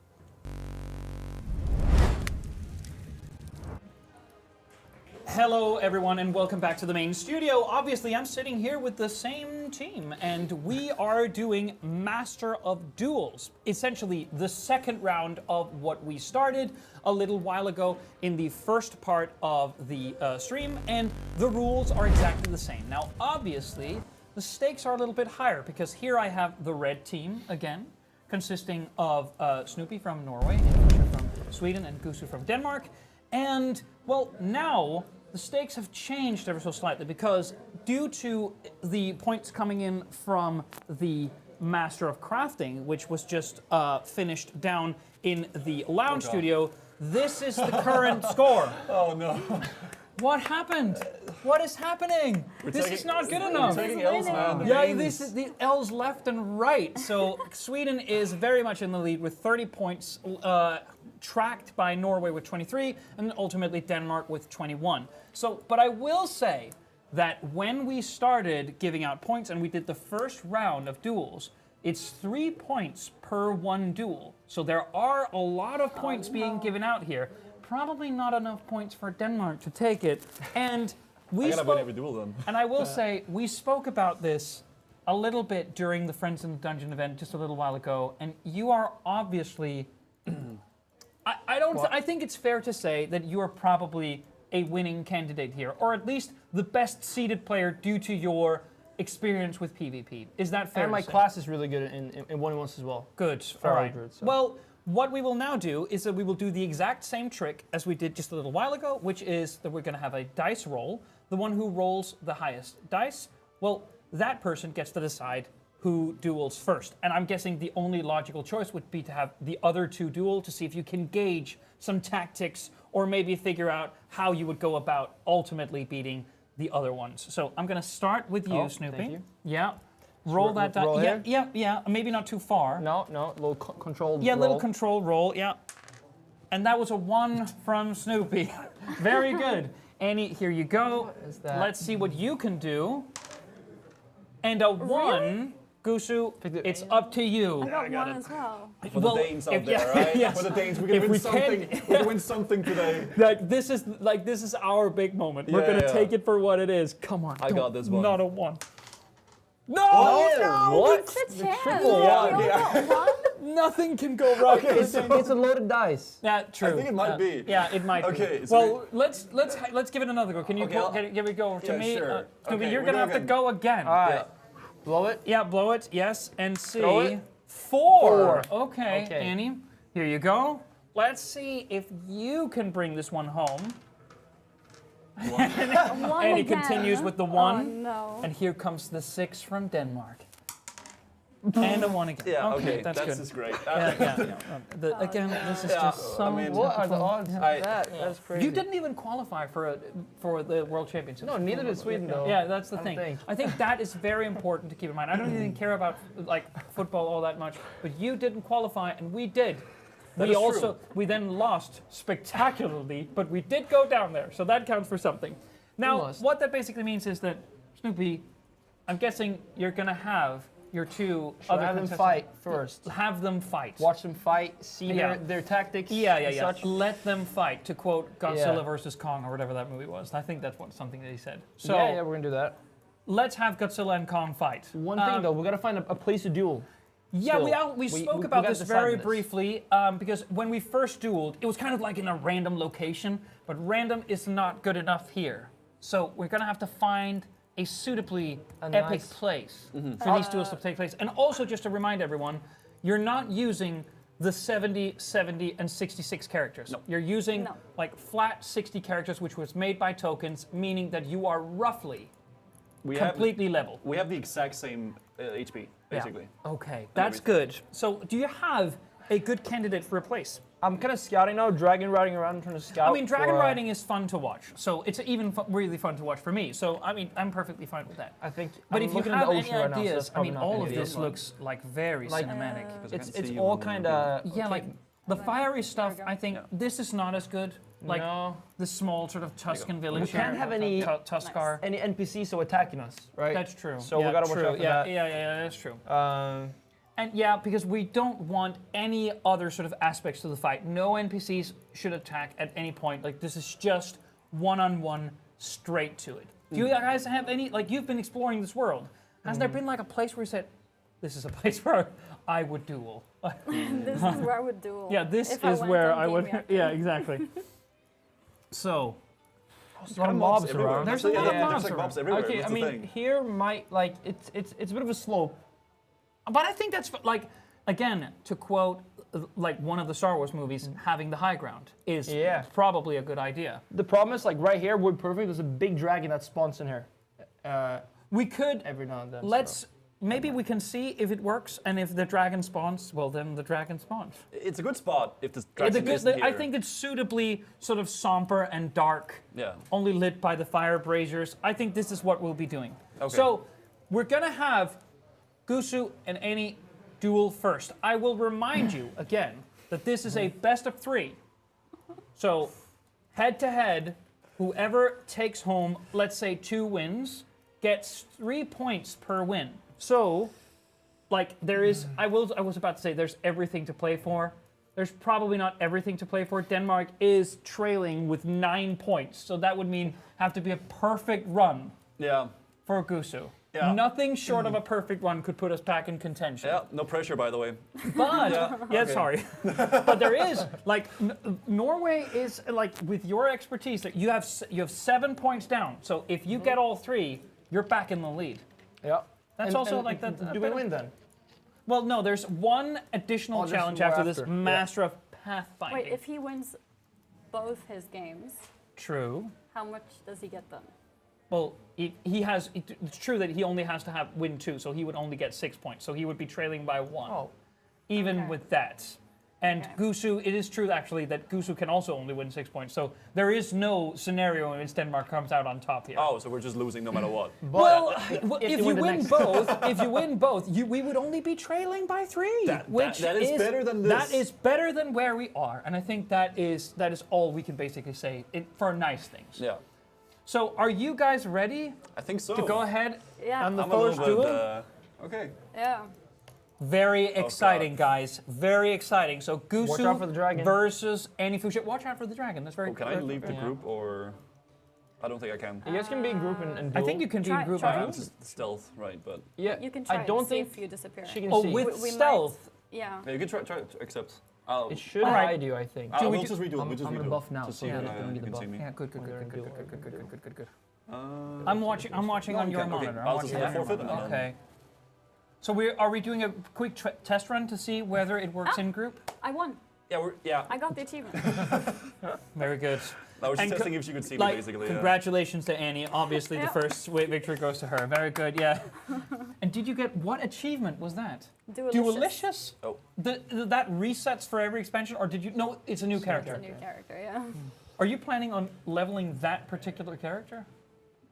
Hello, everyone, and welcome back to the main studio. Obviously, I'm sitting here with the same team, and we are doing Master of Duels. Essentially, the second round of what we started a little while ago in the first part of the stream, and the rules are exactly the same. Now, obviously, the stakes are a little bit higher, because here I have the red team, again, consisting of Snoopy from Norway, and from Sweden, and Gusu from Denmark. And, well, now the stakes have changed ever so slightly because due to the points coming in from the Master of Crafting, which was just finished down in the lounge studio, this is the current score. Oh no. What happened? What is happening? This is not good enough. We're taking L's now. Yeah, this is the L's left and right. So Sweden is very much in the lead with 30 points, tracked by Norway with 23, and ultimately Denmark with 21. So, but I will say that when we started giving out points and we did the first round of duels, it's 3 points per 1 duel. So there are a lot of points being given out here. Probably not enough points for Denmark to take it. And we I gotta win every duel then. And I will say, we spoke about this a little bit during the Friends in the Dungeon event just a little while ago, and you are obviously... I think it's fair to say that you are probably a winning candidate here, or at least the best seeded player due to your experience with PvP. Is that fair? And my to say? class is really good in 1v1s as well. Good. All right. Well, what we will now do is that we will do the exact same trick as we did just a little while ago, which is that we're going to have a dice roll. The one who rolls the highest dice, well, that person gets to decide who duels first. And I'm guessing the only logical choice would be to have the other 2 duel to see if you can gauge some tactics or maybe figure out how you would go about ultimately beating the other ones. So I'm going to start with you, Snoopy. Thank you. Yeah. Roll that die. roll Yeah, here? yeah. Maybe not too far. No, little controlled Yeah, roll. little control roll, yeah. And that was a 1 from Snoopy. Very good. Annie, here you go. is that? Let's see what you can do. And a 1, Gusu, it's up to you. I got 1 as well. For the Danes out there, right? Yes. For the Danes, we're gonna win something. We're gonna win something today. This is our big moment. We're gonna take it for what it is. Come on. I got this one. Not a 1. No! No! What? It's a chance. triple. Nothing can go wrong. Okay, It's a loaded dice. Yeah, true. I think it might be. Yeah, it might Okay, be. so Well, let's give it another go. Can you Okay, give it go to yeah, me? sure. Snoopy, Okay, you're we gonna go have to again. go again. All right. Yeah. Blow it. Yeah, blow it. Yes, and see. Throw it. 4. Okay, Okay. Annie, here you go. Let's see if you can bring this one home. One Annie again. continues with the 1. Oh, no. And here comes the 6 from Denmark. And a 1 again. Yeah, okay, that's good. is great. Again, this is Yeah, just so. I mean, What are the odds of I- that? That's crazy. You didn't even qualify for the World Championships. No, neither did Sweden, though. Yeah, that's the I don't thing. think. I think that is very important to keep in mind. I don't even care about like football all that much, but you didn't qualify, and we did. That We is also true. we then lost spectacularly, but we did go down there, so that counts for something. Now, lost. what that basically means is that Snoopy, I'm guessing you're gonna have your 2 Should other have them contestants- fight first. Have them fight. Watch them fight, see Yeah. their tactics. Yeah. and such. Let them fight, to quote Godzilla Yeah. versus Kong or whatever that movie was. I think that's something that he said. So, yeah, we're gonna do that. let's have Godzilla and Kong fight. One thing though, we gotta find a place to duel. Yeah, Still. we spoke about this very briefly because when we first dueled, it was kind of like in a random location, but random is not good enough here. So we're gonna have to find a suitably epic place for these duels to take place. And also just to remind everyone, you're not using the 70, 70, and 66 characters. No. You're using like flat 60 characters, which was made by tokens, meaning that you are roughly completely level. We have the exact same HP, basically. Yeah. Okay, that's good. So do you have a good candidate for a place? I'm kind of scouting now, dragon riding around, trying to scout. I mean, dragon riding is fun to watch, so it's even really fun to watch for me. So I mean, I'm perfectly fine with that. I think. But I'm if you looking have at the any ocean right now, so ideas, that's I probably mean, not all gonna of be this fun. looks like very cinematic. It's all kind of. Yeah, like the fiery stuff. I think this is not as good. Like the small sort of Tuscan village. We can't have any Tuskar. any NPCs so attacking us, right? That's true. So we gotta watch out for that. Yeah, that's true. And yeah, because we don't want any other sort of aspects to the fight. No NPCs should attack at any point. Like this is just one-on-one straight to it. Do you guys have any, like you've been exploring this world. Has there been like a place where you said, this is a place where I would duel? This is where I would duel. Yeah, this if is where I Game would, Reactor. yeah, exactly. So, There's a lot of mobs everywhere. around. There's a lot of there's mobs like around. mobs everywhere. Okay, That's I the mean, thing. here might like it's a bit of a slope. but I think that's like, again, to quote like one of the Star Wars movies, having the high ground is probably a good idea. The problem is like right here, would perfect. There's a big dragon that spawns in here. We could every now and then. let's maybe we can see if it works, and if the dragon spawns, well then the dragon spawns. It's a good spot if the dragon isn't here. I think it's suitably sort of somber and dark. Yeah. Only lit by the fire braziers. I think this is what we'll be doing. Okay. So we're gonna have Gusu and Annie duel first. I will remind you again that this is a best of 3. So head to head, whoever takes home, let's say 2 wins, gets 3 points per win. So, like there is, I was about to say there's everything to play for. There's probably not everything to play for. Denmark is trailing with 9 points, so that would mean have to be a perfect run. Yeah. For Gusu. Yeah. Nothing short of a perfect run could put us back in contention. Yeah, no pressure, by the way. But sorry, but there is like Norway is like with your expertise that you have 7 points down. So if you get all 3, you're back in the lead. Yeah. That's also like that. Do we win then? Well, no. There's one additional challenge after this, Master of Pathfinding. Wait, if he wins both his games, True. how much does he get then? Well, he has. It's true that he only has to win 2, so he would only get 6 points. So he would be trailing by 1. Oh. Even with that. And Gusu, it is true actually that Gusu can also only win 6 points. So there is no scenario in which Denmark comes out on top here. Oh, so we're just losing no matter what. Well, if you win both, we would only be trailing by 3, which that is better than this. That is better than where we are, and I think that is all we can basically say for nice things. Yeah. So, are you guys ready? I think so. To go ahead on the I'm first a little bit, duel? okay. Yeah. Very exciting, guys. Very exciting. So Watch out for the Gusu dragon. versus Annie Fuchsia. Watch out for the dragon. That's very. Can I leave the group or? I don't think I can. You guys can be in group and I duel. think you can be in group. try. and It's just stealth, right? But Yeah. You can try I don't and see think if you disappear. she can Oh, see. with We stealth. Yeah. yeah, you can try to accept. It should Alright. hide you, I think. We'll just redo it. I'm We'll just I'm redo the it. buff now, Just so so yeah, you you can see me. Yeah, good. Good. I'm watching on your Okay, monitor. I'll I'm just watching on your forfeit and monitor. then- Okay. So are we doing a quick test run to see whether it works in group? I won. Yeah. I got the achievement. Very good. I was just And testing if she could see me, basically. Congratulations to Annie. Obviously, the Yeah. first victory goes to her. Very good, yeah. And did you get, what achievement was that? Dualicious? Oh. That resets for every expansion, or did you, no, it's a new character. It's a new character, yeah. Are you planning on leveling that particular character?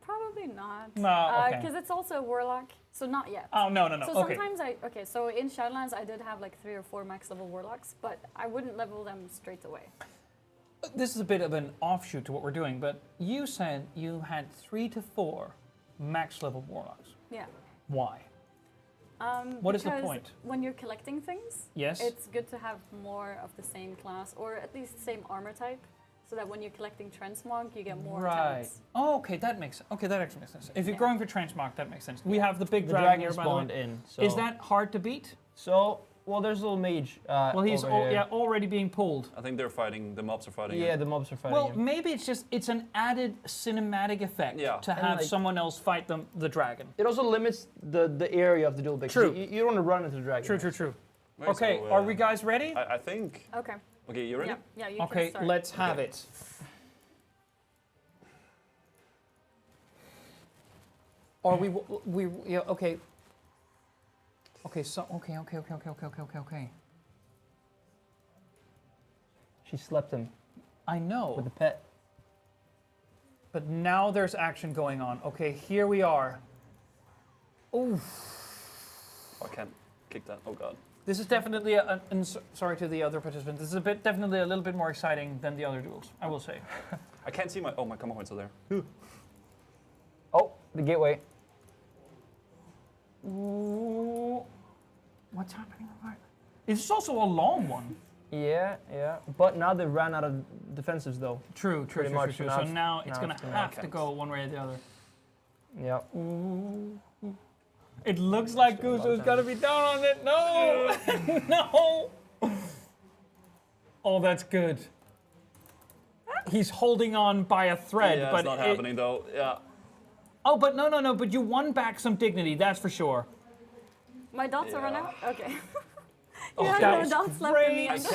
Probably not. No, okay. Because it's also a warlock, so not yet. Oh, no, So okay. sometimes so in Shadowlands I did have like 3 or 4 max level warlocks, but I wouldn't level them straight away. This is a bit of an offshoot to what we're doing, but you said you had 3 to 4 max level warlocks. Yeah. Why? What is the Because point? when you're collecting things, Yes. it's good to have more of the same class, or at least same armor type, so that when you're collecting transmog, you get more Right. talents. Oh, okay, that makes okay. That actually makes sense. If you're going for transmog, that makes sense. We have the big The dragon dragon here, by the spawned way. in. So. Is that hard to beat? So, well, there's a little mage. Well, he's over here. already being pulled. I think they're fighting. The mobs are fighting. Yeah, him. the mobs are fighting Well, him. maybe it's an added cinematic effect to And, have like- someone else fight the dragon. It also limits the area of the duel because True. you don't want to run into the dragon. True. Right, Okay, so, are we guys ready? I think. Okay. Okay, you ready? Yeah, you Okay, can start. let's have it. Or we yeah, okay. Okay, so okay. She slept him. I know. With the pet. But now there's action going on. Okay, here we are. Ooh. I can't kick that. Oh god. This is definitely sorry to the other participants. This is definitely a little bit more exciting than the other duels, I will say. I can't see my. Oh, my command points are there. Oh, the gateway. Ooh. What's happening? It's also a long one. Yeah. But now they ran out of defensives though. True. much, So now now it's gonna have to count. go one way or the other. Yeah. Ooh. It looks like Guzo's gonna be down on it. No! No! Oh, that's good. He's holding on by a thread, Yeah, but it's not happening though. Yeah. Oh, but no. But you won back some dignity, that's for sure. My dots are run out? Okay. Oh, You had that no was dots left in the end.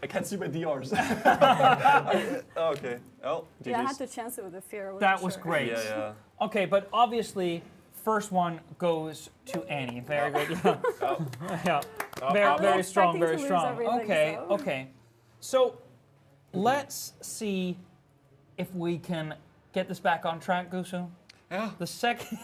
I can't see my DRs. Okay. Oh, GG's. Yeah, I had to chance it with the fear. I wasn't That was sure. great. Yeah. Okay, but obviously, first one goes to Annie. Very good. Yeah. Yeah. Oh. Very strong. expecting Very to lose strong. everything, Okay. so. Okay. So let's see if we can get this back on track, Gusu. Yeah. The second.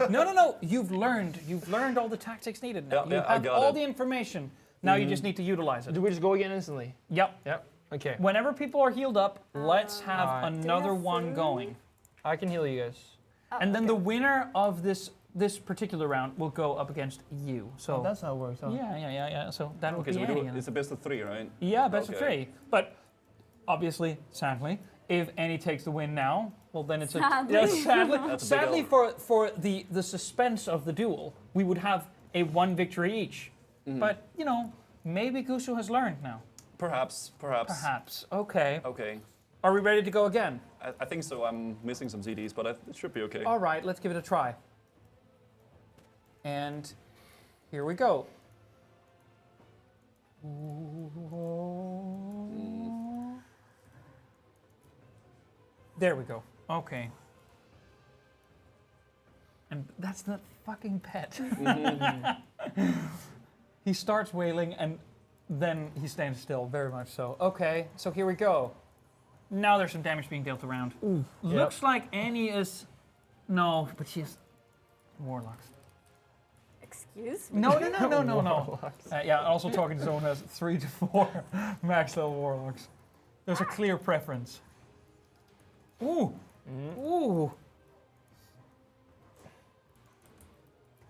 No. You've learned all the tactics needed now. Yeah, You I have got all it. the information. Now you just need to utilize it. Do we just go again instantly? Yep. Okay. Whenever people are healed up, let's have Alright. another one going. I can heal you guys. And then the winner of this particular round will go up against you. So That's how it works. Huh? yeah. So that will Okay, be so we do Annie. it. It's a best of 3, right? Yeah, best of Okay. 3. But obviously, sadly, if Annie takes the win now, well then it's Sadly. sadly. That's a big Sadly L. for the suspense of the duel, we would have a 1 victory each. But maybe Gusu has learned now. Perhaps. Perhaps. Okay. Okay. Are we ready to go again? I think so. I'm missing some CDs, but it should be okay. All right, let's give it a try. And here we go. There we go. Okay. And that's the fucking pet. He starts wailing and then he stands still, very much so. Okay, so here we go. Now there's some damage being dealt around. Looks like Annie is... No, but she's... Warlocks. Excuse me? No. Yeah, also talking to someone who has 3 to 4 max level warlocks. There's a clear preference. Ooh. Ooh.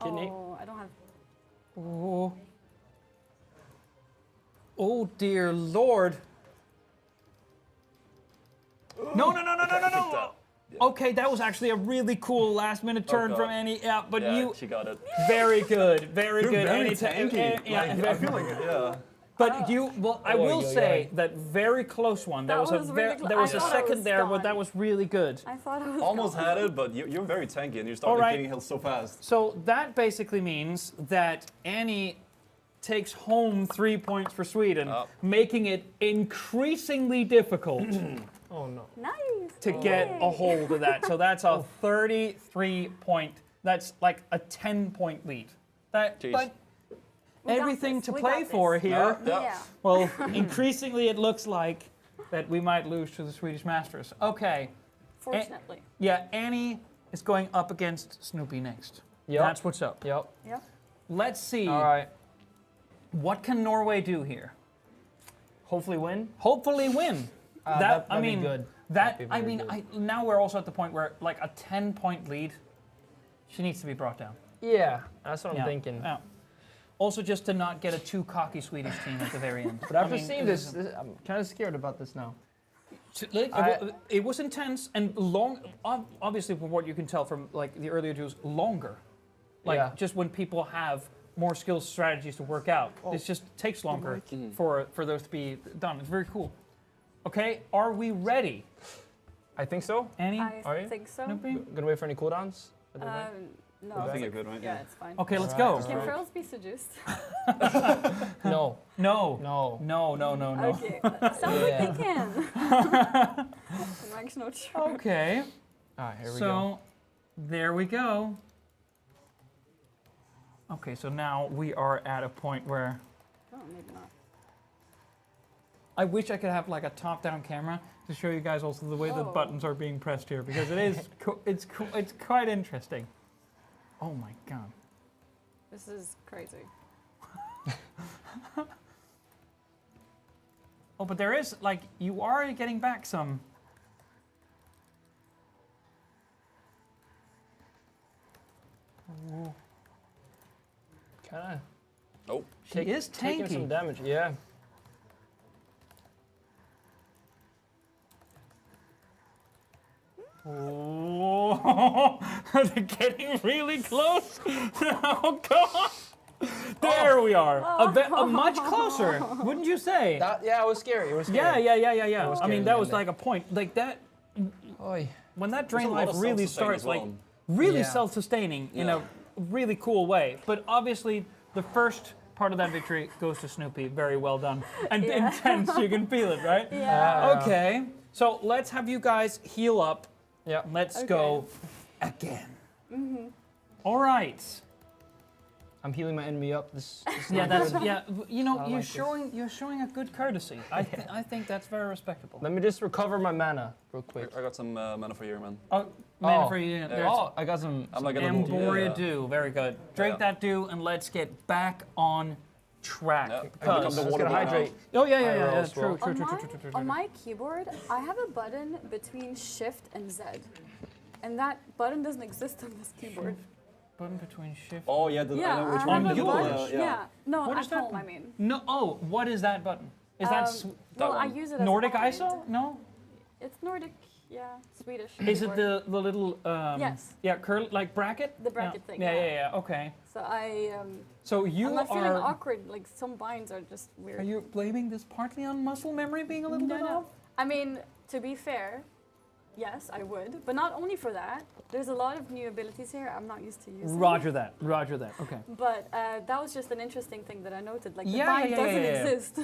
Kidney. Oh, I don't have. Ooh. Oh dear Lord. No. Okay, that was actually a really cool last minute turn God. from Annie. Yeah, but Yeah, you... she got it. Very good. Very You're good. very Annie tanky. I feel like, yeah. But you, well, I will say that very close one. There That was a was really there was I a thought I second was there, but gone. that was really good. I thought I was Almost gone. had it, but you're very tanky and you started Alright. getting healed so fast. So that basically means that Annie takes home 3 points for Sweden, making it increasingly difficult Oh no. Nice. to get a hold of that. So that's a 33 point. That's like a 10-point lead. That, Jeez. but We got everything this, to we play got for this. here. Yeah. Well, increasingly it looks like that we might lose to the Swedish Masters. Okay. Fortunately. Yeah, Annie is going up against Snoopy next. Yep. That's what's up. Yep. Yeah. Let's see. All right. What can Norway do here? Hopefully win. Hopefully win. That'd I be mean, good. that That'd be I very mean, good. now we're also at the point where like a 10-point lead, she needs to be brought down. Yeah, that's what Yeah. I'm thinking. Yeah. Also, just to not get a too cocky Swedish team at the very end. But after I mean, seeing this, I'm kind of scared about this now. It was intense and long. Obviously, from what you can tell from like the earlier duels, longer. Like just when people have more skills, strategies to work out, it just takes longer for those to be done. It's very cool. Okay, are we ready? I think so. Annie, I think so. Gonna wait for any cooldowns? No. I think you're good, right? Yeah, it's fine. Okay, let's go. Can Frills be seduced? No. No. No. No, no, no, no. Okay, sounds like they can. Mike's no sure. Okay. Alright, here we go. So, there we go. Okay, so now we are at a point where Oh, maybe not. I wish I could have like a top-down camera to show you guys also the way the buttons are being pressed here, because it is it's quite interesting. Oh my god. This is crazy. Oh, but there is like you are getting back some. Ooh. Kinda. Oh. She is taking some tanky. damage. Yeah. Oh, they're getting really close. Oh god! There we are. A much closer, wouldn't you say? Yeah, it was scary. It was scary. Yeah. I mean, that was like a point. Like that. Oy. When that drain There's a lot life of really self-sustain starts, as well. like really Yeah. self-sustaining in a really cool way. But obviously, the first part of that victory goes to Snoopy. Very well done. And intense. You can feel it, right? Yeah. Okay. So let's have you guys heal up. Yeah. Let's go again. All right. I'm healing my enemy up. This Yeah, not that's good. You know, I you're like this. you're showing a good courtesy. I think that's very respectable. Let me just recover my mana real quick. I got some mana for you, man. Oh, mana for you. Oh, I got some. I'm not gonna Emboria Dew, very good. Drink that dew and let's get back on track. Yeah, Because become the water hydrate. oh yeah, as true, well. true. On my keyboard, I have a button between Shift and Z. And that button doesn't exist on this keyboard. Button between shift. Oh yeah, I know which I one. have a you will, button. Yeah. No, What at is that home, I button? mean. No. Oh, what is that button? Is that Well, I one. use it as Nordic a bind. ISO? No. It's Nordic, yeah, Swedish. Is it keyboard. the little Yes. Yeah, curl like bracket? The bracket yeah. thing, Yeah, yeah. yeah, yeah. Okay. So I So you I'm not feeling are. awkward. Like some binds are just weird. Are you blaming this partly on muscle memory being a little bit off? I mean, to be fair, yes, I would, but not only for that. There's a lot of new abilities here I'm not used to using. Roger that. Roger that. Okay. But that was just an interesting thing that I noted. Like the Yeah, bind yeah, yeah, doesn't yeah, yeah. exist.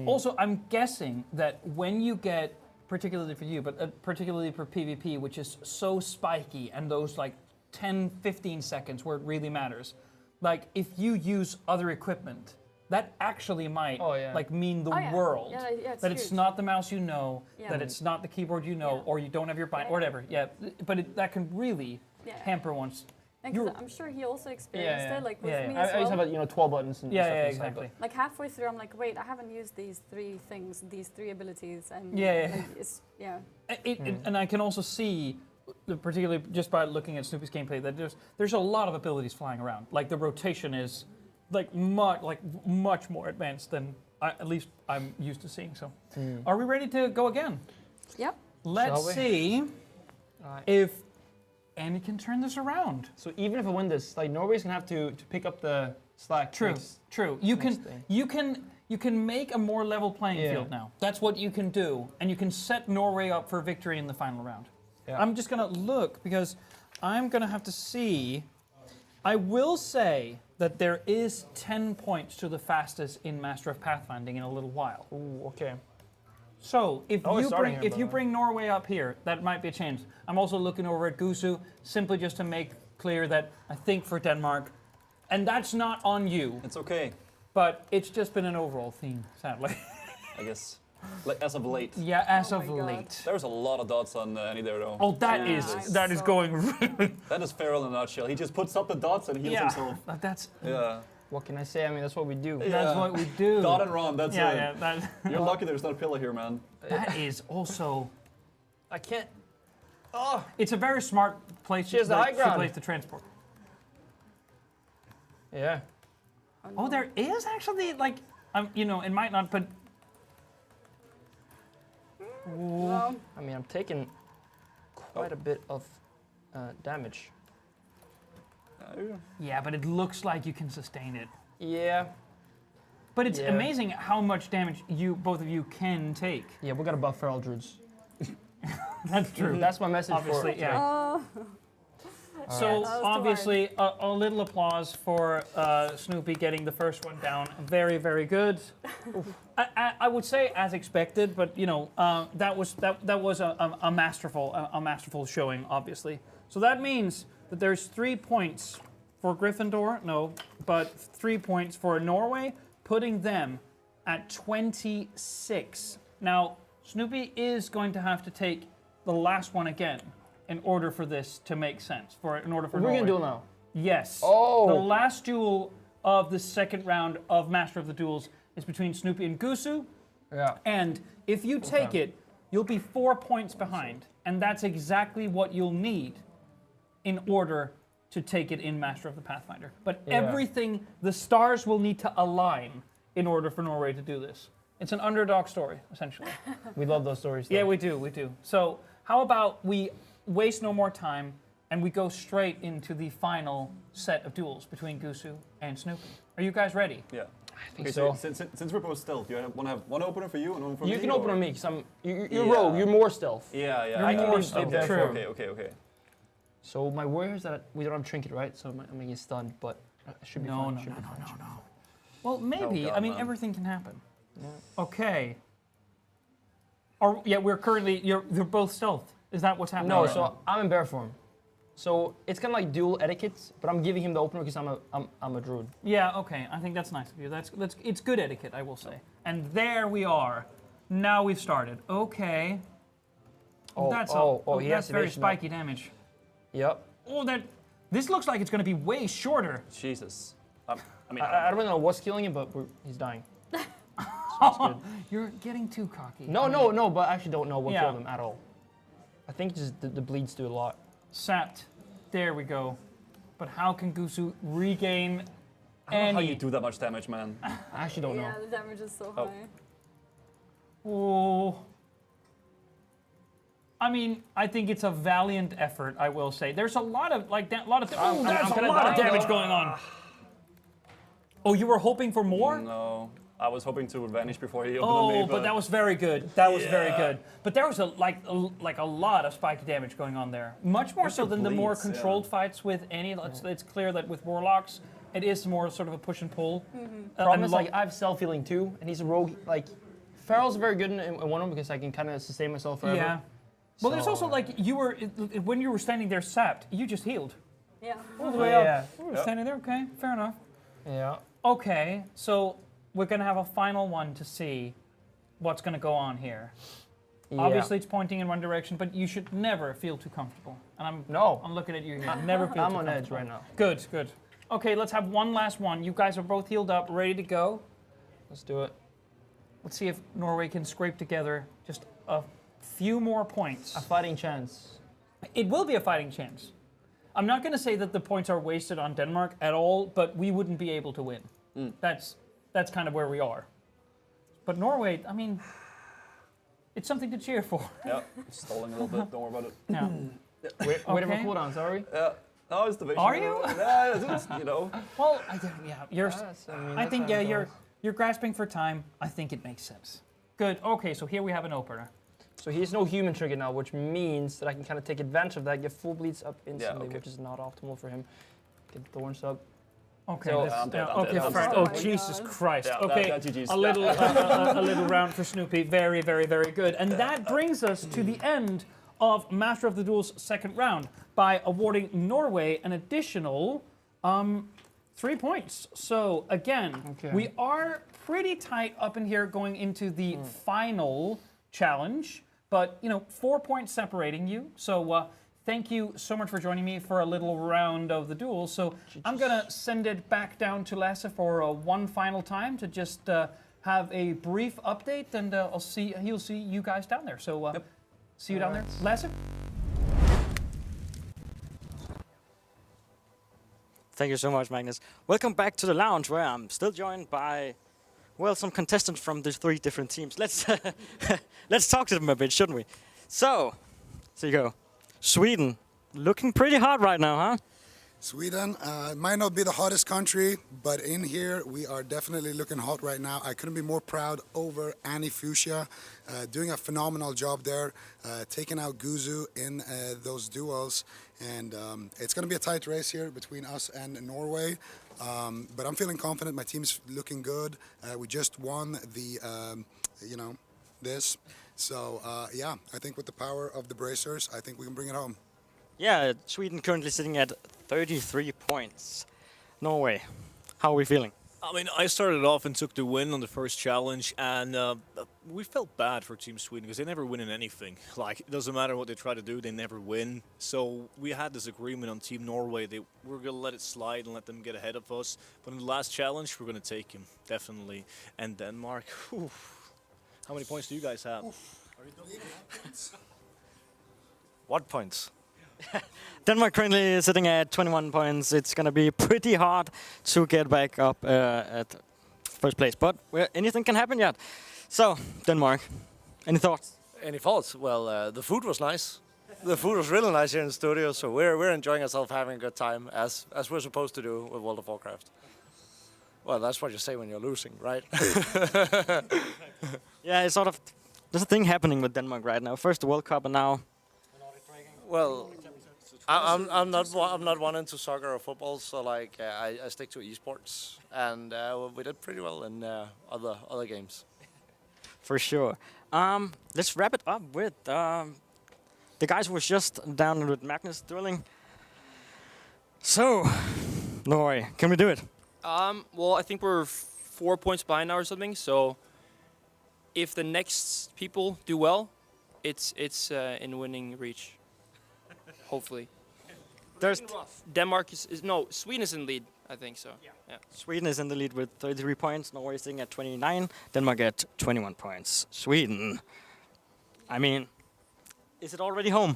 Also, I'm guessing that when you get, particularly for you, but particularly for PvP, which is so spiky and those like 10, 15 seconds where it really matters, like if you use other equipment, that actually might like mean the Oh, yeah. world. Yeah, yeah, it's that it's huge. not the mouse you know, Yeah. that it's not the keyboard you know, or you don't have your bind, or whatever. Yeah, but that can really hamper one's. And 'cause I'm sure he also experienced Yeah, yeah. it, like with Yeah, me yeah. as I used to well. have 12 buttons and Yeah, stuff. yeah, inside, exactly. Like halfway through, I'm like, wait, I haven't used these 3 things, these 3 abilities, and Yeah, yeah. like, it's And I can also see, particularly just by looking at Snoopy's gameplay, that there's a lot of abilities flying around. Like the rotation is like much more advanced than at least I'm used to seeing. So, are we ready to go again? Yep. Let's Shall we? see if Annie can turn this around. So even if I win this, like Norway's gonna have to pick up the slack. True, next- true. next thing. You can make a more level playing Yeah. field now. That's what you can do, and you can set Norway up for victory in the final round. Yeah. I'm just gonna look because I'm gonna have to see. I will say that there is 10 points to the fastest in Master of Pathfinding in a little while. Ooh, okay. So if Oh, it's you starting bring here, if you brother. bring Norway up here, that might be a change. I'm also looking over at Gusu simply just to make clear that I think for Denmark, and that's not on you, It's okay, but it's just been an overall theme, sadly. I guess. Like as of late. Yeah, as Oh of my God. late. There's a lot of dots on Annie there though. Oh, that is Jesus. that is going really. That is Feral in a nutshell. He just puts up the dots and heals himself. That's Yeah. What can I say? I mean, that's what we do. Yeah. that's what we do. Dot and run, that's yeah, it. yeah. That, You're lucky there's not a pillar here, man. that is also. I can't. Oh, It's a very smart place She has the high ground. place to transport. yeah. Oh, there is actually like, you know, it might not, but No. I mean, I'm taking quite a bit of damage. Yeah, but it looks like you can sustain it. Yeah. But it's Yeah. amazing how much damage both of you can take. Yeah, we gotta buff feral druids. That's true. That's my message Obviously, for yeah. Oh. So That was too obviously, a little applause for Snoopy getting the first one down. Very, very good. I would say as expected, but you know that was a masterful showing, obviously. So that means that there's 3 points for Gryffindor, no, but 3 points for Norway, putting them at 26. Now Snoopy is going to have to take the last one again in order for this to make sense. In order for We're Norway. gonna duel now. Yes. Oh. The last duel of the second round of Master of the Duels is between Snoopy and Gusu. Yeah. And if you take Okay. it, you'll be 4 points behind. And that's exactly what you'll need in order to take it in Master of the Pathfinder. But Yeah. everything, the stars will need to align in order for Norway to do this. It's an underdog story, essentially. We love those stories. Yeah, we do. So how about we waste no more time and we go straight into the final set of duels between Gusu and Snoopy. Are you guys ready? Yeah. I think Okay, so. Since we're both stealth, do you want to have one opener for you and one for me? You can open on me, because you're Yeah. rogue, you're more stealth. Yeah. You're I more can stealth. Okay. So my worry is that we don't have trinket, right? So I'm gonna get stunned, but it should be fine. No. Should be fine. Well, maybe. God, I mean, man. everything can happen. Yeah. Okay. We're currently, you're both stealth. Is that what's happening? No, right so now? I'm in bear form. So it's kind of like dual etiquette, but I'm giving him the opener because I'm a druid. Yeah, okay. I think that's nice of you. It's good etiquette, I will say. And there we are. Now we've started. Okay. Oh, that's he that's has very evasion now. spiky damage. Yep. Oh, this looks like it's going to be way shorter. Jesus. I don't really know what's killing him, but he's dying. You're getting too cocky. No, but I actually don't know what Yeah. killed him at all. I think just the bleeds do a lot. Sapped. There we go. But how can Gusu regain I don't know how any? you do that much damage, man. I actually don't know. Yeah, the damage is so Oh. high. Oh. I mean, I think it's a valiant effort, I will say. There's a lot of, that's I'm a lot of die. damage going on. Oh, you were hoping for more? No. I was hoping to vanish before he opened on me. Oh, but that was very good. That was very good. But there was a lot of spiky damage going on there. Much more so than the more bleeds, yeah. controlled fights with any. It's clear that with warlocks, it is more sort of a push and pull. Problem is, like, I have self-healing too, and he's a rogue. Like, Feral's very good in one of them because I can kind of sustain myself forever. Yeah. Well, there's So, also like when you were standing there sapped, you just healed. Yeah. All the way up. You were standing there, okay, fair enough. Yeah. Okay, so we're gonna have a final one to see what's gonna go on here. Yeah. Obviously, it's pointing in one direction, but you should never feel too comfortable. And I'm looking at you here. Never feel I'm too on edge comfortable. right now. Good. Okay, let's have one last one. You guys are both healed up, ready to go. Let's do it. Let's see if Norway can scrape together just a few more points. A fighting chance. It will be a fighting chance. I'm not going to say that the points are wasted on Denmark at all, but we wouldn't be able to win. That's kind of where we are. But Norway, I mean, it's something to cheer for. Yeah, stalling a little bit. Don't worry about it. Yeah. Waiting for cooldowns, are we? Yeah. No, it's the vision. Are you? Yeah, it's just, you know. Well, you're. I that's think how it goes. you're grasping for time. I think it makes sense. Good. Okay, so here we have an opener. So he has no human trigger now, which means that I can kind of take advantage of that, get full bleeds up instantly, okay. which is not optimal for him. Get thorns up. Okay. So- I'm dead. Fair. Oh Oh, my Jesus God. Christ. Yeah, Okay. that GG's. A little, a little round for Snoopy. Very, very, very good. And that brings us to the end of Master of the Duel's second round by awarding Norway an additional 3 points. So again, we are pretty tight up in here going into the final challenge, but 4 points separating you. So thank you so much for joining me for a little round of the duel. So I'm gonna send it back down to Lasse for one final time to just have a brief update, and he'll see you guys down there. So see you down there, Lasse. Thank you so much, Magnus. Welcome back to the lounge, where I'm still joined by well, some contestants from the 3 different teams. Let's let's talk to them a bit, shouldn't we? So you go. Sweden, looking pretty hot right now, huh? Sweden might not be the hottest country, but in here we are definitely looking hot right now. I couldn't be more proud over Annie Fuchsia, doing a phenomenal job there, taking out Guzu in those duels. And it's going to be a tight race here between us and Norway. But I'm feeling confident. My team's looking good. We just won the, this. So, yeah, I think with the power of the bracers, I think we can bring it home. Yeah, Sweden currently sitting at 33 points. Norway, how are we feeling? I mean, I started off and took the win on the first challenge, and we felt bad for Team Sweden because they never win in anything. Like, it doesn't matter what they try to do, they never win. So we had this agreement on Team Norway that we're going to let it slide and let them get ahead of us. But in the last challenge, we're going to take him, definitely. And Denmark, whew, how many points do you guys have? What points? Denmark currently sitting at 21 points. It's going to be pretty hard to get back up at first place. But anything can happen yet. So, Denmark, any thoughts? Any thoughts? Well, the food was nice. The food was really nice here in the studio, so we're enjoying ourselves, having a good time, as we're supposed to do with World of Warcraft. Well, that's what you say when you're losing, right? Yeah, it's sort of, there's a thing happening with Denmark right now. First the World Cup and now... Well, I'm not one into soccer or football, so like I stick to esports, and we did pretty well in other games. For sure. Let's wrap it up with the guys who was just down with Magnus dueling. So, Norway, can we do it? Well, I think we're 4 points behind now or something. So, if the next people do well, it's in winning reach. Hopefully. There's Denmark no, Sweden is in lead, I think so. Yeah. Sweden is in the lead with 33 points. Norway is sitting at 29. Denmark at 21 points. Sweden. I mean, is it already home?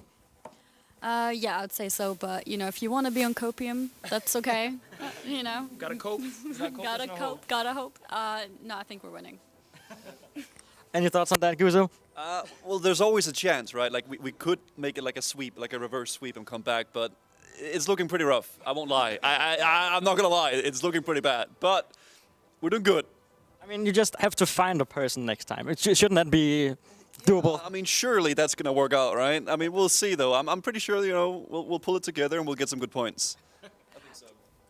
Yeah, I'd say so. But if you want to be on copium, that's okay. Gotta cope. Gotta hope. No, I think we're winning. Any thoughts on that, Guzo? Well, there's always a chance, right? Like we could make it like a sweep, like a reverse sweep and come back, but it's looking pretty rough. I won't lie. I'm not gonna lie. It's looking pretty bad, but we're doing good. I mean, you just have to find a person next time. Shouldn't that be doable? I mean, surely that's gonna work out, right? I mean, we'll see though. I'm pretty sure we'll pull it together and we'll get some good points. I think so.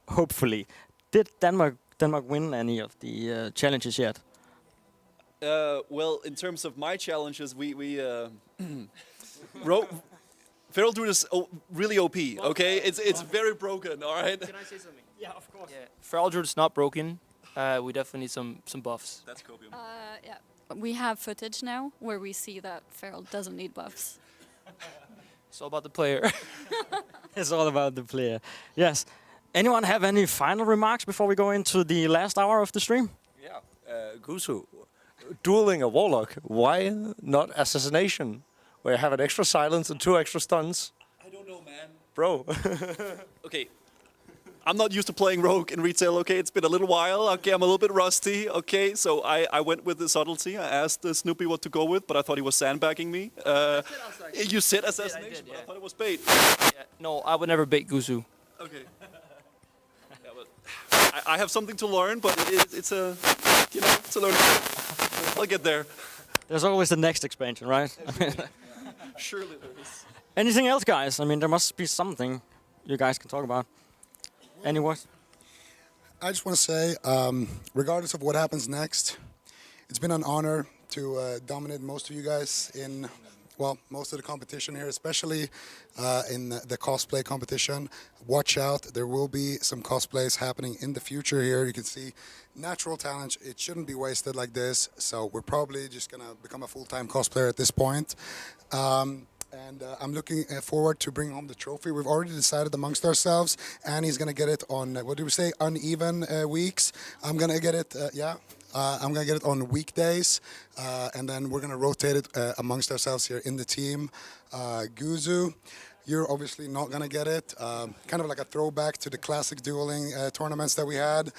Hopefully. Did Denmark win any of the challenges yet? Well, in terms of my challenges, we Feral Druid is really OP, okay? It's very broken, all right? Can I say something? Yeah, of course. Yeah. Feral Druid's not broken. We definitely need some buffs. That's copium. Yeah. We have footage now where we see that Feral doesn't need buffs. It's all about the player. It's all about the player. Yes. Anyone have any final remarks before we go into the last hour of the stream? Yeah. Guzu, dueling a warlock, why not assassination? Where you have an extra silence and 2 extra stuns. I don't know, man. Bro. Okay. I'm not used to playing rogue in retail, okay? It's been a little while, okay? I'm a little bit rusty, okay? So I went with the subtlety. I asked Snoopy what to go with, but I thought he was sandbagging me. You said assassination, but I thought it was bait. Yeah. No, I would never bait Guzu. Okay. Yeah, but I have something to learn, but it's a learning curve. I'll get there. There's always the next expansion, right? Surely there is. Anything else, guys? I mean, there must be something you guys can talk about. Any words? I just want to say, regardless of what happens next, it's been an honor to dominate most of you guys in, well, most of the competition here, especially in the cosplay competition. Watch out, there will be some cosplays happening in the future here. You can see natural talent, it shouldn't be wasted like this, so we're probably just going to become a full-time cosplayer at this point. And I'm looking forward to bringing home the trophy. We've already decided amongst ourselves. Annie's going to get it on, what did we say, uneven weeks. I'm going to get it, I'm going to get it on weekdays. And then we're going to rotate it amongst ourselves here in the team. Guzu, you're obviously not going to get it. Kind of like a throwback to the classic dueling tournaments that we had.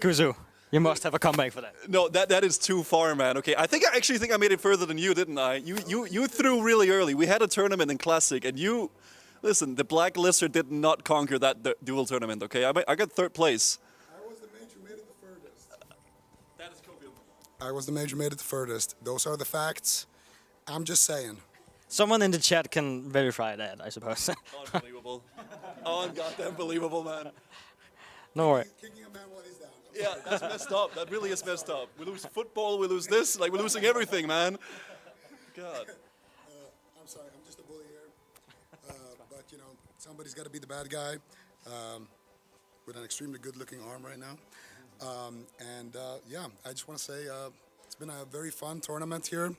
Kuzu, you must have a comeback for that. No, that is too far, man. Okay, I actually think I made it further than you, didn't I? You threw really early. We had a tournament in Classic, and you, listen, the Black Lizard did not conquer that dual tournament. Okay, I got 3rd place. I was the mage who made it the furthest. That is copium. I was the mage who made it the furthest. Those are the facts. I'm just saying. Someone in the chat can verify that, I suppose. Unbelievable. Goddamn believable, man. No worry. Kicking a man while he's down. Yeah, that's messed up. That really is messed up. We lose football, we lose this, like we're losing everything, man. God. I'm sorry, I'm just a bully here. But you know, somebody's got to be the bad guy with an extremely good-looking arm right now. Yeah, I just want to say it's been a very fun tournament here.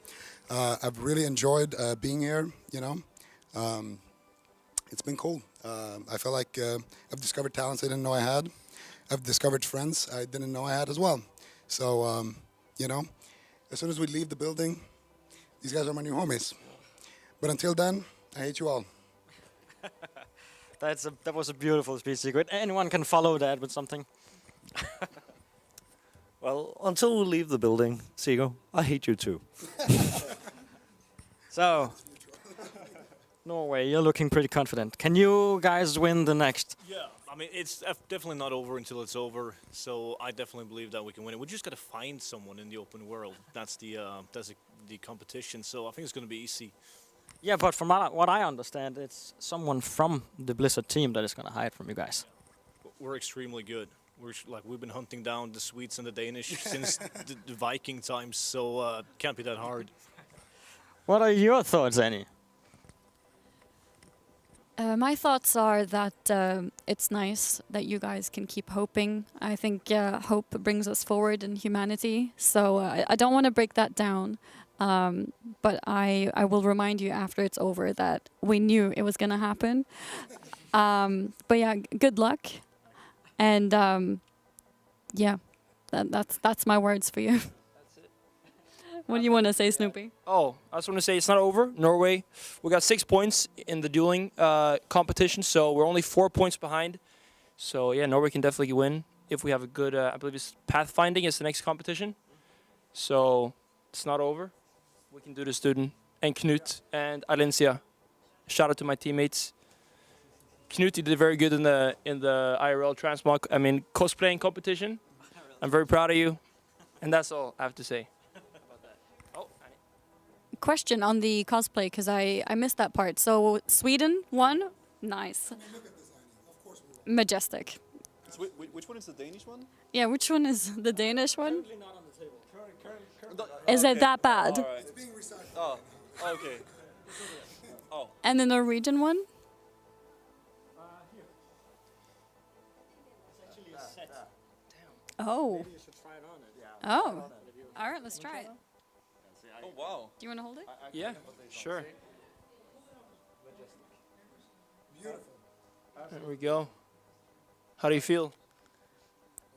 I've really enjoyed being here. You know, it's been cool. I feel like I've discovered talents I didn't know I had. I've discovered friends I didn't know I had as well. So, you know, as soon as we leave the building, these guys are my new homies. But until then, I hate you all. That was a beautiful speech, Sigrid. Anyone can follow that with something. Well, until we leave the building, Sigo, I hate you too. So, Norway, you're looking pretty confident. Can you guys win the next? Yeah, I mean, it's definitely not over until it's over. So I definitely believe that we can win it. We just got to find someone in the open world. That's the competition. So I think it's going to be easy. Yeah, but from what I understand, it's someone from the Blizzard team that is going to hide from you guys. We're extremely good. We've been hunting down the Swedes and the Danish since the Viking times. So can't be that hard. What are your thoughts, Annie? My thoughts are that it's nice that you guys can keep hoping. I think hope brings us forward in humanity. So I don't want to break that down. But I will remind you after it's over that we knew it was going to happen. But yeah, good luck. And yeah, that's my words for you. What do you want to say, Snoopy? Oh, I just want to say it's not over. Norway, we got 6 points in the dueling competition, so we're only 4 points behind. So yeah, Norway can definitely win if we have a good, I believe it's pathfinding is the next competition. So it's not over. We can do this, student. And Knut and Alencia. Shout out to my teammates. Knut, you did very good in the IRL transmog, cosplaying competition. I'm very proud of you. And that's all I have to say. Question on the cosplay, because I missed that part. So Sweden won. Nice. Majestic. Which one is the Danish one? Yeah, which one is the Danish one? Currently not on the table. Is it that bad? All right. It's being recycled. Oh, okay. Oh. And the Norwegian one? Oh. Maybe you should try it on it. Yeah. Oh. All right, let's try it. Oh, wow. Do you want to hold it? Yeah, sure. Beautiful. There we go. How do you feel?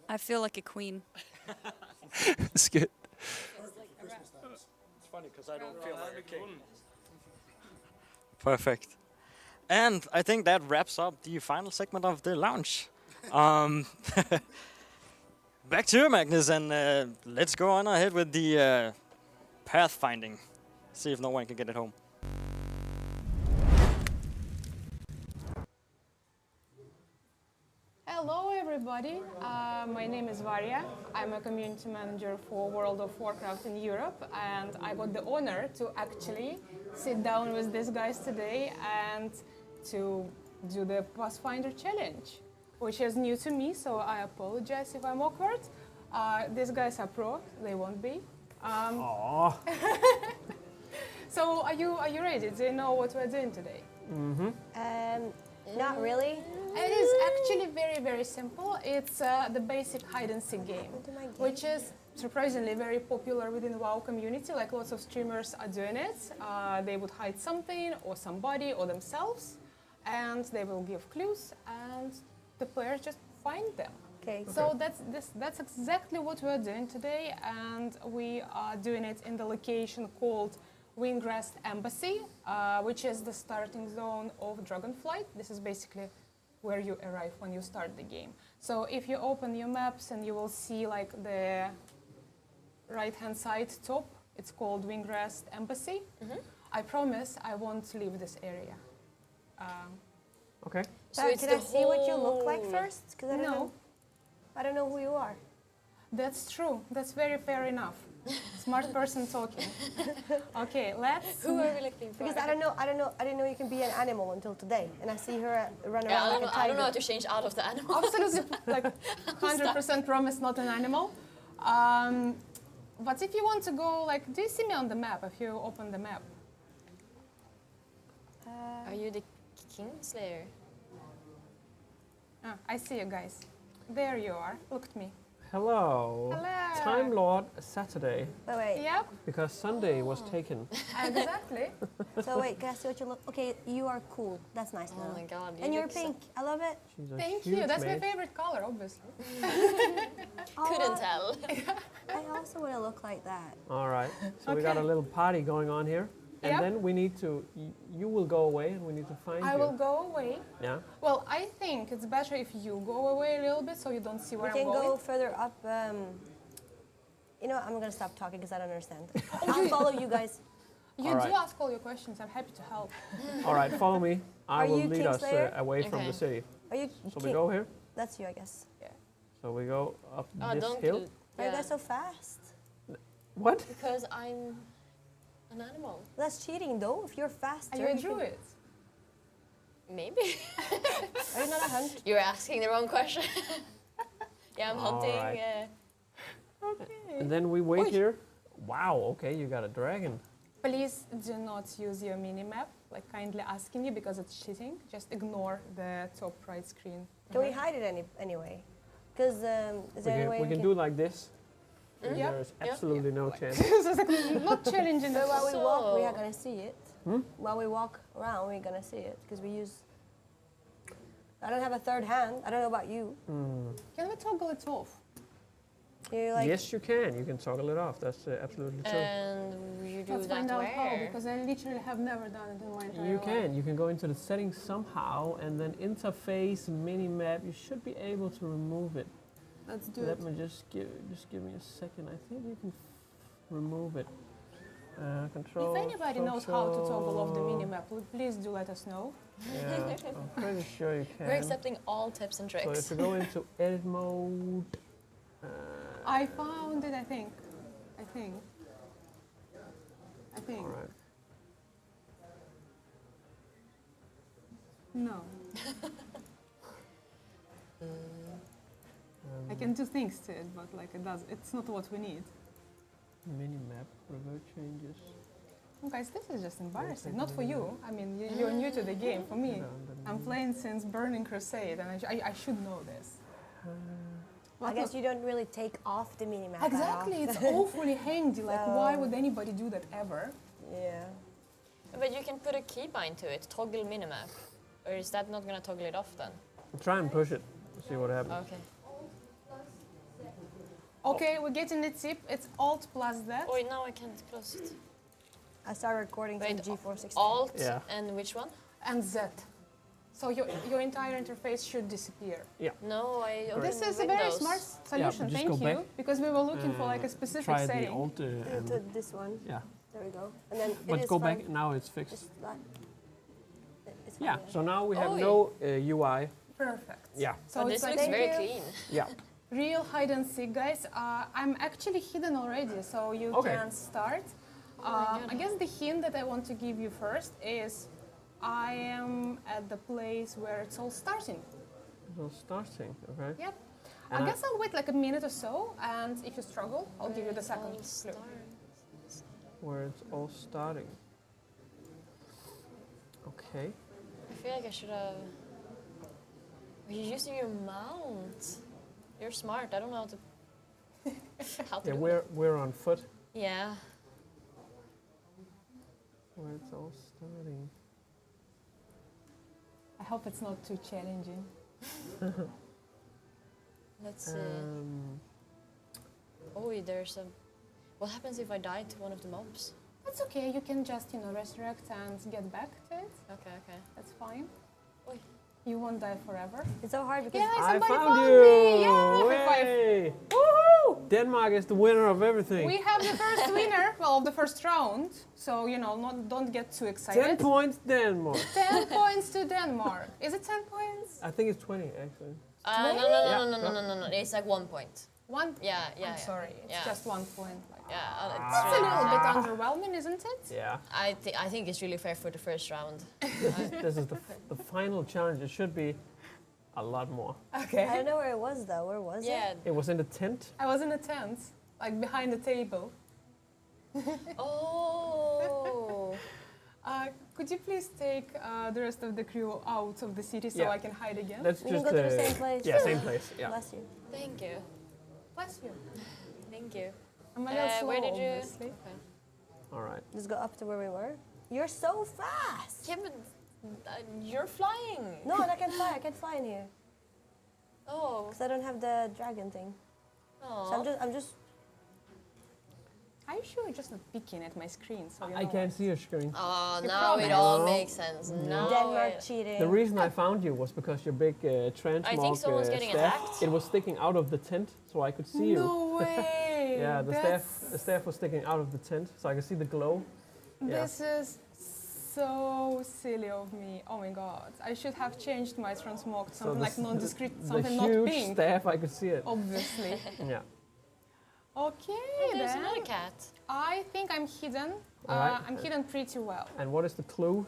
I feel like a queen. It's good. It's funny because I don't feel like a king. Perfect. And I think that wraps up the final segment of the lounge. Back to you, Magnus, and let's go on ahead with the pathfinding. See if no one can get it home. Hello everybody, my name is Varya. I'm a community manager for World of Warcraft in Europe, and I got the honor to actually sit down with these guys today and to do the Pathfinder challenge, which is new to me, so I apologize if I'm awkward. These guys are pro, they won't be. Aww. So are you ready? Do you know what we're doing today? Not really. It is actually very, very simple. It's the basic hide and seek game, which is surprisingly very popular within the WoW community. Like lots of streamers are doing it. They would hide something or somebody or themselves, and they will give clues, and the players just find them. Okay. So that's exactly what we're doing today, and we are doing it in the location called Windgrass Embassy, which is the starting zone of Dragonflight. This is basically where you arrive when you start the game. So if you open your maps and you will see like the right-hand side top, it's called Wingrest Embassy. I promise I won't leave this area. Okay. So can I see what you look like first? Because I don't know. I don't know who you are. That's true. That's very fair enough. Smart person talking. Okay, let's. Who are we looking for? Because I didn't know you can be an animal until today, and I see her run around Yeah, like a tiger. I don't know how to change out of the animal. Absolutely, like 100% promise, not an animal. But if you want to go, like, do you see me on the map? If you open the map. Are you the Kingslayer? I see you guys. There you are. Look at me. Hello. Hello. Time Lord Saturday. Wait. Yep. Because Sunday was taken. Exactly. So wait, can I see what you look? Okay, you are cool. That's nice. Oh my God. And you're pink. I love it. Thank you. That's my favorite color, obviously. Couldn't tell. I also want to look like that. All right. So we got a little party going on here. And Yep. then we need to, you will go away and we need to find you. I will go away. Yeah. Well, I think it's better if you go away a little bit so you don't see where We I'm can going. go further up. You know, I'm gonna stop talking because I don't understand. I'll follow you guys. You All do right. ask all your questions. I'm happy to help. All right, follow me. I Are will you lead us Kingslayer? away from Okay. the city. Are you? So we go here. That's you, I guess. So we go up Oh, this don't hill. Why are you guys so fast? What? Because I'm an animal. That's cheating, though. If you're faster. Are you a can- druid? Maybe. Are you not a hunter? You're asking the wrong question. Yeah, I'm All hunting. right. And then we wait here. Wow, okay, you got a dragon. Please do not use your mini-map, like kindly asking you, because it's cheating. Just ignore the top right screen. Can we hide it anyway? Because is there any way We can do like this. And Yeah. There's absolutely no chance. So it's like not challenging. But while we walk, we are So- gonna see it. Hmm? While we walk around, we're gonna see it because we use. I don't have a third hand. I don't know about you. Can we toggle it off? You like? Yes, you can. You can toggle it off. That's absolutely true. And you do Let's that find out how, where? because I literally have never done it in my entire You life. can. You can go into the settings somehow and then interface, mini-map. You should be able to remove it. Let's do Let it. me just give me a second. I think you can remove it. Control. If anybody knows how to toggle off the social. mini-map, please do let us know. Yeah, I'm pretty sure you can. We're accepting all tips and So tricks. if you go into edit mode, I found it, I think. I think. all right. No. I can do things to it, but like it's not what we need. Mini-map, revert changes. Oh, guys, this is just embarrassing. Not for you. I mean, you're new to the game. For me, I'm playing since Burning Crusade, and I should know this. I guess you don't really take off the minimap. that Exactly, it's often. awfully handy. Like, why would anybody do that ever? Yeah. But you can put a keybind to it, toggle minimap. Or is that not gonna toggle it off then? Try and push it. See what happens. Okay. Okay, we're getting the tip. It's Alt plus that. Oh, now I can't close it. I started recording from Wait, G460. Alt Yeah. and which one? And Z. So your entire interface should disappear. Yeah. No, I opened This is a very Windows. smart solution. just Thank go you. back. Because we were looking for like a specific Try setting. the alt and To this one. yeah. There we go. And then But it is go fine. back. Now it's fixed. Just that. It's fine, Yeah. So now we have Oh, no UI. Perfect. Yeah. So But it's this like looks very you. clean. Yeah. real hide and seek, guys. I'm actually hidden already, so you Okay. can start. I guess the hint that I want to give you first is I am at the place where it's all starting. So starting, okay. Yep. And I guess I'll wait like a minute or so, and if you struggle, I'll give you the second clue. Where it's all starting. Okay. I feel like I should have. You're using your mount. You're smart. I don't know how to. How to Yeah, do we're on foot. it. Yeah. Where it's all starting. I hope it's not too challenging. Let's see. Oh, there's a. What happens if I die to one of the mobs? That's okay. You can just, resurrect and get back to it. Okay, okay. That's fine. Oi. You won't die forever. It's so hard because Yeah, I somebody found found you! me! Yeah! Way! Woohoo! Denmark is the winner of everything. We have the first winner, well, of the first round. So, you know, don't get too excited. 10 points, Denmark. 10 points to Denmark. Is it 10 points? I think it's 20, actually. No. It's like 1 point. One? Yeah. I'm sorry. It's just 1 point. Like, Yeah, it's a little bit underwhelming, isn't it? Yeah. I think it's really fair for the first round. This is the final challenge. It should be a lot more. Okay. I don't know where it was though. Where was it? It was in the tent. I was in a tent, like behind the table. Oh. Could you please take the rest of the crew out of the city so Yeah. I can hide again? Let's We just can go to the same place. Yeah, same place. Yeah. Bless you. Thank you. Bless you. Thank you. I'm a little slow, where did you? obviously. All right. Just go up to where we were. You're so fast. Yeah, but you're flying. No, I can't fly. I can't fly in here. Oh. Because I don't have the dragon thing. So I'm just. Are you sure you're just not peeking at my screen? So you I know can't see your screen. Oh, You now it promise? all makes sense. Now Denmark it- cheating. The reason I found you was because your big transmog someone's getting staff, attacked. it was sticking out of the tent, so I could see you. No way! Yeah, the staff was sticking out of the tent, so I could see the glow. Yeah. This is so silly of me. Oh my god. I should have changed my transmog to something like nondescript, something the not huge pink. staff, I could see it. Obviously. Yeah. Okay, There's then. another cat. I think I'm hidden. Alright. I'm hidden pretty well. And what is the clue?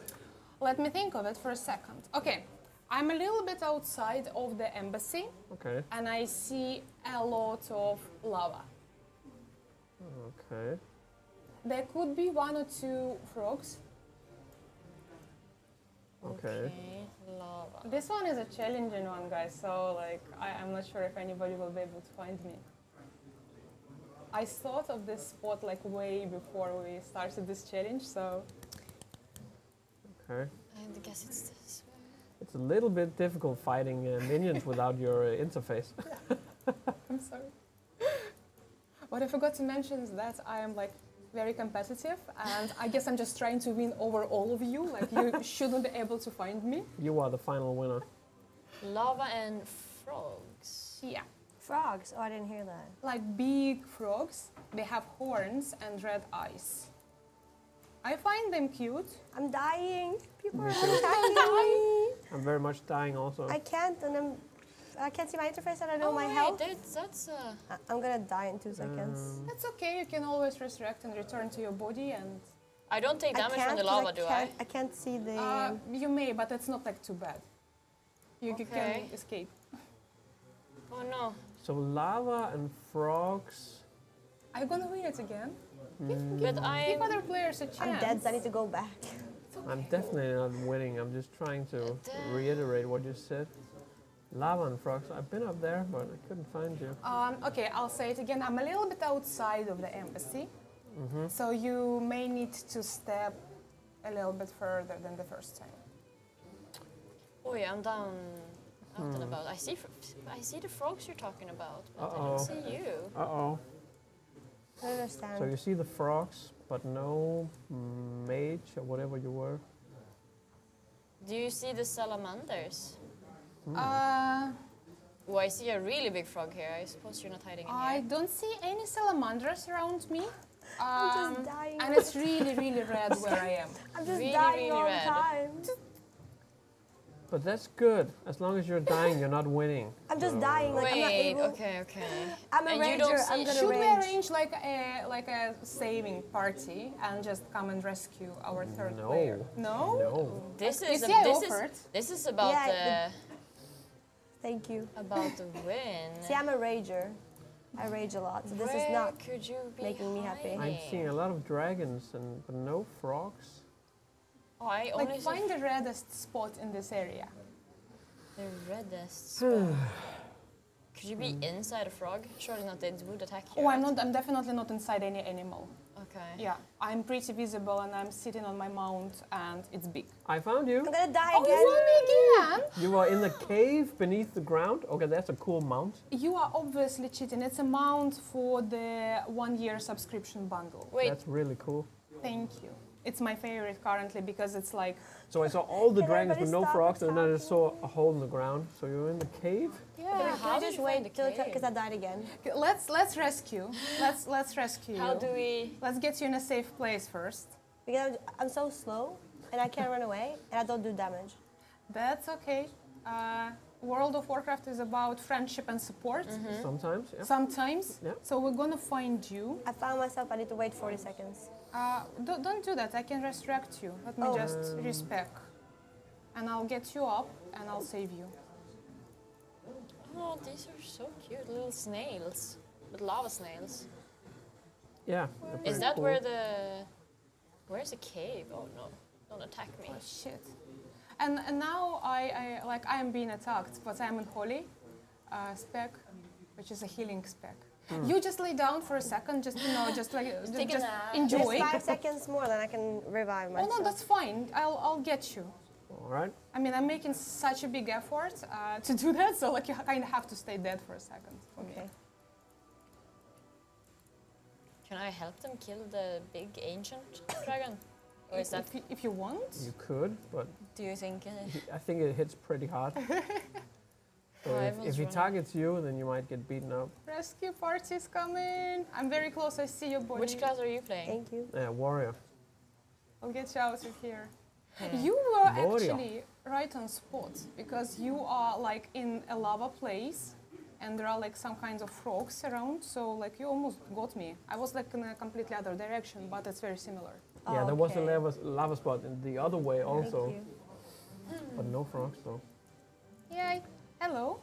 Let me think of it for a second. Okay, I'm a little bit outside of the embassy Okay. and I see a lot of lava. Okay. There could be 1 or 2 frogs. Okay. Lava. This one is a challenging one, guys, so like I'm not sure if anybody will be able to find me. I thought of this spot like way before we started this challenge, so Okay. I guess it's this way. It's a little bit difficult fighting minions without your interface. I'm sorry. What I forgot to mention is that I am like very competitive, and I guess I'm just trying to win over all of you. Like you shouldn't be able to find me. You are the final winner. Lava and frogs. Yeah. Frogs. Oh, I didn't hear that. Like big frogs. They have horns and red eyes. I find them cute. I'm dying. People are Me too. attacking me. I'm very much dying also. I can't, and I can't see my interface, and I know my wait, health. That's I'm gonna die in 2 seconds. That's okay. You can always resurrect and return to your body, and I don't take damage from the lava, do I? I can't see the. you may, but it's not like too bad. You Okay. can escape. Oh no. So lava and frogs. Are you gonna win it again? But Give other players a chance. I'm dead, so I need to go back. I'm definitely not winning. I'm just trying to reiterate what you said. Lava and frogs. I've been up there, but I couldn't find you. Okay, I'll say it again. I'm a little bit outside of the embassy, so you may need to step a little bit further than the first time. Oh yeah, I'm down out and about. I see the frogs you're talking about, but I don't see you. Uh-oh. I understand. So you see the frogs, but no mage or whatever you were. Do you see the salamanders? Oh, I see a really big frog here. I suppose you're not hiding in I here. don't see any salamanders around me. I'm just dying. And it's really, really red where I am. I'm just Really, dying really all red. the time. But that's good. As long as you're dying, you're not winning. I'm just dying. Like I'm not Wait, able. okay. I'm a And you don't ranger. see- I'm gonna Should we rage. arrange like a saving party and just come and rescue our third No. player? No. No. This You is see, I this offered. is about Yeah, Thank you. the win. See, I'm a rager. I rage a lot, so this is Where not could you be making me happy. I'm seeing a lot of dragons and but no frogs. Oh, I only Like find the reddest spot in this area. the reddest spot. Could you be inside a frog? Surely not. It would attack you. Oh, I'm not. I'm definitely not inside any animal. Okay. Yeah, I'm pretty visible and I'm sitting on my mount and it's big. I found you. I'm gonna die Oh, again. you found me again? You are in the cave beneath the ground. Okay, that's a cool mount. You are obviously cheating. It's a mount for the 1-year subscription bundle. Wait. That's really cool. Thank you. It's my favorite currently because it's like. So I saw all the Can dragons with everybody no stop frogs, and then I attacking? saw a hole in the ground. So you're in the cave? Yeah, can I just wait till because I died again? Let's rescue. Let's rescue How you. do we- Let's get you in a safe place first. Because I'm so slow and I can't run away and I don't do damage. That's okay. World of Warcraft is about friendship and support. Sometimes, yeah. Sometimes. Yeah. So we're gonna find you. I found myself. I need to wait 40 seconds. Don't do that. I can resurrect you. Let me just respec. And I'll get you up and I'll save you. Oh, these are so cute, little snails, with lava snails. Yeah. Is that where the... Where's the cave? Oh no, don't attack me. Oh shit. And now I am being attacked, but I'm in holy spec, which is a healing spec. You just lay down for a second, just just enjoy. Just 5 seconds more, then I can revive myself. Oh no, that's fine. I'll get you. All right. I mean, I'm making such a big effort to do that, so like you kind of have to stay dead for a second. Okay. Can I help them kill the big ancient dragon? Or is that... If you want. You could, but Do you think... I think it hits pretty hard. So Oh, if everyone's he running. targets you, then you might get beaten up. Rescue party's coming. I'm very close. I see your body. Which class are you playing? Thank you. Warrior. I'll get you out of here. You were Warrior. actually right on spot because you are like in a lava place and there are like some kinds of frogs around. So like you almost got me. I was like in a completely other direction, but it's very similar. Yeah, there was a lava spot in the other way also. But no frogs though. Yay. Hello.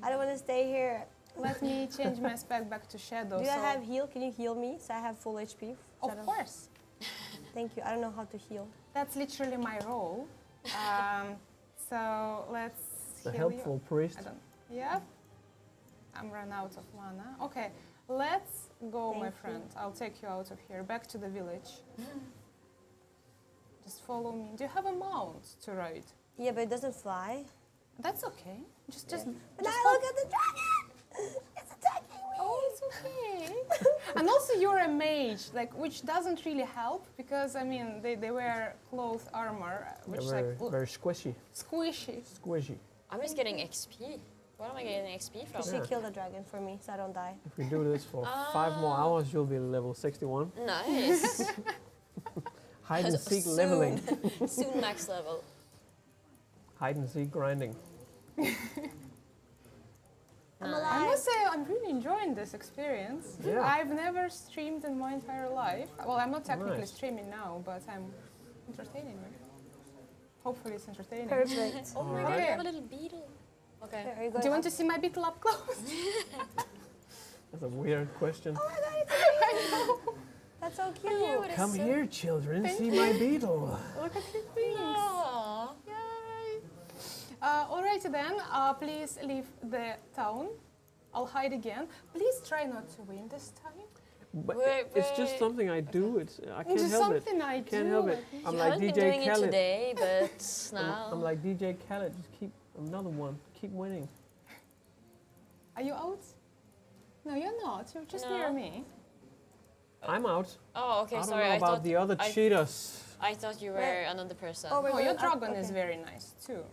I don't want to stay here. Let me change my spec back to shadow. Do I have heal? Can you heal me so I have full HP? Of course. Thank you. I don't know how to heal. That's literally my role. So let's The heal helpful you. priest. Yeah. I'm run out of mana. Okay, let's go, my Thank friend. I'll take you out of here, back to the village. Just follow me. Do you have a mount to ride? Yeah, but it doesn't fly. That's okay. Just But now look at the dragon! It's attacking me! Oh, it's okay. And also you're a mage, like which doesn't really help because I mean they wear cloth armor, which is They're like very squishy. squishy. Squishy. I'm just getting XP. Where am I getting XP from? You should kill the dragon for me so I don't die. If we do this for 5 more hours, you'll be level 61. Nice. Hide and seek Soon. leveling. Soon max level. Hide and seek grinding. I must say I'm really enjoying this experience. Yeah. I've never streamed in my entire life. Well, I'm not technically Nice. streaming now, but I'm entertaining me. Hopefully it's entertaining. Perfect. Oh my god, Okay. I have a little beetle. Okay. Are you Do going you want to see my beetle up close? That's a weird question. Oh my god, it's amazing. That's so cute. Come here, children, see my beetle. Look at his wings. Aww. Yay. Alrighty then, please leave the town. I'll hide again. Please try not to win this time. But Wait, it's just wait. something I do. I can't Just help it. something I Can't do. help it. I'm You like haven't been DJ doing it Khaled. today, but now. I'm like DJ Khaled. Just keep another one. Keep winning. Are you out? No, you're not. You're just No. near me. I'm out. Oh, okay, I don't sorry. know I about thought the other cheaters. I thought you were Wait. another person. Oh, we're Oh, your going up, dragon is okay. very nice too.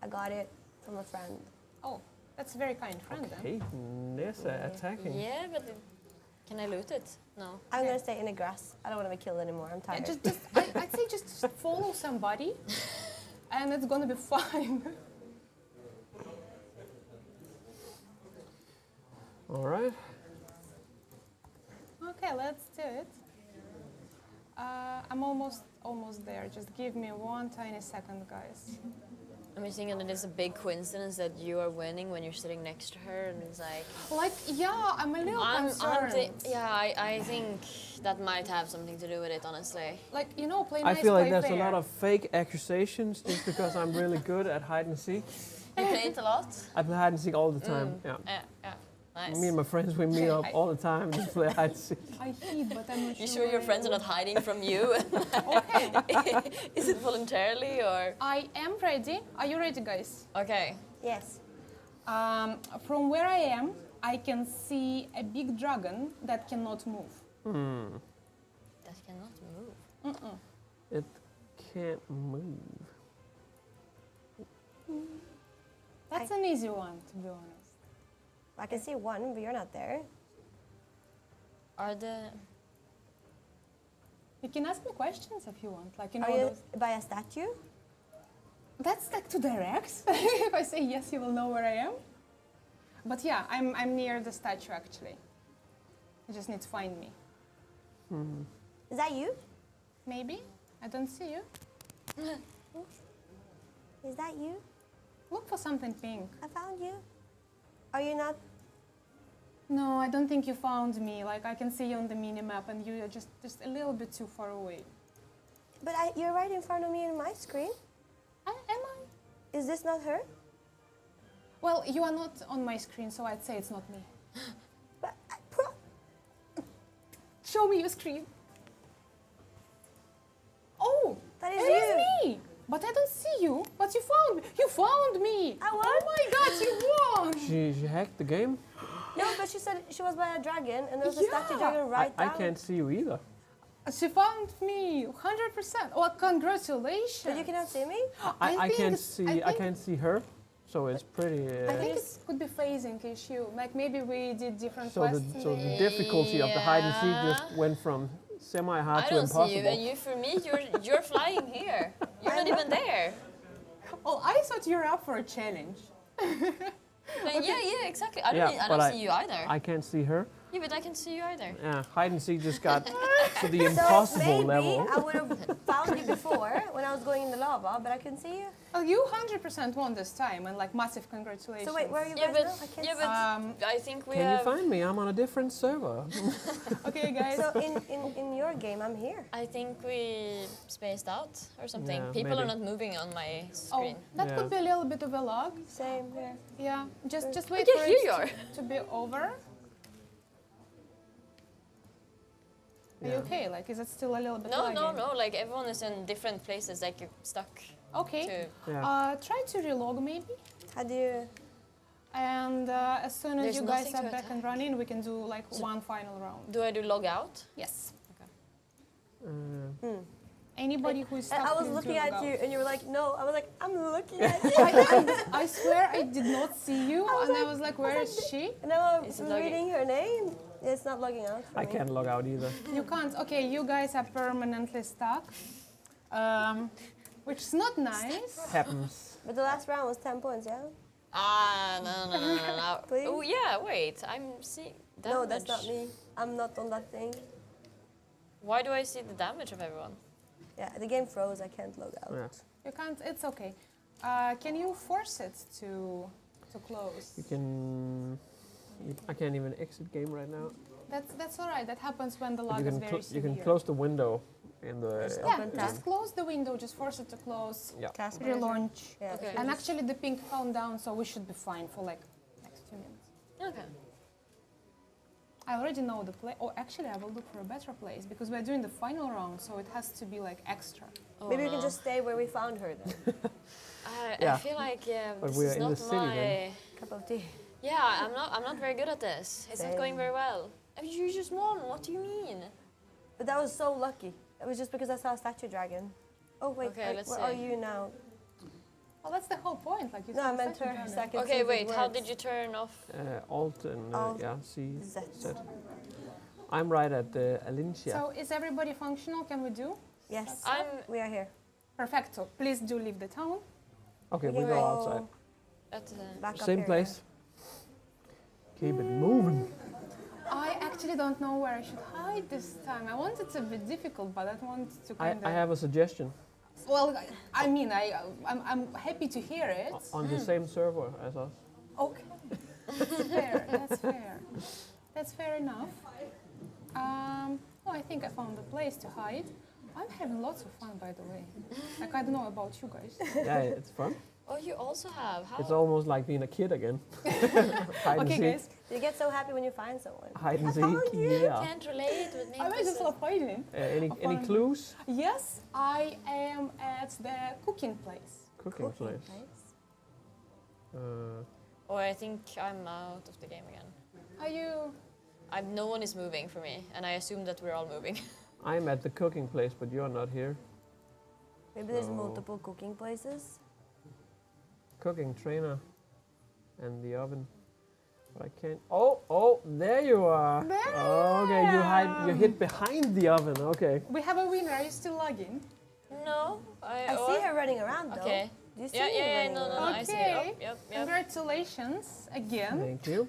I got it from a friend. Oh, that's a very kind friend then. Hey, Nessa attacking. Yeah, but can I loot it? No. I'm gonna stay in the grass. I don't want to be killed anymore. I'm tired. I'd say just follow somebody, and it's gonna be fine. All right. Okay, let's do it. I'm almost there. Just give me one tiny second, guys. I'm just thinking that it's a big coincidence that you are winning when you're sitting next to her, and it's like. Like, yeah, I'm a little concerned. I think that might have something to do with it, honestly. Like, you know, play I nice, feel like play there's fair. a lot of fake accusations just because I'm really good at hide and seek. You play it a lot? I play hide and seek all the time. Yeah. Yeah. Nice. Me and my friends, we meet up all the time and just play hide and seek. I hid, but I'm not You sure. sure your where friends are you not hiding from you? Is it voluntarily or? I am ready. Are you ready, guys? Okay. Yes. From where I am, I can see a big dragon that cannot move. That cannot move. It can't move. That's an easy one, to be honest. I can see one, but you're not there. Are the... You can ask me questions if you want. Like, you know, Are you those... by a statue? That's like too direct. If I say yes, you will know where I am. But yeah, I'm near the statue actually. You just need to find me. Is that you? Maybe. I don't see you. Is that you? Look for something pink. I found you. Are you not? No, I don't think you found me. Like, I can see you on the mini-map and you are just a little bit too far away. But you're right in front of me in my screen. Am I? Is this not her? Well, you are not on my screen, so I'd say it's not me. But show me your screen. Oh, that is it is me. But I don't see you. But you found me. You found me. I won. Oh my God, you won. She hacked the game? No, but she said she was by a dragon, and there was a statue dragon right I down. can't see you either. She found me, 100%. Oh, congratulations! But you cannot see me. I can't see her, so it's pretty. I think it could be phasing issue. Like maybe we did different So quests. the difficulty of the hide and seek just went from semi-hard to impossible. I don't see you, and you, for me, you're flying here. You're not even there. Oh, I thought you were up for a challenge. Like, yeah, exactly. I don't see you either. I can't see her. Yeah, but I can see you either. Yeah, hide and seek just got to the impossible so maybe level. I would have found you before when I was going in the lava, but I couldn't see you. Oh, you 100% won this time, and like massive congratulations. So wait, where are you Yeah, guys but, now? I can't yeah, but I think we Can have... you find me? I'm on a different server. Okay, guys. So in your game, I'm here. I think we spaced out or something. Yeah, People are maybe. not moving on my screen. Oh, that could be a little bit of a lag. Same here. Yeah, just wait Okay, for here it you are. to be over. Are you okay? Like, is it still a little bit No, lagging? no. Like everyone is in different places. Like you're stuck. Okay. Yeah. Try to relog maybe. How do you? And as soon as There's you guys nothing are to back and attack. running, we can do like one final round. Do I do log out? Yes. Okay. Anybody who is stuck, I was please do looking log at out. you, and you were like, "No." I was like, "I'm looking at you." I swear I did not see you, and I was like, "Where is she?" And I Is was it logging? reading her name. It's not logging out for I me. can't log out either. You can't. Okay, you guys are permanently stuck, which is not nice. Happens. But the last round was 10 points, yeah? No. Please? Oh yeah, wait. I'm seeing damage. No, that's not me. I'm not on that thing. Why do I see the damage of everyone? Yeah, the game froze. I can't log out. Yeah. You can't. It's okay. Can you force it to close? You can. I can't even exit game right now. That's all right. That happens when the But lag you is can very severe. you can close the window in the. Yeah, just close the window. Just force it to close. Yeah. Task Relaunch. Yeah, Okay. And actually, the ping calmed down, so we should be fine for like next 2 minutes. Okay. I already know the place. Oh, actually, I will look for a better place because we're doing the final round, so it has to be like extra. Oh, Maybe we no. can just stay where we found her then. I Yeah. feel like But this we are is in not the city my. then. Cup of tea. Yeah, I'm not very good at this. It's not going Same. very well. I mean, you just won. What do you mean? But that was so lucky. It was just because I saw a statue dragon. Oh wait, Okay, let's where see. are you now? Well, that's the whole point. Like you No, saw I meant second her. round. So I can see Okay, if it wait. How works. did you turn off? Alt and Alt, yeah, C. Z. I'm right at Alincia. So is everybody functional? Can we do? Yes, I'm we are here. Perfecto. Please do leave the town. Okay, we we can go go outside. at Back up Same here, place. Keep it moving. I actually don't know where I should hide this time. I want it to be difficult, but I want to I kind of. have a suggestion. Well, I mean, I'm happy to hear it. On the same server as us. Okay. That's fair. That's fair. That's fair enough. Oh, I think I found a place to hide. I'm having lots of fun, by the way. Like, I don't know about you guys. Yeah, it's fun. Oh, you also have. How? It's almost like being a kid again. Hide and Okay, seek. guys. You get so happy when you find someone. Hide and I seek. found you. Yeah. Can't relate with me. I might just love hiding. Any Fun. clues? Yes, I am at the cooking place. Cooking place. Oh, I think I'm out of the game again. Are you? No one is moving for me, and I assume that we're all moving. I'm at the cooking place, but you're not here. Maybe there's So- multiple cooking places. Cooking trainer and the oven. But I can't. Oh, there you are. There Okay, you hid behind the oven. Okay. We have a winner. Are you still logging? No, I see her running around though. Okay. Do you see Yeah, her yeah, running no, no, around? I see Okay. it. Yep. Congratulations again. Thank you.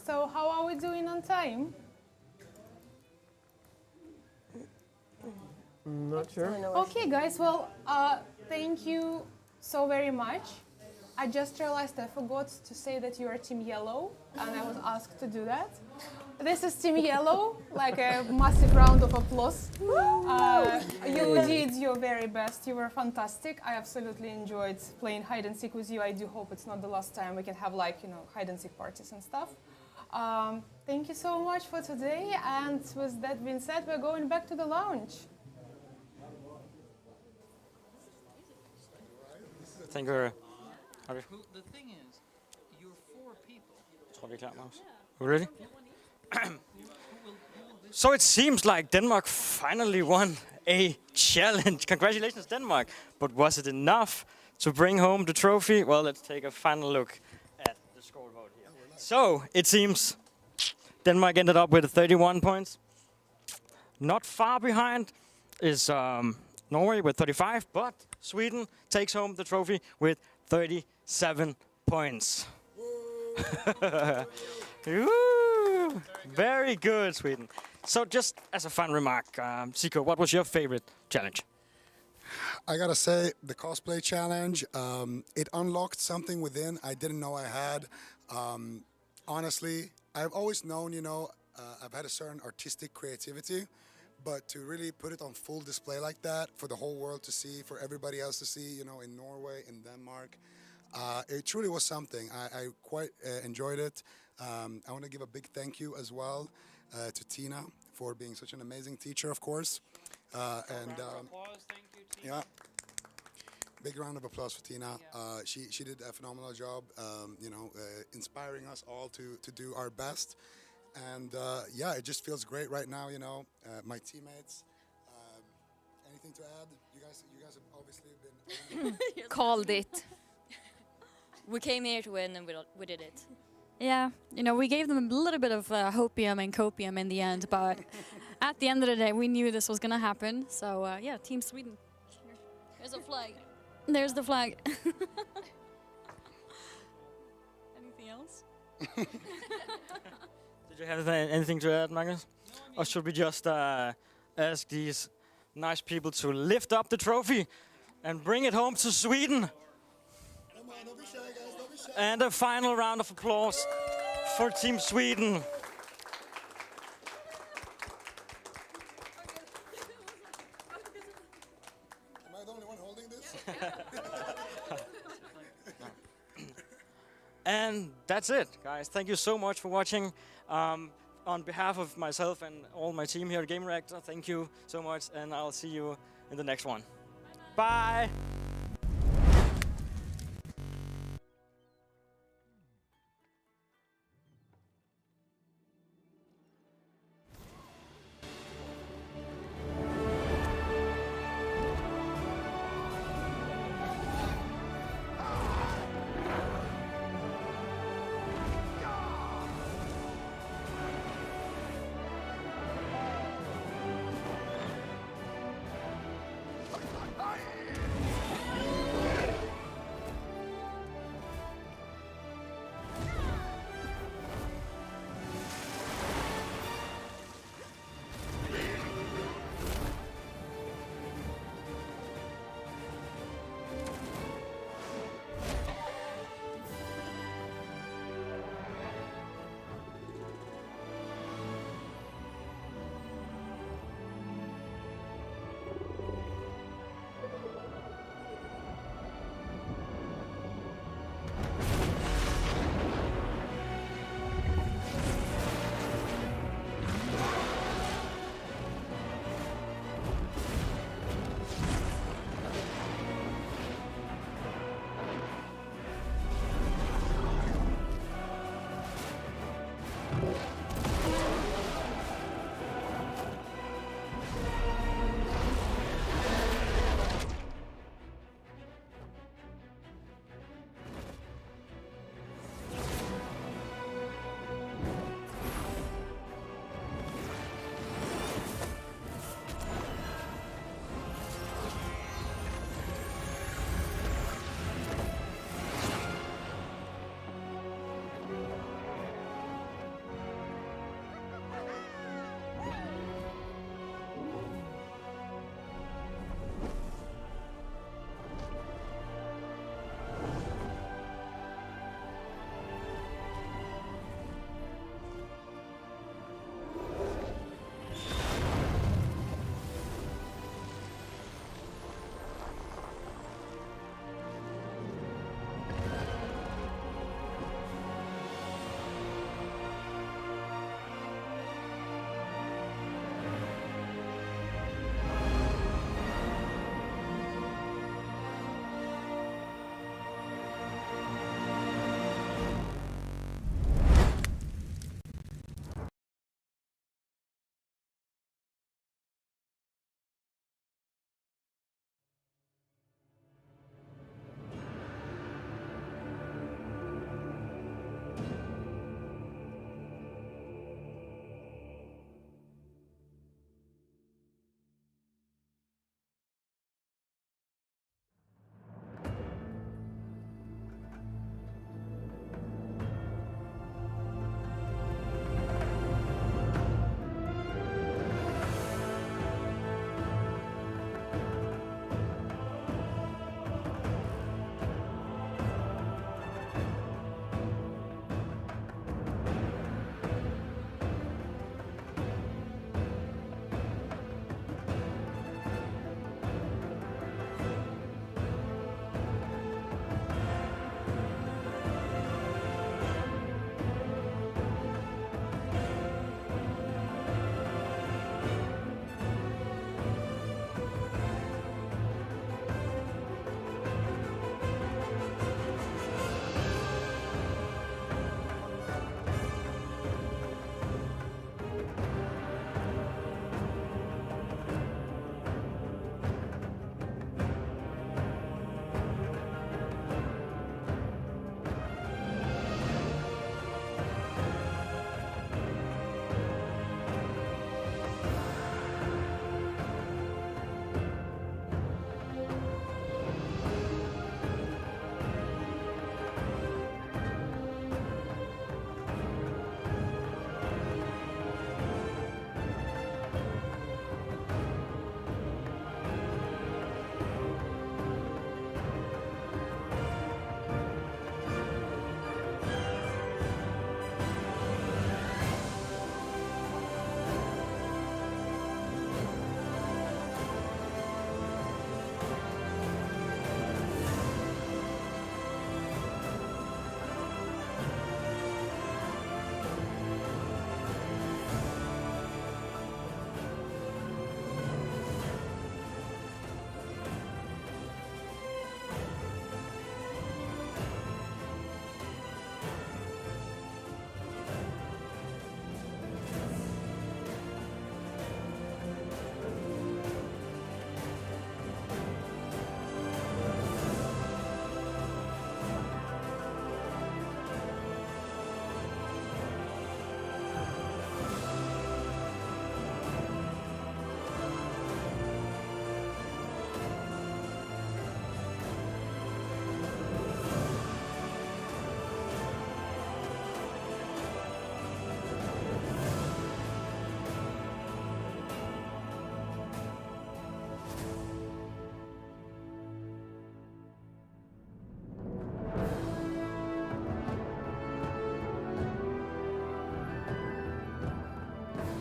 So how are we doing on time? Not sure. Okay, guys. Well, thank you so very much. I just realized I forgot to say that you are Team Yellow, and I was asked to do that. This is Team Yellow, like a massive round of applause. You did your very best. You were fantastic. I absolutely enjoyed playing hide and seek with you. I do hope it's not the last time we can have hide and seek parties and stuff. Thank you so much for today. And with that being said, we're going back to the lounge. Thank you. The thing is, you're 4 people. Tror vi er klar, Magnus? Ready? So it seems like Denmark finally won a challenge. Congratulations, Denmark. But was it enough to bring home the trophy? Well, let's take a final look at the scoreboard here. So it seems Denmark ended up with 31 points. Not far behind is Norway with 35, but Sweden takes home the trophy with 37 points. Woo! Very good, Sweden. So just as a fun remark, Zico, what was your favorite challenge? I gotta say, the cosplay challenge, it unlocked something within I didn't know I had. Honestly, I've always known, I've had a certain artistic creativity, but to really put it on full display like that for the whole world to see, for everybody else to see, in Norway, in Denmark, it truly was something. I quite enjoyed it. I want to give a big thank you as well to Tina for being such an amazing teacher, of course. Yeah, big round of applause for Tina. She did a phenomenal job, inspiring us all to do our best. And yeah, it just feels great right now, my teammates. Anything to add? You guys have obviously been... Called it. We came here to win and we did it. Yeah, we gave them a little bit of hopium and copium in the end, but at the end of the day, we knew this was going to happen. So, yeah, Team Sweden. There's a flag. There's the flag. Anything else? Did you have anything to add, Magnus? Or should we just ask these nice people to lift up the trophy and bring it home to Sweden? And a final round of applause for Team Sweden. Am I the only one holding this? And that's it, guys. Thank you so much for watching. On behalf of myself and all my team here at Game Reactor, thank you so much, and I'll see you in the next one. Bye!